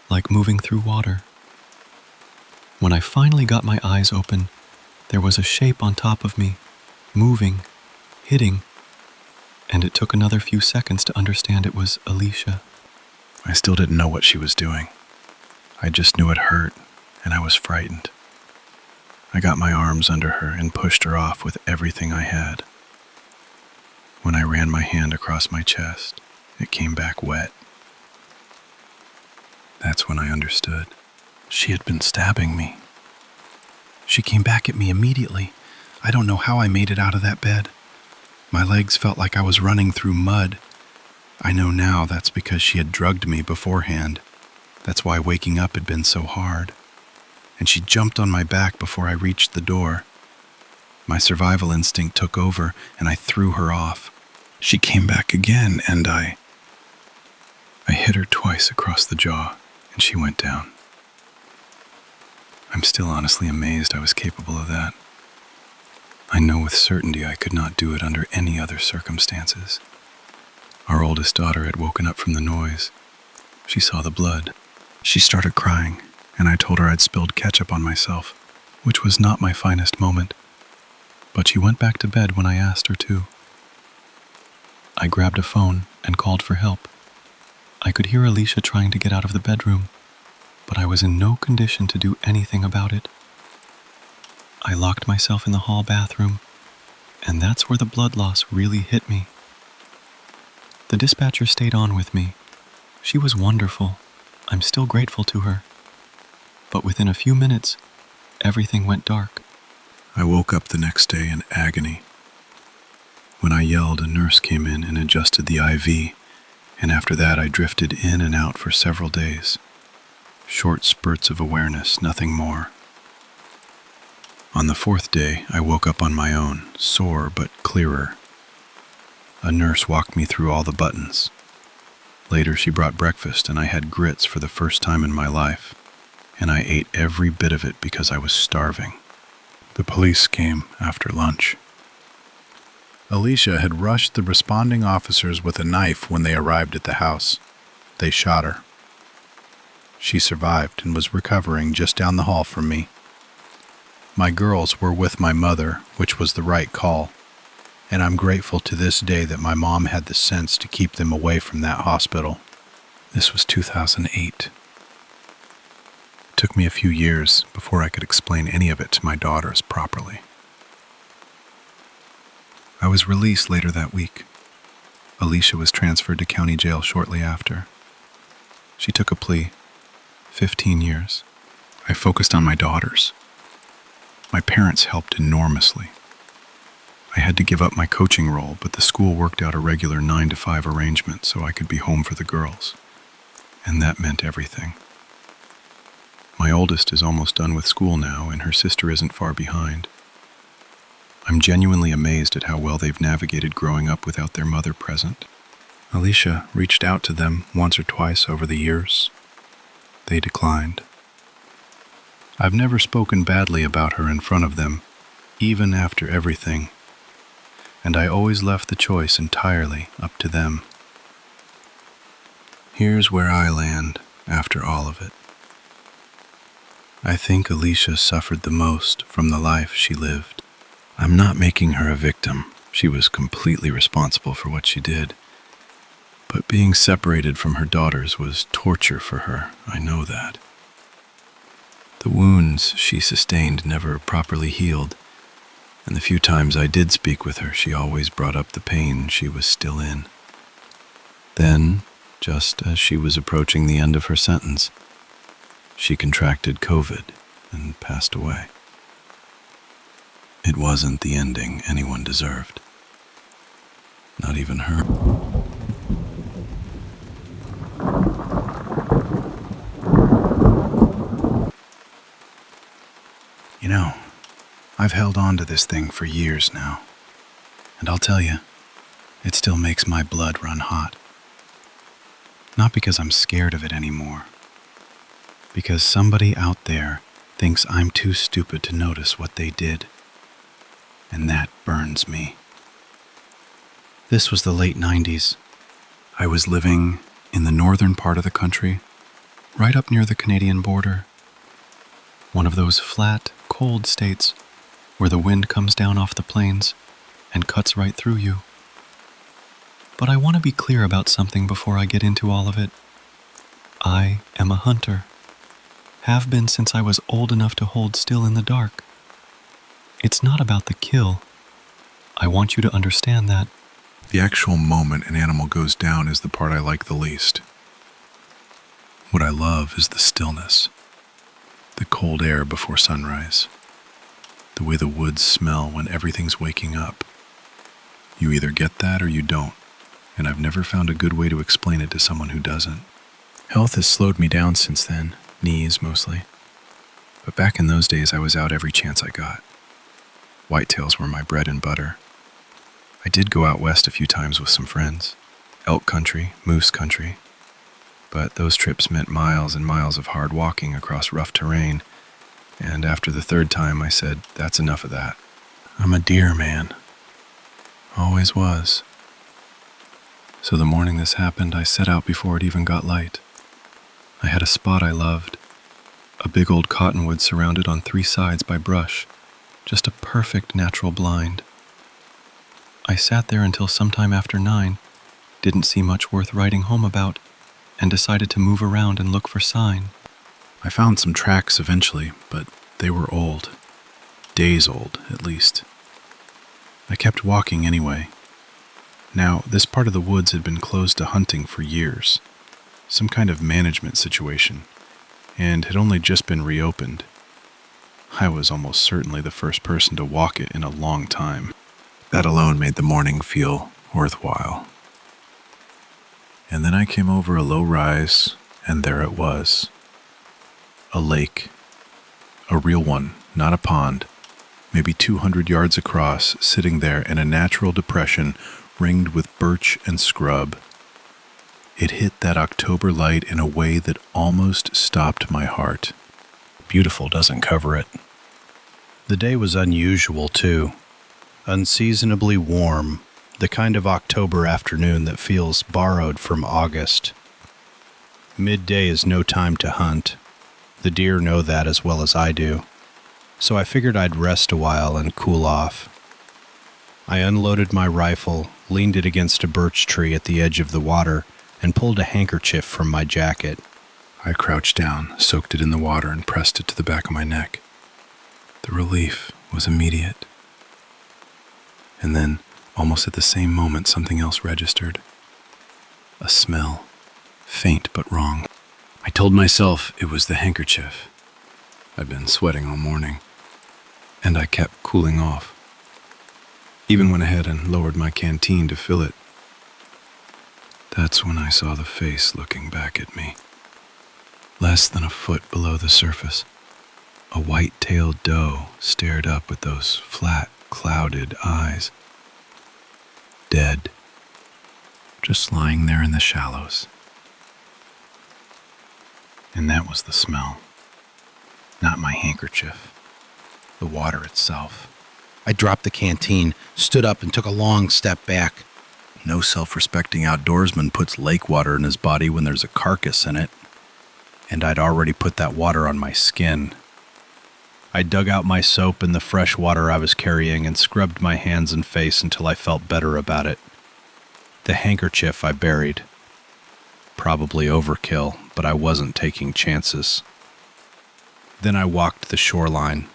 D: like moving through water. When I finally got my eyes open, there was a shape on top of me, moving, hitting, and it took another few seconds to understand it was Alicia. I still didn't know what she was doing. I just knew it hurt, and I was frightened. I got my arms under her and pushed her off with everything I had. When I ran my hand across my chest, it came back wet. That's when I understood. She had been stabbing me. She came back at me immediately. I don't know how I made it out of that bed. My legs felt like I was running through mud. I know now that's because she had drugged me beforehand. That's why waking up had been so hard. And she jumped on my back before I reached the door. My survival instinct took over, and I threw her off. She came back again, and I hit her twice across the jaw, and she went down. I'm still honestly amazed I was capable of that. I know with certainty I could not do it under any other circumstances. Our oldest daughter had woken up from the noise. She saw the blood. She started crying, and I told her I'd spilled ketchup on myself, which was not my finest moment. But she went back to bed when I asked her to. I grabbed a phone and called for help. I could hear Alicia trying to get out of the bedroom, but I was in no condition to do anything about it. I locked myself in the hall bathroom, and that's where the blood loss really hit me. The dispatcher stayed on with me. She was wonderful. I'm still grateful to her. But within a few minutes, everything went dark. I woke up the next day in agony. When I yelled, a nurse came in and adjusted the IV, and after that I drifted in and out for several days. Short spurts of awareness, nothing more.
A: On the fourth day, I woke up on my own, sore but clearer. A nurse walked me through all the buttons. Later, she brought breakfast, and I had grits for the first time in my life, and I ate every bit of it because I was starving.
E: The police came after lunch. Alicia had rushed the responding officers with a knife when they arrived at the house. They shot her. She survived and was recovering just down the hall from me. My girls were with my mother, which was the right call, and I'm grateful to this day that my mom had the sense to keep them away from that hospital.
A: This was 2008. It took me a few years before I could explain any of it to my daughters properly. I was released later that week. Alicia was transferred to county jail shortly after. She took a plea, 15 years. I focused on my daughters. My parents helped enormously. I had to give up my coaching role, but the school worked out a regular 9 to 5 arrangement so I could be home for the girls. And that meant everything. My oldest is almost done with school now, and her sister isn't far behind. I'm genuinely amazed at how well they've navigated growing up without their mother present. Alicia reached out to them once or twice over the years. They declined. I've never spoken badly about her in front of them, even after everything, and I always left the choice entirely up to them. Here's where I land after all of it. I think Alicia suffered the most from the life she lived. I'm not making her a victim. She was completely responsible for what she did. But being separated from her daughters was torture for her, I know that. The wounds she sustained never properly healed, and the few times I did speak with her, she always brought up the pain she was still in. Then, just as she was approaching the end of her sentence, she contracted COVID and passed away. It wasn't the ending anyone deserved. Not even her. You know, I've held on to this thing for years now, and I'll tell you, it still makes my blood run hot. Not because I'm scared of it anymore, because somebody out there thinks I'm too stupid to notice what they did, and that burns me. This was the late 90s. I was living in the northern part of the country, right up near the Canadian border. One of those flat, cold states where the wind comes down off the plains and cuts right through you. But I want to be clear about something before I get into all of it. I am a hunter. Have been since I was old enough to hold still in the dark. It's not about the kill. I want you to understand that.
E: The actual moment an animal goes down is the part I like the least. What I love is the stillness, the cold air before sunrise, the way the woods smell when everything's waking up. You either get that or you don't, and I've never found a good way to explain it to someone who doesn't.
A: Health has slowed me down since then, knees mostly. But back in those days, I was out every chance I got. Whitetails were my bread and butter. I did go out west a few times with some friends. Elk country, moose country. But those trips meant miles and miles of hard walking across rough terrain, and after the third time I said, that's enough of that. I'm a deer man. Always was. So the morning this happened, I set out before it even got light. I had a spot I loved, a big old cottonwood surrounded on 3 sides by brush, just a perfect natural blind. I sat there until sometime after 9, didn't see much worth writing home about, and decided to move around and look for sign. I found some tracks eventually, but they were old. Days old, at least. I kept walking anyway. Now, this part of the woods had been closed to hunting for years, some kind of management situation, and had only just been reopened. I was almost certainly the first person to walk it in a long time. That alone made the morning feel worthwhile. And then I came over a low rise, and there it was. A lake. A real one, not a pond.
E: maybe 200 yards across, sitting there in a natural depression ringed with birch and scrub. It hit that October light in a way that almost stopped my heart.
G: Beautiful doesn't cover it. The day was unusual, too. Unseasonably warm, the kind of October afternoon that feels borrowed from August. Midday is no time to hunt. The deer know that as well as I do. So I figured I'd rest a while and cool off. I unloaded my rifle, leaned it against a birch tree at the edge of the water, and pulled a handkerchief from my jacket.
D: I crouched down, soaked it in the water, and pressed it to the back of my neck. The relief was immediate. And then, almost at the same moment, something else registered. A smell, faint but wrong.
A: I told myself it was the handkerchief. I'd been sweating all morning, and I kept cooling off. Even went ahead and lowered my canteen to fill it. That's when I saw the face looking back at me. Less than a foot below the surface, a white-tailed doe stared up with those flat, clouded eyes. Dead. Just lying there in the shallows. And that was the smell. Not my handkerchief. The water itself.
B: I dropped the canteen, stood up, and took a long step back.
G: No self-respecting outdoorsman puts lake water in his body when there's a carcass in it. And I'd already put that water on my skin. I dug out my soap and the fresh water I was carrying and scrubbed my hands and face until I felt better about it. The handkerchief I buried. Probably overkill, but I wasn't taking chances. Then I walked the shoreline.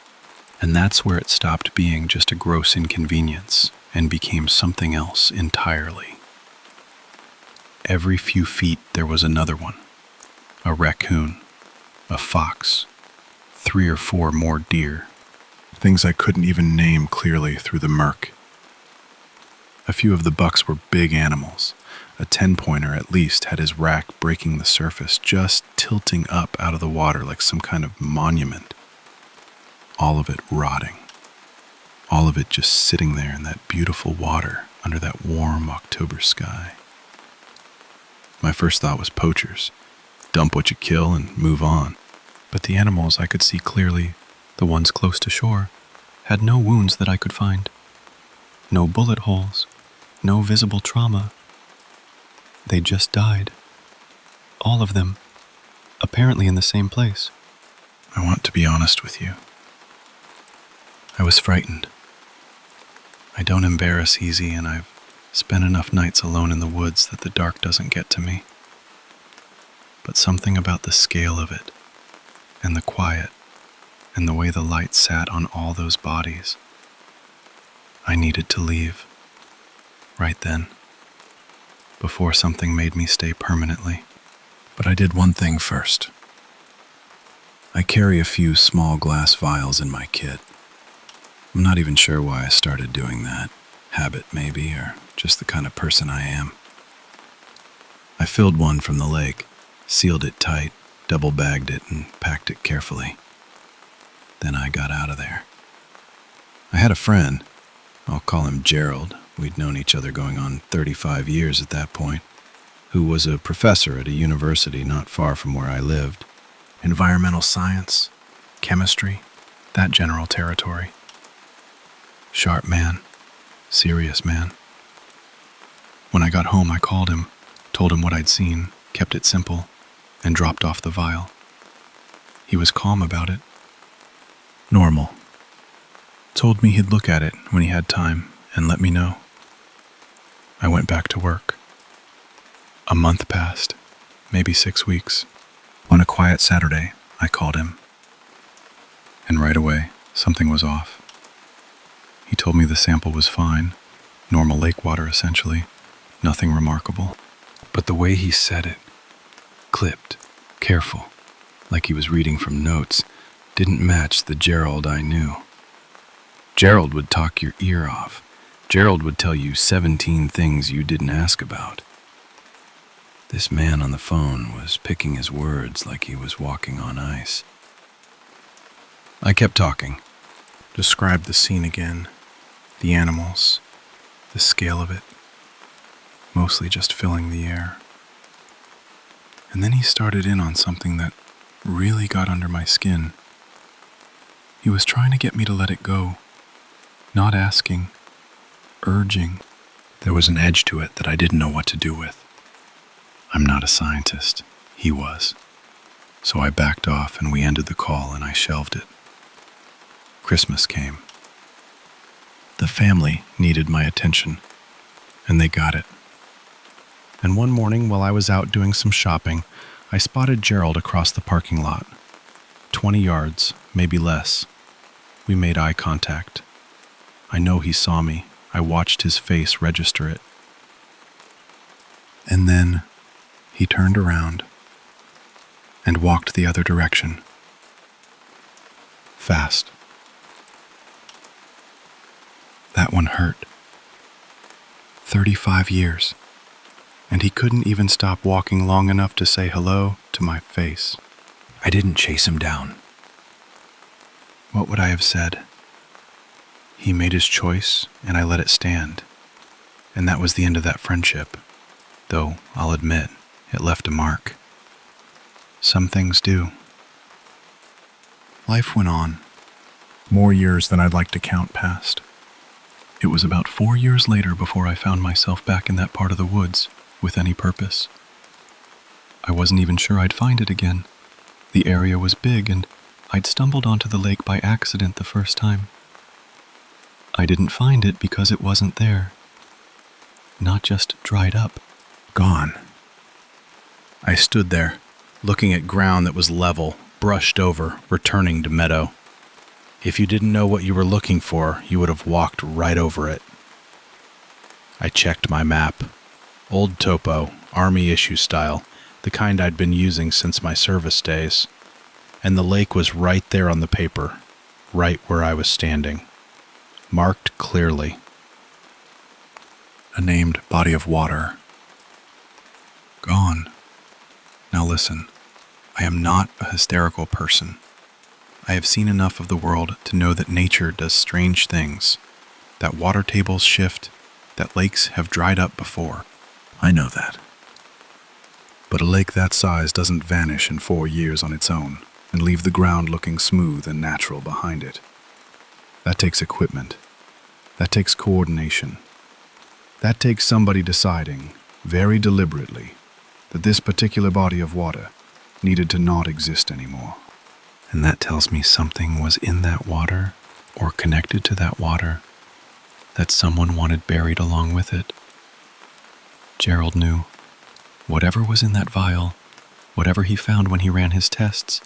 A: And that's where it stopped being just a gross inconvenience and became something else entirely. Every few feet there was another one. A raccoon, a fox, 3 or 4 more deer.
E: Things I couldn't even name clearly through the murk. A few of the bucks were big animals. A 10-pointer at least had his rack breaking the surface, just tilting up out of the water like some kind of monument. All of it rotting. All of it just sitting there in that beautiful water under that warm October sky. My first thought was poachers. Dump what you kill and move on. But the animals I could see clearly, the ones close to shore, had no wounds that I could find. No bullet holes. No visible trauma. They just died. All of them. Apparently in the same place. I want to be honest with you. I was frightened. I don't embarrass easy, and I've spent enough nights alone in the woods that the dark doesn't get to me. But something about the scale of it, and the quiet, and the way the light sat on all those bodies. I needed to leave. Right then. Before something made me stay permanently. But I did one thing first. I carry a few small glass vials in my kit. I'm not even sure why I started doing that. Habit, maybe, or just the kind of person I am. I filled one from the lake, sealed it tight, double-bagged it, and packed it carefully. Then I got out of there. I had a friend. I'll call him Gerald. We'd known each other going on 35 years at that point, who was a professor at a university not far from where I lived. Environmental science, chemistry, that general territory. Sharp man, serious man. When I got home, I called him, told him what I'd seen, kept it simple, and dropped off the vial. He was calm about it. Normal. Told me he'd look at it when he had time and let me know. I went back to work. A month passed, maybe 6 weeks. On a quiet Saturday, I called him. And right away, something was off. He told me the sample was fine, normal lake water essentially, nothing remarkable. But the way he said it, clipped, careful, like he was reading from notes, didn't match the Gerald I knew. Gerald would talk your ear off. Gerald would tell you 17 things you didn't ask about. This man on the phone was picking his words like he was walking on ice. I kept talking.
C: Describe the scene again. The animals, the scale of it, mostly just filling the air. And then he started in on something that really got under my skin. He was trying to get me to let it go, not asking, urging.
G: There was an edge to it that I didn't know what to do with. I'm not a scientist. He was. So I backed off and we ended the call and I shelved it. Christmas came. The family needed my attention, and they got it.
C: And one morning, while I was out doing some shopping, I spotted Gerald across the parking lot. 20 yards, maybe less. We made eye contact. I know he saw me. I watched his face register it. And then he turned around and walked the other direction. Fast. That one hurt. 35 years. And he couldn't even stop walking long enough to say hello to my face.
B: I didn't chase him down.
C: What would I have said? He made his choice, and I let it stand. And that was the end of that friendship. Though, I'll admit, it left a mark. Some things do. Life went on. More years than I'd like to count past. It was about 4 years later before I found myself back in that part of the woods with any purpose. I wasn't even sure I'd find it again. The area was big and I'd stumbled onto the lake by accident the first time. I didn't find it because it wasn't there. Not just dried up. Gone. I stood there, looking at ground that was level, brushed over, returning to meadow. If you didn't know what you were looking for, you would have walked right over it. I checked my map. Old topo, Army issue style, the kind I'd been using since my service days. And the lake was right there on the paper, right where I was standing. Marked clearly. A named body of water. Gone. Now listen, I am not a hysterical person. I have seen enough of the world to know that nature does strange things, that water tables shift, that lakes have dried up before. I know that. But a lake that size doesn't vanish in 4 years on its own and leave the ground looking smooth and natural behind it. That takes equipment. That takes coordination. That takes somebody deciding, very deliberately, that this particular body of water needed to not exist anymore. And that tells me something was in that water, or connected to that water, that someone wanted buried along with it. Gerald knew. Whatever was in that vial, whatever he found when he ran his tests,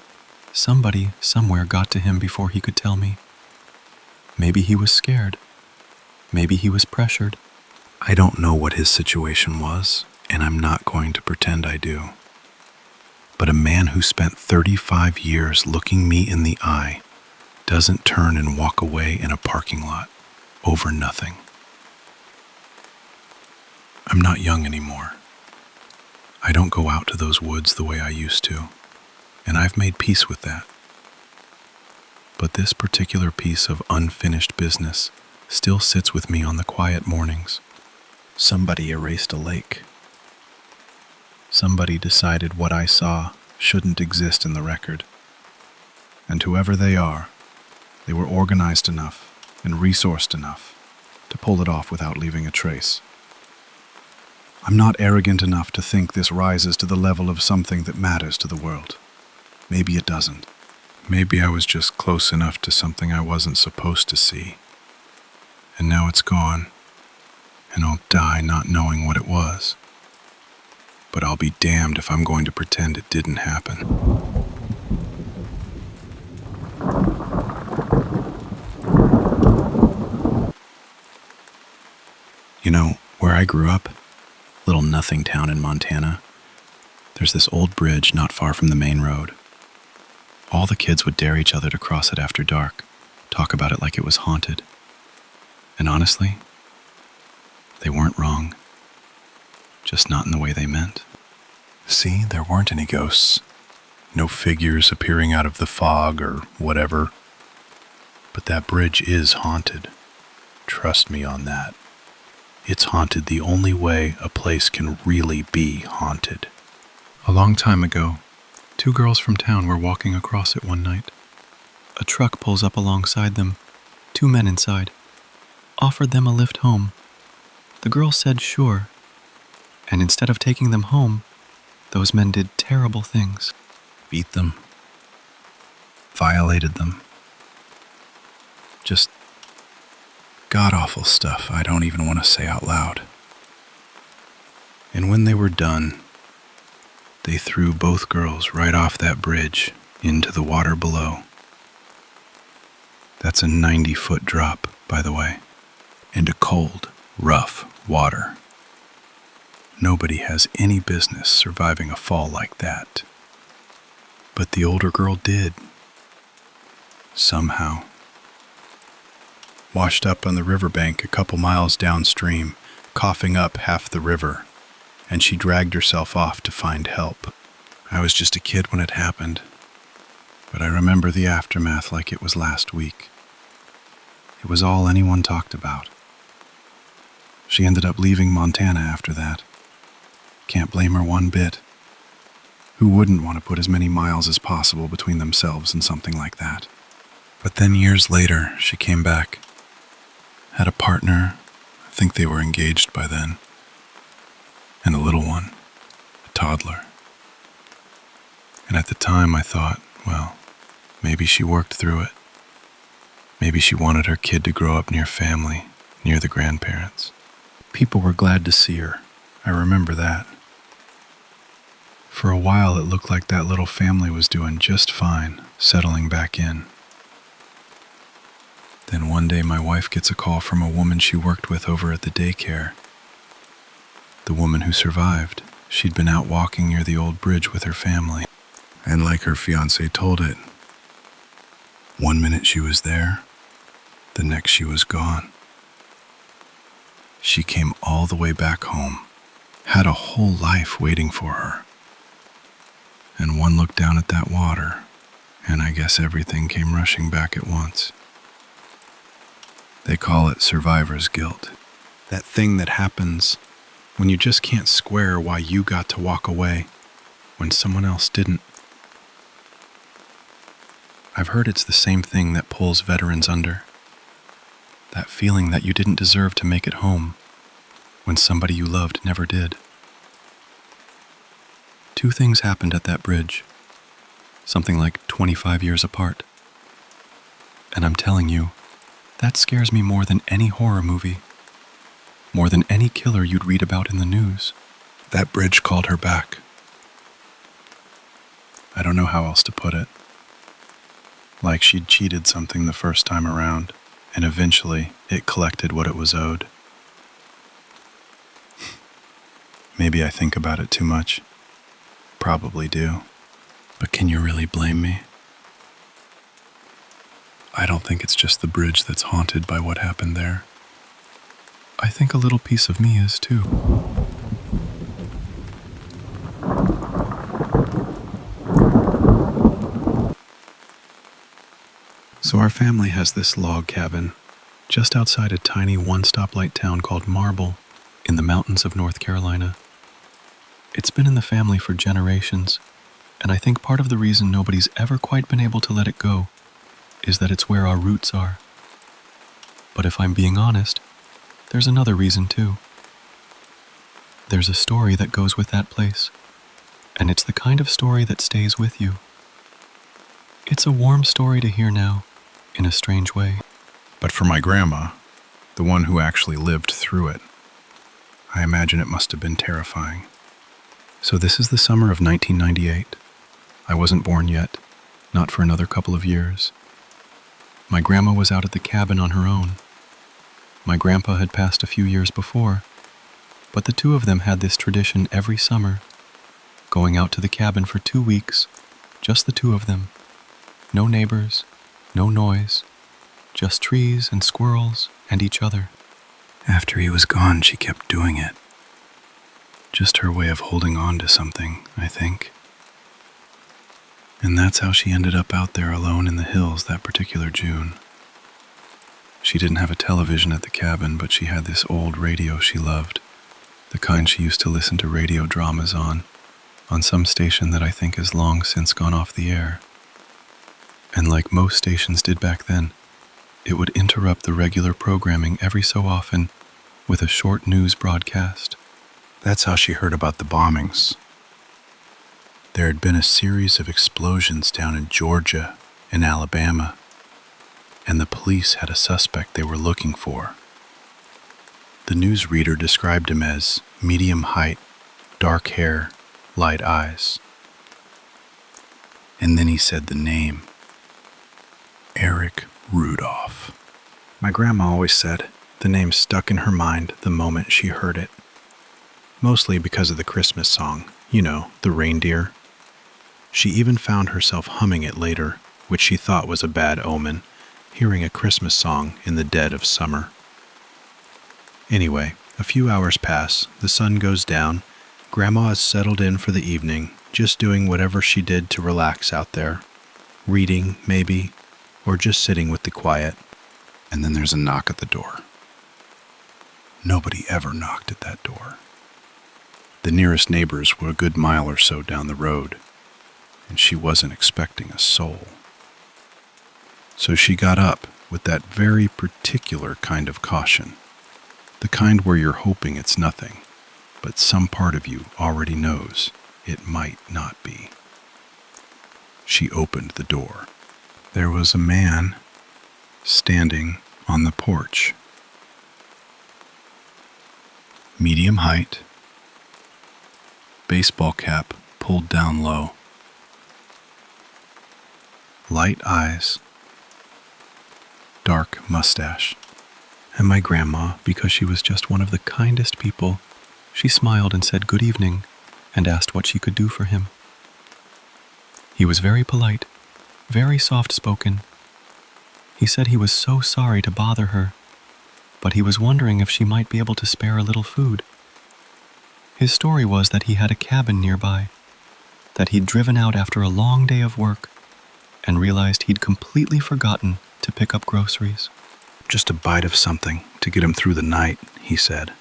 C: somebody somewhere got to him before he could tell me. Maybe he was scared. Maybe he was pressured. I don't know what his situation was, and I'm not going to pretend I do. But a man who spent 35 years looking me in the eye doesn't turn and walk away in a parking lot over nothing. I'm not young anymore. I don't go out to those woods the way I used to, and I've made peace with that. But this particular piece of unfinished business still sits with me on the quiet mornings. Somebody erased a lake. Somebody decided what I saw shouldn't exist in the record. And whoever they are, they were organized enough and resourced enough to pull it off without leaving a trace. I'm not arrogant enough to think this rises to the level of something that matters to the world. Maybe it doesn't. Maybe I was just close enough to something I wasn't supposed to see. And now it's gone, and I'll die not knowing what it was. But I'll be damned if I'm going to pretend it didn't happen. You know, where I grew up, little nothing town in Montana, there's this old bridge not far from the main road. All the kids would dare each other to cross it after dark, talk about it like it was haunted. And honestly, they weren't wrong. Just not in the way they meant. See, there weren't any ghosts. No figures appearing out of the fog or whatever. But that bridge is haunted. Trust me on that. It's haunted the only way a place can really be haunted.
A: A long time ago, 2 girls from town were walking across it one night. A truck pulls up alongside them, 2 men inside, offered them a lift home. The girls said sure, and instead of taking them home, those men did terrible things.
C: Beat them. Violated them. Just god-awful stuff I don't even want to say out loud. And when they were done, they threw both girls right off that bridge into the water below. That's a 90-foot drop, by the way, into cold, rough water. Nobody has any business surviving a fall like that. But the older girl did. Somehow. Washed up on the riverbank a couple miles downstream, coughing up half the river, and she dragged herself off to find help. I was just a kid when it happened, but I remember the aftermath like it was last week. It was all anyone talked about. She ended up leaving Montana after that. Can't blame her one bit. Who wouldn't want to put as many miles as possible between themselves and something like that? But then years later, she came back. Had a partner, I think they were engaged by then, and a little one, a toddler. And at the time I thought, well, maybe she worked through it. Maybe she wanted her kid to grow up near family, near the grandparents. People were glad to see her. I remember that. For a while it looked like that little family was doing just fine, settling back in. Then one day my wife gets a call from a woman she worked with over at the daycare. The woman who survived. She'd been out walking near the old bridge with her family. And like her fiancé told it, one minute she was there, the next she was gone. She came all the way back home, had a whole life waiting for her. And one look down at that water, and I guess everything came rushing back at once. They call it survivor's guilt. That thing that happens when you just can't square why you got to walk away when someone else didn't. I've heard it's the same thing that pulls veterans under. That feeling that you didn't deserve to make it home when somebody you loved never did. 2 things happened at that bridge, something like 25 years apart. And I'm telling you, that scares me more than any horror movie, more than any killer you'd read about in the news. That bridge called her back. I don't know how else to put it. Like she'd cheated something the first time around, and eventually it collected what it was owed. Maybe I think about it too much. Probably do. But can you really blame me? I don't think it's just the bridge that's haunted by what happened there. I think a little piece of me is too. So our family has this log cabin just outside a tiny one-stoplight town called Marble in the mountains of North Carolina. It's been in the family for generations, and I think part of the reason nobody's ever quite been able to let it go is that it's where our roots are. But if I'm being honest, there's another reason too. There's a story that goes with that place, and it's the kind of story that stays with you. It's a warm story to hear now, in a strange way. But for my grandma, the one who actually lived through it, I imagine it must have been terrifying. So this is the summer of 1998. I wasn't born yet, not for another couple of years. My grandma was out at the cabin on her own. My grandpa had passed a few years before, but the 2 of them had this tradition every summer, going out to the cabin for 2 weeks, just the 2 of them. No neighbors, no noise, just trees and squirrels and each other. After he was gone, she kept doing it. Just her way of holding on to something, I think. And that's how she ended up out there alone in the hills that particular June.
A: She didn't have a television at the cabin, but she had this old radio she loved, the kind she used to listen to radio dramas on some station that I think has long since gone off the air. And like most stations did back then, it would interrupt the regular programming every so often with a short news broadcast.
G: That's how she heard about the bombings. There had been a series of explosions down in Georgia and Alabama, and the police had a suspect they were looking for. The newsreader described him as medium height, dark hair, light eyes. And then he said the name, Eric Rudolph.
C: My grandma always said the name stuck in her mind the moment she heard it. Mostly because of the Christmas song, you know, the reindeer. She even found herself humming it later, which she thought was a bad omen, hearing a Christmas song in the dead of summer. Anyway, a few hours pass, the sun goes down, Grandma is settled in for the evening, just doing whatever she did to relax out there. Reading, maybe, or just sitting with the quiet. And then there's a knock at the door. Nobody ever knocked at that door. The nearest neighbors were a good mile or so down the road, and she wasn't expecting a soul. So she got up with that very particular kind of caution, the kind where you're hoping it's nothing, but some part of you already knows it might not be. She opened the door. There was a man standing on the porch. Medium height, baseball cap pulled down low, light eyes, dark mustache. And my grandma, because she was just one of the kindest people, she smiled and said good evening and asked what she could do for him. He was very polite, very soft-spoken. He said he was so sorry to bother her, but he was wondering if she might be able to spare a little food. His story was that he had a cabin nearby, that he'd driven out after a long day of work and realized he'd completely forgotten to pick up groceries. Just a bite of something to get him through the night, he said.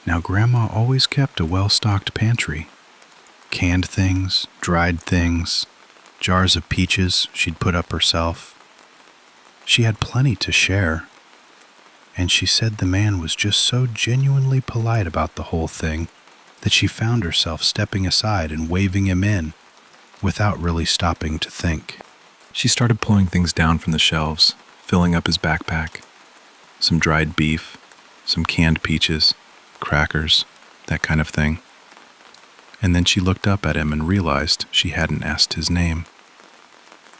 C: Now, Grandma always kept a well-stocked pantry. Canned things, dried things, jars of peaches she'd put up herself. She had plenty to share. And she said the man was just so genuinely polite about the whole thing that she found herself stepping aside and waving him in without really stopping to think. She started pulling things down from the shelves, filling up his backpack. Some dried beef, some canned peaches, crackers, that kind of thing. And then she looked up at him and realized she hadn't asked his name.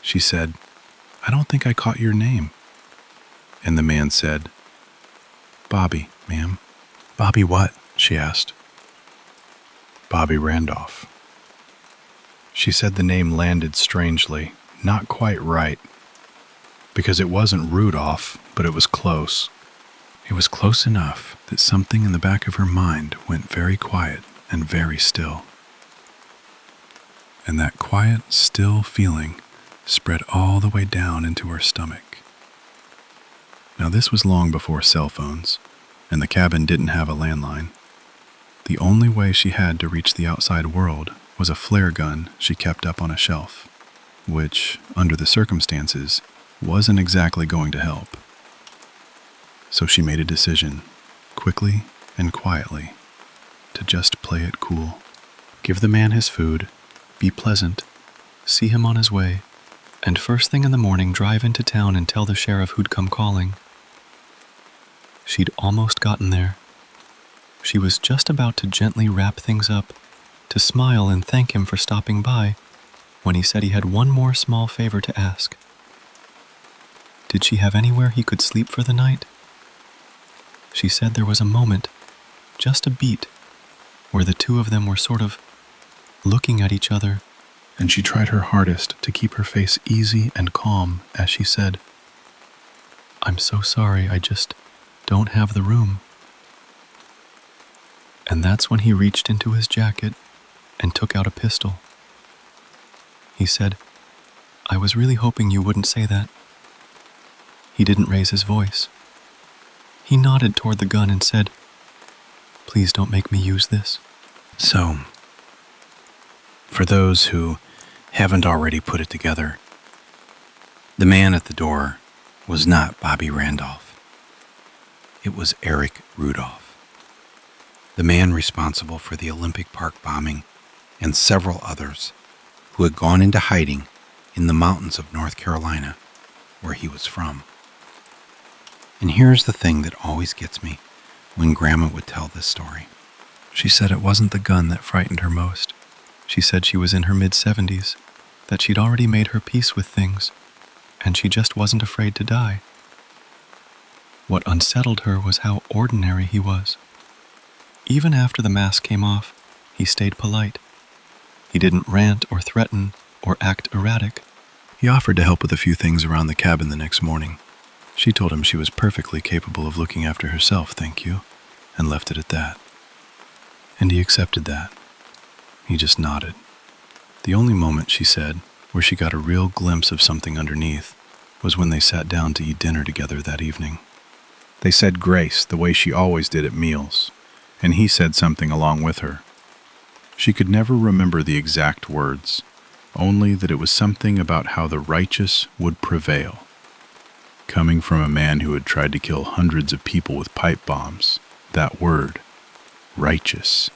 C: She said, "I don't think I caught your name." And the man said, "Bobby, ma'am." "Bobby what?" she asked. "Bobby Randolph." She said the name landed strangely, not quite right, because it wasn't Rudolph, but it was close. It was close enough that something in the back of her mind went very quiet and very still. And that quiet, still feeling spread all the way down into her stomach. Now, this was long before cell phones, and the cabin didn't have a landline. The only way she had to reach the outside world was a flare gun she kept up on a shelf, which, under the circumstances, wasn't exactly going to help. So she made a decision, quickly and quietly, to just play it cool. Give the man his food, be pleasant, see him on his way, and first thing in the morning drive into town and tell the sheriff who'd come calling. She'd almost gotten there. She was just about to gently wrap things up, to smile and thank him for stopping by, when he said he had one more small favor to ask. Did she have anywhere he could sleep for the night? She said there was a moment, just a beat, where the two of them were sort of looking at each other, and she tried her hardest to keep her face easy and calm as she said, "I'm so sorry, I just don't have the room." And that's when he reached into his jacket and took out a pistol. He said, "I was really hoping you wouldn't say that."
D: He didn't raise his voice. He nodded toward the gun and said, "Please don't make me use this."
B: So, for those who haven't already put it together, the man at the door was not Bobby Randolph. It was Eric Rudolph, the man responsible for the Olympic Park bombing and several others who had gone into hiding in the mountains of North Carolina, where he was from. And here's the thing that always gets me when Grandma would tell this story.
D: She said it wasn't the gun that frightened her most. She said she was in her mid-70s, that she'd already made her peace with things, and she just wasn't afraid to die. What unsettled her was how ordinary he was. Even after the mask came off, he stayed polite. He didn't rant or threaten or act erratic. He offered to help with a few things around the cabin the next morning. She told him she was perfectly capable of looking after herself, thank you, and left it at that. And he accepted that. He just nodded. The only moment, she said, where she got a real glimpse of something underneath was when they sat down to eat dinner together that evening.
E: They said grace the way she always did at meals, and he said something along with her. She could never remember the exact words, only that it was something about how the righteous would prevail. Coming from a man who had tried to kill hundreds of people with pipe bombs, that word, righteous,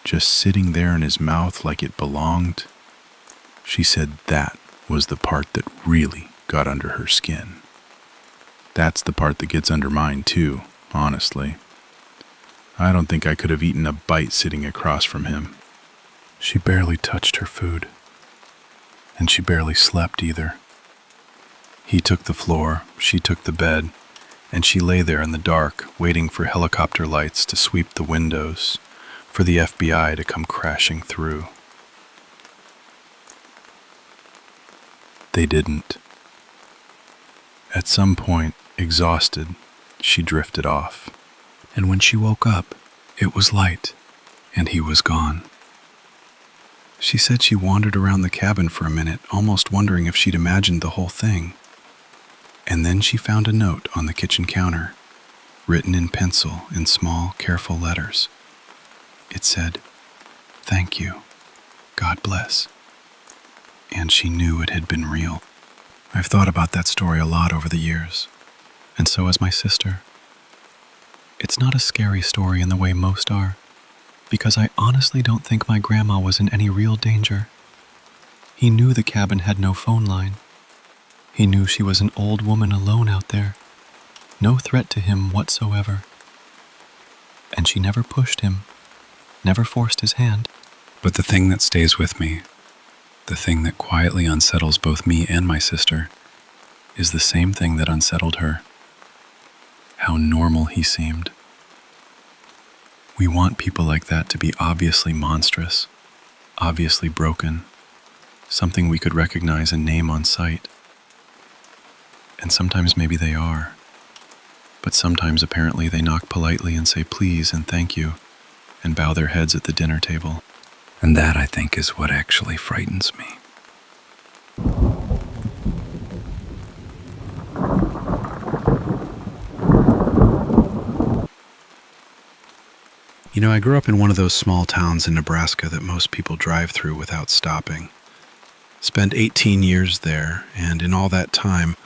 E: just sitting there in his mouth like it belonged, she said that was the part that really got under her skin. That's the part that gets under mine too, honestly. I don't think I could have eaten a bite sitting across from him. She barely touched her food, and she barely slept either. He took the floor, she took the bed, and she lay there in the dark, waiting for helicopter lights to sweep the windows, for the FBI to come crashing through. They didn't. At some point, exhausted, she drifted off. And when she woke up, it was light, and he was gone. She said she wandered around the cabin for a minute, almost wondering if she'd imagined the whole thing. And then she found a note on the kitchen counter, written in pencil in small, careful letters. It said, "Thank you. God bless." And she knew it had been real. I've thought about that story a lot over the years, and so has my sister. It's not a scary story in the way most are, because I honestly don't think my grandma was in any real danger. He knew the cabin had no phone line. He knew she was an old woman alone out there, no threat to him whatsoever. And she never pushed him, never forced his hand. But the thing that stays with me, the thing that quietly unsettles both me and my sister, is the same thing that unsettled her. How normal he seemed. We want people like that to be obviously monstrous, obviously broken, something we could recognize and name on sight. And sometimes maybe they are. But sometimes apparently they knock politely and say please and thank you, and bow their heads at the dinner table. And that, I think, is what actually frightens me.
C: You know, I grew up in one of those small towns in Nebraska that most people drive through without stopping. Spent 18 years there, and in all that time,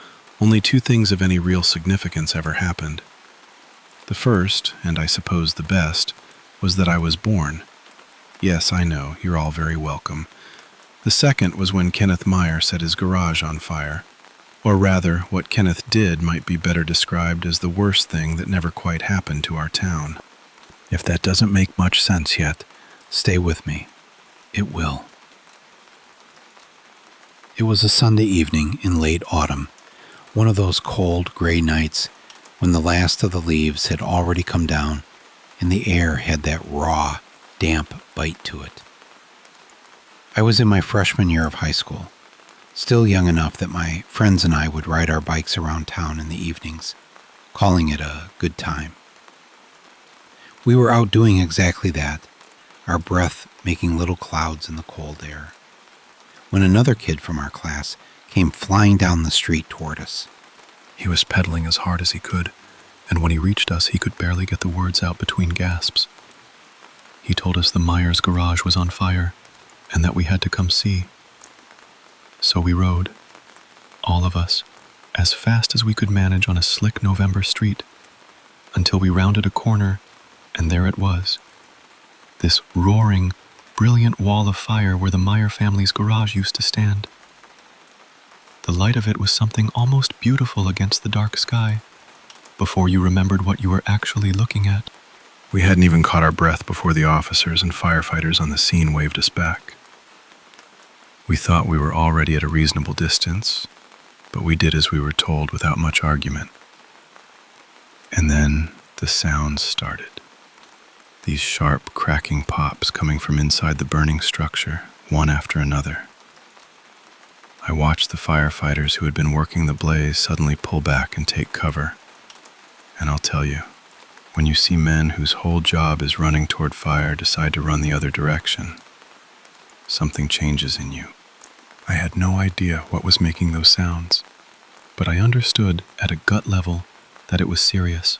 C: only two things of any real significance ever happened. The first, and I suppose the best, was that I was born. Yes, I know, you're all very welcome. The second was when Kenneth Meyer set his garage on fire. Or rather, what Kenneth did might be better described as the worst thing that never quite happened to our town. If that doesn't make much sense yet, stay with me. It will. It was a Sunday evening in late autumn, one of those cold, gray nights when the last of the leaves had already come down and the air had that raw, damp bite to it. I was in my freshman year of high school, still young enough that my friends and I would ride our bikes around town in the evenings, calling it a good time. We were out doing exactly that, our breath making little clouds in the cold air, when another kid from our class came flying down the street toward us.
D: He was pedaling as hard as he could, and when he reached us, he could barely get the words out between gasps. He told us the Myers garage was on fire and that we had to come see. So we rode, all of us, as fast as we could manage on a slick November street, until we rounded a corner, and there it was. This roaring, brilliant wall of fire where the Meyer family's garage used to stand. The light of it was something almost beautiful against the dark sky, before you remembered what you were actually looking at.
A: We hadn't even caught our breath before the officers and firefighters on the scene waved us back. We thought we were already at a reasonable distance, but we did as we were told without much argument. And then the sounds started. These sharp, cracking pops coming from inside the burning structure, one after another. I watched the firefighters who had been working the blaze suddenly pull back and take cover. And I'll tell you, when you see men whose whole job is running toward fire decide to run the other direction, something changes in you. I had no idea what was making those sounds, but I understood at a gut level that it was serious.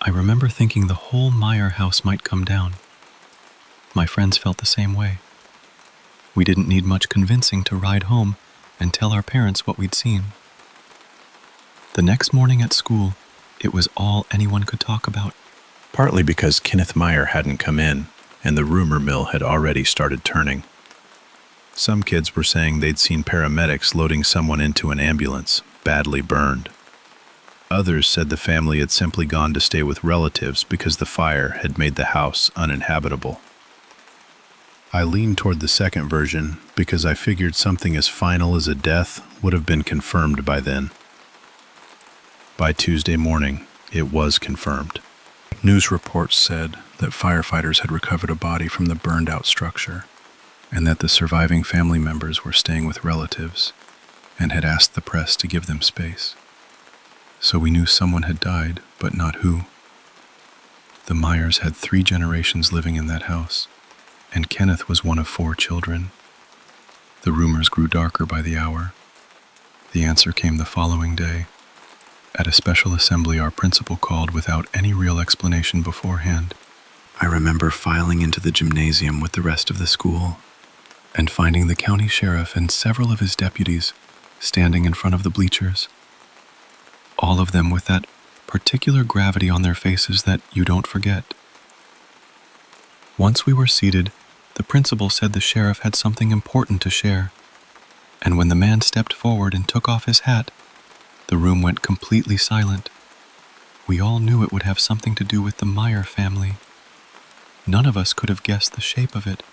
A: I remember thinking the whole Meyer house might come down. My friends felt the same way. We didn't need much convincing to ride home and tell our parents what we'd seen. The next morning at school, it was all anyone could talk about.
G: Partly because Kenneth Meyer hadn't come in, and the rumor mill had already started turning. Some kids were saying they'd seen paramedics loading someone into an ambulance, badly burned. Others said the family had simply gone to stay with relatives because the fire had made the house uninhabitable. I leaned toward the second version because I figured something as final as a death would have been confirmed by then. By Tuesday morning, it was confirmed. News reports said that firefighters had recovered a body from the burned-out structure, and that the surviving family members were staying with relatives and had asked the press to give them space. So we knew someone had died, but not who. The Myers had 3 generations living in that house, and Kenneth was one of 4 children. The rumors grew darker by the hour. The answer came the following day. At a special assembly our principal called without any real explanation beforehand. I remember filing into the gymnasium with the rest of the school and finding the county sheriff and several of his deputies standing in front of the bleachers. All of them with that particular gravity on their faces that you don't forget. Once we were seated, the principal said the sheriff had something important to share, and when the man stepped forward and took off his hat, the room went completely silent. We all knew it would have something to do with the Meyer family. None of us could have guessed the shape of it.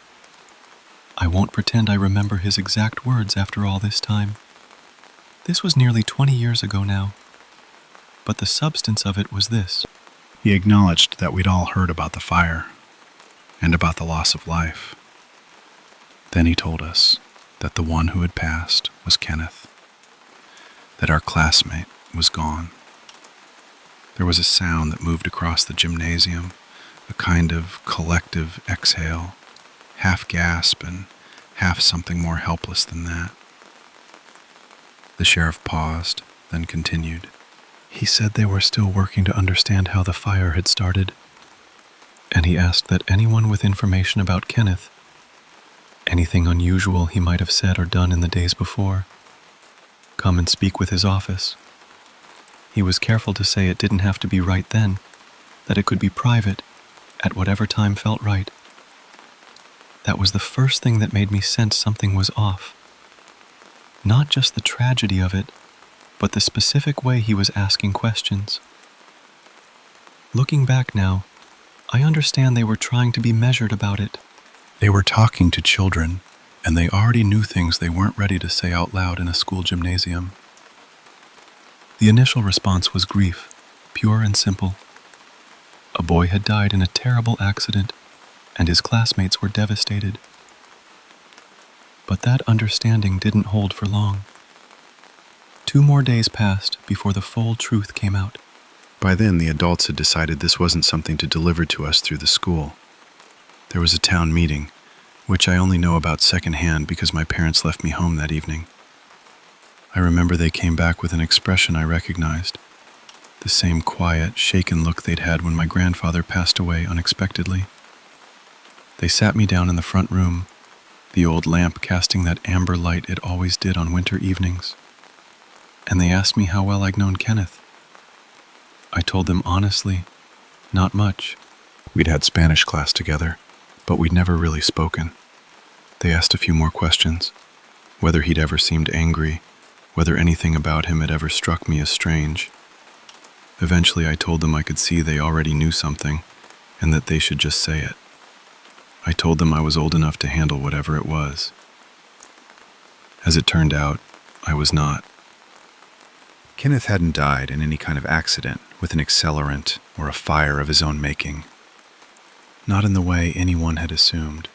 G: I won't pretend I remember his exact words after all this time. This was nearly 20 years ago now. But the substance of it was this.
E: He acknowledged that we'd all heard about the fire and about the loss of life. Then he told us that the one who had passed was Kenneth, that our classmate was gone. There was a sound that moved across the gymnasium, a kind of collective exhale, half gasp and half something more helpless than that. The sheriff paused, then continued. He said they were still working to understand how the fire had started, and he asked that anyone with information about Kenneth, anything unusual he might have said or done in the days before, come and speak with his office. He was careful to say it didn't have to be right then, that it could be private, at whatever time felt right. That was the first thing that made me sense something was off. Not just the tragedy of it, but the specific way he was asking questions. Looking back now, I understand they were trying to be measured about it. They were talking to children, and they already knew things they weren't ready to say out loud in a school gymnasium. The initial response was grief, pure and simple. A boy had died in a terrible accident, and his classmates were devastated. But that understanding didn't hold for long. 2 more days passed before the full truth came out. By then, the adults had decided this wasn't something to deliver to us through the school. There was a town meeting, which I only know about secondhand because my parents left me home that evening.
A: I remember they came back with an expression I recognized. The same quiet, shaken look they'd had when my grandfather passed away unexpectedly. They sat me down in the front room, the old lamp casting that amber light it always did on winter evenings. And they asked me how well I'd known Kenneth. I told them honestly, not much. We'd had Spanish class together, but we'd never really spoken. They asked a few more questions, whether he'd ever seemed angry, whether anything about him had ever struck me as strange. Eventually I told them I could see they already knew something, and that they should just say it. I told them I was old enough to handle whatever it was. As it turned out, I was not.
C: Kenneth hadn't died in any kind of accident with an accelerant or a fire of his own making. Not in the way anyone had assumed.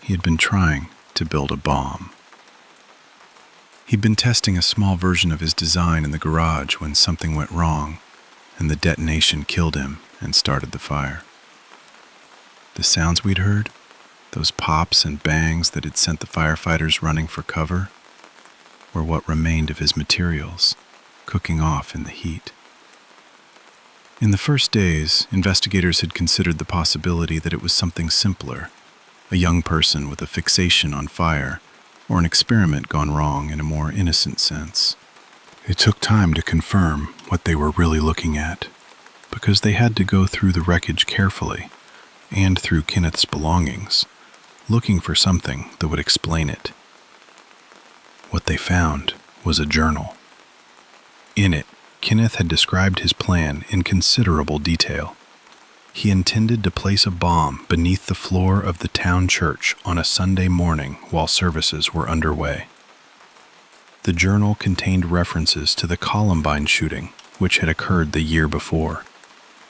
C: He had been trying to build a bomb. He'd been testing a small version of his design in the garage when something went wrong, and the detonation killed him and started the fire. The sounds we'd heard, those pops and bangs that had sent the firefighters running for cover, were what remained of his materials, cooking off in the heat. In the first days, investigators had considered the possibility that it was something simpler, a young person with a fixation on fire, or an experiment gone wrong in a more innocent sense. It took time to confirm what they were really looking at, because they had to go through the wreckage carefully, and through Kenneth's belongings, looking for something that would explain it. What they found was a journal. In it, Kenneth had described his plan in considerable detail. He intended to place a bomb beneath the floor of the town church on a Sunday morning while services were underway. The journal contained references to the Columbine shooting, which had occurred the year before.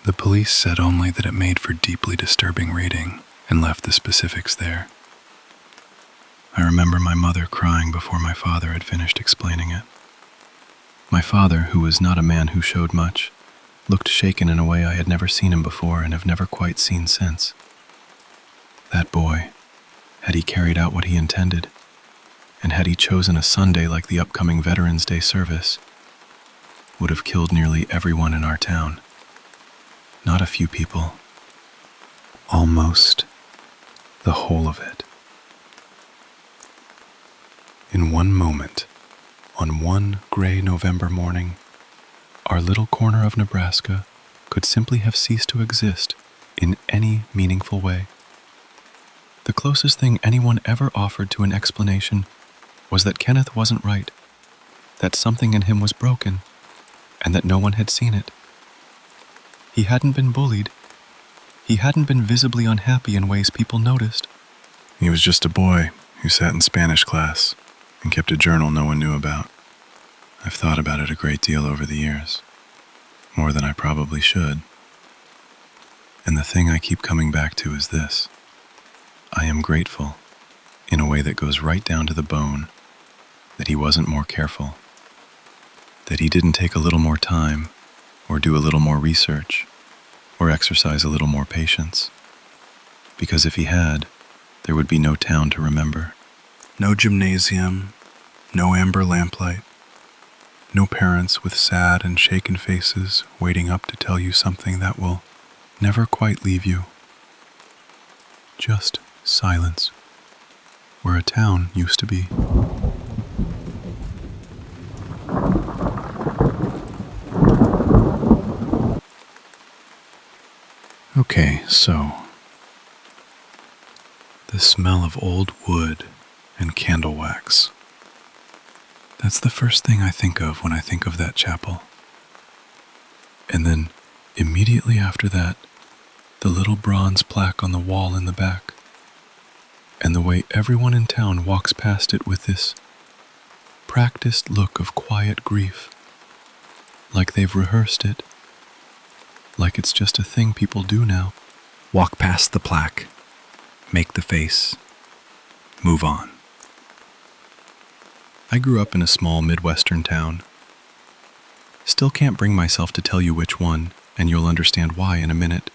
C: The police said only that it made for deeply disturbing reading and left the specifics there. I remember my mother crying before my father had finished explaining it. My father, who was not a man who showed much, looked shaken in a way I had never seen him before and have never quite seen since. That boy, had he carried out what he intended, and had he chosen a Sunday like the upcoming Veterans Day service, would have killed nearly everyone in our town. Not a few people. Almost the whole of it. In one moment, on one gray November morning, our little corner of Nebraska could simply have ceased to exist in any meaningful way. The closest thing anyone ever offered to an explanation was that Kenneth wasn't right, that something in him was broken, and that no one had seen it. He hadn't been bullied. He hadn't been visibly unhappy in ways people noticed. He was just a boy who sat in Spanish class and kept a journal no one knew about. I've thought about it a great deal over the years, more than I probably should. And the thing I keep coming back to is this. I am grateful, in a way that goes right down to the bone, that he wasn't more careful, that he didn't take a little more time, or do a little more research, or exercise a little more patience. Because if he had, there would be no town to remember. No gymnasium, no amber lamplight, no parents with sad and shaken faces waiting up to tell you something that will never quite leave you. Just silence, where a town used to be. Okay, so the smell of old wood and candle wax. That's the first thing I think of when I think of that chapel. And then, immediately after that, the little bronze plaque on the wall in the back, and the way everyone in town walks past it with this practiced look of quiet grief, like they've rehearsed it, like it's just a thing people do now. Walk past the plaque, make the face, move on. I grew up in a small Midwestern town. Still can't bring myself to tell you which one, and you'll understand why in a minute.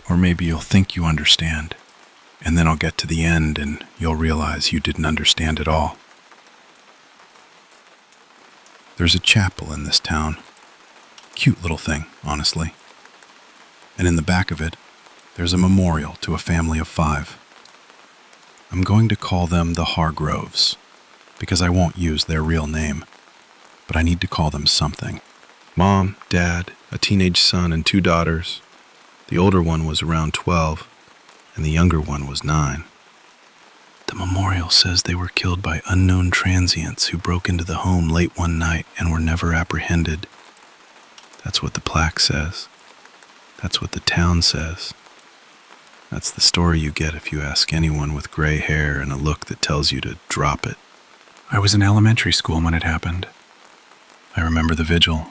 C: Or maybe you'll think you understand, and then I'll get to the end and you'll realize you didn't understand at all. There's a chapel in this town. Cute little thing, honestly. And in the back of it, there's a memorial to a family of 5. I'm going to call them the Hargroves, because I won't use their real name, but I need to call them something. Mom, Dad, a teenage son, and 2 daughters. The older one was around 12, and the younger one was 9. The memorial says they were killed by unknown transients who broke into the home late one night and were never apprehended. That's what the plaque says. That's what the town says. That's the story you get if you ask anyone with gray hair and a look that tells you to drop it. I was in elementary school when it happened. I remember the vigil.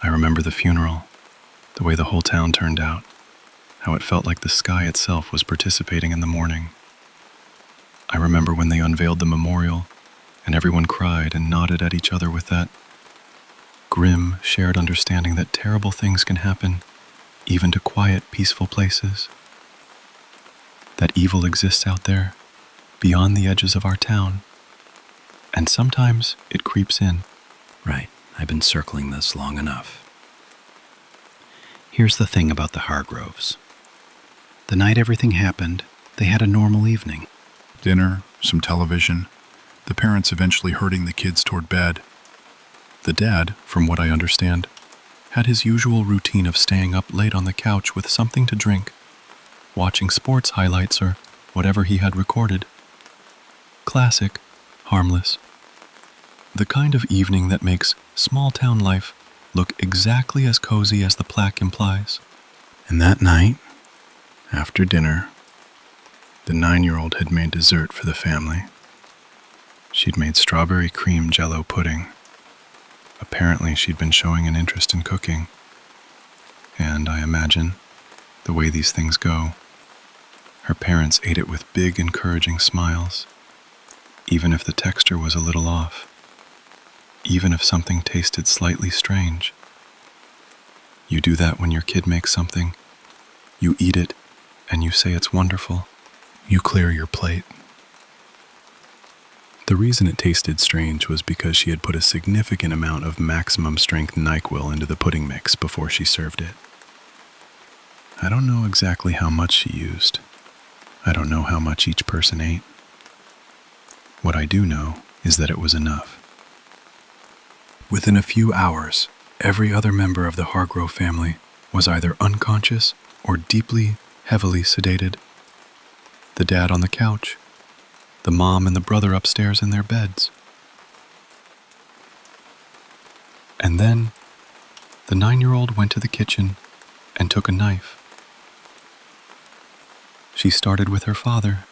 C: I remember the funeral, the way the whole town turned out, how it felt like the sky itself was participating in the mourning. I remember when they unveiled the memorial and everyone cried and nodded at each other with that grim, shared understanding that terrible things can happen even to quiet, peaceful places. That evil exists out there, beyond the edges of our town, and sometimes it creeps in.
B: Right, I've been circling this long enough. Here's the thing about the Hargroves. The night everything happened, they had a normal evening.
E: Dinner, some television, the parents eventually herding the kids toward bed.
C: The dad, from what I understand, had his usual routine of staying up late on the couch with something to drink, watching sports highlights or whatever he had recorded. Classic, harmless. The kind of evening that makes small-town life look exactly as cozy as the plaque implies. And that night, after dinner, the 9-year-old had made dessert for the family. She'd made strawberry cream jello pudding. Apparently, she'd been showing an interest in cooking. And I imagine, the way these things go, her parents ate it with big, encouraging smiles, even if the texture was a little off, even if something tasted slightly strange. You do that when your kid makes something. You eat it, and you say it's wonderful. You clear your plate. The reason it tasted strange was because she had put a significant amount of maximum strength NyQuil into the pudding mix before she served it. I don't know exactly how much she used. I don't know how much each person ate. What I do know is that it was enough. Within a few hours, every other member of the Hargrove family was either unconscious or deeply, heavily sedated. The dad on the couch, the mom and the brother upstairs in their beds. And then, the 9-year-old went to the kitchen and took a knife. She started with her father.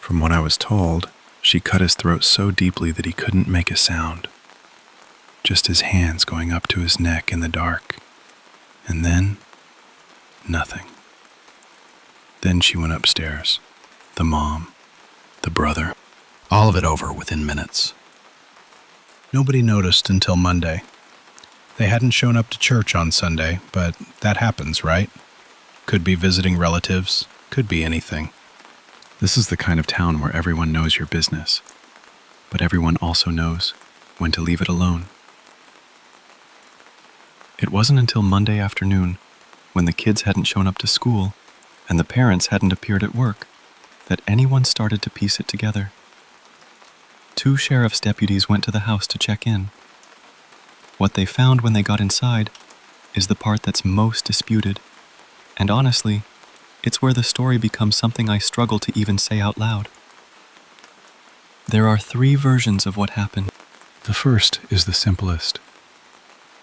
C: From what I was told, she cut his throat so deeply that he couldn't make a sound. Just his hands going up to his neck in the dark. And then, nothing. Then she went upstairs. The mom, the brother. All of it over within minutes. Nobody noticed until Monday. They hadn't shown up to church on Sunday, but that happens, right? Could be visiting relatives, could be anything. This is the kind of town where everyone knows your business, but everyone also knows when to leave it alone. It wasn't until Monday afternoon, when the kids hadn't shown up to school and the parents hadn't appeared at work, that anyone started to piece it together. 2 sheriff's deputies went to the house to check in. What they found when they got inside is the part that's most disputed, and honestly, it's where the story becomes something I struggle to even say out loud. There are 3 versions of what happened. The first is the simplest.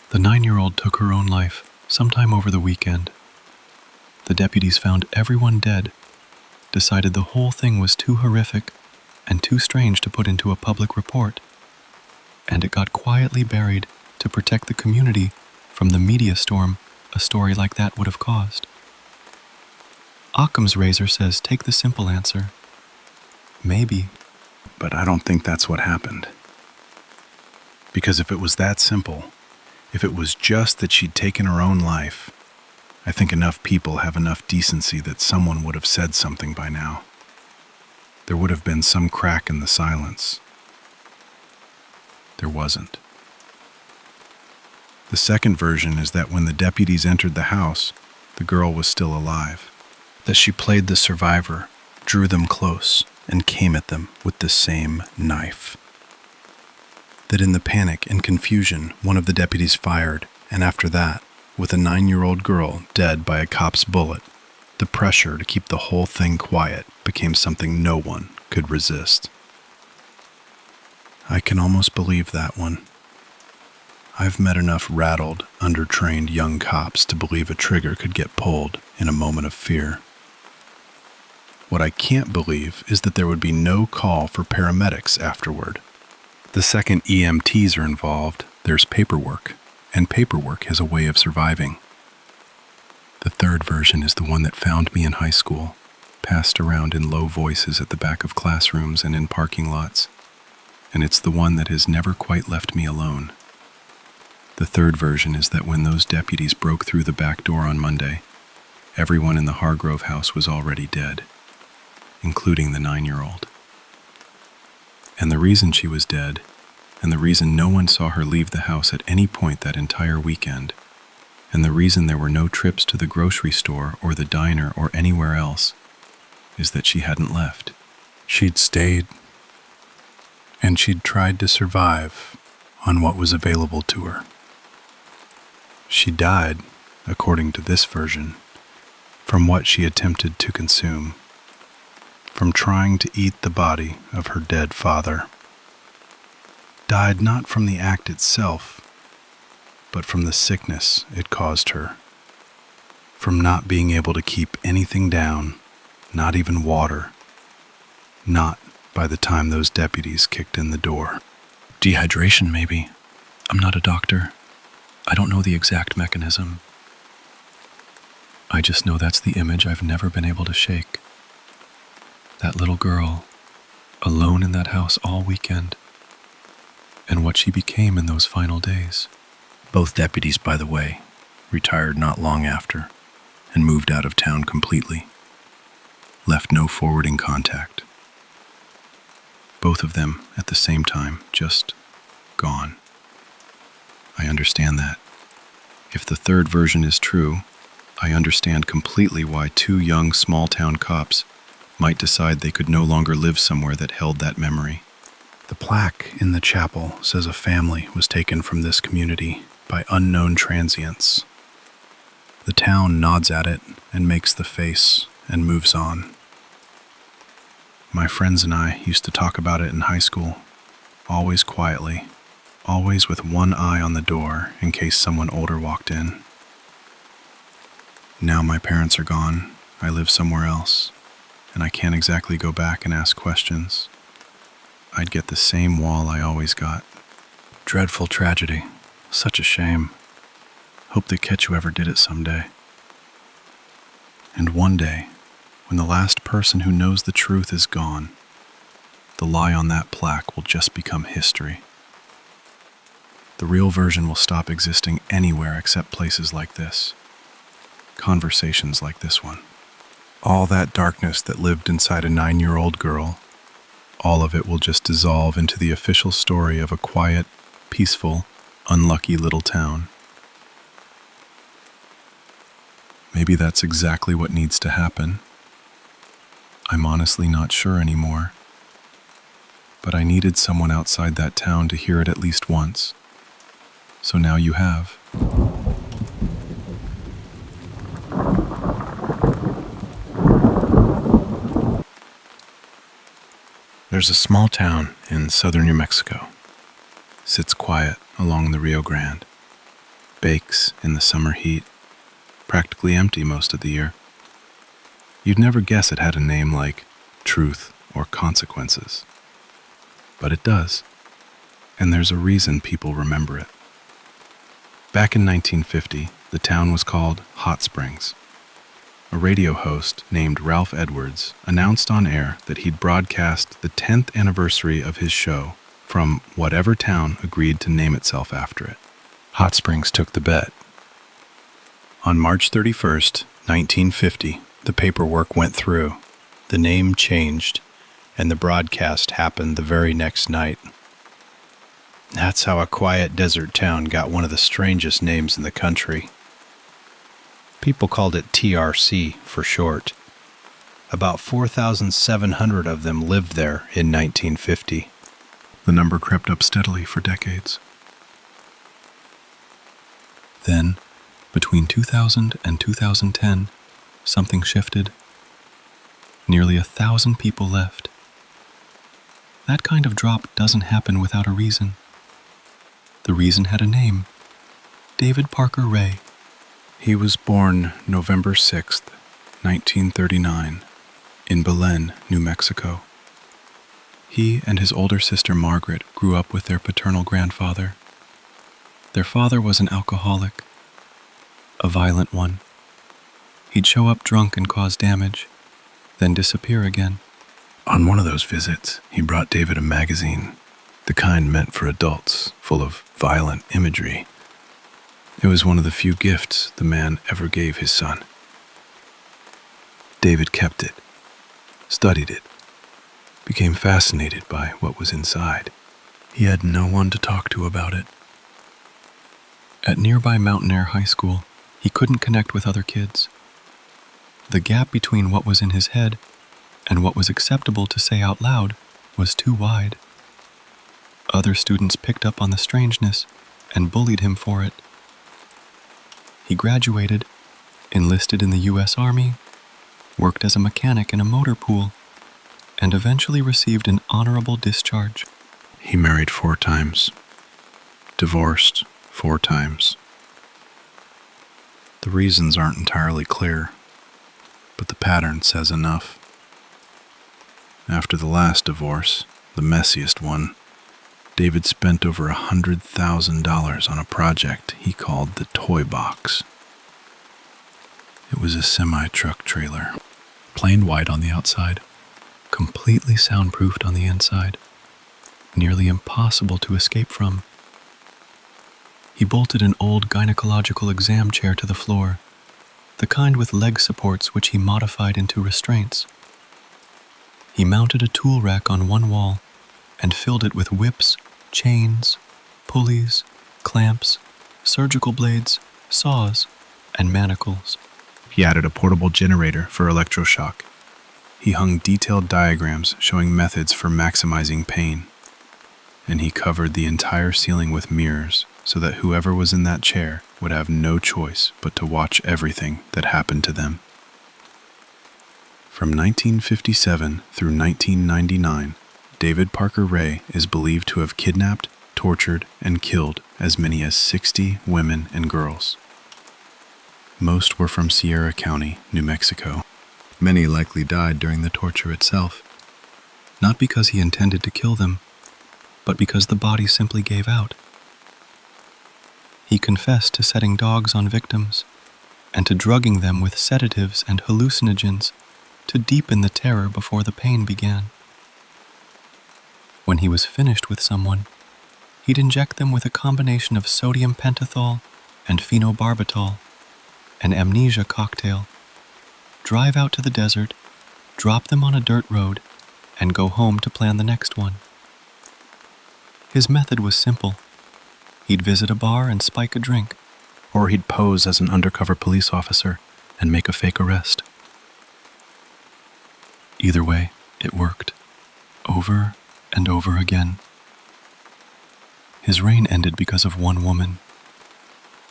C: The 9-year-old took her own life sometime over the weekend. The deputies found everyone dead, decided the whole thing was too horrific and too strange to put into a public report, and it got quietly buried to protect the community from the media storm a story like that would have caused. Occam's razor says take the simple answer. Maybe, but I don't think that's what happened. Because if it was that simple, if it was just that she'd taken her own life, I think enough people have enough decency that someone would have said something by now. There would have been some crack in the silence. There wasn't. The second version is that when the deputies entered the house, the girl was still alive. That she played the survivor, drew them close, and came at them with the same knife. That in the panic and confusion, one of the deputies fired, and after that, with a 9-year-old girl dead by a cop's bullet, the pressure to keep the whole thing quiet became something no one could resist. I can almost believe that one. I've met enough rattled, undertrained young cops to believe a trigger could get pulled in a moment of fear. What I can't believe is that there would be no call for paramedics afterward. The second EMTs are involved, there's paperwork, and paperwork has a way of surviving. The third version is the one that found me in high school, passed around in low voices at the back of classrooms and in parking lots, and it's the one that has never quite left me alone. The third version is that when those deputies broke through the back door on Monday, everyone in the Hargrove house was already dead, including the 9-year-old. And the reason she was dead, and the reason no one saw her leave the house at any point that entire weekend, and the reason there were no trips to the grocery store or the diner or anywhere else, is that she hadn't left. She'd stayed, and she'd tried to survive on what was available to her. She died, according to this version, from what she attempted to consume, from trying to eat the body of her dead father. Died not from the act itself, but from the sickness it caused her, from not being able to keep anything down, not even water, not by the time those deputies kicked in the door.
D: Dehydration, maybe. I'm not a doctor. I don't know the exact mechanism. I just know that's the image I've never been able to shake. That little girl, alone in that house all weekend, and what she became in those final days.
C: Both deputies, by the way, retired not long after and moved out of town completely. Left no forwarding contact. Both of them at the same time, just gone. I understand that. If the third version is true, I understand completely why 2 young small-town cops might decide they could no longer live somewhere that held that memory. The plaque in the chapel says a family was taken from this community by unknown transients. The town nods at it and makes the face and moves on. My friends and I used to talk about it in high school, always quietly, always with one eye on the door in case someone older walked in. Now my parents are gone, I live somewhere else, and I can't exactly go back and ask questions. I'd get the same wall I always got. Dreadful tragedy. Such a shame. Hope they catch whoever did it someday. And one day, when the last person who knows the truth is gone, the lie on that plaque will just become history. The real version will stop existing anywhere except places like this. Conversations like this one. All that darkness that lived inside a 9-year-old girl, all of it will just dissolve into the official story of a quiet, peaceful, unlucky little town. Maybe that's exactly what needs to happen. I'm honestly not sure anymore. But I needed someone outside that town to hear it at least once. So now you have. There's a small town in southern New Mexico. Sits quiet along the Rio Grande. Bakes in the summer heat. Practically empty most of the year. You'd never guess it had a name like Truth or Consequences. But it does. And there's a reason people remember it. Back in 1950, the town was called Hot Springs. A radio host named Ralph Edwards announced on air that he'd broadcast the 10th anniversary of his show from whatever town agreed to name itself after it. Hot Springs took the bet. On March 31st, 1950, the paperwork went through, the name changed, and the broadcast happened the very next night. That's how a quiet desert town got one of the strangest names in the country. People called it TRC for short. About 4,700 of them lived there in 1950.
D: The number crept up steadily for decades. Then, between 2000 and 2010, something shifted. Nearly 1,000 people left. That kind of drop doesn't happen without a reason. The reason had a name: David Parker Ray.
A: He was born November 6th, 1939, in Belen, New Mexico. He and his older sister Margaret grew up with their paternal grandfather. Their father was an alcoholic, a violent one. He'd show up drunk and cause damage, then disappear again.
D: On one of those visits, he brought David a magazine, the kind meant for adults, full of violent imagery.
A: It was one of the few gifts the man ever gave his son. David kept it, studied it, became fascinated by what was inside. He had no one to talk to about it. At nearby Mountain Air High School, he couldn't connect with other kids. The gap between what was in his head and what was acceptable to say out loud was too wide. Other students picked up on the strangeness and bullied him for it. He graduated, enlisted in the U.S. Army, worked as a mechanic in a motor pool, and eventually received an honorable discharge. He married 4 times, divorced 4 times. The reasons aren't entirely clear, but the pattern says enough. After the last divorce, the messiest one, David spent over $100,000 on a project he called the Toy Box. It was a semi-truck trailer, plain white on the outside, completely soundproofed on the inside, nearly impossible to escape from. He bolted an old gynecological exam chair to the floor, the kind with leg supports which he modified into restraints. He mounted a tool rack on one wall and filled it with whips, chains, pulleys, clamps, surgical blades, saws, and manacles. He added a portable generator for electroshock. He hung detailed diagrams showing methods for maximizing pain. And he covered the entire ceiling with mirrors so that whoever was in that chair would have no choice but to watch everything that happened to them. From 1957 through 1999, David Parker Ray is believed to have kidnapped, tortured, and killed as many as 60 women and girls. Most were from Sierra County, New Mexico. Many likely died during the torture itself, not because he intended to kill them, but because the body simply gave out. He confessed to setting dogs on victims and to drugging them with sedatives and hallucinogens to deepen the terror before the pain began. When he was finished with someone, he'd inject them with a combination of sodium pentothal and phenobarbital, an amnesia cocktail, drive out to the desert, drop them on a dirt road, and go home to plan the next one. His method was simple. He'd visit a bar and spike a drink, or he'd pose as an undercover police officer and make a fake arrest. Either way, it worked, over and over again. His reign ended because of one woman.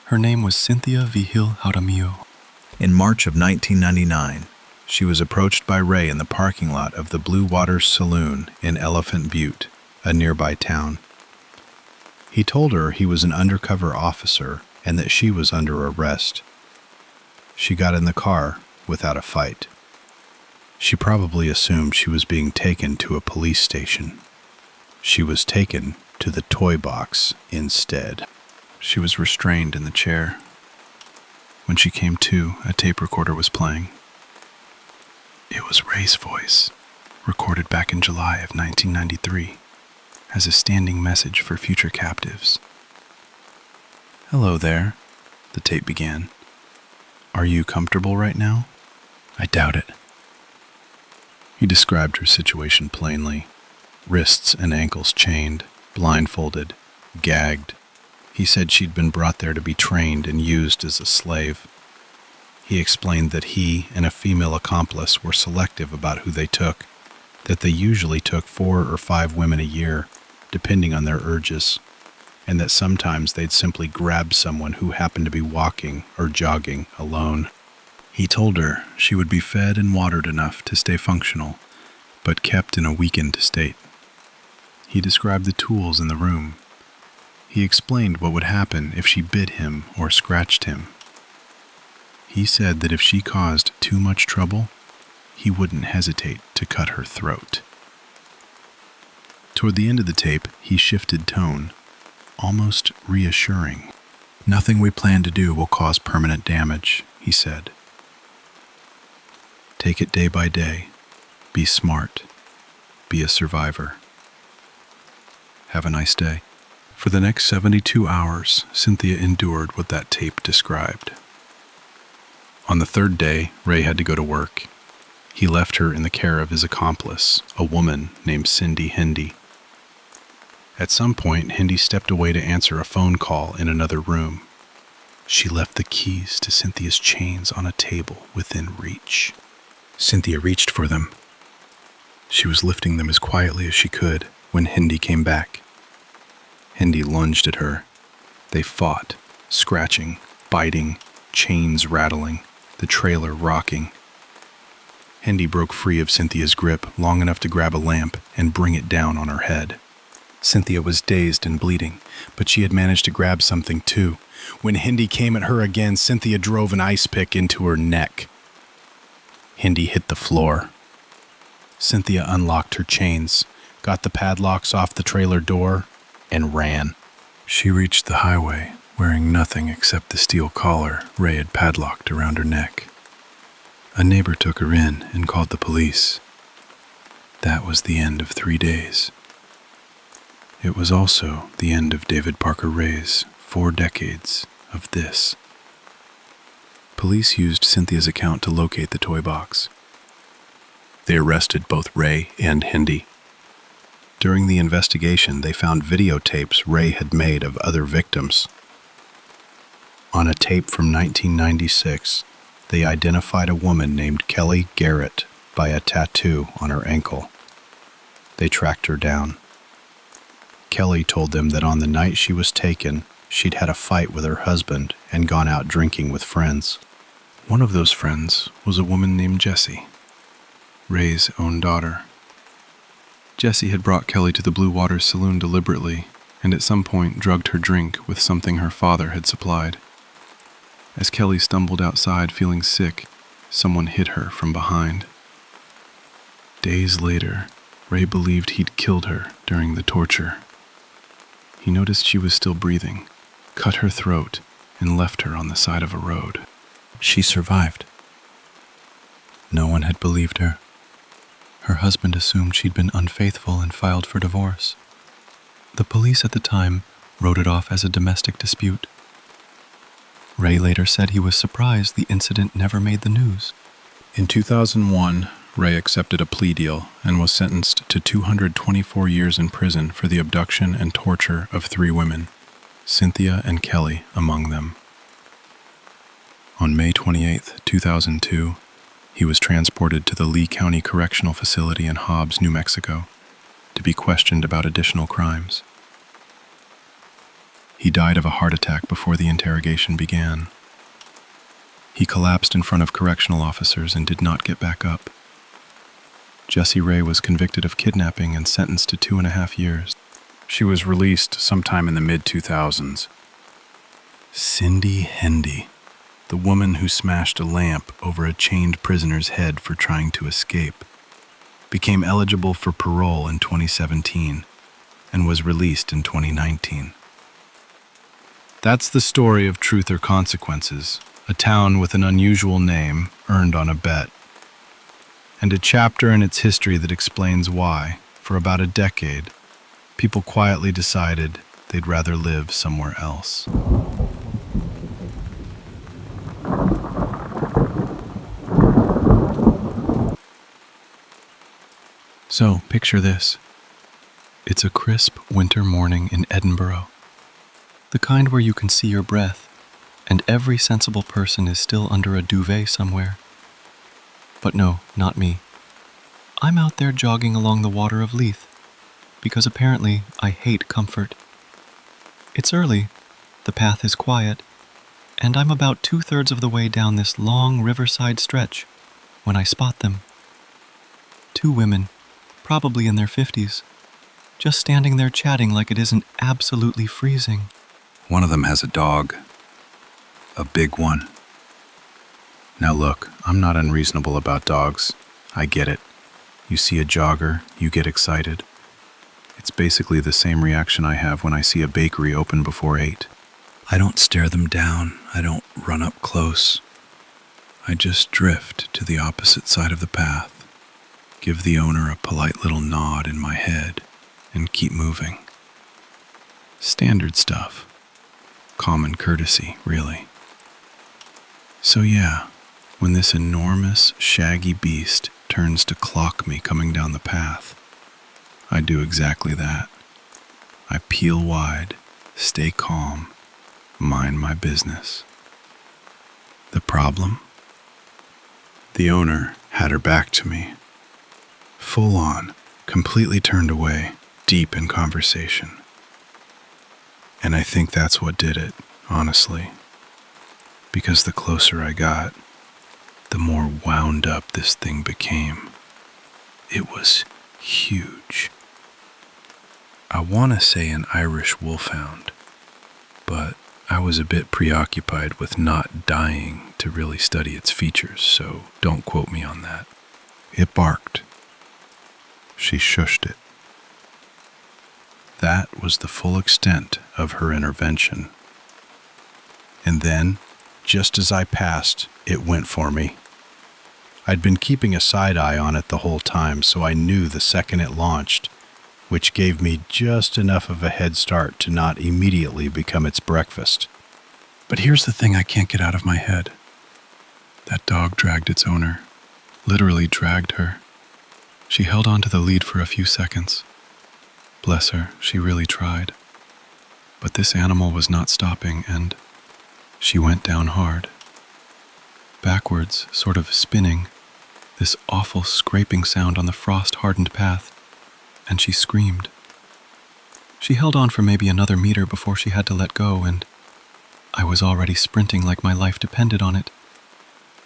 A: Her name was Cynthia Vigil Jaramillo. In March of 1999, she was approached by Ray in the parking lot of the Blue Waters Saloon in Elephant Butte, a nearby town. He told her he was an undercover officer and that she was under arrest. She got in the car without a fight. She probably assumed she was being taken to a police station. She was taken to the Toy Box instead. She was restrained in the chair. When she came to, a tape recorder was playing. It was Ray's voice, recorded back in July of 1993, as a standing message for future captives. "Hello there," the tape began. "Are you comfortable right now?" "I doubt it." He described her situation plainly: wrists and ankles chained, blindfolded,
C: gagged. He said she'd been brought there to be trained and used as a slave. He explained that he and a female accomplice were selective about who they took, that they usually took 4 or 5 women a year, depending on their urges, and that sometimes they'd simply grab someone who happened to be walking or jogging alone. He told her she would be fed and watered enough to stay functional, but kept in a weakened state. He described the tools in the room. He explained what would happen if she bit him or scratched him. He said that if she caused too much trouble, he wouldn't hesitate to cut her throat. Toward the end of the tape, he shifted tone, almost reassuring. "Nothing we plan to do will cause permanent damage," he said. "Take it day by day. Be smart. Be a survivor. Have a nice day." For the next 72 hours, Cynthia endured what that tape described. On the 3rd day, Ray had to go to work. He left her in the care of his accomplice, a woman named Cindy Hendy. At some point, Hendy stepped away to answer a phone call in another room. She left the keys to Cynthia's chains on a table within reach. Cynthia reached for them. She was lifting them as quietly as she could when Hendy came back. Hendy lunged at her. They fought, scratching, biting, chains rattling, the trailer rocking. Hendy broke free of Cynthia's grip long enough to grab a lamp and bring it down on her head. Cynthia was dazed and bleeding, but she had managed to grab something too. When Hendy came at her again, Cynthia drove an ice pick into her neck. Hendy hit the floor. Cynthia unlocked her chains, got the padlocks off the trailer door, and ran. She reached the highway, wearing nothing except the steel collar Ray had padlocked around her neck. A neighbor took her in and called the police. That was the end of 3 days. It was also the end of David Parker Ray's 4 decades of this. Police used Cynthia's account to locate the toy box. They arrested both Ray and Hendy. During the investigation, they found videotapes Ray had made of other victims. On a tape from 1996, they identified a woman named Kelly Garrett by a tattoo on her ankle. They tracked her down. Kelly told them that on the night she was taken, she'd had a fight with her husband and gone out drinking with friends. One of those friends was a woman named Jessie, Ray's own daughter. Jessie had brought Kelly to the Blue Water Saloon deliberately, and at some point drugged her drink with something her father had supplied. As Kelly stumbled outside feeling sick, someone hit her from behind. Days later, Ray believed he'd killed her during the torture. He noticed she was still breathing, cut her throat, and left her on the side of a road. She survived. No one had believed her. Her husband assumed she'd been unfaithful and filed for divorce. The police at the time wrote it off as a domestic dispute. Ray later said he was surprised the incident never made the news. In 2001, Ray accepted a plea deal and was sentenced to 224 years in prison for the abduction and torture of 3 women, Cynthia and Kelly among them. On May 28, 2002, he was transported to the Lee County Correctional Facility in Hobbs, New Mexico, to be questioned about additional crimes. He died of a heart attack before the interrogation began. He collapsed in front of correctional officers and did not get back up. Jessie Ray was convicted of kidnapping and sentenced to 2.5 years. She was released sometime in the mid-2000s. Cindy Hendy, the woman who smashed a lamp over a chained prisoner's head for trying to escape, became eligible for parole in 2017 and was released in 2019. That's the story of Truth or Consequences, a town with an unusual name earned on a bet, and a chapter in its history that explains why, for about a decade, people quietly decided they'd rather live somewhere else. So, picture this. It's a crisp winter morning in Edinburgh,
A: The kind where you can see your breath, and every sensible person is still under a duvet somewhere. But no, not me. I'm out there jogging along the water of Leith, because apparently I hate comfort. It's early, the path is quiet, and I'm about 2/3 of the way down this long riverside stretch when I spot them. 2 women, probably in their 50s, just standing there chatting like it isn't absolutely freezing.
G: One of them has a dog. A big one.
D: Now look, I'm not unreasonable about dogs. I get it. You see a jogger, you get excited. It's basically the same reaction I have when I see a bakery open before 8.
G: I don't stare them down. I don't run up close. I just drift to the opposite side of the path, give the owner a polite little nod in my head, and keep moving. Standard stuff. Common courtesy, really. So yeah, when this enormous, shaggy beast turns to clock me coming down the path, I do exactly that. I peel wide, stay calm, mind my business. The problem? The owner had her back to me. Full on, completely turned away, deep in conversation. And I think that's what did it, honestly. Because the closer I got, the more wound up this thing became. It was huge. I want to say an Irish wolfhound, but I was a bit preoccupied with not dying to really study its features, so don't quote me on that. It barked. She shushed it. That was the full extent of her intervention. And then, just as I passed, it went for me. I'd been keeping a side eye on it the whole time, so I knew the second it launched, which gave me just enough of a head start to not immediately become its breakfast. But here's the thing I can't get out of my head. That dog dragged its owner, literally dragged her. She held on to the lead for a few seconds. Bless her, she really tried. But this animal was not stopping, and she went down hard. Backwards, sort of spinning, this awful scraping sound on the frost-hardened path, and she screamed. She held on for maybe another meter before she had to let go, and I was already sprinting like my life depended on it.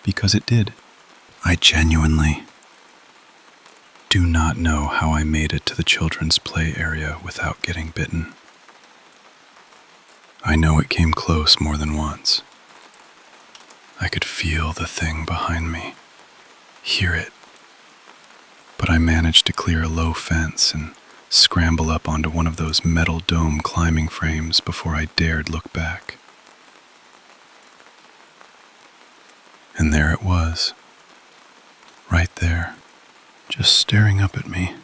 G: Because it did. I genuinely do not know how I made it to the children's play area without getting bitten. I know it came close more than once. I could feel the thing behind me, hear it. But I managed to clear a low fence and scramble up onto one of those metal dome climbing frames before I dared look back. And there it was, right there, just staring up at me,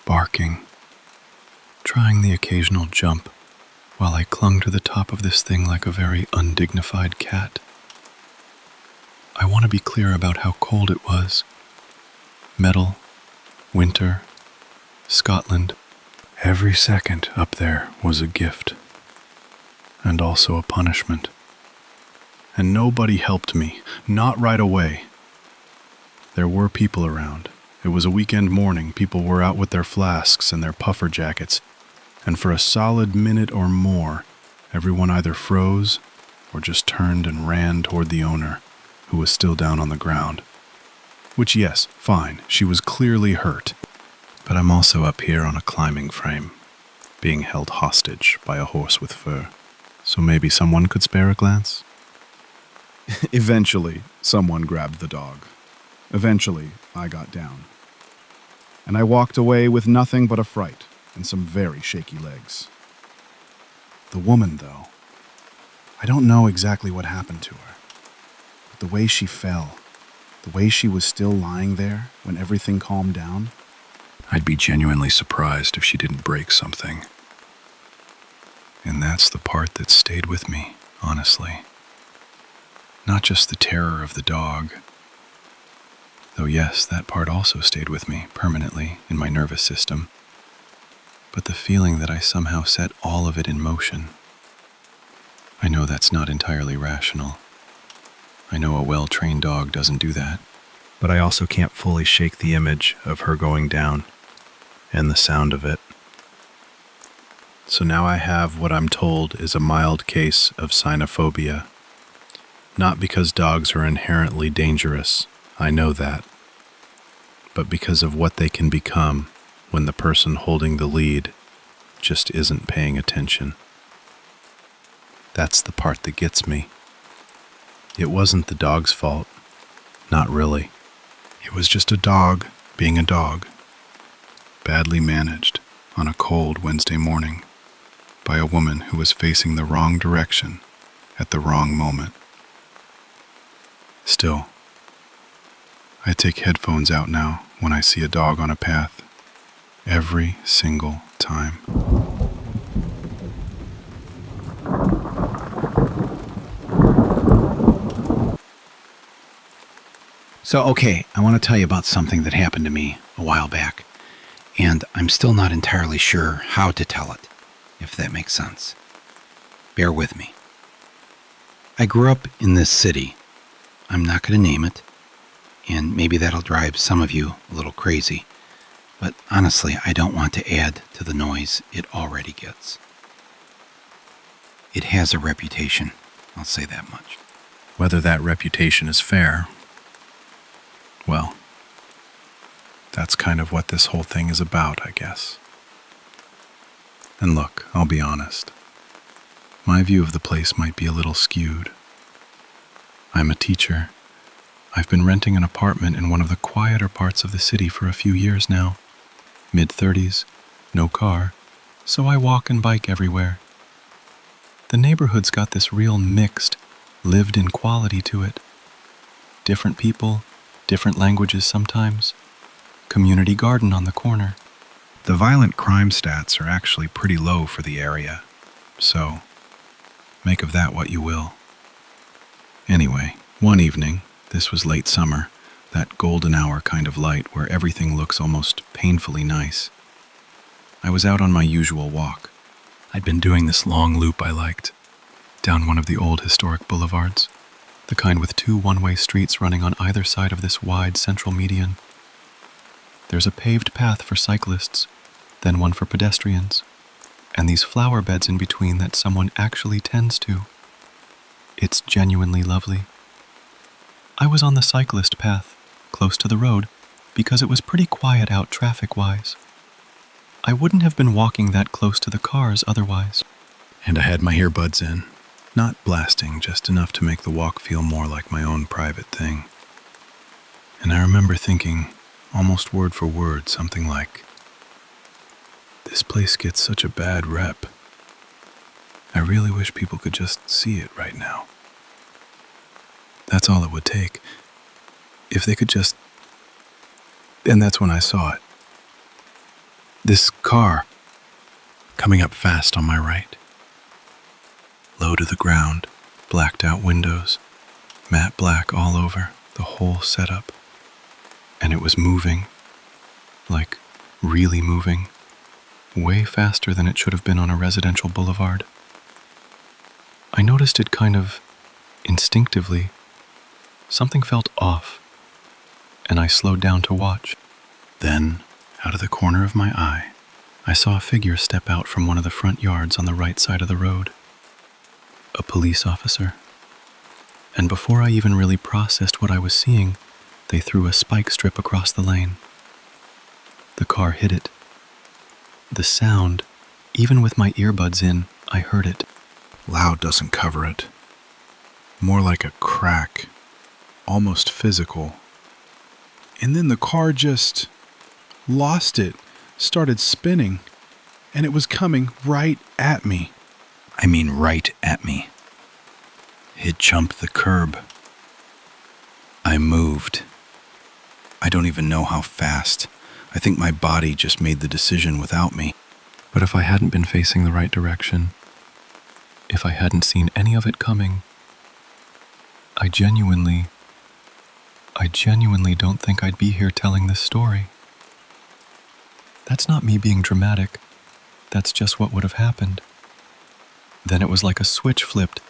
G: barking, trying the occasional jump while I clung to the top of this thing like a very undignified cat. I want to be clear about how cold it was. Metal, winter, Scotland. Every second up there was a gift, and also a punishment. And nobody helped me, not right away. There were people around. It was a weekend morning. People were out with their flasks and their puffer jackets, and for a solid minute or more, everyone either froze or just turned and ran toward the owner, who was still down on the ground. Which, yes, fine, she was clearly hurt. But I'm also up here on a climbing frame, being held hostage by a horse with fur. So maybe someone could spare a glance?
E: Eventually, someone grabbed the dog. Eventually, I got down. And I walked away with nothing but a fright and some very shaky legs. The woman, though, I don't know exactly what happened to her. But the way she fell, the way she was still lying there when everything calmed down, I'd be genuinely surprised if she didn't break something. And that's the part that stayed with me, honestly. Not just the terror of the dog, though yes, that part also stayed with me permanently in my nervous system, but the feeling that I somehow set all of it in motion,
A: I know that's not entirely rational. I know a well-trained dog doesn't do that.
D: But I also can't fully shake the image of her going down and the sound of it. So now I have what I'm told is a mild case of cynophobia. Not because dogs are inherently dangerous, I know that, but because of what they can become when the person holding the lead just isn't paying attention. That's the part that gets me. It wasn't the dog's fault. Not really.
C: It was just a dog being a dog, badly managed on a cold Wednesday morning by a woman who was facing the wrong direction at the wrong moment. Still, I take headphones out now when I see a dog on a path, every single time.
B: So, okay, I want to tell you about something that happened to me a while back, and I'm still not entirely sure how to tell it, if that makes sense. Bear with me. I grew up in this city. I'm not going to name it, and maybe that'll drive some of you a little crazy, but honestly, I don't want to add to the noise it already gets. It has a reputation, I'll say that much.
D: Whether that reputation is fair, well, that's kind of what this whole thing is about, I guess. And look, I'll be honest. My view of the place might be a little skewed. I'm a teacher. I've been renting an apartment in one of the quieter parts of the city for a few years now. Mid-30s, no car, so I walk and bike everywhere. The neighborhood's got this real mixed, lived-in quality to it. Different people, different languages sometimes. Community garden on the corner. The violent crime stats are actually pretty low for the area, so make of that what you will. Anyway, one evening, this was late summer, that golden hour kind of light where everything looks almost painfully nice. I was out on my usual walk. I'd been doing this long loop I liked, down one of the old historic boulevards, the kind with 2 one-way streets running on either side of this wide central median. There's a paved path for cyclists, then one for pedestrians, and these flower beds in between that someone actually tends to. It's genuinely lovely. I was on the cyclist path, close to the road, because it was pretty quiet out traffic-wise. I wouldn't have been walking that close to the cars otherwise. And I had my earbuds in, not blasting, just enough to make the walk feel more like my own private thing. And I remember thinking, almost word for word, something like, "This place gets such a bad rep. I really wish people could just see it right now." That's all it would take. If they could just... And that's when I saw it. This car, coming up fast on my right. Low to the ground, blacked out windows, matte black all over, the whole setup. And it was moving, like really moving, way faster than it should have been on a residential boulevard. I noticed it kind of instinctively. Something felt off, and I slowed down to watch. Then, out of the corner of my eye, I saw a figure step out from one of the front yards on the right side of the road. A police officer. And before I even really processed what I was seeing, they threw a spike strip across the lane. The car hit it. The sound, even with my earbuds in, I heard it. Loud doesn't cover it. More like a crack. Almost physical. And then the car just lost it, started spinning, and it was coming right at me. I mean right at me. It jumped the curb. I moved. I don't even know how fast. I think my body just made the decision without me. But if I hadn't been facing the right direction, if I hadn't seen any of it coming, I genuinely don't think I'd be here telling this story. That's not me being dramatic. That's just what would have happened. Then it was like a switch flipped,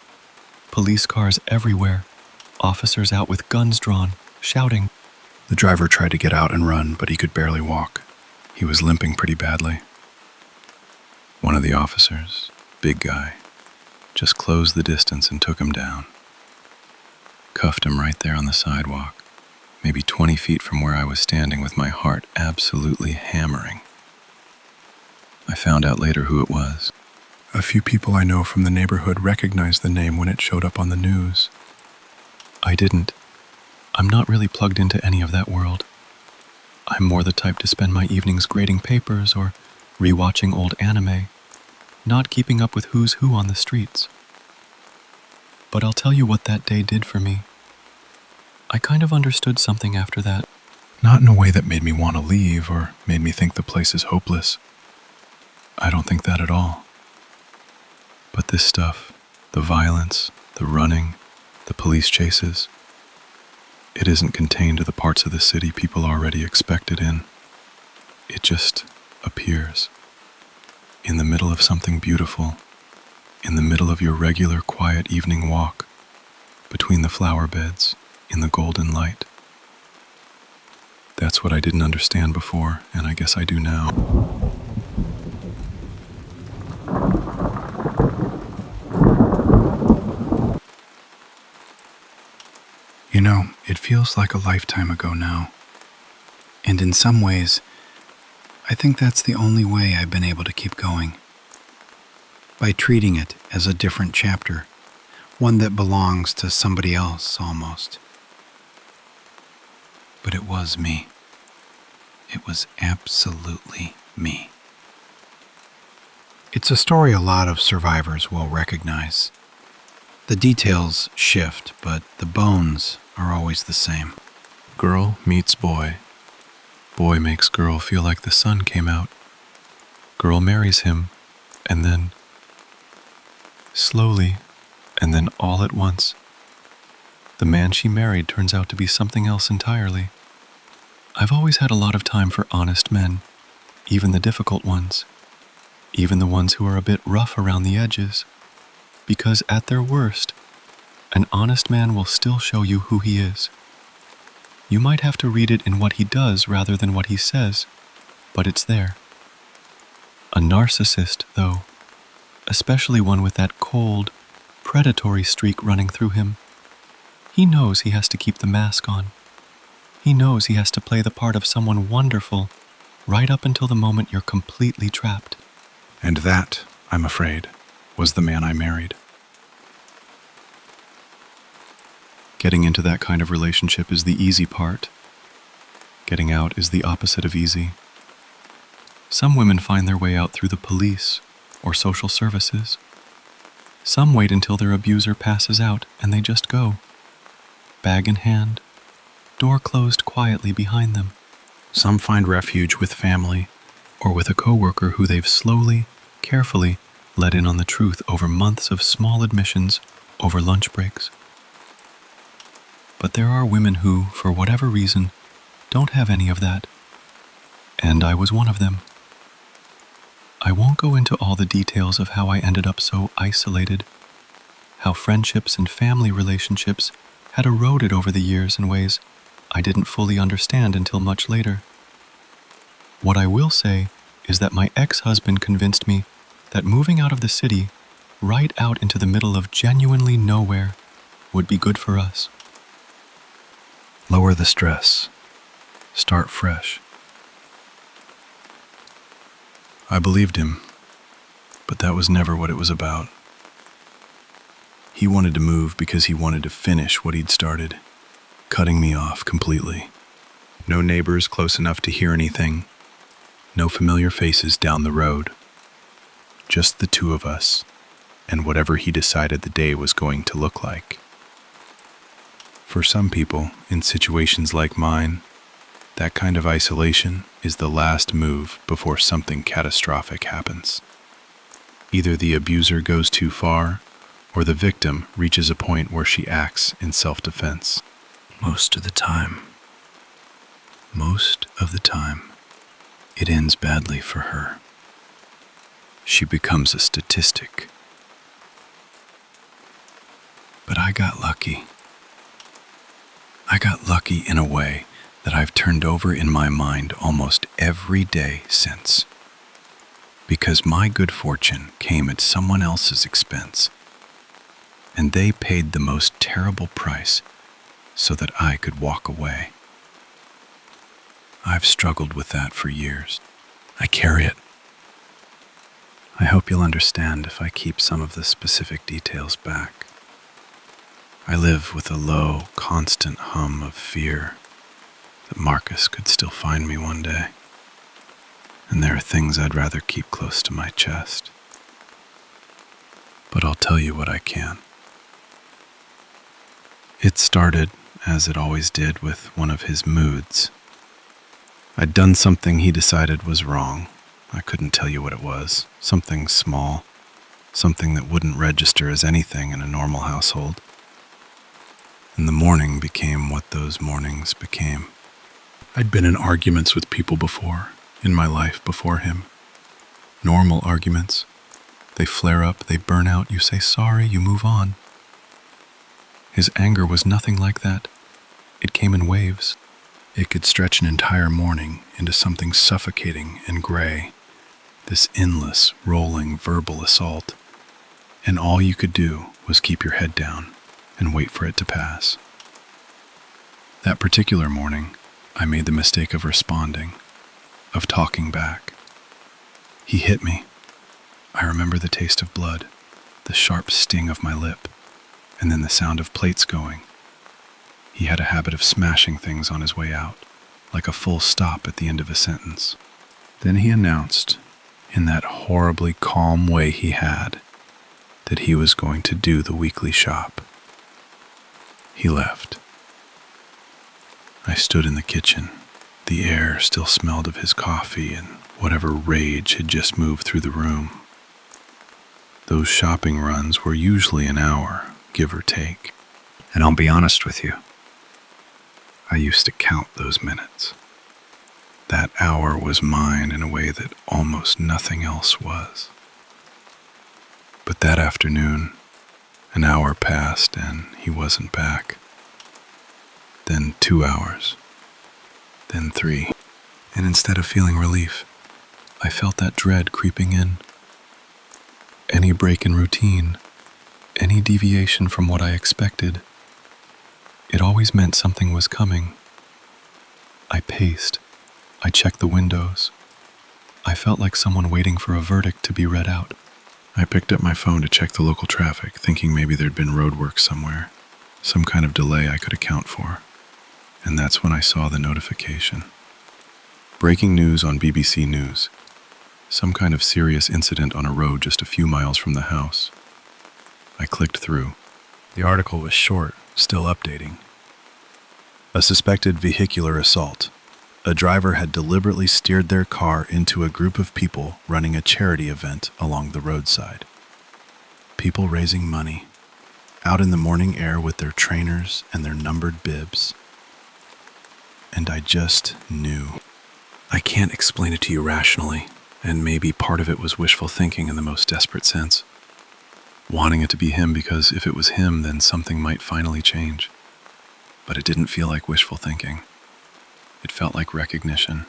D: Police cars everywhere. Officers out with guns drawn, shouting.
G: The driver tried to get out and run, but he could barely walk. He was limping pretty badly.
A: One of the officers, big guy, just closed the distance and took him down. Cuffed him right there on the sidewalk, maybe 20 feet from where I was standing with my heart absolutely hammering. I found out later who it was.
E: A few people I know from the neighborhood recognized the name when it showed up on the news.
D: I didn't. I'm not really plugged into any of that world. I'm more the type to spend my evenings grading papers or rewatching old anime, not keeping up with who's who on the streets. But I'll tell you what that day did for me. I kind of understood something after that.
E: Not in a way that made me want to leave or made me think the place is hopeless. I don't think that at all. But this stuff, the violence, the running, the police chases, it isn't contained to the parts of the city people already expect it in. It just appears. In the middle of something beautiful, in the middle of your regular quiet evening walk, between the flower beds, in the golden light. That's what I didn't understand before, and I guess I do now. You know, it feels like a lifetime ago now. And in some ways, I think that's the only way I've been able to keep going. By treating it as a different chapter, one that belongs to somebody else almost. But it was me. It was absolutely me. It's a story a lot of survivors will recognize. The details shift, but the bones are always the same. Girl meets boy. Boy makes girl feel like the sun came out. Girl marries him, and then, slowly, and then all at once, the man she married turns out to be something else entirely. I've always had a lot of time for honest men, even the difficult ones, even the ones who are a bit rough around the edges, because at their worst, an honest man will still show you who he is. You might have to read it in what he does rather than what he says, but it's there. A narcissist, though, especially one with that cold, predatory streak running through him, he knows he has to keep the mask on. He knows he has to play the part of someone wonderful right up until the moment you're completely trapped. And that, I'm afraid, was the man I married. Getting into that kind of relationship is the easy part. Getting out is the opposite of easy. Some women find their way out through the police or social services. Some wait until their abuser passes out and they just go. Bag in hand, door closed quietly behind them. Some find refuge with family or with a coworker who they've slowly, carefully let in on the truth over months of small admissions over lunch breaks. But there are women who, for whatever reason, don't have any of that. And I was one of them. I won't go into all the details of how I ended up so isolated, how friendships and family relationships had eroded over the years in ways I didn't fully understand until much later. What I will say is that my ex-husband convinced me that moving out of the city, right out into the middle of genuinely nowhere, would be good for us. Lower the stress. Start fresh. I believed him, but that was never what it was about. He wanted to move because he wanted to finish what he'd started, cutting me off completely. No neighbors close enough to hear anything. No familiar faces down the road. Just the two of us, and whatever he decided the day was going to look like. For some people, in situations like mine, that kind of isolation is the last move before something catastrophic happens. Either the abuser goes too far, or the victim reaches a point where she acts in self-defense. Most of the time, it ends badly for her. She becomes a statistic. But
A: I got lucky. I got lucky in a way that I've turned over in my mind almost every day since. Because my good fortune came at someone else's expense, and they paid the most terrible price so that I could walk away. I've struggled with that for years. I carry it. I hope you'll understand if I keep some of the specific details back. I live with a low, constant hum of fear that Marcus could still find me one day. And there are things I'd rather keep close to my chest. But I'll tell you what I can. It started, as it always did, with one of his moods. I'd done something he decided was wrong. I couldn't tell you what it was. Something small. Something that wouldn't register as anything in a normal household. And the morning became what those mornings became.
E: I'd been in arguments with people before, in my life before him. Normal arguments. They flare up, they burn out, you say sorry, you move on. His anger was nothing like that. It came in waves. It could stretch an entire morning into something suffocating and gray, this endless, rolling verbal assault. And all you could do was keep your head down and wait for it to pass. That particular morning, I made the mistake of responding, of talking back. He hit me. I remember the taste of blood, the sharp sting of my lip, and then the sound of plates going. He had a habit of smashing things on his way out, like a full stop at the end of a sentence. Then he announced, in that horribly calm way he had, that he was going to do the weekly shop. He left. I stood in the kitchen. The air still smelled of his coffee and whatever rage had just moved through the room. Those shopping runs were usually an hour, give or take. And I'll be honest with you, I used to count those minutes. That hour was mine in a way that almost nothing else was. But that afternoon, an hour passed and he wasn't back. Then 2 hours. Then 3. And instead of feeling relief, I felt that dread creeping in. Any break in routine, any deviation from what I expected, it always meant something was coming. I paced. I checked the windows. I felt like someone waiting for a verdict to be read out. I picked up my phone to check the local traffic, thinking maybe there'd been roadwork somewhere, some kind of delay I could account for. And that's when I saw the notification. Breaking news on BBC News. Some kind of serious incident on a road just a few miles from the house. I clicked through. The article was short, still updating. A suspected vehicular assault. A driver had deliberately steered their car into a group of people running a charity event along the roadside. People raising money, out in the morning air with their trainers and their numbered bibs. And I just knew. I can't explain it to you rationally, and maybe part of it was wishful thinking in the most desperate sense. Wanting it to be him because if it was him, then something might finally change. But it didn't feel like wishful thinking. It felt like recognition.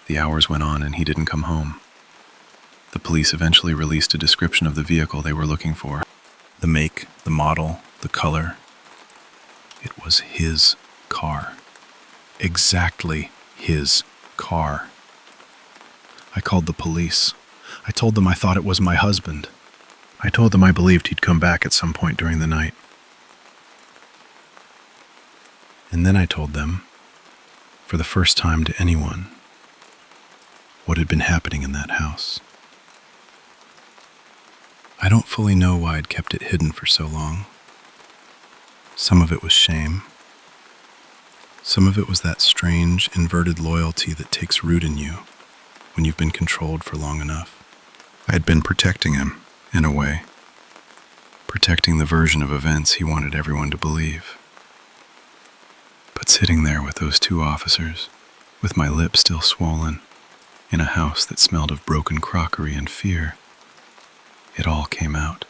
E: The hours went on and he didn't come home. The police eventually released a description of the vehicle they were looking for. The make, the model, the color. It was his car. Exactly his car. I called the police. I told them I thought it was my husband. I told them I believed he'd come back at some point during the night. And then I told them, for the first time to anyone, what had been happening in that house. I don't fully know why I'd kept it hidden for so long. Some of it was shame. Some of it was that strange, inverted loyalty that takes root in you when you've been controlled for long enough. I had been protecting him, in a way. Protecting the version of events he wanted everyone to believe. But sitting there with those 2 officers, with my lips still swollen, in a house that smelled of broken crockery and fear, it all came out.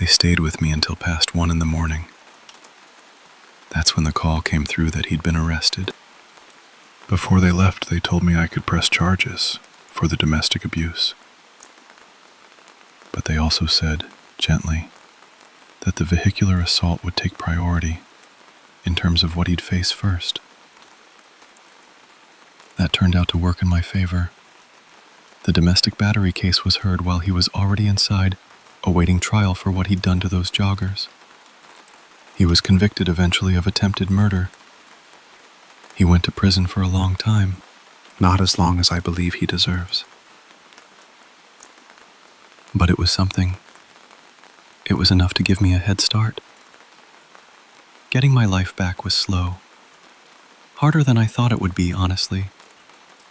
A: They stayed with me until past 1 in the morning. That's when the call came through that he'd been arrested. Before they left, they told me I could press charges for the domestic abuse. But they also said, gently, that the vehicular assault would take priority in terms of what he'd face first. That turned out to work in my favor. The domestic battery case was heard while he was already inside, awaiting trial for what he'd done to those joggers. He was convicted eventually of attempted murder. He went to prison for a long time, not as long as I believe he deserves. But it was something. It was enough to give me a head start. Getting my life back was slow. Harder than I thought it would be, honestly,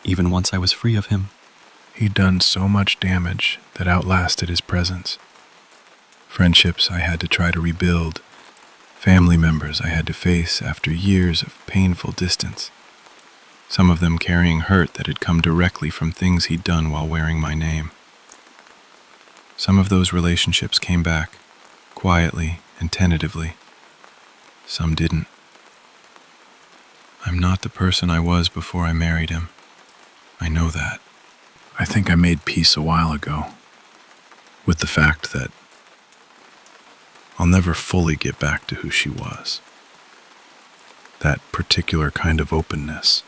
A: even once I was free of him. He'd done so much damage that outlasted his presence. Friendships I had to try to rebuild, family members I had to face after years of painful distance, some of them carrying hurt that had come directly from things he'd done while wearing my name. Some of those relationships came back, quietly and tentatively. Some didn't. I'm not the person I was before I married him. I know that. I think I made peace a while ago with the fact that I'll never fully get back to who she was. That particular kind of openness,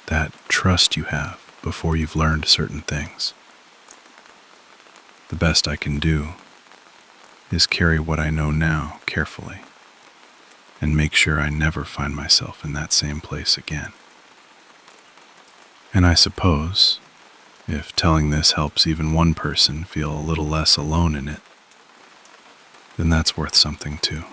A: that trust you have before you've learned certain things. The best I can do is carry what I know now carefully and make sure I never find myself in that same place again. And I suppose, if telling this helps even one person feel a little less alone in it, then that's worth something too.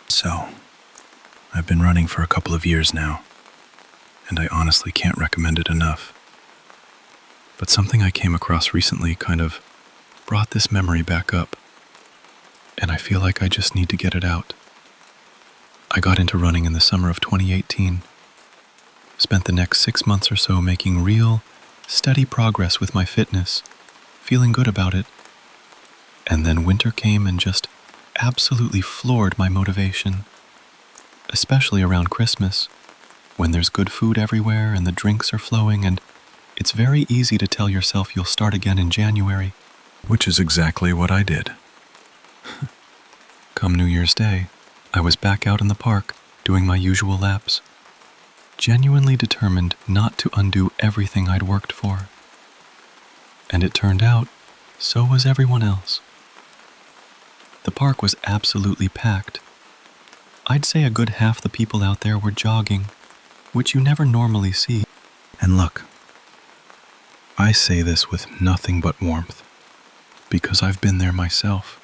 A: So, I've been running for a couple of years now, and I honestly can't recommend it enough. But something I came across recently kind of brought this memory back up, and I feel like I just need to get it out. I got into running in the summer of 2018. Spent the next 6 months or so making real, steady progress with my fitness, feeling good about it. And then winter came and just absolutely floored my motivation, especially around Christmas, when there's good food everywhere and the drinks are flowing, and it's very easy to tell yourself you'll start again in January, which is exactly what I did. Come New Year's Day, I was back out in the park doing my usual laps, genuinely determined not to undo everything I'd worked for. And it turned out, so was everyone else. The park was absolutely packed. I'd say a good half the people out there were jogging, which you never normally see. And look, I say this with nothing but warmth, because I've been there myself.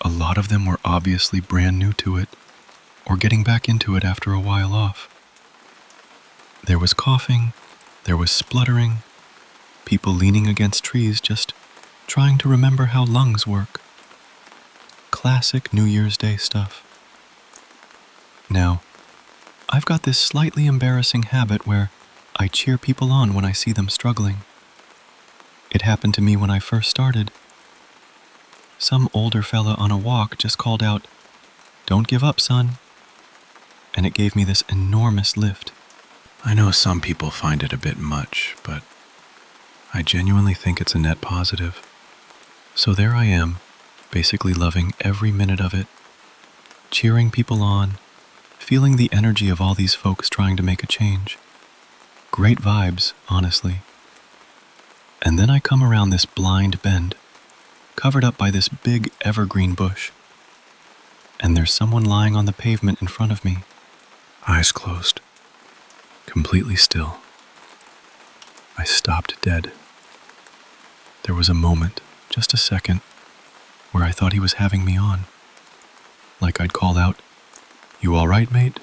A: A lot of them were obviously brand new to it, or getting back into it after a while off. There was coughing, there was spluttering, people leaning against trees just trying to remember how lungs work. Classic New Year's Day stuff. Now, I've got this slightly embarrassing habit where I cheer people on when I see them struggling. It happened to me when I first started. Some older fella on a walk just called out, "Don't give up, son." And it gave me this enormous lift. I know some people find it a bit much, but I genuinely think it's a net positive. So there I am, basically loving every minute of it, cheering people on, feeling the energy of all these folks trying to make a change. Great vibes, honestly. And then I come around this blind bend, covered up by this big evergreen bush. And there's someone lying on the pavement in front of me, eyes closed, completely still. I stopped dead. There was a moment, just a second, where I thought he was having me on. Like I'd call out, "You all right, mate?"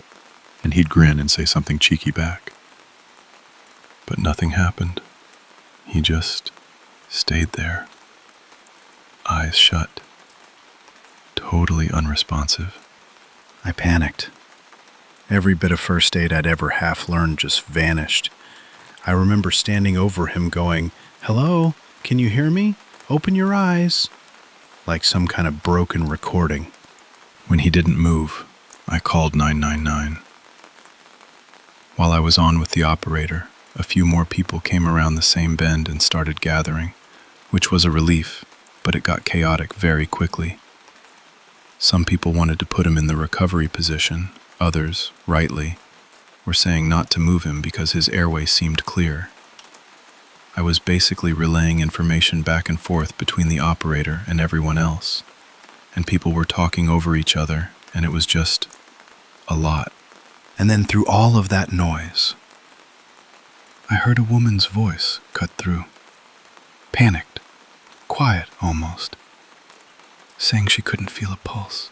A: And he'd grin and say something cheeky back. But nothing happened. He just stayed there, eyes shut, totally unresponsive. I panicked.
E: Every bit of first aid I'd ever half learned just vanished. I remember standing over him going, "Hello, can you hear me? Open your eyes." Like some kind of broken recording.
D: When he didn't move, I called 999. While I was on with the operator, a few more people came around the same bend and started gathering, which was a relief, but it got chaotic very quickly. Some people wanted to put him in the recovery position. Others, rightly, were saying not to move him because his airway seemed clear. I was basically relaying information back and forth between the operator and everyone else, and people were talking over each other, and it was just a lot.
C: And then through all of that noise,
D: I heard a woman's voice cut through, panicked, quiet almost, saying she couldn't feel a pulse.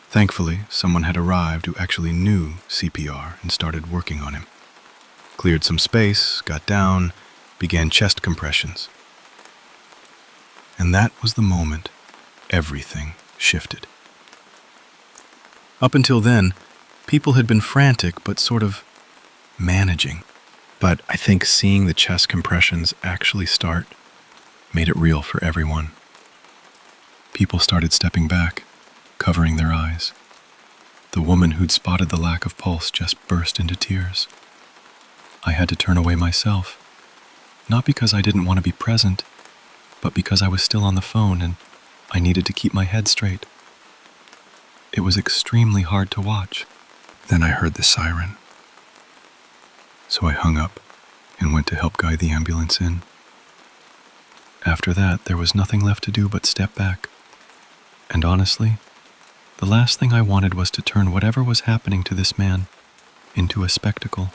D: Thankfully, someone had arrived who actually knew CPR and started working on him. Cleared some space, got down, began chest compressions. And that was the moment everything shifted. Up until then, people had been frantic but sort of managing.
C: but I think seeing the chest compressions actually start
D: Made it real for everyone. People started stepping back, covering their eyes. The woman who'd spotted the lack of pulse just burst into tears. I had to turn away myself, not because I didn't want to be present, but because I was still on the phone and I needed to keep my head straight. It was extremely hard to watch. Then I heard the siren. So I hung up and went to help guide the ambulance in. After that, there was nothing left to do but step back. And honestly, the last thing I wanted was to turn whatever was happening to this man into a spectacle.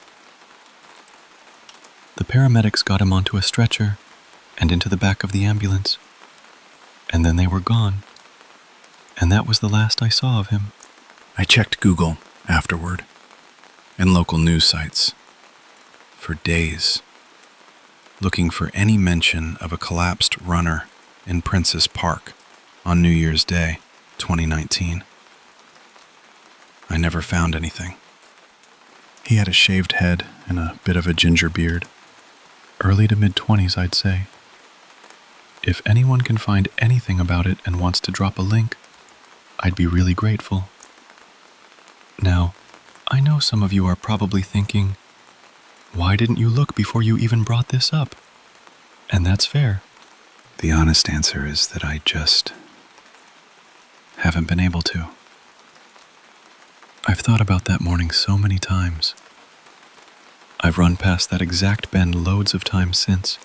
D: The paramedics got him onto a stretcher and into the back of the ambulance. And then they were gone. And that was the last I saw of him.
C: I checked Google afterward
D: And local news sites for days, looking for any mention of a collapsed runner in Princess Park on New Year's Day, 2019. I never found anything. He had a shaved head and a bit of a ginger beard. Early to mid-20s, I'd say. If anyone can find anything about it and wants to drop a link, I'd be really grateful. Now, I know some of you are probably thinking, why didn't you look before you even brought this up? And that's fair. The honest answer is that I just haven't been able to. I've thought about that morning so many times. I've run past that exact bend loads of times since,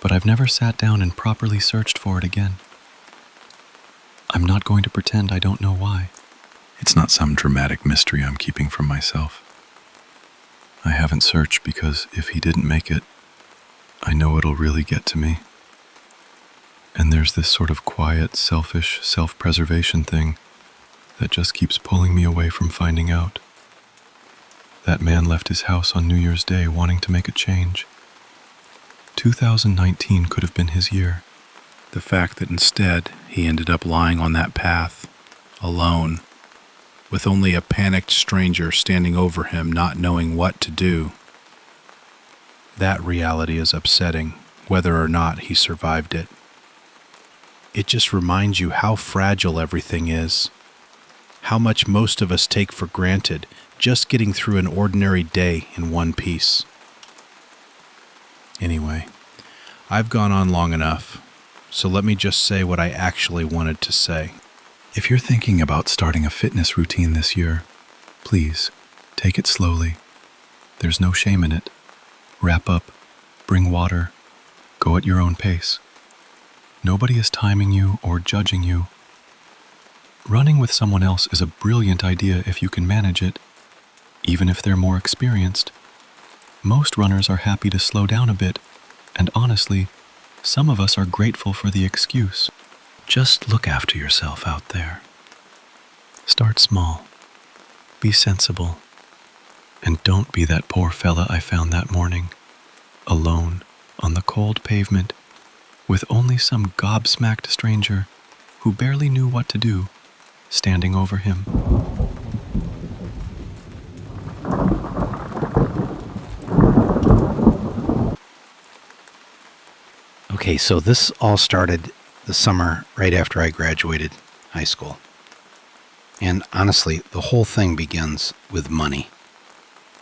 D: but I've never sat down and properly searched for it again. I'm not going to pretend I don't know why. It's not some dramatic mystery I'm keeping from myself. I haven't searched because if he didn't make it, I know it'll really get to me. And there's this sort of quiet, selfish self-preservation thing that just keeps pulling me away from finding out. That man left his house on New Year's Day wanting to make a change. 2019 could have been his year.
C: the fact that instead he ended up lying on that path, alone, with only a panicked stranger standing over him not knowing what to do. That reality is upsetting, whether or not he survived it. It just reminds you how fragile everything is, how much most of us take for granted just getting through an ordinary day in one piece. Anyway, I've gone on long enough, so let me just say what I actually wanted to say.
D: If you're thinking about starting a fitness routine this year, please take it slowly. There's no shame in it. Wrap up, bring water, go at your own pace. Nobody is timing you or judging you. Running with someone else is a brilliant idea if you can manage it, even if they're more experienced. Most runners are happy to slow down a bit, and honestly, some of us are grateful for the excuse. Just look after yourself out there. Start small. Be sensible. And don't be that poor fella I found that morning, alone on the cold pavement, with only some gobsmacked stranger who barely knew what to do, standing over him.
B: Okay, so this all started the summer right after I graduated high school. And honestly, the whole thing begins with money,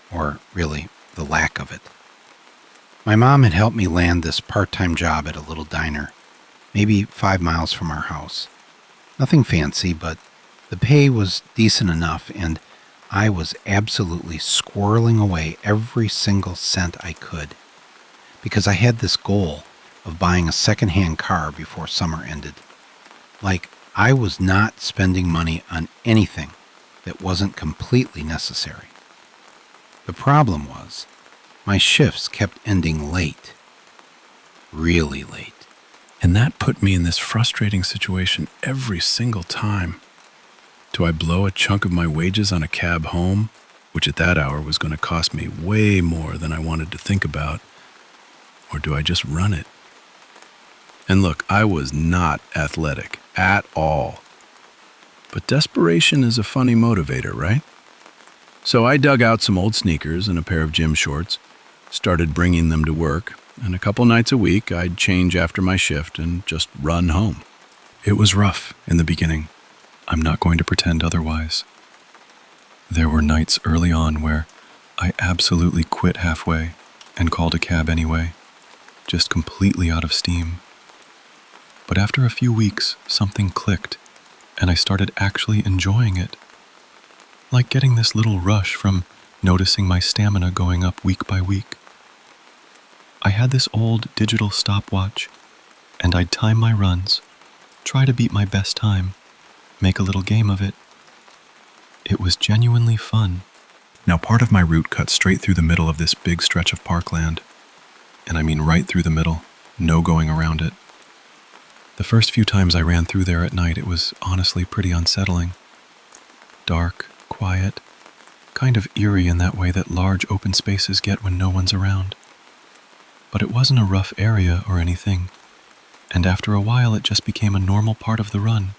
B: or really, the lack of it. My mom had helped me land this part-time job at a little diner, maybe 5 miles from our house. Nothing fancy, but the pay was decent enough, and I was absolutely squirreling away every single cent I could, because I had this goal of buying a second-hand car before summer ended. Like, I was not spending money on anything that wasn't completely necessary. The problem was, my shifts kept ending late. Really late.
D: And that put me in this frustrating situation every single time. Do I blow a chunk of my wages on a cab home, which at that hour was going to cost me way more than I wanted to think about, or do I just run it? And look, I was not athletic at all. But desperation is a funny motivator, right? So I dug out some old sneakers and a pair of gym shorts, started bringing them to work, and a couple nights a week I'd change after my shift and just run home.
A: It was rough in the beginning. I'm not going to pretend otherwise. There were nights early on where I absolutely quit halfway and called a cab anyway, just completely out of steam. But after a few weeks, something clicked, and I started actually enjoying it. Like getting this little rush from noticing my stamina going up week by week. I had this old digital stopwatch, and I'd time my runs, try to beat my best time, make a little game of it. It was genuinely fun. Now, part of my route cut straight through the middle of this big stretch of parkland. And I mean right through the middle, no going around it. The first few times I ran through there at night, it was honestly pretty unsettling. Dark, quiet, kind of eerie in that way that large open spaces get when no one's around. But it wasn't a rough area or anything, and after a while it just became a normal part of the run.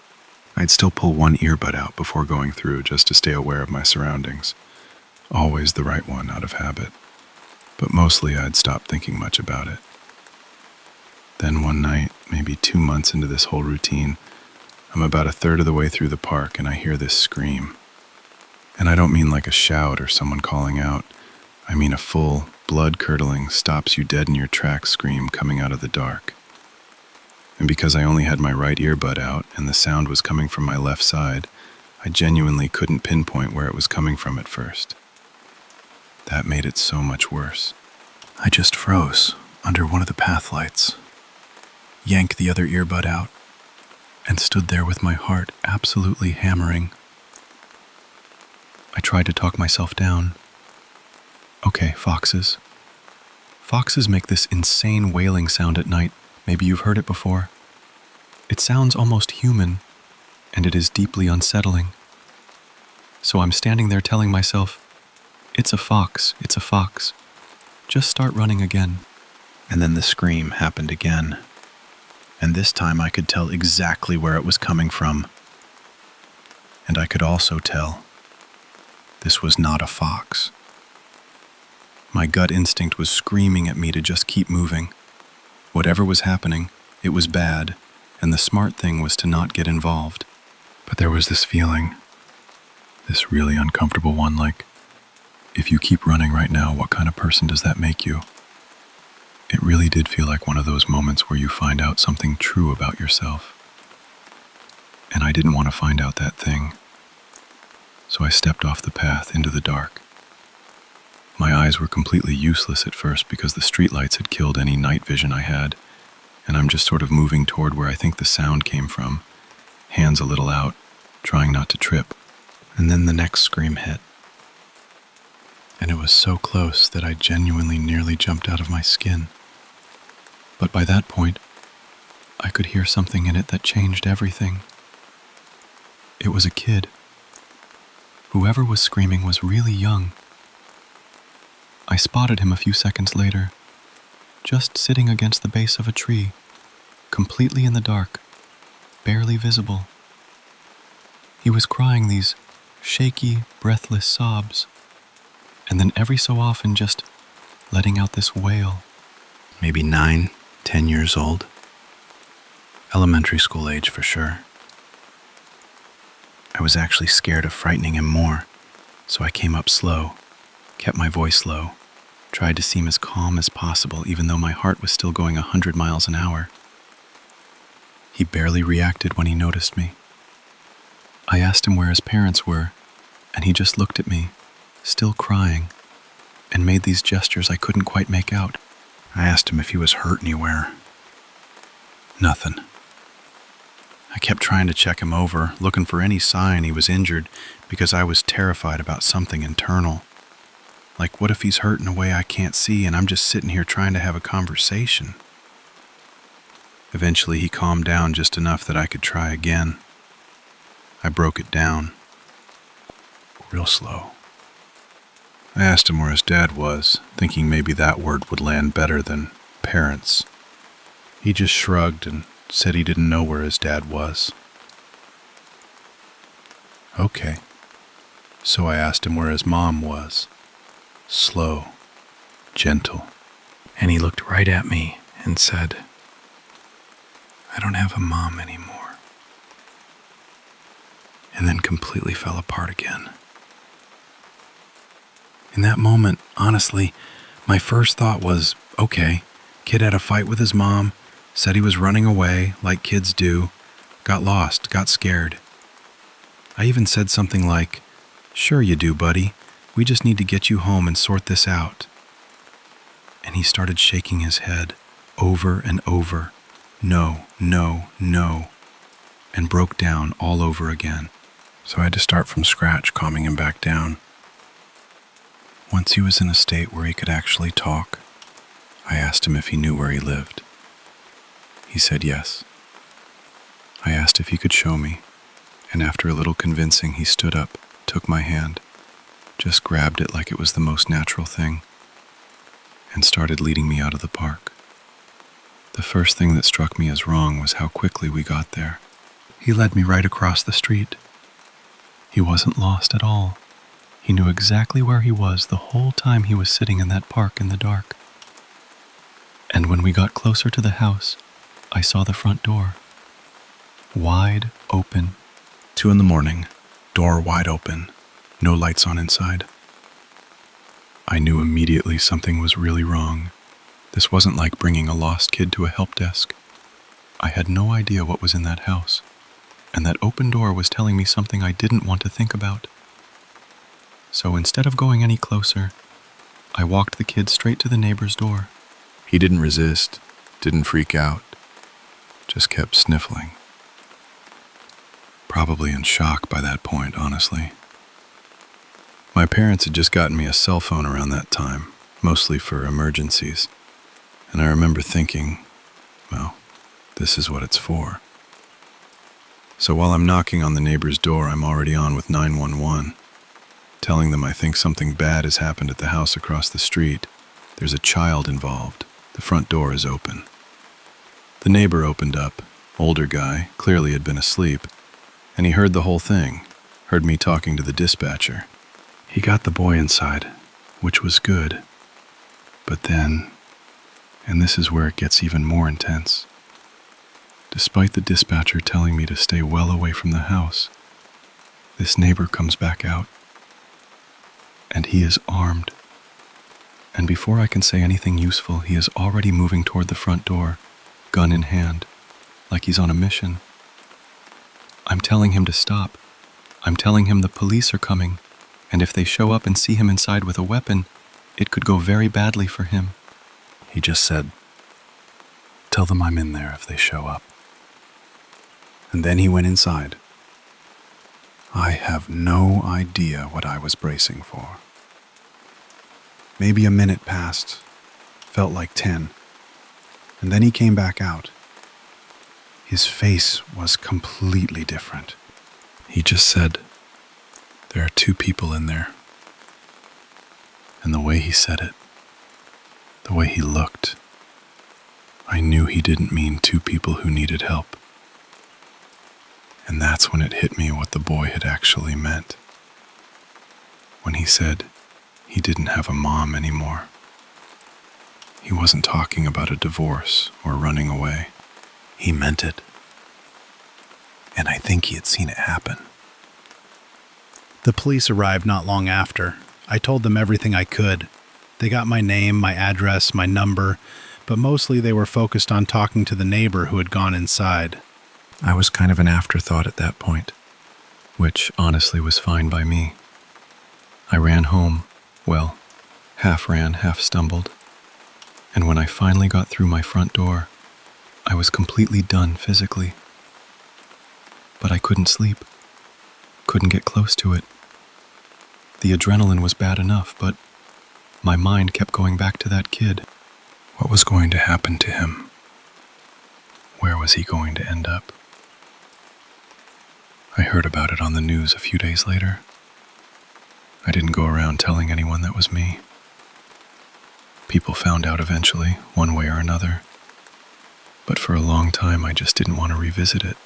A: I'd still pull one earbud out before going through just to stay aware of my surroundings. Always the right one out of habit. But mostly I'd stop thinking much about it. Then one night, maybe 2 months into this whole routine, I'm about a third of the way through the park and I hear this scream. And I don't mean like a shout or someone calling out. I mean a full, blood-curdling, stops you dead in your tracks scream coming out of the dark. And because I only had my right earbud out and the sound was coming from my left side, I genuinely couldn't pinpoint where it was coming from at first. That made it so much worse. I just froze under one of the path lights, yanked the other earbud out, and stood there with my heart absolutely hammering. I tried to talk myself down. Okay, foxes. Foxes make this insane wailing sound at night. Maybe you've heard it before. It sounds almost human, and it is deeply unsettling. So I'm standing there telling myself, it's a fox, it's a fox. Just start running again. And then the scream happened again. And this time I could tell exactly where it was coming from. And I could also tell this was not a fox. My gut instinct was screaming at me to just keep moving. Whatever was happening, it was bad, and the smart thing was to not get involved. But there was this feeling, this really uncomfortable one, like, if you keep running right now, what kind of person does that make you? It really did feel like one of those moments where you find out something true about yourself. And I didn't want to find out that thing. So I stepped off the path into the dark. My eyes were completely useless at first because the streetlights had killed any night vision I had, and I'm just sort of moving toward where I think the sound came from, hands a little out, trying not to trip. And then the next scream hit. And it was so close that I genuinely nearly jumped out of my skin. But by that point, I could hear something in it that changed everything. It was a kid. Whoever was screaming was really young. I spotted him a few seconds later, just sitting against the base of a tree, completely in the dark, barely visible. He was crying these shaky, breathless sobs, and then every so often just letting out this wail. Maybe 9, 10 years old.
C: Elementary school age for sure. I was actually scared of frightening him more, so I came up slow, kept my voice low, tried to seem as calm as possible even though my heart was still going 100 miles an hour. He barely reacted when he noticed me. I asked him where his parents were, and he just looked at me, still crying, and made these gestures I couldn't quite make out. I asked him if he was hurt anywhere. Nothing. I kept trying to check him over, looking for any sign he was injured, because I was terrified about something internal. Like, what if he's hurt in a way I can't see and I'm just sitting here trying to have a conversation? Eventually he calmed down just enough that I could try again. I broke it down. Real slow. I asked him where his dad was, thinking maybe that word would land better than parents. He just shrugged and said he didn't know where his dad was. Okay. So I asked him where his mom was. Slow, gentle. And he looked right at me and said, "I don't have a mom anymore." And then completely fell apart again. In that moment, honestly, my first thought was, okay, kid had a fight with his mom, said he was running away, like kids do, got lost, got scared. I even said something like, "Sure you do, buddy. We just need to get you home and sort this out." And he started shaking his head over and over, "No, no, no," and broke down all over again. So I had to start from scratch, calming him back down. Once he was in a state where he could actually talk, I asked him if he knew where he lived. He said yes. I asked if he could show me, and after a little convincing, he stood up, took my hand, just grabbed it like it was the most natural thing, and started leading me out of the park. The first thing that struck me as wrong was how quickly we got there. He led me right across the street. He wasn't lost at all. He knew exactly where he was the whole time he was sitting in that park in the dark. And when we got closer to the house, I saw the front door. Wide open. 2 a.m, door wide open, no lights on inside. I knew immediately something was really wrong. This wasn't like bringing a lost kid to a help desk. I had no idea what was in that house, and that open door was telling me something I didn't want to think about. So instead of going any closer, I walked the kid straight to the neighbor's door. He didn't resist, didn't freak out, just kept sniffling. Probably in shock by that point, honestly. My parents had just gotten me a cell phone around that time, mostly for emergencies, and I remember thinking, well, this is what it's for. So while I'm knocking on the neighbor's door, I'm already on with 911, telling them I think something bad has happened at the house across the street. There's a child involved. The front door is open. The neighbor opened up, older guy, clearly had been asleep, and he heard the whole thing, heard me talking to the dispatcher. He got the boy inside, which was good. But then, and this is where it gets even more intense, despite the dispatcher telling me to stay well away from the house, this neighbor comes back out, and he is armed. And before I can say anything useful, he is already moving toward the front door, gun in hand, like he's on a mission. I'm telling him to stop. I'm telling him the police are coming, and if they show up and see him inside with a weapon, it could go very badly for him. He just said, "Tell them I'm in there if they show up." And then he went inside. I have no idea what I was bracing for. Maybe a minute passed, felt like 10, and then he came back out. His face was completely different. He just said, "There are 2 people in there." And the way he said it, the way he looked, I knew he didn't mean 2 people who needed help. And that's when it hit me what the boy had actually meant. When he said he didn't have a mom anymore. He wasn't talking about a divorce or running away. He meant it.
D: and I think he had seen it happen.
E: The police arrived not long after. I told them everything I could. They got my name, my address, my number, but mostly they were focused on talking to the neighbor who had gone inside.
A: I was kind of an afterthought at that point, which honestly was fine by me. I ran home, well, half ran, half stumbled, and when I finally got through my front door, I was completely done physically. But I couldn't sleep, couldn't get close to it. The adrenaline was bad enough, but my mind kept going back to that kid. What was going to happen to him? Where was he going to end up? I heard about it on the news a few days later. I didn't go around telling anyone that was me. People found out eventually, one way or another. But for a long time, I just didn't want to revisit it.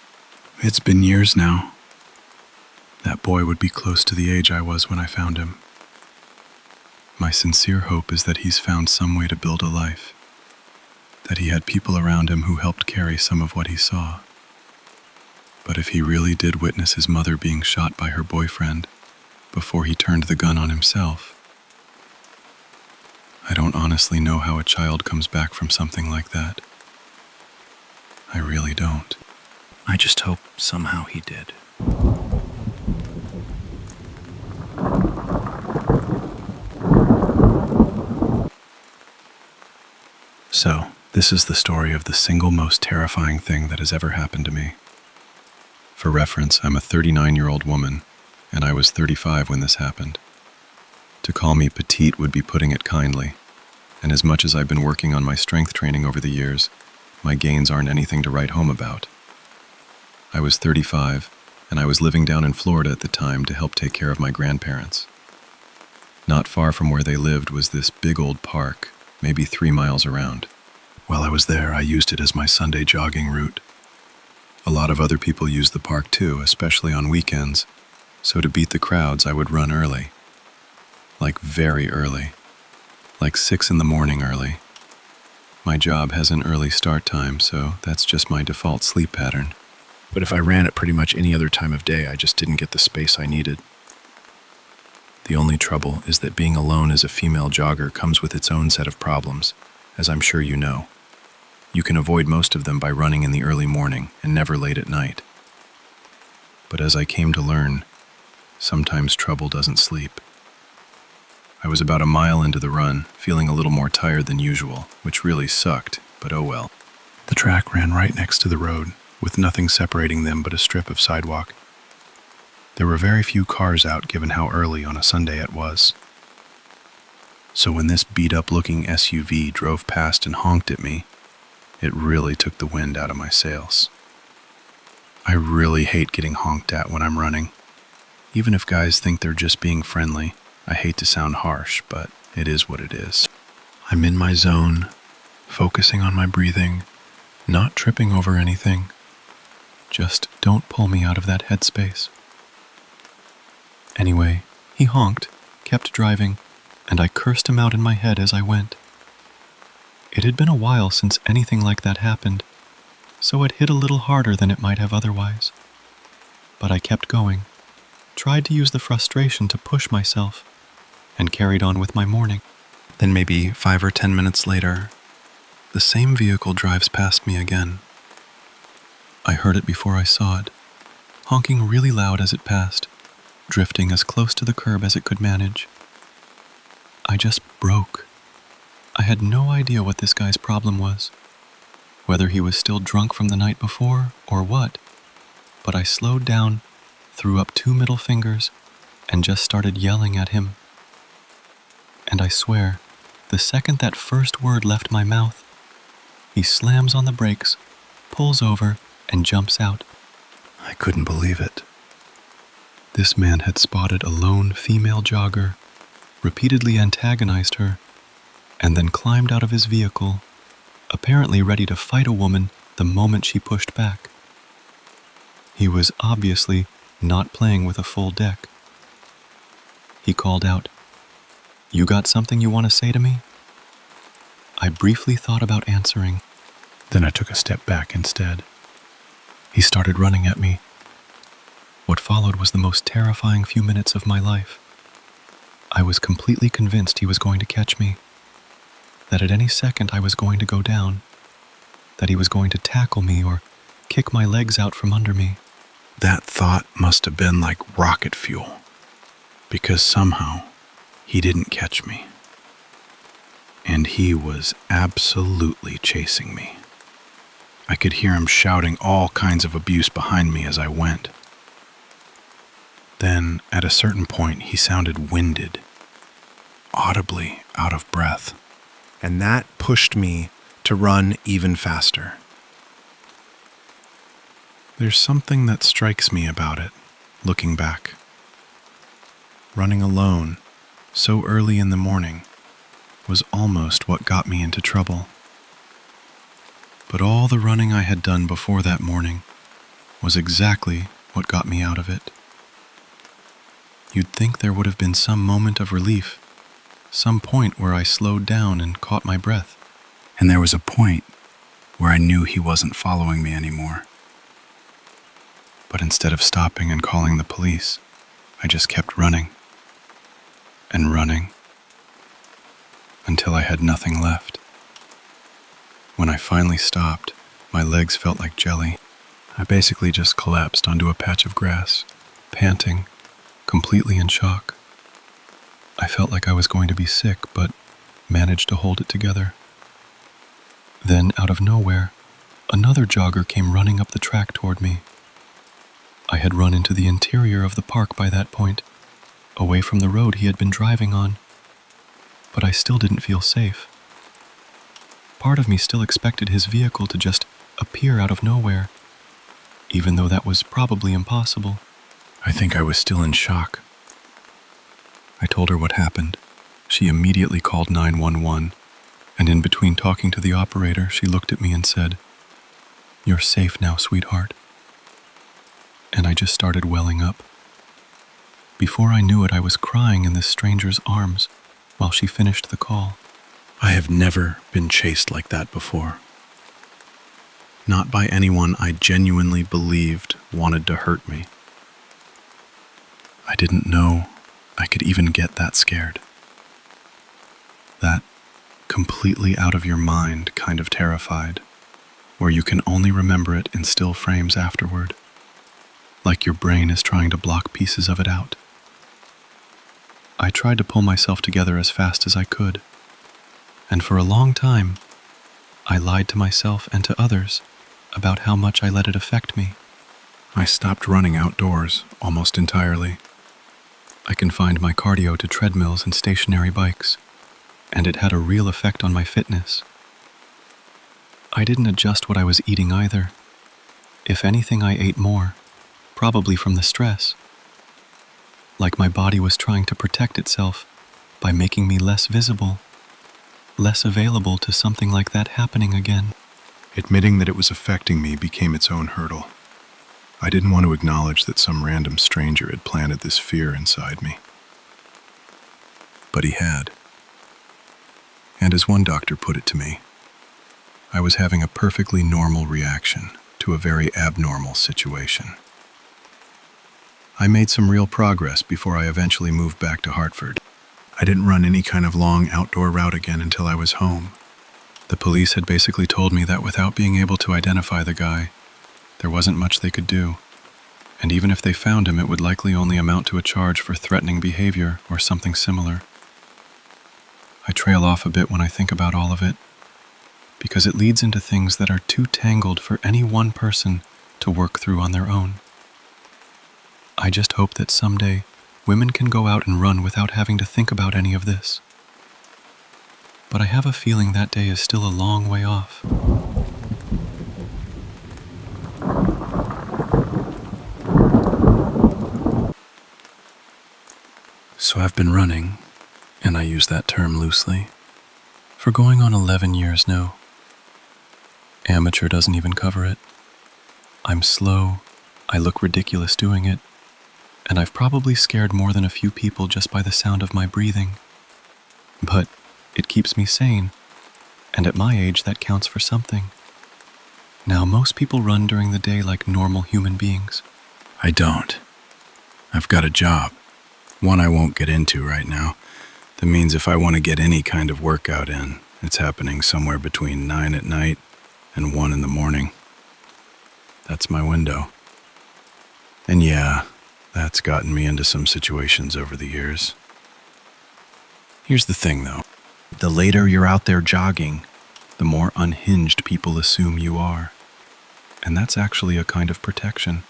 A: It's been years now. That boy would be close to the age I was when I found him. My sincere hope is that he's found some way to build a life, that he had people around him who helped carry some of what he saw. But if he really did witness his mother being shot by her boyfriend before he turned the gun on himself, I don't honestly know how a child comes back from something like that. I really don't. I just hope somehow he did. So, this is the story of the single most terrifying thing that has ever happened to me. For reference, I'm a 39-year-old woman, and I was 35 when this happened. To call me petite would be putting it kindly, and as much as I've been working on my strength training over the years, my gains aren't anything to write home about. I was 35, and I was living down in Florida at the time to help take care of my grandparents. Not far from where they lived was this big old park, maybe 3 miles around. While I was there, I used it as my Sunday jogging route. A lot of other people used the park too, especially on weekends, so to beat the crowds, I would run early. Like very early. Like 6 in the morning early. My job has an early start time, so that's just my default sleep pattern. But if I ran at pretty much any other time of day, I just didn't get the space I needed. The only trouble is that being alone as a female jogger comes with its own set of problems, as I'm sure you know. You can avoid most of them by running in the early morning and never late at night. But as I came to learn, sometimes trouble doesn't sleep. I was about a mile into the run, feeling a little more tired than usual, which really sucked, but oh well. The track ran right next to the road, with nothing separating them but a strip of sidewalk. There were very few cars out given how early on a Sunday it was. So when this beat-up-looking SUV drove past and honked at me, it really took the wind out of my sails. I really hate getting honked at when I'm running. Even if guys think they're just being friendly, I hate to sound harsh, but it is what it is. I'm in my zone, focusing on my breathing, not tripping over anything. Just don't pull me out of that headspace. Anyway, he honked, kept driving, and I cursed him out in my head as I went. It had been a while since anything like that happened, so it hit a little harder than it might have otherwise. But I kept going, tried to use the frustration to push myself, and carried on with my morning. Then maybe 5 or 10 minutes later, the same vehicle drives past me again. I heard it before I saw it, honking really loud as it passed, drifting as close to the curb as it could manage. I just broke. I had no idea what this guy's problem was, whether he was still drunk from the night before or what, but I slowed down, threw up 2 middle fingers, and just started yelling at him. And I swear, the second that first word left my mouth, he slams on the brakes, pulls over, and jumps out. I couldn't believe it. This man had spotted a lone female jogger, repeatedly antagonized her, and then climbed out of his vehicle, apparently ready to fight a woman the moment she pushed back. He was obviously not playing with a full deck. He called out, "You got something you want to say to me?" I briefly thought about answering, then I took a step back instead. He started running at me, What followed was the most terrifying few minutes of my life. I was completely convinced he was going to catch me, that at any second I was going to go down, that he was going to tackle me or kick my legs out from under me.
C: That thought must have been like rocket fuel, because somehow he didn't catch me. And he was absolutely chasing me. I could hear him shouting all kinds of abuse behind me as I went. Then, at a certain point, he sounded winded, audibly out of breath. And that pushed me to run even faster. There's something that strikes me about it, looking back. Running alone, so early in the morning, was almost what got me into trouble. But all the running I had done before that morning was exactly what got me out of it. You'd think there would have been some moment of relief, some point where I slowed down and caught my breath. And there was a point where I knew he wasn't following me anymore. But instead of stopping and calling the police, I just kept running and running until I had nothing left. When I finally stopped, my legs felt like jelly. I basically just collapsed onto a patch of grass, panting, completely in shock. I felt like I was going to be sick, but managed to hold it together. Then, out of nowhere, another jogger came running up the track toward me. I had run into the interior of the park by that point, away from the road he had been driving on, but I still didn't feel safe. Part of me still expected his vehicle to just appear out of nowhere, even though that was probably impossible. I think I was still in shock. I told her what happened. She immediately called 911, and in between talking to the operator, she looked at me and said, "You're safe now, sweetheart." And I just started welling up. Before I knew it, I was crying in this stranger's arms while she finished the call. I have never been chased like that before. Not by anyone I genuinely believed wanted to hurt me. I didn't know I could even get that scared. That completely out of your mind kind of terrified, where you can only remember it in still frames afterward, like your brain is trying to block pieces of it out. I tried to pull myself together as fast as I could, and for a long time, I lied to myself and to others about how much I let it affect me. I stopped running outdoors almost entirely. I confined my cardio to treadmills and stationary bikes, and it had a real effect on my fitness. I didn't adjust what I was eating either. If anything, I ate more, probably from the stress. Like my body was trying to protect itself by making me less visible, less available to something like that happening again. Admitting that it was affecting me became its own hurdle. I didn't want to acknowledge that some random stranger had planted this fear inside me. But he had. And as one doctor put it to me, I was having a perfectly normal reaction to a very abnormal situation. I made some real progress before I eventually moved back to Hartford. I didn't run any kind of long outdoor route again until I was home. The police had basically told me that without being able to identify the guy, there wasn't much they could do. And even if they found him, it would likely only amount to a charge for threatening behavior or something similar. I trail off a bit when I think about all of it, because it leads into things that are too tangled for any one person to work through on their own. I just hope that someday women can go out and run without having to think about any of this. But I have a feeling that day is still a long way off. So I've been running, and I use that term loosely, for going on 11 years now. Amateur doesn't even cover it. I'm slow, I look ridiculous doing it, and I've probably scared more than a few people just by the sound of my breathing. But it keeps me sane, and at my age that counts for something. Now, most people run during the day like normal human beings. I don't. I've got a job, one I won't get into right now. That means if I want to get any kind of workout in, it's happening somewhere between 9 at night and 1 in the morning. That's my window. And yeah, that's gotten me into some situations over the years. Here's the thing though, the later you're out there jogging, the more unhinged people assume you are. And that's actually a kind of protection.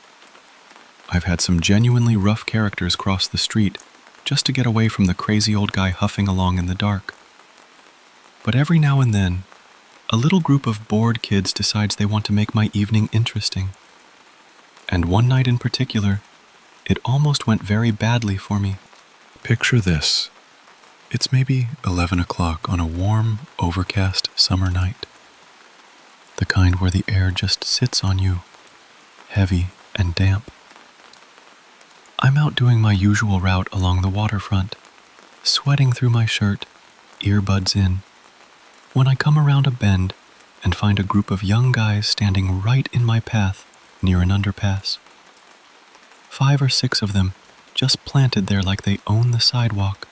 C: I've had some genuinely rough characters cross the street just to get away from the crazy old guy huffing along in the dark. But every now and then, a little group of bored kids decides they want to make my evening interesting. And one night in particular, it almost went very badly for me.
D: Picture this. It's maybe 11 o'clock on a warm, overcast summer night. The kind where the air just sits on you, heavy and damp. I'm out doing my usual route along the waterfront, sweating through my shirt, earbuds in, when I come around a bend and find a group of young guys standing right in my path near an underpass. 5 or 6 of them just planted there like they own the sidewalk.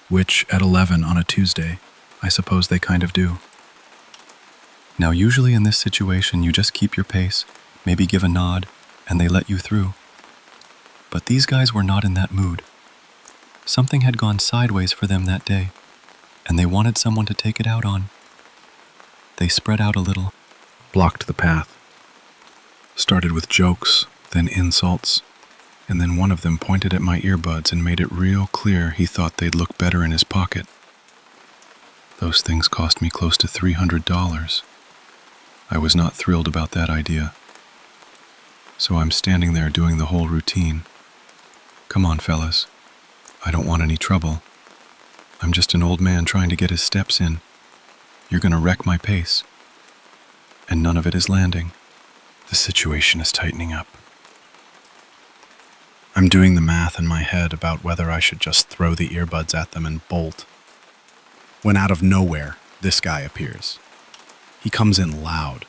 C: Which, at 11 on a Tuesday, I suppose they kind of do.
D: Now usually in this situation you just keep your pace, maybe give a nod, and they let you through. But these guys were not in that mood. Something had gone sideways for them that day, and they wanted someone to take it out on. They spread out a little,
C: Blocked the path.
D: started with jokes, then insults, and then one of them pointed at my earbuds and made it real clear he thought they'd look better in his pocket. Those things cost me close to $300. I was not thrilled about that idea. So I'm standing there doing the whole routine. Come on, fellas. I don't want any trouble. I'm just an old man trying to get his steps in. You're gonna wreck my pace. And none of it is landing. The situation is tightening up.
G: I'm doing the math in my head about whether I should just throw the earbuds at them and bolt. When out of nowhere, this guy appears. He comes in loud,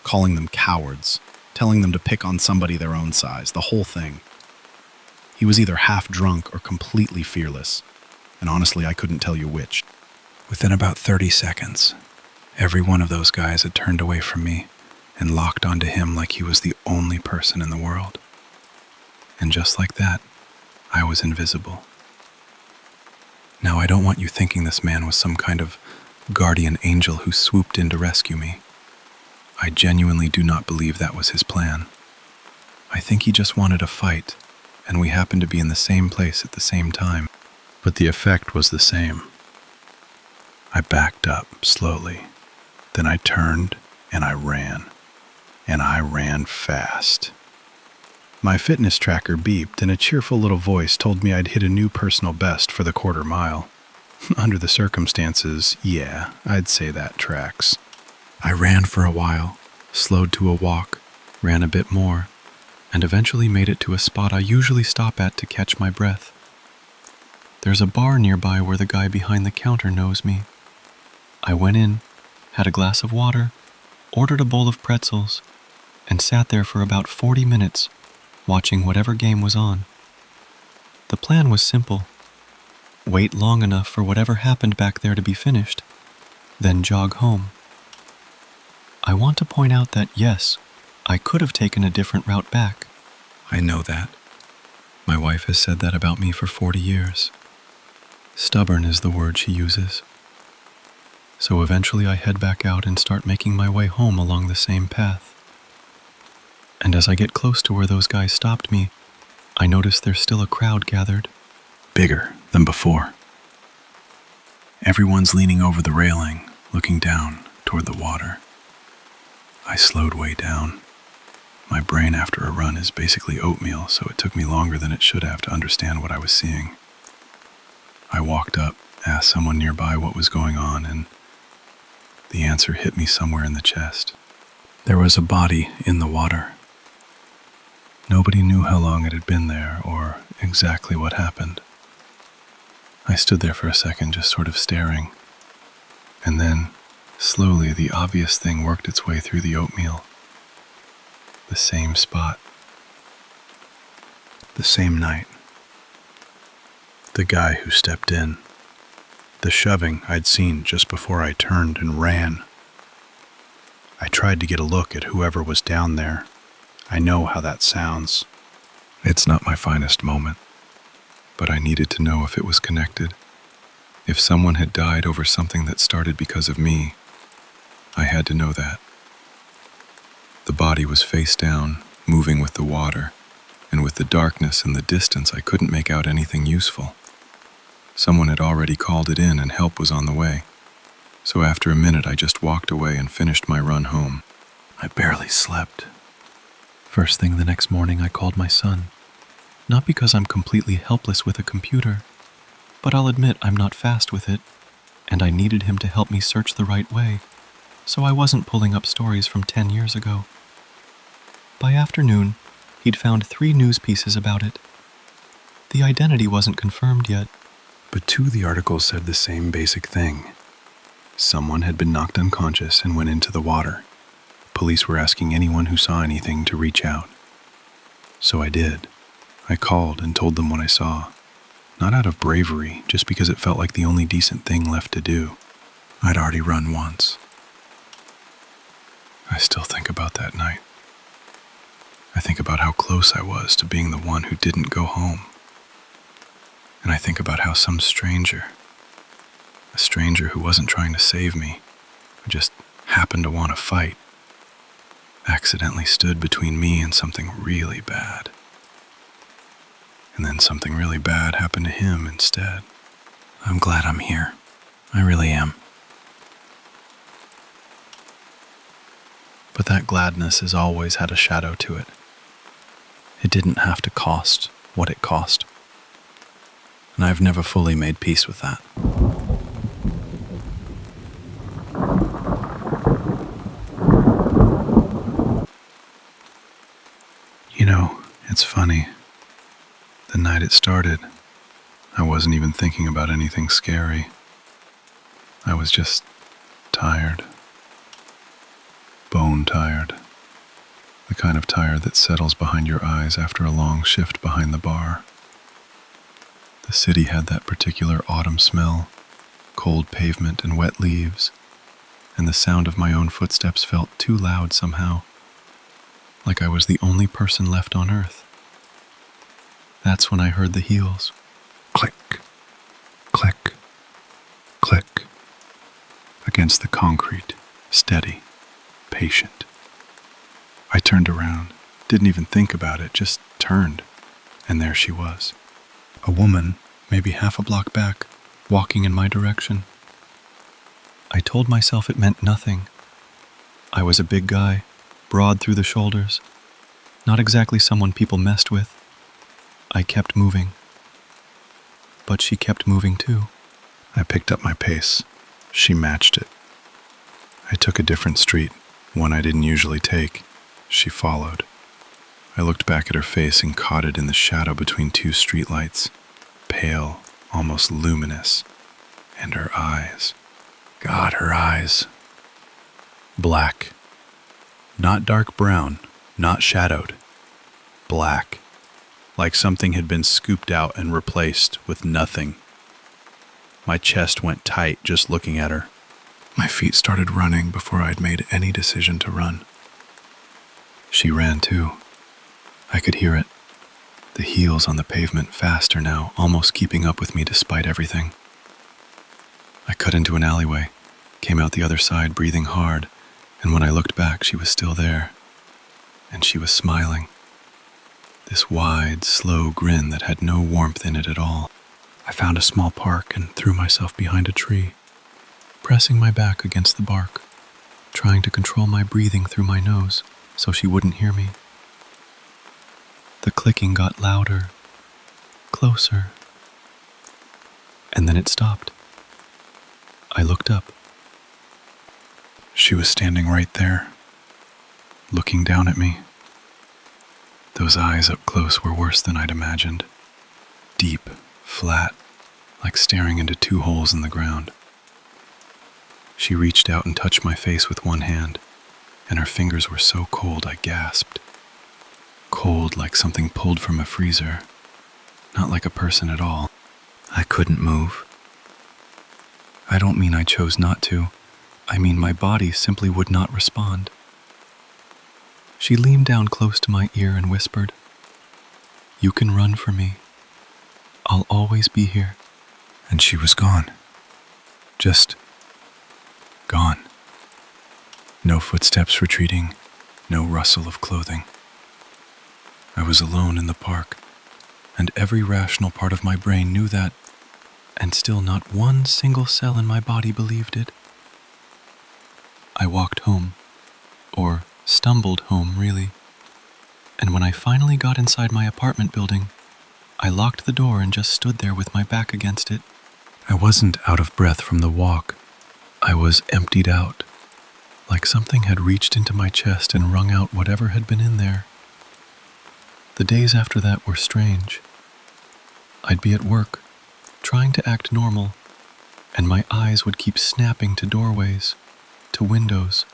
G: calling them cowards, telling them to pick on somebody their own size, the whole thing. He was either half drunk or completely fearless, and honestly, I couldn't tell you which.
C: Within about 30 seconds, every one of those guys had turned away from me and locked onto him like he was the only person in the world. And just like that, I was invisible. Now, I don't want you thinking this man was some kind of guardian angel who swooped in to rescue me. I genuinely do not believe that was his plan. I think he just wanted a fight, and we happened to be in the same place at the same time. But the effect was the same. I backed up slowly. Then I turned and I ran. And I ran fast. My fitness tracker beeped and a cheerful little voice told me I'd hit a new personal best for the quarter mile. Under the circumstances, yeah, I'd say that tracks. I ran for a while, slowed to a walk, ran a bit more, and eventually made it to a spot I usually stop at to catch my breath. There's a bar nearby where the guy behind the counter knows me. I went in, had a glass of water, ordered a bowl of pretzels, and sat there for about 40 minutes, watching whatever game was on. The plan was simple. Wait long enough for whatever happened back there to be finished, then jog home. I want to point out that yes, I could have taken a different route back. I know that. My wife has said that about me for 40 years. Stubborn is the word she uses. So eventually I head back out and start making my way home along the same path. And as I get close to where those guys stopped me, I notice there's still a crowd gathered, bigger than before. Everyone's leaning over the railing, looking down toward the water. I slowed way down. My brain after a run is basically oatmeal, so it took me longer than it should have to understand what I was seeing. I walked up, asked someone nearby what was going on, and the answer hit me somewhere in the chest. There was a body in the water. Nobody knew how long it had been there or exactly what happened. I stood there for a second just sort of staring. And then, slowly, the obvious thing worked its way through the oatmeal. The same spot. The same night. The guy who stepped in. The shoving I'd seen just before I turned and ran. I tried to get a look at whoever was down there. I know how that sounds.
D: It's not my finest moment, but I needed to know if it was connected. If someone had died over something that started because of me, I had to know that. The body was face down, moving with the water, and with the darkness and the distance, I couldn't make out anything useful. Someone had already called it in and help was on the way. So after a minute, I just walked away and finished my run home.
A: I barely slept. First thing the next morning, I called my son. Not because I'm completely helpless with a computer, but I'll admit I'm not fast with it, and I needed him to help me search the right way, so I wasn't pulling up stories from 10 years ago. By afternoon, he'd found 3 news pieces about it. The identity wasn't confirmed yet,
C: But 2 of the articles said the same basic thing. Someone had been knocked unconscious and went into the water. Police were asking anyone who saw anything to reach out. So I did. I called and told them what I saw. Not out of bravery, just because it felt like the only decent thing left to do. I'd already run once. I still think about that night. I think about how close I was to being the one who didn't go home. And I think about how some stranger, a stranger who wasn't trying to save me, who just happened to want to fight, accidentally stood between me and something really bad. And then something really bad happened to him instead. I'm glad I'm here. I really am. But that gladness has always had a shadow to it. It didn't have to cost what it cost. And I've never fully made peace with that. You know, it's funny. The night it started, I wasn't even thinking about anything scary. I was just tired. Bone tired. The kind of tired that settles behind your eyes after a long shift behind the bar. The city had that particular autumn smell, cold pavement and wet leaves, and the sound of my own footsteps felt too loud somehow, like I was the only person left on earth. That's when I heard the heels. Click, click, click, against the concrete, steady, patient. I turned around, didn't even think about it, just turned, and there she was. A woman, maybe half a block back, walking in my direction. I told myself it meant nothing. I was a big guy, broad through the shoulders, not exactly someone people messed with. I kept moving. But she kept moving too. I picked up my pace. She matched it. I took a different street, one I didn't usually take. She followed. I looked back at her face and caught it in the shadow between 2 streetlights, pale, almost luminous, and her eyes. God, her eyes. Black. Not dark brown, not shadowed. Black. Like something had been scooped out and replaced with nothing. My chest went tight just looking at her. My feet started running before I'd made any decision to run. She ran too. I could hear it. The heels on the pavement faster now, almost keeping up with me despite everything. I cut into an alleyway, came out the other side breathing hard, and when I looked back, she was still there. And she was smiling. This wide, slow grin that had no warmth in it at all. I found a small park and threw myself behind a tree, pressing my back against the bark, trying to control my breathing through my nose so she wouldn't hear me. The clicking got louder, closer, and then it stopped. I looked up. She was standing right there, looking down at me. Those eyes up close were worse than I'd imagined. Deep, flat, like staring into 2 holes in the ground. She reached out and touched my face with one hand, and her fingers were so cold I gasped. Cold like something pulled from a freezer, not like a person at all.
D: I couldn't move. I don't mean I chose not to. I mean my body simply would not respond. She leaned down close to my ear and whispered, "You can run for me. I'll always be here."
A: And she was gone. Just gone. No footsteps retreating, no rustle of clothing. I was alone in the park, and every rational part of my brain knew that, and still not one single cell in my body believed it. I walked home, or stumbled home, really, and when I finally got inside my apartment building, I locked the door and just stood there with my back against it. I wasn't out of breath from the walk. I was emptied out, like something had reached into my chest and wrung out whatever had been in there. The days after that were strange. I'd be at work, trying to act normal, and my eyes would keep snapping to doorways, to windows,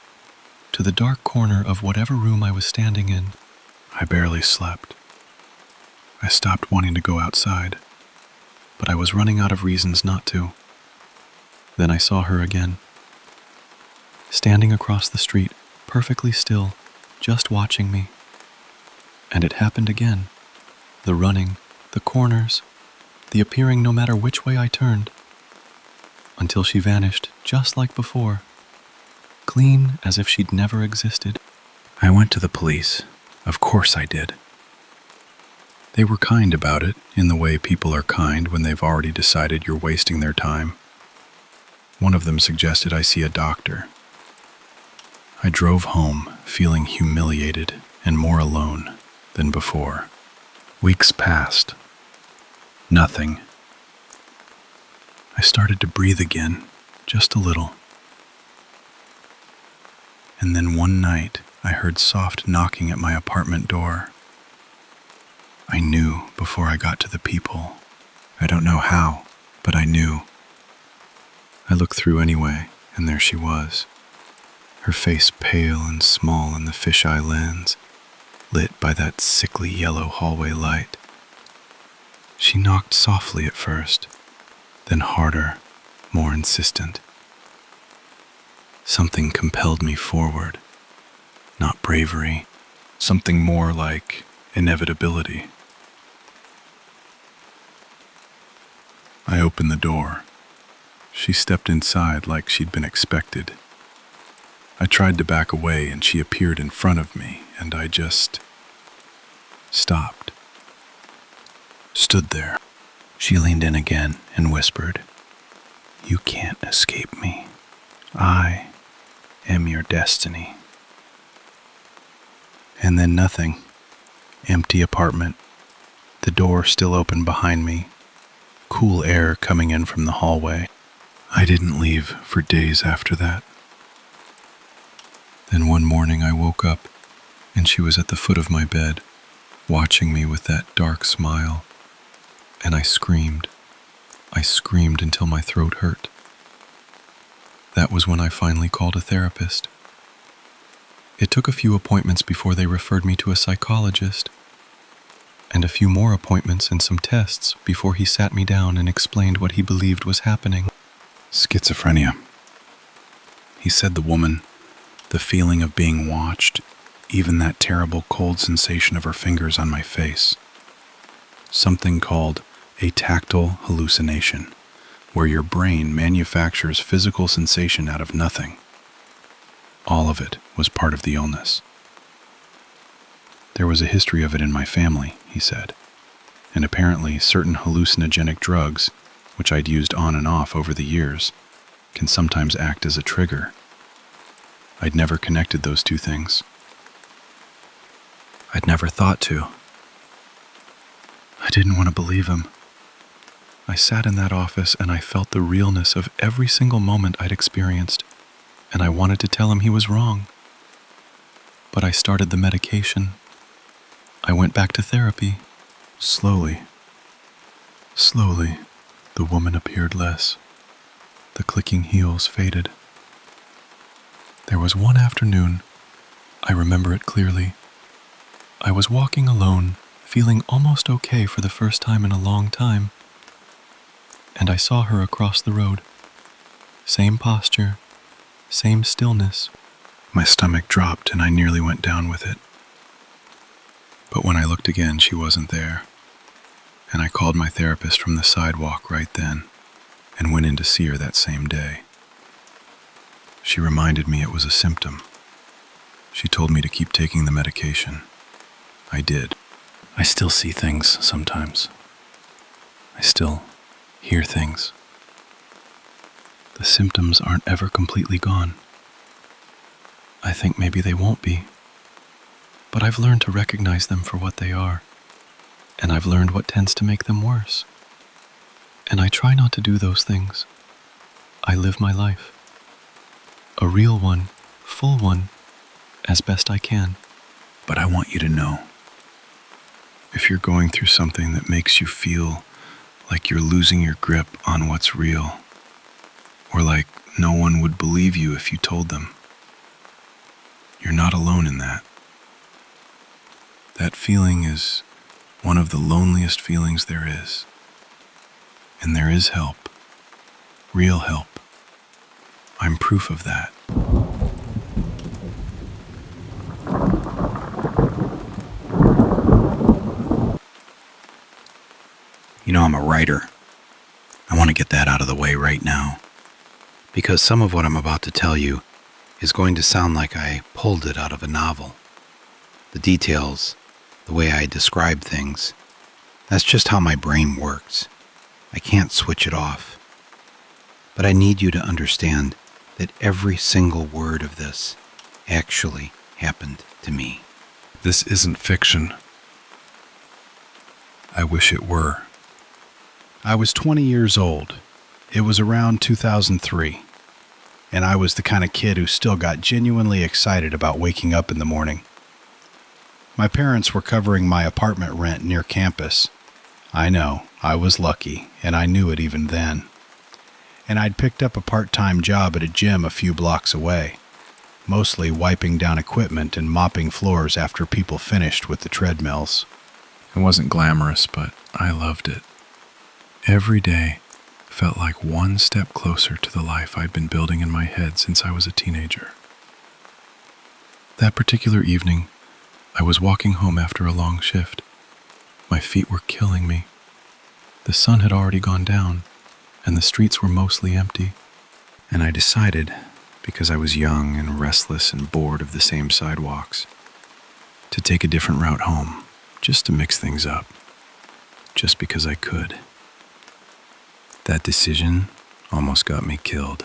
A: to the dark corner of whatever room I was standing in. I barely slept. I stopped wanting to go outside, but I was running out of reasons not to. Then I saw her again, standing across the street, perfectly still, just watching me. And it happened again. The running, the corners, the appearing no matter which way I turned, until she vanished just like before, clean as if she'd never existed. I went to the police. Of course I did. They were kind about it, in the way people are kind when they've already decided you're wasting their time. One of them suggested I see a doctor. I drove home, feeling humiliated and more alone than before. Weeks passed. Nothing. I started to breathe again, just a little. And then one night, I heard soft knocking at my apartment door. I knew before I got to the people. I don't know how, but I knew. I looked through anyway, and there she was. Her face pale and small in the fisheye lens, lit by that sickly yellow hallway light. She knocked softly at first, then harder, more insistent. Something compelled me forward, not bravery, something more like inevitability. I opened the door. She stepped inside like she'd been expected. I tried to back away and she appeared in front of me, and I just stopped. Stood there. She leaned in again and whispered, "You can't escape me. I am your destiny." And then nothing. Empty apartment. The door still open behind me. Cool air coming in from the hallway. I didn't leave for days after that. Then one morning I woke up, and she was at the foot of my bed, watching me with that dark smile. And I screamed. I screamed until my throat hurt. That was when I finally called a therapist. It took a few appointments before they referred me to a psychologist, and a few more appointments and some tests before he sat me down and explained what he believed was happening. Schizophrenia. He said the woman, the feeling of being watched, even that terrible cold sensation of her fingers on my face. Something called a tactile hallucination, where your brain manufactures physical sensation out of nothing. All of it was part of the illness. There was a history of it in my family, he said, and apparently certain hallucinogenic drugs, which I'd used on and off over the years, can sometimes act as a trigger. I'd never connected those two things. I'd never thought to. I didn't want to believe him. I sat in that office and I felt the realness of every single moment I'd experienced, and I wanted to tell him he was wrong. But I started the medication. I went back to therapy. Slowly, the woman appeared less. The clicking heels faded. There was one afternoon, I remember it clearly. I was walking alone, feeling almost okay for the first time in a long time.
D: and I saw her across the road. Same posture, same stillness. My stomach dropped and I nearly went down with it. But when I looked again, she wasn't there. And I called my therapist from the sidewalk right then and went in to see her that same day. She reminded me it was a symptom. She told me to keep taking the medication. I did. I still see things sometimes. I still hear things. The symptoms aren't ever completely gone. I think maybe they won't be. But I've learned to recognize them for what they are. And I've learned what tends to make them worse. And I try not to do those things. I live my life. A real one, full one, as best I can. But I want you to know, if you're going through something that makes you feel like you're losing your grip on what's real, or like no one would believe you if you told them, you're not alone in that. That feeling is one of the loneliest feelings there is. And there is help. Real help. I'm proof of that.
B: You know, I'm a writer. I want to get that out of the way right now, because some of what I'm about to tell you is going to sound like I pulled it out of a novel. The details, the way I describe things, that's just how my brain works. I can't switch it off. But I need you to understand that every single word of this actually happened to me.
D: This isn't fiction. I wish it were.
E: I was 20 years old. It was around 2003. And I was the kind of kid who still got genuinely excited about waking up in the morning. My parents were covering my apartment rent near campus. I know, I was lucky, and I knew it even then. And I'd picked up a part-time job at a gym a few blocks away, mostly wiping down equipment and mopping floors after people finished with the treadmills.
D: It wasn't glamorous, but I loved it. Every day felt like one step closer to the life I'd been building in my head since I was a teenager. That particular evening, I was walking home after a long shift. My feet were killing me. The sun had already gone down, and the streets were mostly empty. And I decided, because I was young and restless and bored of the same sidewalks, to take a different route home, just to mix things up, just because I could. That decision almost got me killed.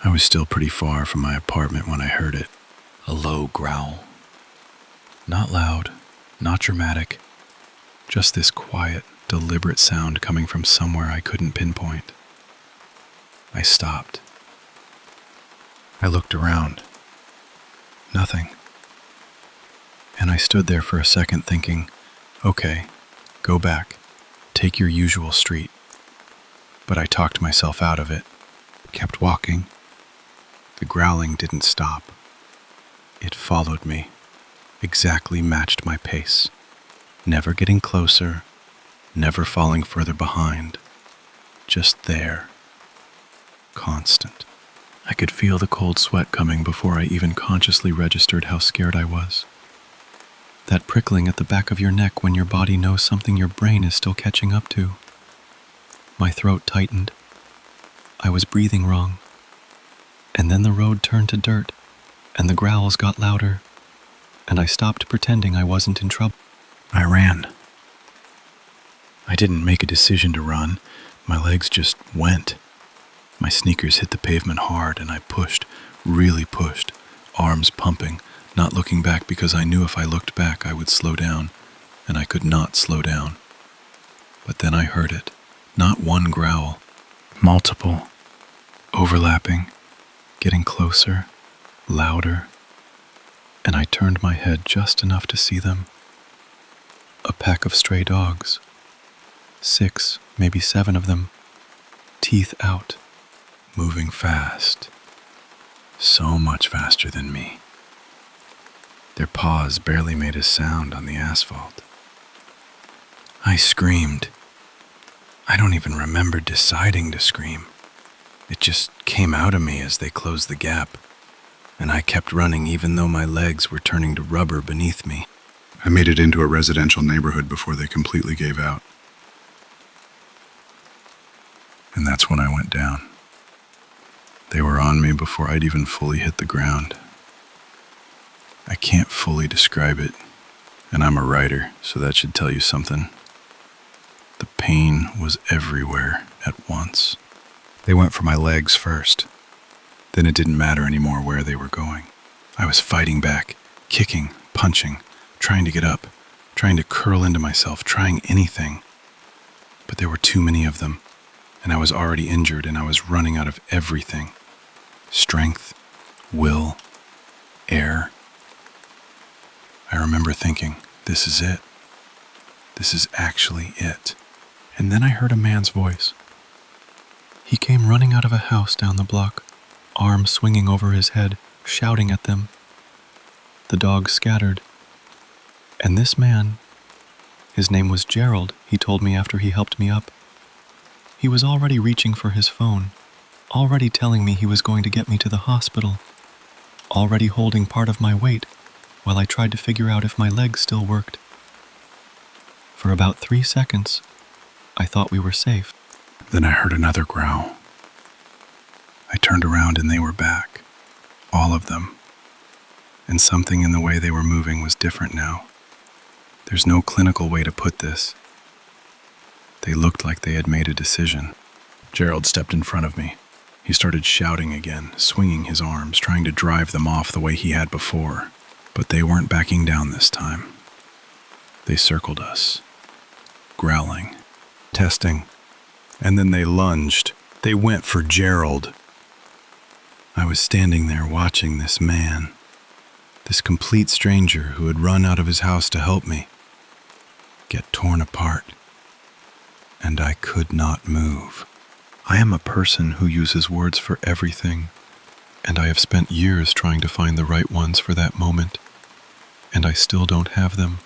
D: I was still pretty far from my apartment when I heard it. A low growl. Not loud, not dramatic, just this quiet, deliberate sound coming from somewhere I couldn't pinpoint. I stopped. I looked around. Nothing. And I stood there for a second thinking, okay, go back, take your usual street. But I talked myself out of it, kept walking. The growling didn't stop. It followed me, exactly matched my pace, never getting closer, never falling further behind, just there, constant. I could feel the cold sweat coming before I even consciously registered how scared I was. That prickling at the back of your neck when your body knows something your brain is still catching up to. My throat tightened. I was breathing wrong. And then the road turned to dirt, and the growls got louder, and I stopped pretending I wasn't in trouble. I ran. I didn't make a decision to run. My legs just went. My sneakers hit the pavement hard, and I pushed, really pushed, arms pumping, not looking back because I knew if I looked back I would slow down, and I could not slow down. But then I heard it. Not one growl, multiple, overlapping, getting closer, louder, and I turned my head just enough to see them. A pack of stray dogs. 6, maybe 7 of them, teeth out, moving fast, so much faster than me. Their paws barely made a sound on the asphalt. I screamed.
C: I don't even remember deciding to scream. It just came out of me as they closed the gap, and I kept running even though my legs were turning to rubber beneath me.
E: I made it into a residential neighborhood before they completely gave out. And that's when I went down. They were on me before I'd even fully hit the ground. I can't fully describe it, and I'm a writer, so that should tell you something. The pain was everywhere at once. They went for my legs first. Then it didn't matter anymore where they were going. I was fighting back, kicking, punching, trying to get up, trying to curl into myself, trying anything. But there were too many of them, and I was already injured, and I was running out of everything. Strength, will, air. I remember thinking, this is it. This is actually it. And then I heard a man's voice. He came running out of a house down the block, arms swinging over his head, shouting at them. The dogs scattered. And this man, his name was Gerald, he told me after he helped me up. He was already reaching for his phone, already telling me he was going to get me to the hospital, already holding part of my weight while I tried to figure out if my legs still worked. For about 3 seconds, I thought we were safe. Then I heard another growl. I turned around and they were back, all of them. And something in the way they were moving was different now. There's no clinical way to put this. They looked like they had made a decision. Gerald stepped in front of me. He started shouting again, swinging his arms, trying to drive them off the way he had before. But they weren't backing down this time. They circled us, growling, testing, and then they lunged. They went for Gerald. I was standing there watching this man, this complete stranger who had run out of his house to help me, get torn apart. And I could not move. I am a person who uses words for everything, and I have spent years trying to find the right ones for that moment, and I still don't have them.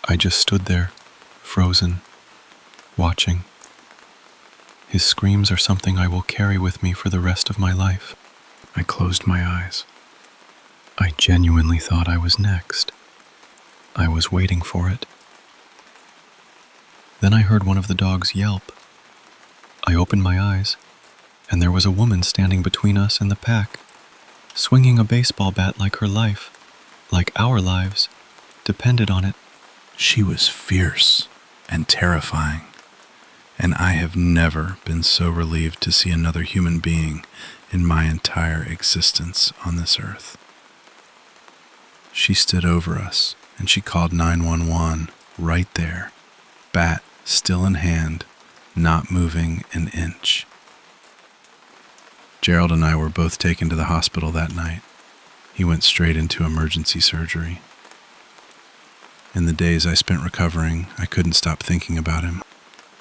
E: I just stood there, frozen, watching. His screams are something I will carry with me for the rest of my life. I closed my eyes. I genuinely thought I was next. I was waiting for it. Then I heard one of the dogs yelp. I opened my eyes, and there was a woman standing between us and the pack, swinging a baseball bat like her life, like our lives, depended on it. She was fierce and terrifying, and I have never been so relieved to see another human being in my entire existence on this earth. She stood over us, and she called 911 right there, bat still in hand, not moving an inch. Gerald and I were both taken to the hospital that night. He went straight into emergency surgery. In the days I spent recovering, I couldn't stop thinking about him.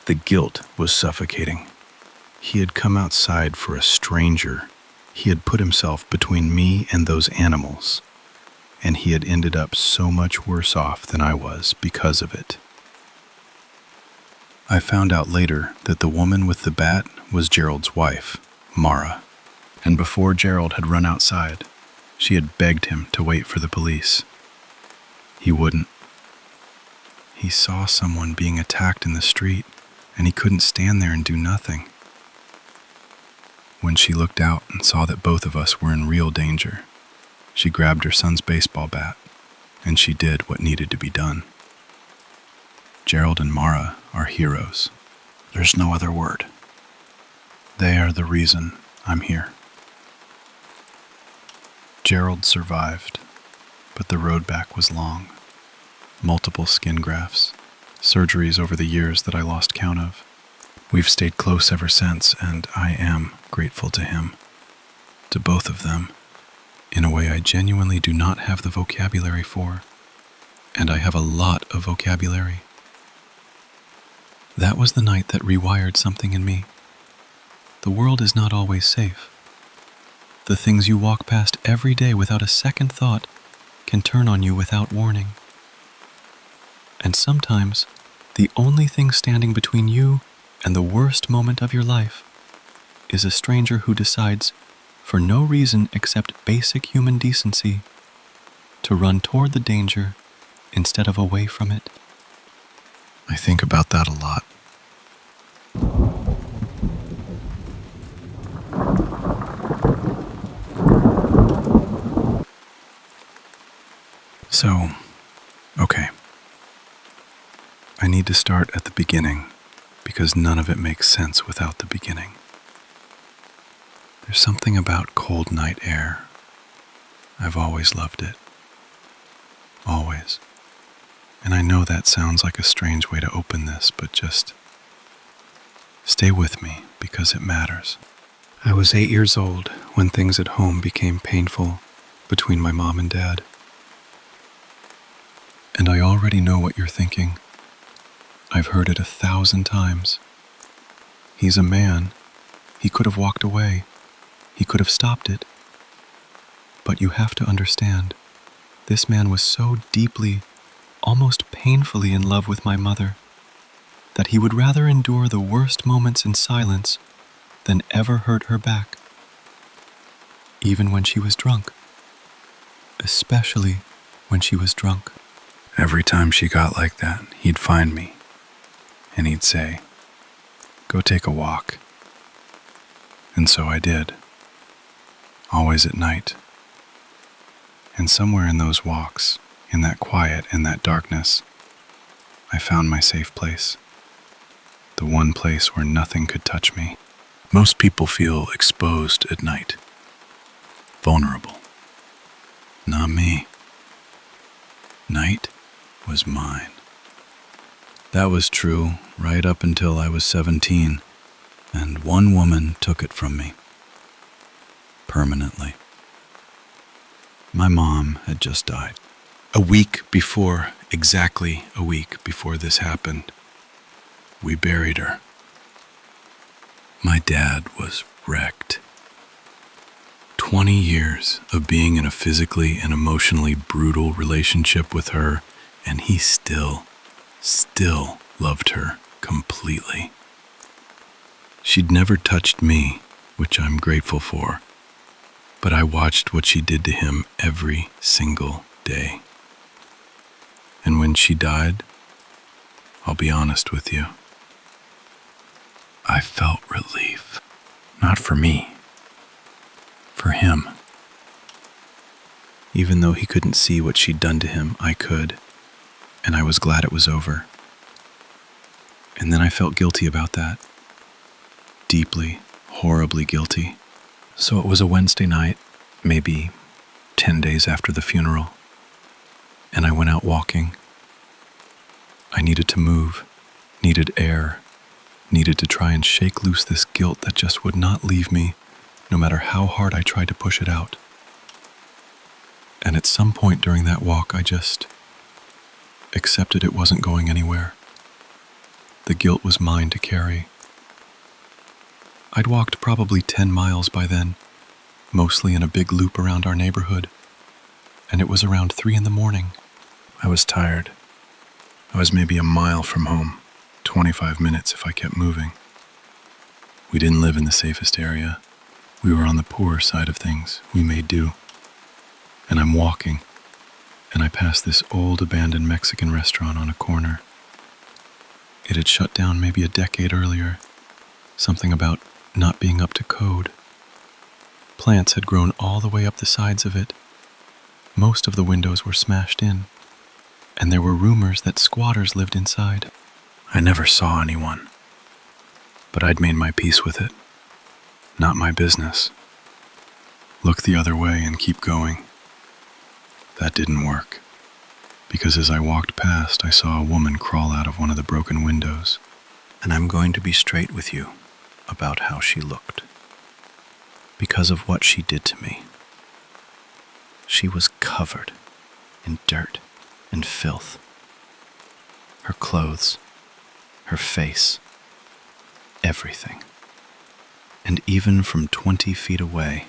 E: The guilt was suffocating. He had come outside for a stranger. He had put himself between me and those animals, and he had ended up so much worse off than I was because of it. I found out later that the woman with the bat was Gerald's wife, Mara, and before Gerald had run outside, she had begged him to wait for the police. He wouldn't. He saw someone being attacked in the street, and he couldn't stand there and do nothing. When she looked out and saw that both of us were in real danger, she grabbed her son's baseball bat, and she did what needed to be done. Gerald and Mara are heroes. There's no other word. They are the reason I'm here. Gerald survived, but the road back was long. Multiple skin grafts, surgeries over the years that I lost count of. We've stayed close ever since, and I am grateful to him, to both of them, in a way I genuinely do not have the vocabulary for, and I have a lot of vocabulary. That was the night that rewired something in me. The world is not always safe. The things you walk past every day without a second thought can turn on you without warning. And sometimes,
A: The only thing standing between you and the worst moment of your life is a stranger who decides, for no reason except basic human decency, to run toward the danger instead of away from it.
C: I think about that a lot.
D: So, okay. I need to start at the beginning because none of it makes sense without the beginning. There's something about cold night air. I've always loved it. Always. And I know that sounds like a strange way to open this, but just stay with me because it matters.
C: I was 8 years old when things at home became painful between my mom and dad.
D: And I already know what you're thinking. I've heard it 1,000 times. He's a man. He could have walked away. He could have stopped it. But you have to understand, this man was so deeply, almost painfully in love with my mother, that he would rather endure the worst moments in silence than ever hurt her back. Even when she was drunk. Especially when she was drunk. Every time she got like that, he'd find me, and he'd say, "Go take a walk." And so I did. Always at night. And somewhere in those walks, in that quiet, in that darkness, I found my safe place. The one place where nothing could touch me. Most people feel exposed at night. Vulnerable. Not me. Night was mine.
C: That was true right up until I was 17, and one woman took it from me. Permanently. My mom had just died. Exactly a week before this happened, we buried her. My dad was wrecked. 20 years of being in a physically and emotionally brutal relationship with her, and he still loved her completely. She'd never touched me, which I'm grateful for, but I watched what she did to him every single day. And when she died, I'll be honest with you, I felt relief. Not for me, for him. Even though he couldn't see what she'd done to him, I could, and I was glad it was over. And then I felt guilty about that. Deeply, horribly guilty. So it was a Wednesday night, maybe 10 days after the funeral, and I went out walking. I needed to move, needed air, needed to try and shake loose this guilt that just would not leave me, no matter how hard I tried to push it out. And at some point during that walk, I just accepted it wasn't going anywhere. The guilt was mine to carry. I'd walked probably 10 miles by then, mostly in a big loop around our neighborhood, and it was around 3 a.m. I was tired. I was maybe a mile from home, 25 minutes if I kept moving. We didn't live in the safest area. We were on the poorer side of things. We made do. And I'm walking, and I passed this old abandoned Mexican restaurant on a corner. It had shut down maybe a decade earlier. Something about not being up to code. Plants had grown all the way up the sides of it. Most of the windows were smashed in, and there were rumors that squatters lived inside. I never saw anyone, but I'd made my peace with it. Not my business. Look the other way and keep going. That didn't work, because as I walked past, I saw a woman crawl out of one of the broken windows. And I'm going to be straight with you about how she looked. Because of what she did to me. She was covered in dirt and filth. Her clothes, her face, everything. And even from 20 feet away,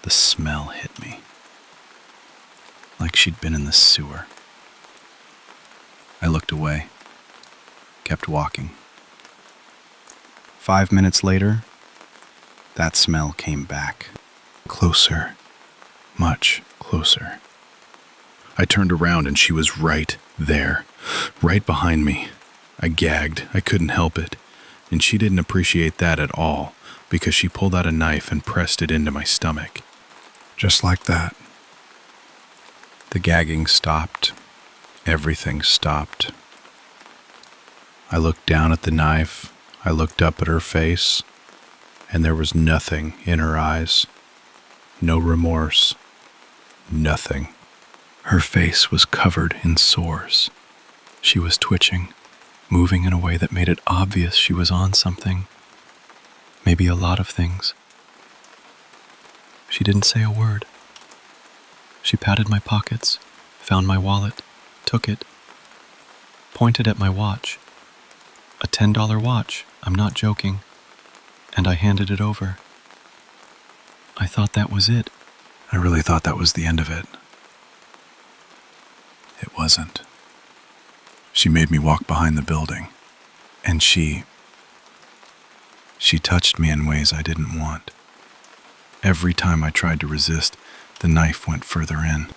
C: the smell hit me. Like she'd been in the sewer. I looked away.
A: kept walking. 5 minutes later, that smell came back.
D: Closer. Much closer. I turned around and she was right there, right behind me. I gagged. I couldn't help it. And she didn't appreciate that at all because she pulled out a knife and pressed it into my stomach. Just like that.
A: The gagging stopped. Everything stopped. I looked down at the knife. I looked up at her face, and there was nothing in her eyes. No remorse. Nothing. Her face was covered in sores. She was twitching, moving in a way that made it obvious she was on something. Maybe a lot of things. She didn't say a word. She patted my pockets, found my wallet, took it, pointed at my watch. A $10 watch, I'm not joking, and I handed it over. I thought that was it. I really thought that was the end of it. It wasn't. She made me walk behind the building, and she touched me in ways I didn't want. Every time I tried to resist, the knife went further in.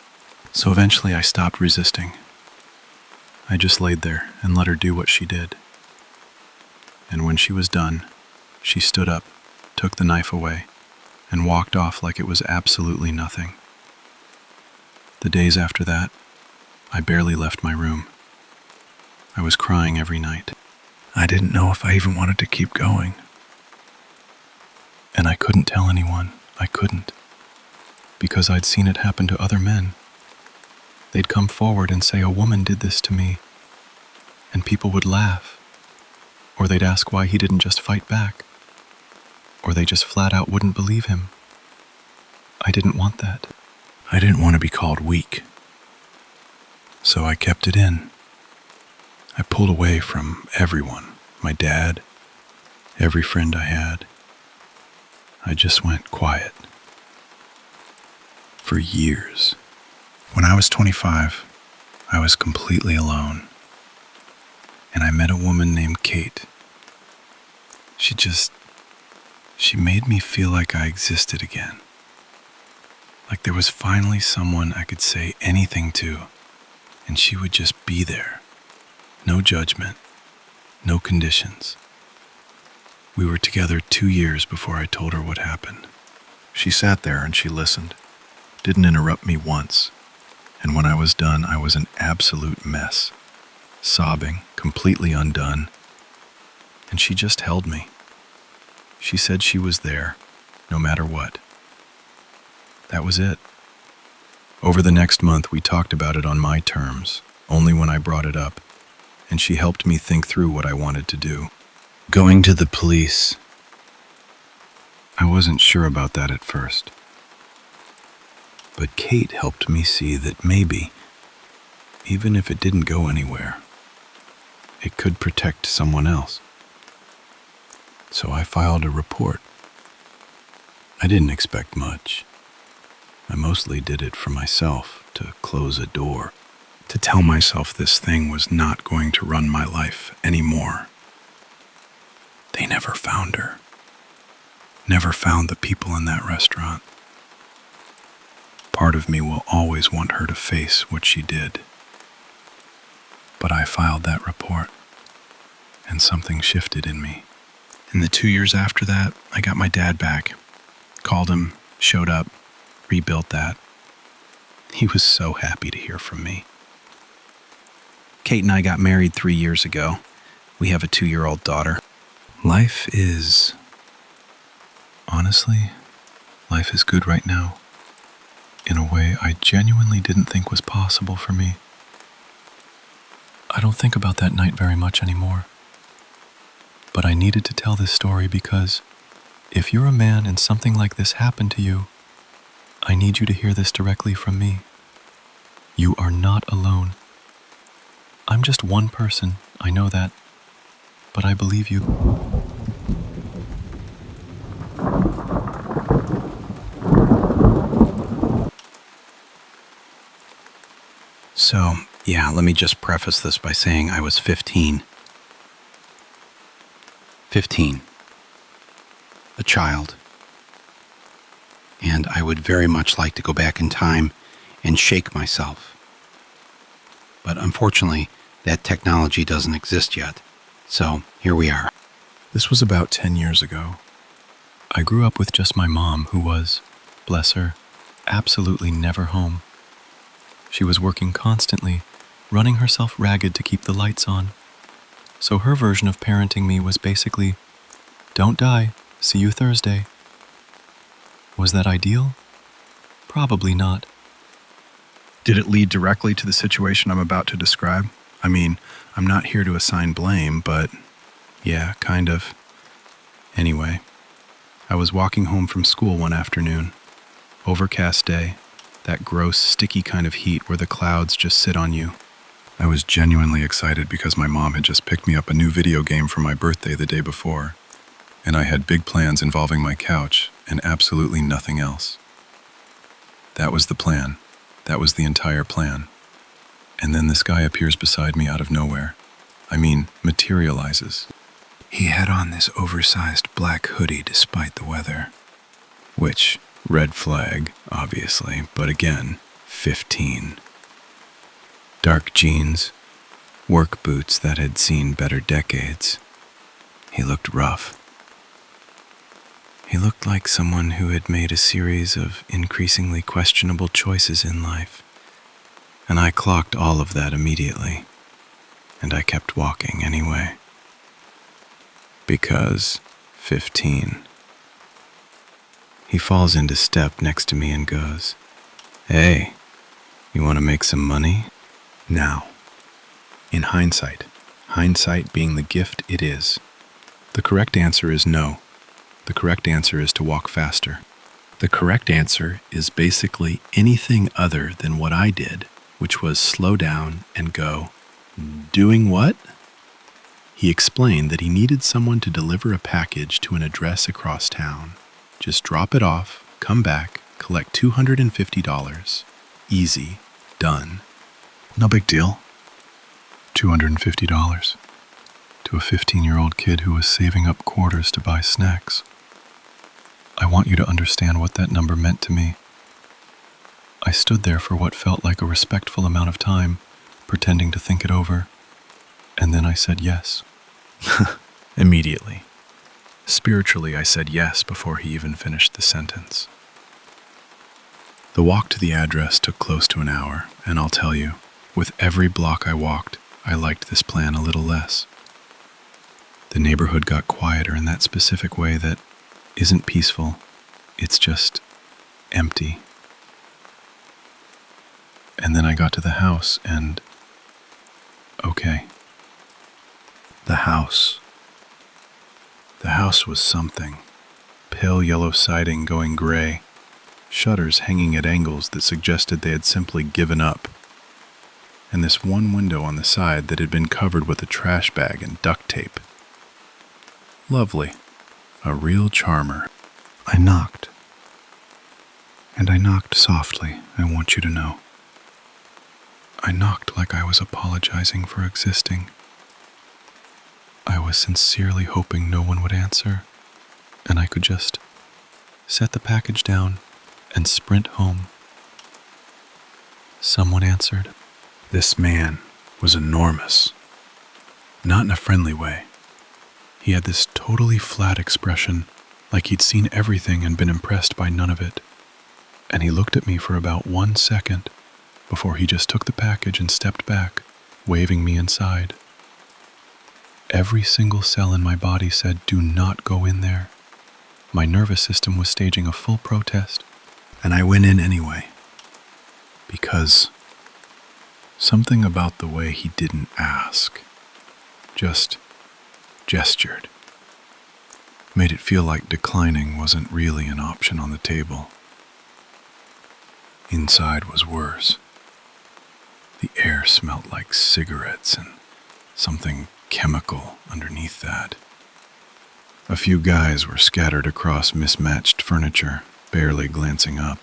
A: So eventually I stopped resisting. I just laid there and let her do what she did. And when she was done, she stood up, took the knife away, and walked off like it was absolutely nothing. The days after that, I barely left my room. I was crying every night. I didn't know if I even wanted to keep going. And I couldn't tell anyone. I couldn't. Because I'd seen it happen to other men. They'd come forward and say a woman did this to me, and people would laugh. Or they'd ask why he didn't just fight back. Or they just flat out wouldn't believe him. I didn't want that. I didn't want to be called weak. So I kept it in. I pulled away from everyone, my dad, every friend I had. I just went quiet. For years. When I was 25, I was completely alone. And I met a woman named Kate. She made me feel like I existed again. Like there was finally someone I could say anything to, and she would just be there. No judgment, no conditions. We were together 2 years before I told her what happened. She sat there and she listened, didn't interrupt me once. And when I was done, I was an absolute mess, sobbing, completely undone. And she just held me. She said she was there, no matter what. That was it. Over the next month, we talked about it on my terms, only when I brought it up, and she helped me think through what I wanted to do. Going to the police. I wasn't sure about that at first. But Kate helped me see that maybe, even if it didn't go anywhere, it could protect someone else. So I filed a report. I didn't expect much. I mostly did it for myself, to close a door, to tell myself this thing was not going to run my life anymore. They never found her. Never found the people in that restaurant. Part of me will always want her to face what she did. But I filed that report, and something shifted in me. In the 2 years after that, I got my dad back. Called him, showed up, rebuilt that. He was so happy to hear from me. Kate and I got married 3 years ago. We have a 2-year-old daughter. Honestly, life is good right now. In a way I genuinely didn't think was possible for me. I don't think about that night very much anymore. But I needed to tell this story because if you're a man and something like this happened to you, I need you to hear this directly from me. You are not alone. I'm just one person, I know that, but I believe you. So, yeah, let me just preface this by saying I was 15.
B: 15. A child. And I would very much like to go back in time and shake myself. But unfortunately, that technology doesn't exist yet. So here we are.
D: This was about 10 years ago. I grew up with just my mom, who was, bless her, absolutely never home. She was working constantly, running herself ragged to keep the lights on. So her version of parenting me was basically, don't die, see you Thursday. Was that ideal? Probably not.
C: Did it lead directly to the situation I'm about to describe? I mean, I'm not here to assign blame, but yeah, kind of. Anyway, I was walking home from school one afternoon. Overcast day, that gross, sticky kind of heat where the clouds just sit on you. I was genuinely excited because my mom had just picked me up a new video game for my birthday the day before, and I had big plans involving my couch and absolutely nothing else. That was the plan. That was the entire plan. And then this guy appears beside me out of nowhere. I mean, materializes. He had on this oversized black hoodie despite the weather. Which, red flag, obviously, but again, 15. Dark jeans, work boots that had seen better decades. He looked rough. He looked like someone who had made a series of increasingly questionable choices in life. And I clocked all of that immediately. And I kept walking anyway. Because 15. He falls into step next to me and goes, "Hey, you want to make some money?" Now, in hindsight being the gift it is, the correct answer is no. The correct answer is to walk faster. The correct answer is basically anything other than what I did, which was slow down and go, "Doing what?" He explained that he needed someone to deliver a package to an address across town. Just drop it off, come back, collect $250. Easy. Done. No big deal. $250 to a 15-year-old kid who was saving up quarters to buy snacks. I want you to understand what that number meant to me. I stood there for what felt like a respectful amount of time, pretending to think it over, and then I said yes. Immediately. Spiritually, I said yes before he even finished the sentence. The walk to the address took close to an hour, and I'll tell you, with every block I walked, I liked this plan a little less. The neighborhood got quieter in that specific way that isn't peaceful, it's just empty. And then I got to the house and... okay. The house. The house was something. Pale yellow siding going gray, shutters hanging at angles that suggested they had simply given up, and this one window on the side that had been covered with a trash bag and duct tape. Lovely. A real charmer. I knocked. And I knocked softly, I want you to know. I knocked like I was apologizing for existing. I was sincerely hoping no one would answer, and I could just set the package down and sprint home. Someone answered. This man was enormous. Not in a friendly way. He had this totally flat expression, like he'd seen everything and been impressed by none of it. And he looked at me for about 1 second before he just took the package and stepped back, waving me inside. Every single cell in my body said, "Do not go in there." My nervous system was staging a full protest, and I went in anyway. Because something about the way he didn't ask, just gestured, made it feel like declining wasn't really an option on the table. Inside was worse. The air smelled like cigarettes and something chemical underneath that. A few guys were scattered across mismatched furniture, barely glancing up.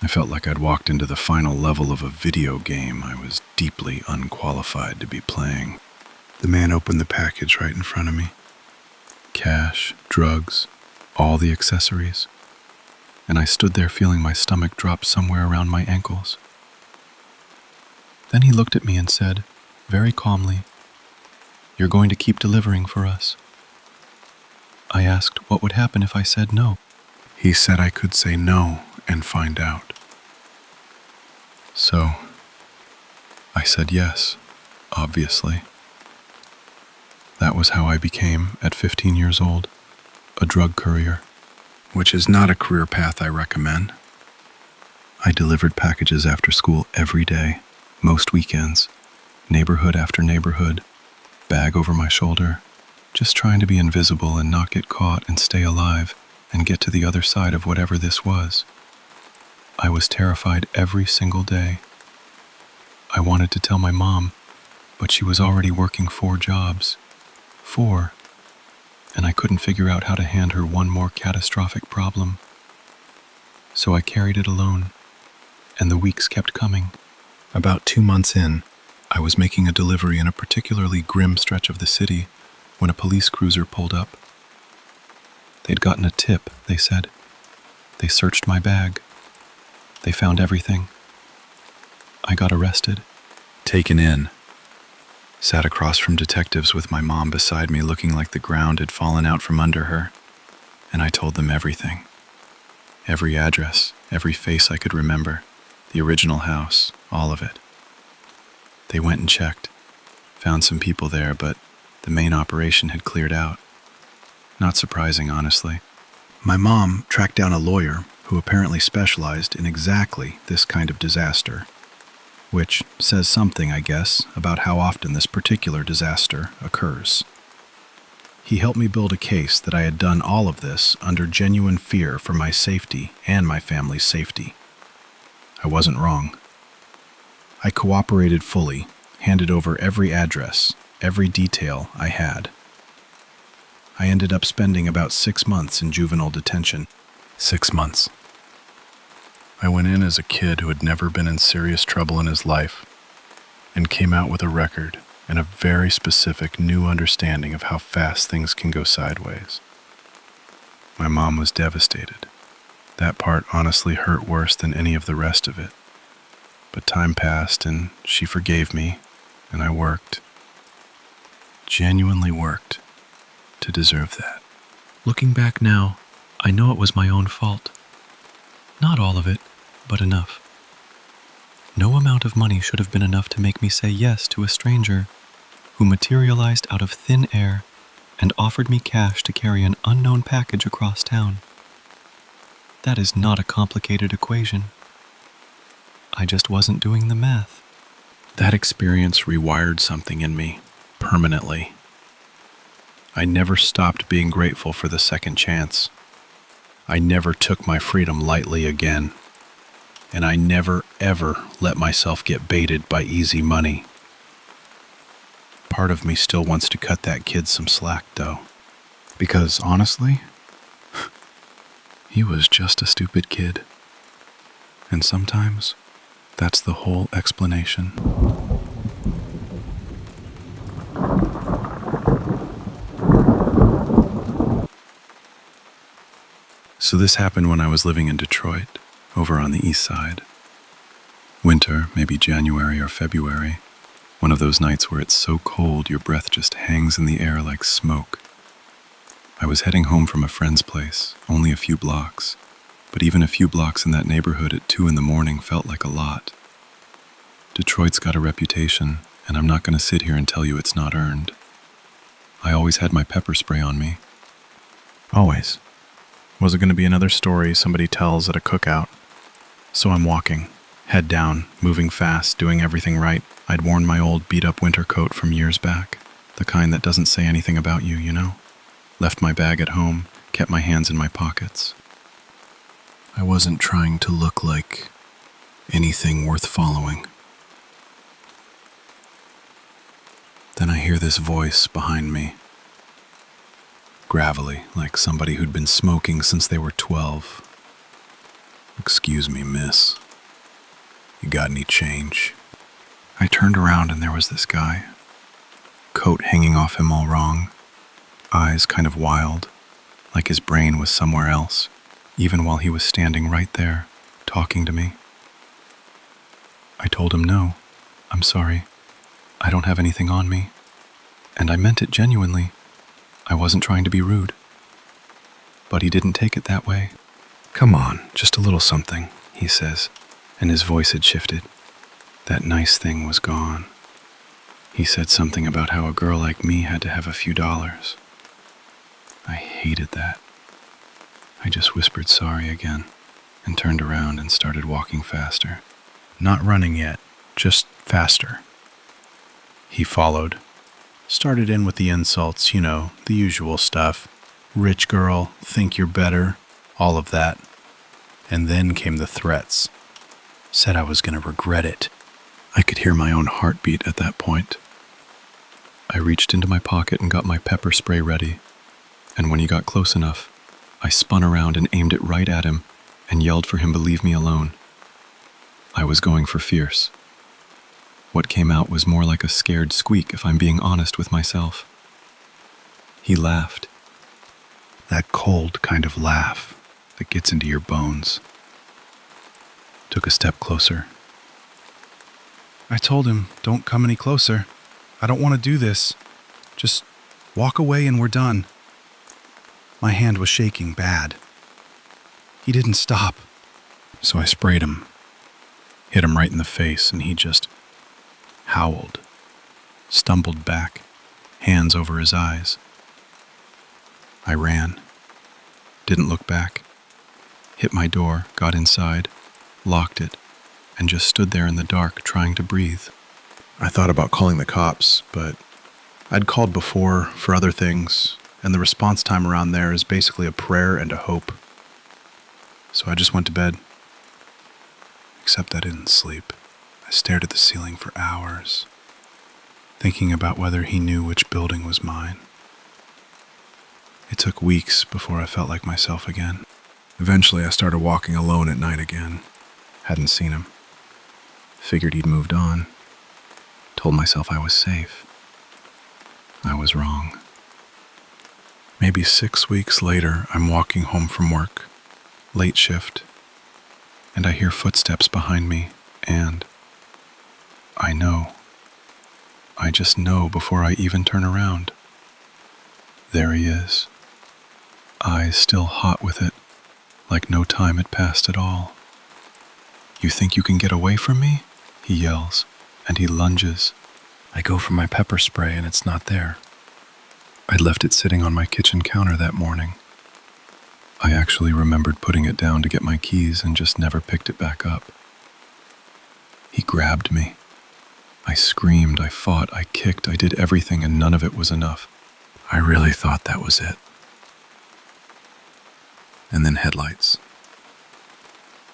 C: I felt like I'd walked into the final level of a video game I was deeply unqualified to be playing. The man opened the package right in front of me.
A: Cash, drugs, all the accessories. And I stood there feeling my stomach drop somewhere around my ankles. Then he looked at me and said, very calmly, "You're going to keep delivering for us." I asked what would happen if I said no. He said I could say no and find out. So, I said yes, obviously. That was how I became, at 15 years old, a drug courier, which is not a career path I recommend. I delivered packages after school every day, most weekends, neighborhood after neighborhood, bag over my shoulder, just trying to be invisible and not get caught and stay alive and get to the other side of whatever this was. I was terrified every single day. I wanted to tell my mom, but she was already working 4 jobs. 4. And I couldn't figure out how to hand her one more catastrophic problem. So I carried it alone, and the weeks kept coming. About 2 months in, I was making a delivery in a particularly grim stretch of the city when a police cruiser pulled up. They'd gotten a tip, they said. They searched my bag. They found everything. I got arrested, taken in, sat across from detectives with my mom beside me looking like the ground had fallen out from under her, and I told them everything. Every address, every face I could remember, the original house, all of it. They went and checked, found some people there, but the main operation had cleared out. Not surprising, honestly. My mom tracked down a lawyer who apparently specialized in exactly this kind of disaster, which says something, I guess, about how often this particular disaster occurs. He helped me build a case that I had done all of this under genuine fear for my safety and my family's safety. I wasn't wrong. I cooperated fully, handed over every address, every detail I had. I ended up spending about 6 months in juvenile detention. 6 months. I went in as a kid who had never been in serious trouble in his life, and came out with a record and a very specific new understanding of how fast things can go sideways. My mom was devastated. That part honestly hurt worse than any of the rest of it. But time passed and she forgave me, and I worked. Genuinely worked to deserve that. Looking back now, I know it was my own fault. Not all of it, but enough. No amount of money should have been enough to make me say yes to a stranger who materialized out of thin air and offered me cash to carry an unknown package across town. That is not a complicated equation. I just wasn't doing the math. That experience rewired something in me, permanently. I never stopped being grateful for the second chance. I never took my freedom lightly again. And I never, ever let myself get baited by easy money. Part of me still wants to cut that kid some slack, though. Because, honestly, he was just a stupid kid. And sometimes, that's the whole explanation. So this happened when I was living in Detroit, over on the east side. Winter, maybe January or February, one of those nights where it's so cold your breath just hangs in the air like smoke. I was heading home from a friend's place, only a few blocks, but even a few blocks in that neighborhood at 2 a.m. felt like a lot. Detroit's got a reputation, and I'm not going to sit here and tell you it's not earned. I always had my pepper spray on me. Always. Was it going to be another story somebody tells at a cookout? So I'm walking, head down, moving fast, doing everything right. I'd worn my old beat-up winter coat from years back, the kind that doesn't say anything about you, you know? Left my bag at home, kept my hands in my pockets. I wasn't trying to look like anything worth following. Then I hear this voice behind me. Gravelly, like somebody who'd been smoking since they were 12. "Excuse me, miss. You got any change?" I turned around and there was this guy. Coat hanging off him all wrong. eyes kind of wild, like his brain was somewhere else, even while he was standing right there, talking to me. I told him no, I'm sorry. I don't have anything on me. And I meant it genuinely. I wasn't trying to be rude. But he didn't take it that way. Come on, just a little something, he says, and his voice had shifted. That nice thing was gone. He said something about how a girl like me had to have a few dollars. I hated that. I just whispered sorry again and turned around and started walking faster.
C: Not running yet, just faster. He followed. Started in with the insults, the usual stuff. Rich girl, think you're better, all of that. And then came the threats. Said I was going to regret it. I could hear my own heartbeat at that point. I reached into my pocket and got my pepper spray ready. And when he got close enough, I spun around and aimed it right at him and yelled for him to leave me alone. I was going for fierce. What came out was more like a scared squeak, if I'm being honest with myself. He laughed. That cold kind of laugh that gets into your bones. Took a step closer. I told him, don't come any closer. I don't want to do this. Just walk away and we're done. My hand was shaking bad. He didn't stop. So I sprayed him. Hit him right in the face, and he just howled, stumbled back, hands over his eyes. I ran, didn't look back, hit my door, got inside, locked it, and just stood there in the dark trying to breathe. I thought about calling the cops, but I'd called before for other things, and the response time around there is basically a prayer and a hope. So I just went to bed. Except I didn't sleep. I stared at the ceiling for hours, thinking about whether he knew which building was mine. It took weeks before I felt like myself again. Eventually, I started walking alone at night again. Hadn't seen him. Figured he'd moved on. Told myself I was safe. I was wrong. Maybe 6 weeks later, I'm walking home from work, late shift, and I hear footsteps behind me, and I know. I just know before I even turn around. There he is. Eyes still hot with it, like no time had passed at all. You think you can get away from me? He yells, and he lunges. I go for my pepper spray and it's not there. I'd left it sitting on my kitchen counter that morning. I actually remembered putting it down to get my keys and just never picked it back up. He grabbed me. I screamed, I fought, I kicked, I did everything, and none of it was enough. I really thought that was it. And then headlights.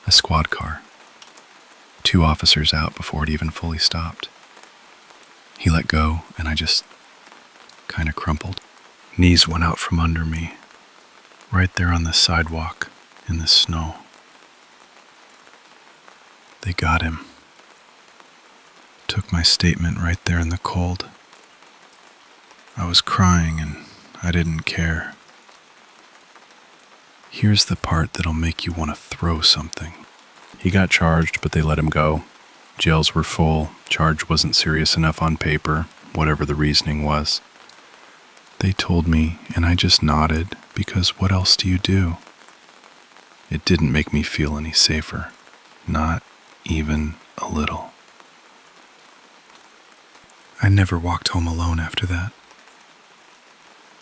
C: A squad car. 2 officers out before it even fully stopped. He let go, and I just kind of crumpled. Knees went out from under me, right there on the sidewalk in the snow. They got him. Took my statement right there in the cold. I was crying and I didn't care. Here's the part that'll make you want to throw something. He got charged, but they let him go. Jails were full. Charge wasn't serious enough on paper, whatever the reasoning was. They told me, and I just nodded, because what else do you do? It didn't make me feel any safer. Not even a little. I never walked home alone after that.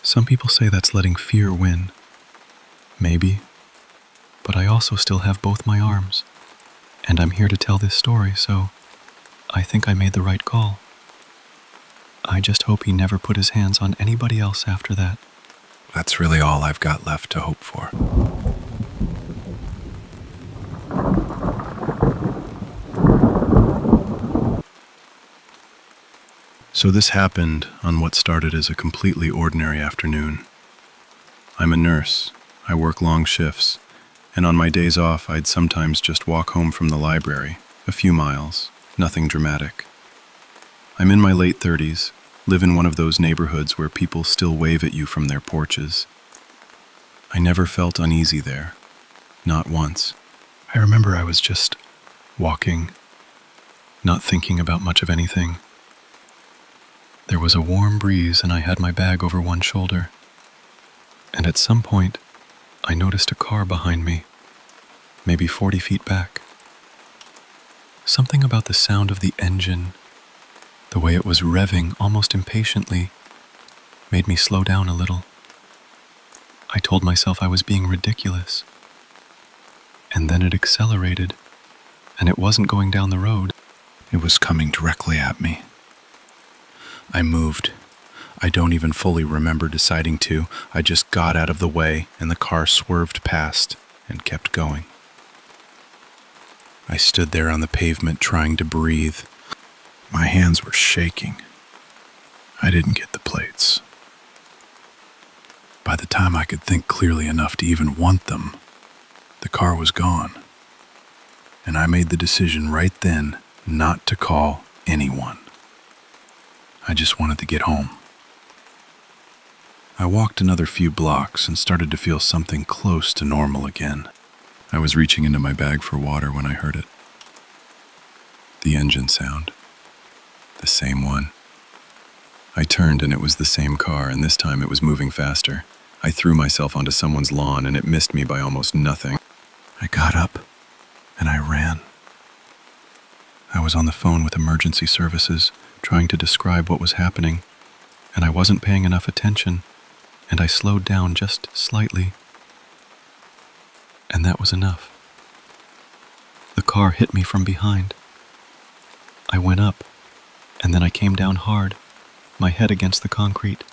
C: Some people say that's letting fear win. Maybe. But I also still have both my arms. And I'm here to tell this story, so I think I made the right call. I just hope he never put his hands on anybody else after that. That's really all I've got left to hope for. So this happened on what started as a completely ordinary afternoon. I'm a nurse. I work long shifts, and on my days off, I'd sometimes just walk home from the library, a few miles, nothing dramatic. I'm in my late 30s,
A: live in one of those neighborhoods where people still wave at you from their porches. I never felt uneasy there, not once. I remember I was just walking, not thinking about much of anything. There was a warm breeze and I had my bag over one shoulder. And at some point, I noticed a car behind me, maybe 40 feet back. Something about the sound of the engine, the way it was revving almost impatiently, made me slow down a little. I told myself I was being ridiculous. And then it accelerated, and it wasn't going down the road.
G: It was coming directly at me. I moved. I don't even fully remember deciding to. I just got out of the way, and the car swerved past and kept going. I stood there on the pavement trying to breathe. My hands were shaking. I didn't get the plates. By the time I could think clearly enough to even want them, the car was gone. And I made the decision right then not to call anyone. I just wanted to get home. I walked another few blocks and started to feel something close to normal again. I was reaching into my bag for water when I heard it. The engine sound. The same one. I turned and it was the same car, and this time it was moving faster. I threw myself onto someone's lawn and it missed me by almost nothing. I got up and I ran. I was on the phone with emergency services, trying to describe what was happening, and I wasn't paying enough attention, and I slowed down just slightly. And that was enough. The car hit me from behind. I went up, and then I came down hard, my head against the concrete.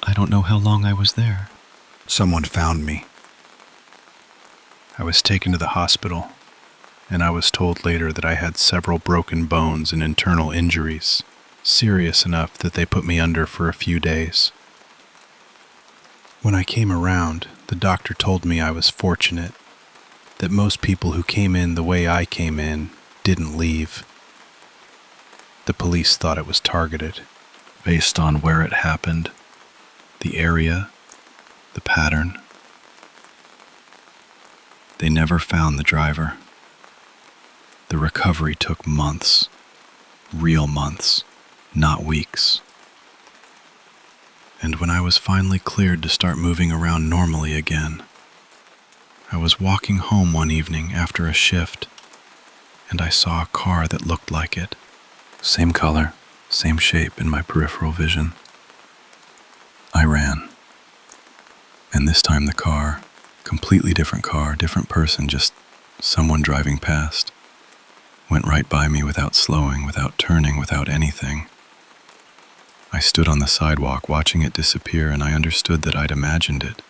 G: I don't know how long I was there. Someone found me. I was taken to the hospital, and I was told later that I had several broken bones and internal injuries, serious enough that they put me under for a few days. When I came around, the doctor told me I was fortunate, that most people who came in the way I came in didn't leave. The police thought it was targeted, based on where it happened, the area, the pattern. They never found the driver. The recovery took months, real months, not weeks. And when I was finally cleared to start moving around normally again, I was walking home one evening after a shift, and I saw a car that looked like it. Same color, same shape in my peripheral vision. I ran. And this time the car, completely different car, different person, just someone driving past, went right by me without slowing, without turning, without anything. I stood on the sidewalk watching it disappear, and I understood that I'd imagined it.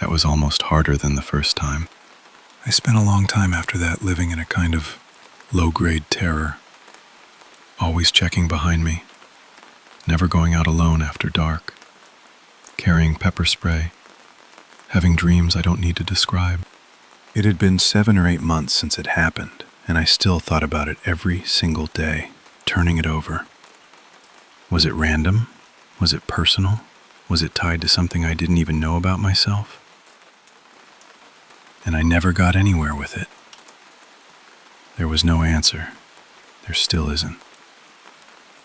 G: That was almost harder than the first time. I spent a long time after that living in a kind of low-grade terror, always checking behind me, never going out alone after dark, carrying pepper spray, having dreams I don't need to describe. It had been 7 or 8 months since it happened, and I still thought about it every single day, turning it over. Was it random? Was it personal? Was it tied to something I didn't even know about myself? And I never got anywhere with it. There was no answer. There still isn't.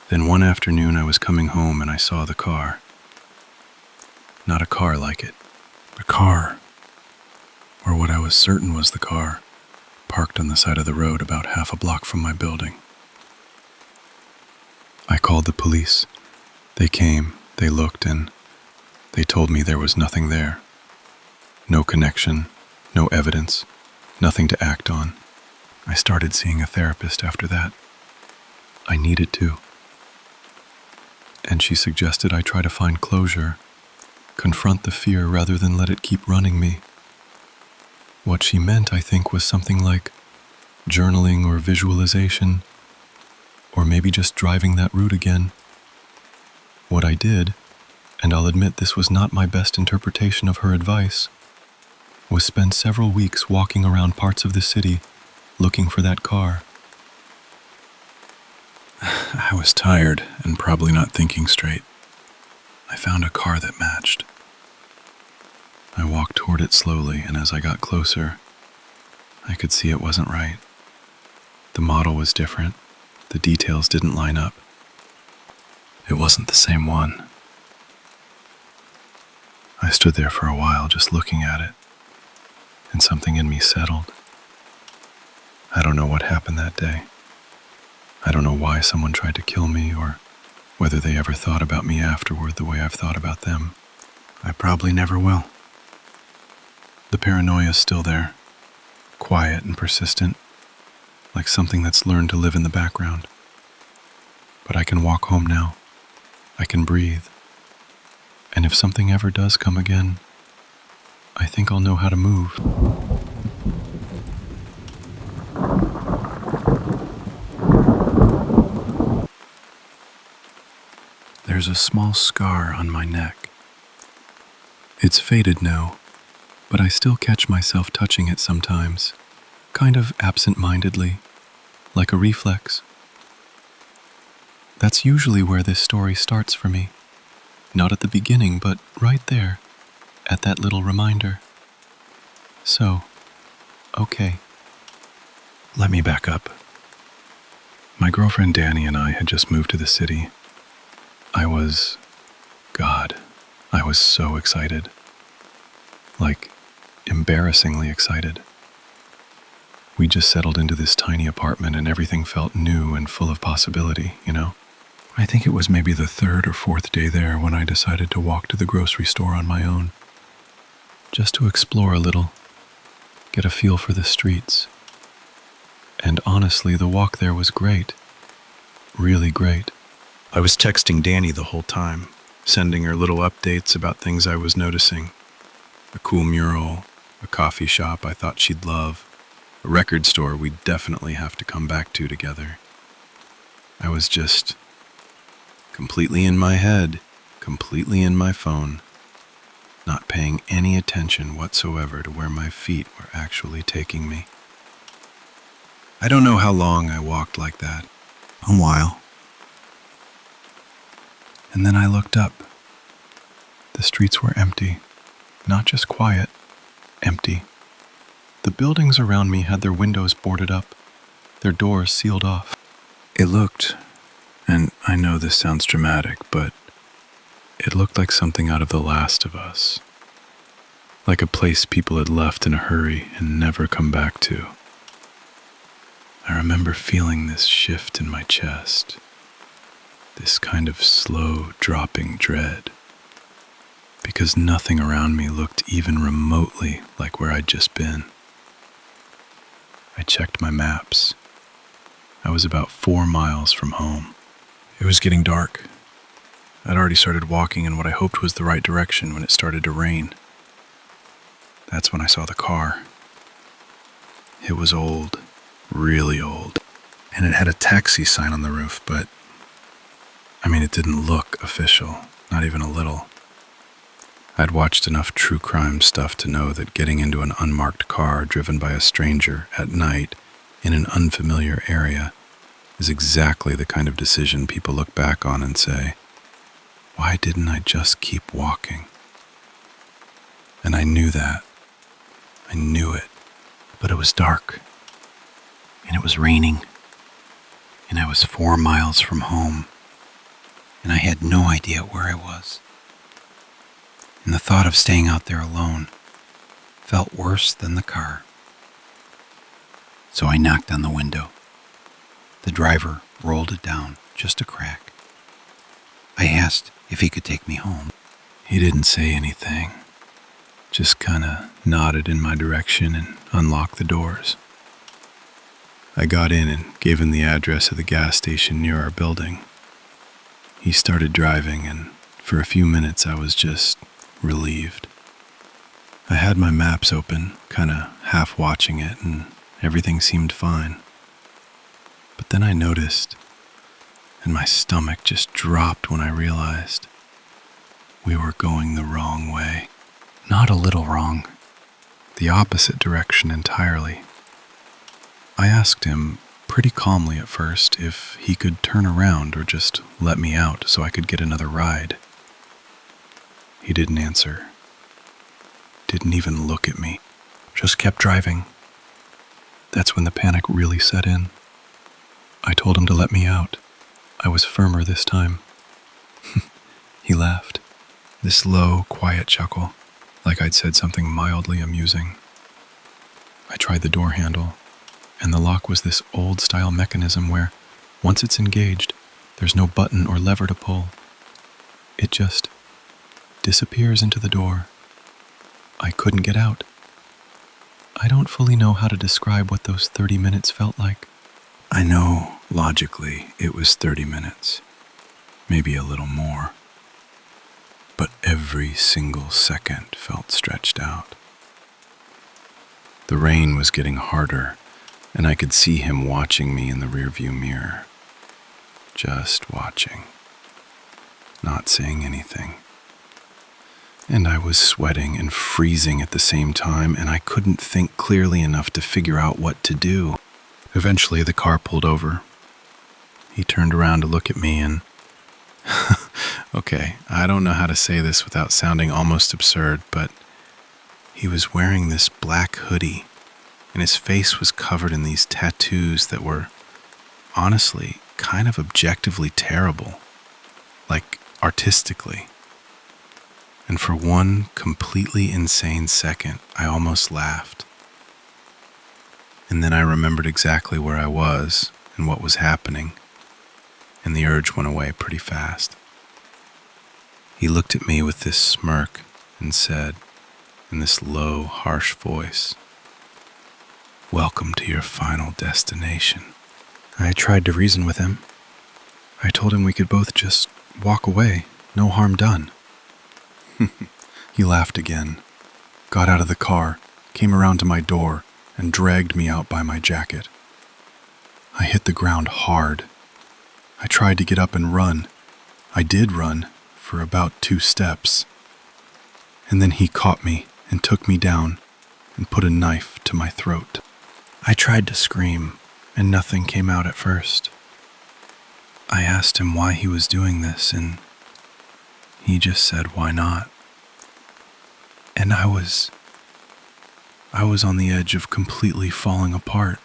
G: Then one afternoon I was coming home and I saw the car. Not a car like it. A car, or what I was certain was the car, parked on the side of the road about half a block from my building. I called the police. They came, they looked, and they told me there was nothing there. No connection, no evidence, nothing to act on. I started seeing a therapist after that. I needed to. And she suggested I try to find closure, confront the fear rather than let it keep running me. What she meant, I think, was something like journaling or visualization, or maybe just driving that route again. What I did, and I'll admit this was not my best interpretation of her advice, was spend several weeks walking around parts of the city looking for that car.
D: I was tired and probably not thinking straight. I found a car that matched. I walked toward it slowly, and as I got closer, I could see it wasn't right. The model was different. The details didn't line up. It wasn't the same one. I stood there for a while just looking at it, and something in me settled. I don't know what happened that day. I don't know why someone tried to kill me or whether they ever thought about me afterward the way I've thought about them. I probably never will. The paranoia's still there, quiet and persistent, like something that's learned to live in the background. But I can walk home now. I can breathe. And if something ever does come again, I think I'll know how to move. There's a small scar on my neck. It's faded now, but I still catch myself touching it sometimes, kind of absent-mindedly, like a reflex. That's usually where this story starts for me. Not at the beginning, but right there, at that little reminder. So, okay. Let me back up. My girlfriend Danny and I had just moved to the city. I was so excited. Like, embarrassingly excited. We just settled into this tiny apartment and everything felt new and full of possibility, you know? I think it was maybe the third or fourth day there when I decided to walk to the grocery store on my own. Just to explore a little, get a feel for the streets. And honestly, the walk there was great. Really great. I was texting Danny the whole time, sending her little updates about things I was noticing. A cool mural, a coffee shop I thought she'd love, a record store we'd definitely have to come back to together. I was just completely in my head, completely in my phone, not paying any attention whatsoever to where my feet were actually taking me. I don't know how long I walked like that. A while. And then I looked up. The streets were empty. Not just quiet, empty. The buildings around me had their windows boarded up, their doors sealed off. It looked, and I know this sounds dramatic, but it looked like something out of The Last of Us. Like a place people had left in a hurry and never come back to. I remember feeling this shift in my chest, this kind of slow dropping dread, because nothing around me looked even remotely like where I'd just been. I checked my maps. I was about 4 miles from home. It was getting dark. I'd already started walking in what I hoped was the right direction when it started to rain. That's when I saw the car. It was old, really old, and it had a taxi sign on the roof, but it didn't look official, not even a little. I'd watched enough true crime stuff to know that getting into an unmarked car driven by a stranger at night in an unfamiliar area is exactly the kind of decision people look back on and say, why didn't I just keep walking? And I knew that. I knew it. But it was dark. And it was raining. And I was 4 miles from home. And I had no idea where I was. And the thought of staying out there alone felt worse than the car. So I knocked on the window. The driver rolled it down, just a crack. I asked if he could take me home. He didn't say anything, just kinda nodded in my direction and unlocked the doors. I got in and gave him the address of the gas station near our building. He started driving, and for a few minutes I was just relieved. I had my maps open, kinda half watching it, and everything seemed fine. But then I noticed, and my stomach just dropped when I realized we were going the wrong way. Not a little wrong, the opposite direction entirely. I asked him
A: pretty calmly at first if he could turn around or just let me out so I could get another ride. He didn't answer. Didn't even look at me. Just kept driving. That's when the panic really set in. I told him to let me out. I was firmer this time. He laughed. This low, quiet chuckle, like I'd said something mildly amusing. I tried the door handle, and the lock was this old-style mechanism where, once it's engaged, there's no button or lever to pull. It just disappears into the door. I couldn't get out. I don't fully know how to describe what those 30 minutes felt like. I know, logically, it was 30 minutes, maybe a little more. But every single second felt stretched out. The rain was getting harder, and I could see him watching me in the rearview mirror. Just watching. Not saying anything. And I was sweating and freezing at the same time, and I couldn't think clearly enough to figure out what to do. Eventually, the car pulled over. He turned around to look at me and... Okay, I don't know how to say this without sounding almost absurd, but he was wearing this black hoodie, and his face was covered in these tattoos that were, honestly, kind of objectively terrible, like artistically. And for one completely insane second, I almost laughed. And then I remembered exactly where I was and what was happening, and the urge went away pretty fast. He looked at me with this smirk and said, in this low, harsh voice, "Welcome to your final destination." I tried to reason with him. I told him we could both just walk away, no harm done. He laughed again, got out of the car, came around to my door, and dragged me out by my jacket. I hit the ground hard. I tried to get up and run. I did run for about 2 steps. And then he caught me and took me down and put a knife to my throat. I tried to scream, and nothing came out at first. I asked him why he was doing this, and he just said, "Why not?" And I was on the edge of completely falling apart.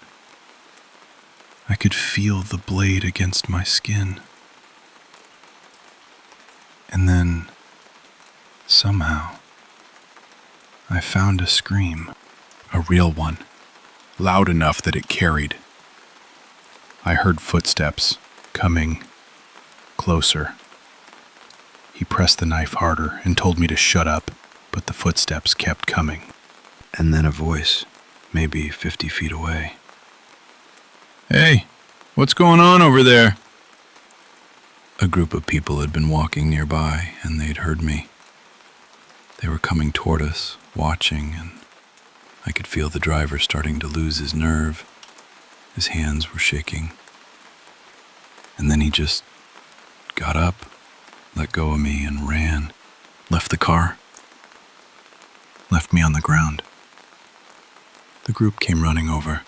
A: I could feel the blade against my skin. And then, somehow, I found a scream. A real one. Loud enough that it carried. I heard footsteps coming closer. He pressed the knife harder and told me to shut up, but the footsteps kept coming. And then a voice, maybe 50 feet away. "Hey, what's going on over there?" A group of people had been walking nearby, and they'd heard me. They were coming toward us, watching, and I could feel the driver starting to lose his nerve. His hands were shaking. And then he just got up, let go of me, and ran. Left the car. Left me on the ground. The group came running over.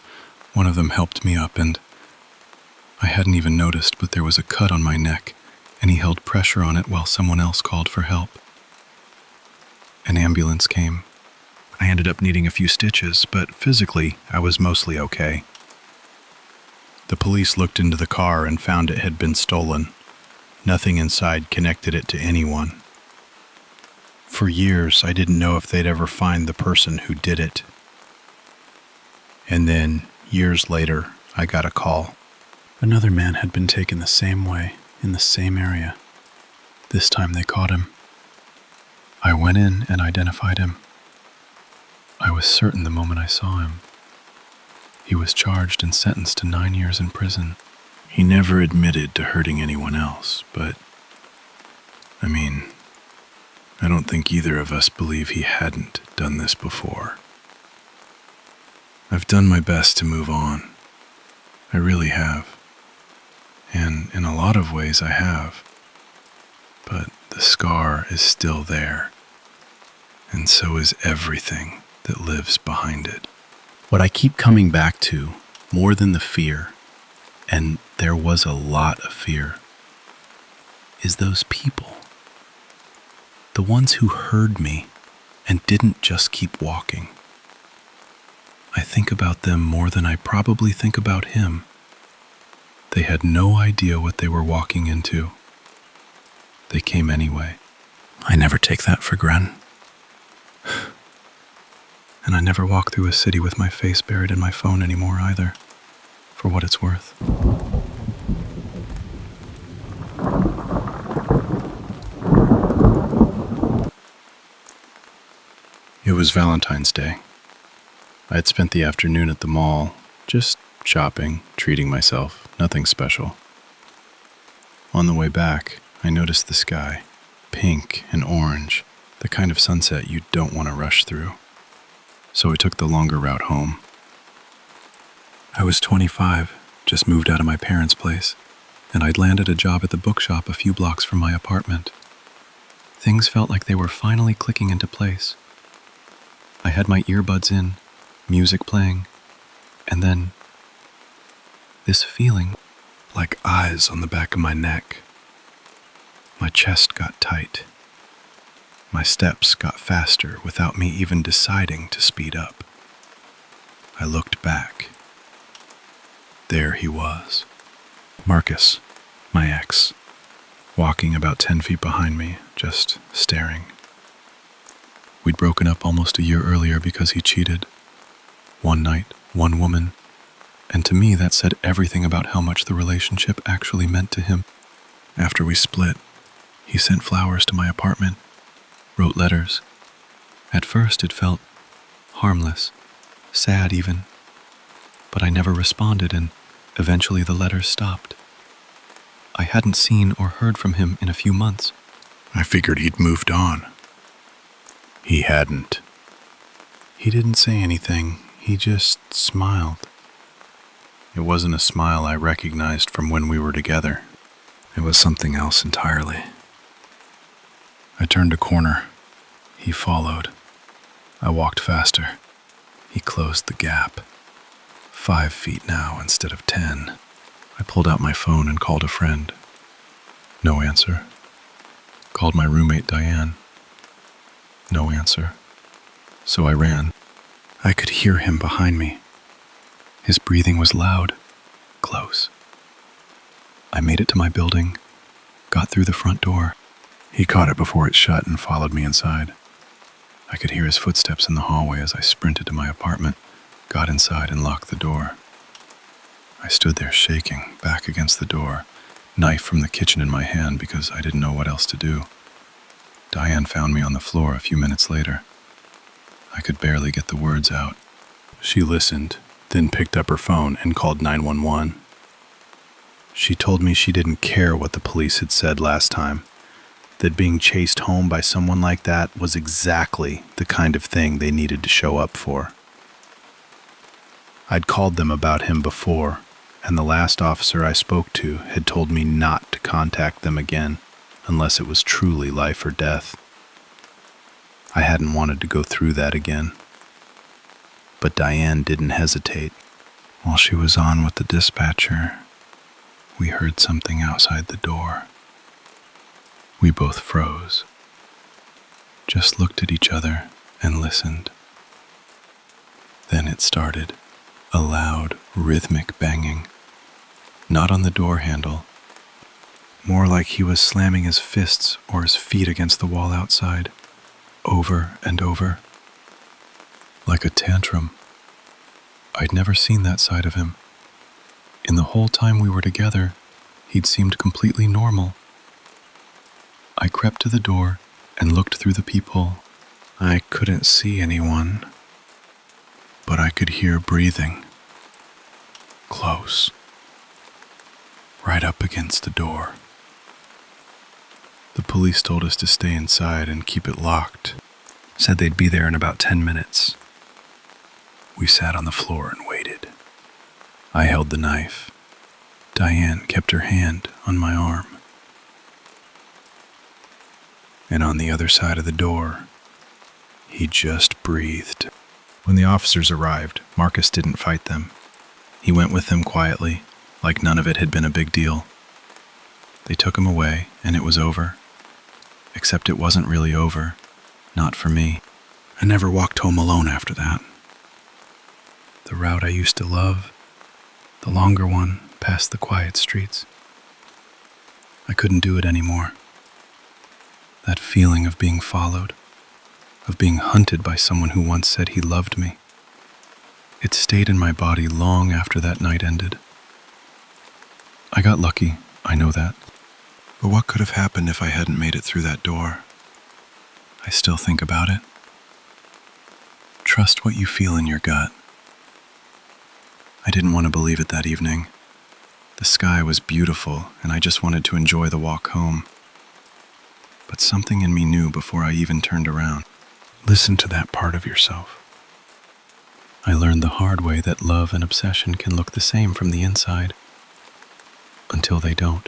A: One of them helped me up, and I hadn't even noticed, but there was a cut on my neck, and he held pressure on it while someone else called for help. An ambulance came. I ended up needing a few stitches, but physically, I was mostly okay. The police looked into the car and found it had been stolen. Nothing inside connected it to anyone. For years, I didn't know if they'd ever find the person who did it. And then, years later, I got a call. Another man had been taken the same way, in the same area. This time they caught him. I went in and identified him. I was certain the moment I saw him. He was charged and sentenced to 9 years in prison. He never admitted to hurting anyone else, but, I don't think either of us believe he hadn't done this before. I've done my best to move on. I really have. And in a lot of ways I have. But the scar is still there. And so is everything that lives behind it. What I keep coming back to, more than the fear, And there was a lot of fear. Is those people, the ones who heard me and didn't just keep walking. I think about them more than I probably think about him. They had no idea what they were walking into. They came anyway. I never take that for granted. And I never walk through a city with my face buried in my phone anymore either, for what it's worth. It was Valentine's Day. I had spent the afternoon at the mall, just shopping, treating myself, nothing special. On the way back, I noticed the sky, pink and orange, the kind of sunset you don't want to rush through. So I took the longer route home. I was 25, just moved out of my parents' place, and I'd landed a job at the bookshop a few blocks from my apartment. Things felt like they were finally clicking into place. I had my earbuds in, music playing, and then this feeling like eyes on the back of my neck. My chest got tight. My steps got faster without me even deciding to speed up. I looked back. There he was. Marcus, my ex, walking about 10 feet behind me, just staring. We'd broken up almost a year earlier because he cheated. One night, one woman, and to me that said everything about how much the relationship actually meant to him. After we split, he sent flowers to my apartment, wrote letters. At first it felt harmless, sad even, but I never responded, and eventually the letters stopped. I hadn't seen or heard from him in a few months.
E: I figured he'd moved on. He hadn't.
A: He didn't say anything, he just smiled. It wasn't a smile I recognized from when we were together. It was something else entirely. I turned a corner. He followed. I walked faster. He closed the gap. 5 feet now instead of 10. I pulled out my phone and called a friend. No answer. Called my roommate Diane. No answer. So I ran. I could hear him behind me. His breathing was loud, close. I made it to my building, got through the front door. He caught it before it shut and followed me inside. I could hear his footsteps in the hallway as I sprinted to my apartment, got inside and locked the door. I stood there shaking, back against the door, knife from the kitchen in my hand because I didn't know what else to do. Diane found me on the floor a few minutes later. I could barely get the words out. She listened, then picked up her phone and called 911. She told me she didn't care what the police had said last time, that being chased home by someone like that was exactly the kind of thing they needed to show up for. I'd called them about him before, and the last officer I spoke to had told me not to contact them again unless it was truly life or death. I hadn't wanted to go through that again. But Diane didn't hesitate. While she was on with the dispatcher, we heard something outside the door. We both froze, just looked at each other and listened. Then it started, a loud, rhythmic banging, not on the door handle, more like he was slamming his fists or his feet against the wall outside, over and over, like a tantrum. I'd never seen that side of him. In the whole time we were together, he'd seemed completely normal. I crept to the door and looked through the peephole. I couldn't see anyone, but I could hear breathing. Close. Right up against the door. The police told us to stay inside and keep it locked. Said they'd be there in about 10 minutes. We sat on the floor and waited. I held the knife. Diane kept her hand on my arm. And on the other side of the door, he just breathed. When the officers arrived, Marcus didn't fight them. He went with them quietly, like none of it had been a big deal. They took him away, and it was over. Except it wasn't really over. Not for me. I never walked home alone after that. The route I used to love, the longer one past the quiet streets. I couldn't do it anymore. That feeling of being followed, of being hunted by someone who once said he loved me. It stayed in my body long after that night ended. I got lucky, I know that. But what could have happened if I hadn't made it through that door? I still think about it. Trust what you feel in your gut. I didn't want to believe it that evening. The sky was beautiful, and I just wanted to enjoy the walk home. But something in me knew before I even turned around. Listen to that part of yourself. I learned the hard way that love and obsession can look the same from the inside, until they don't.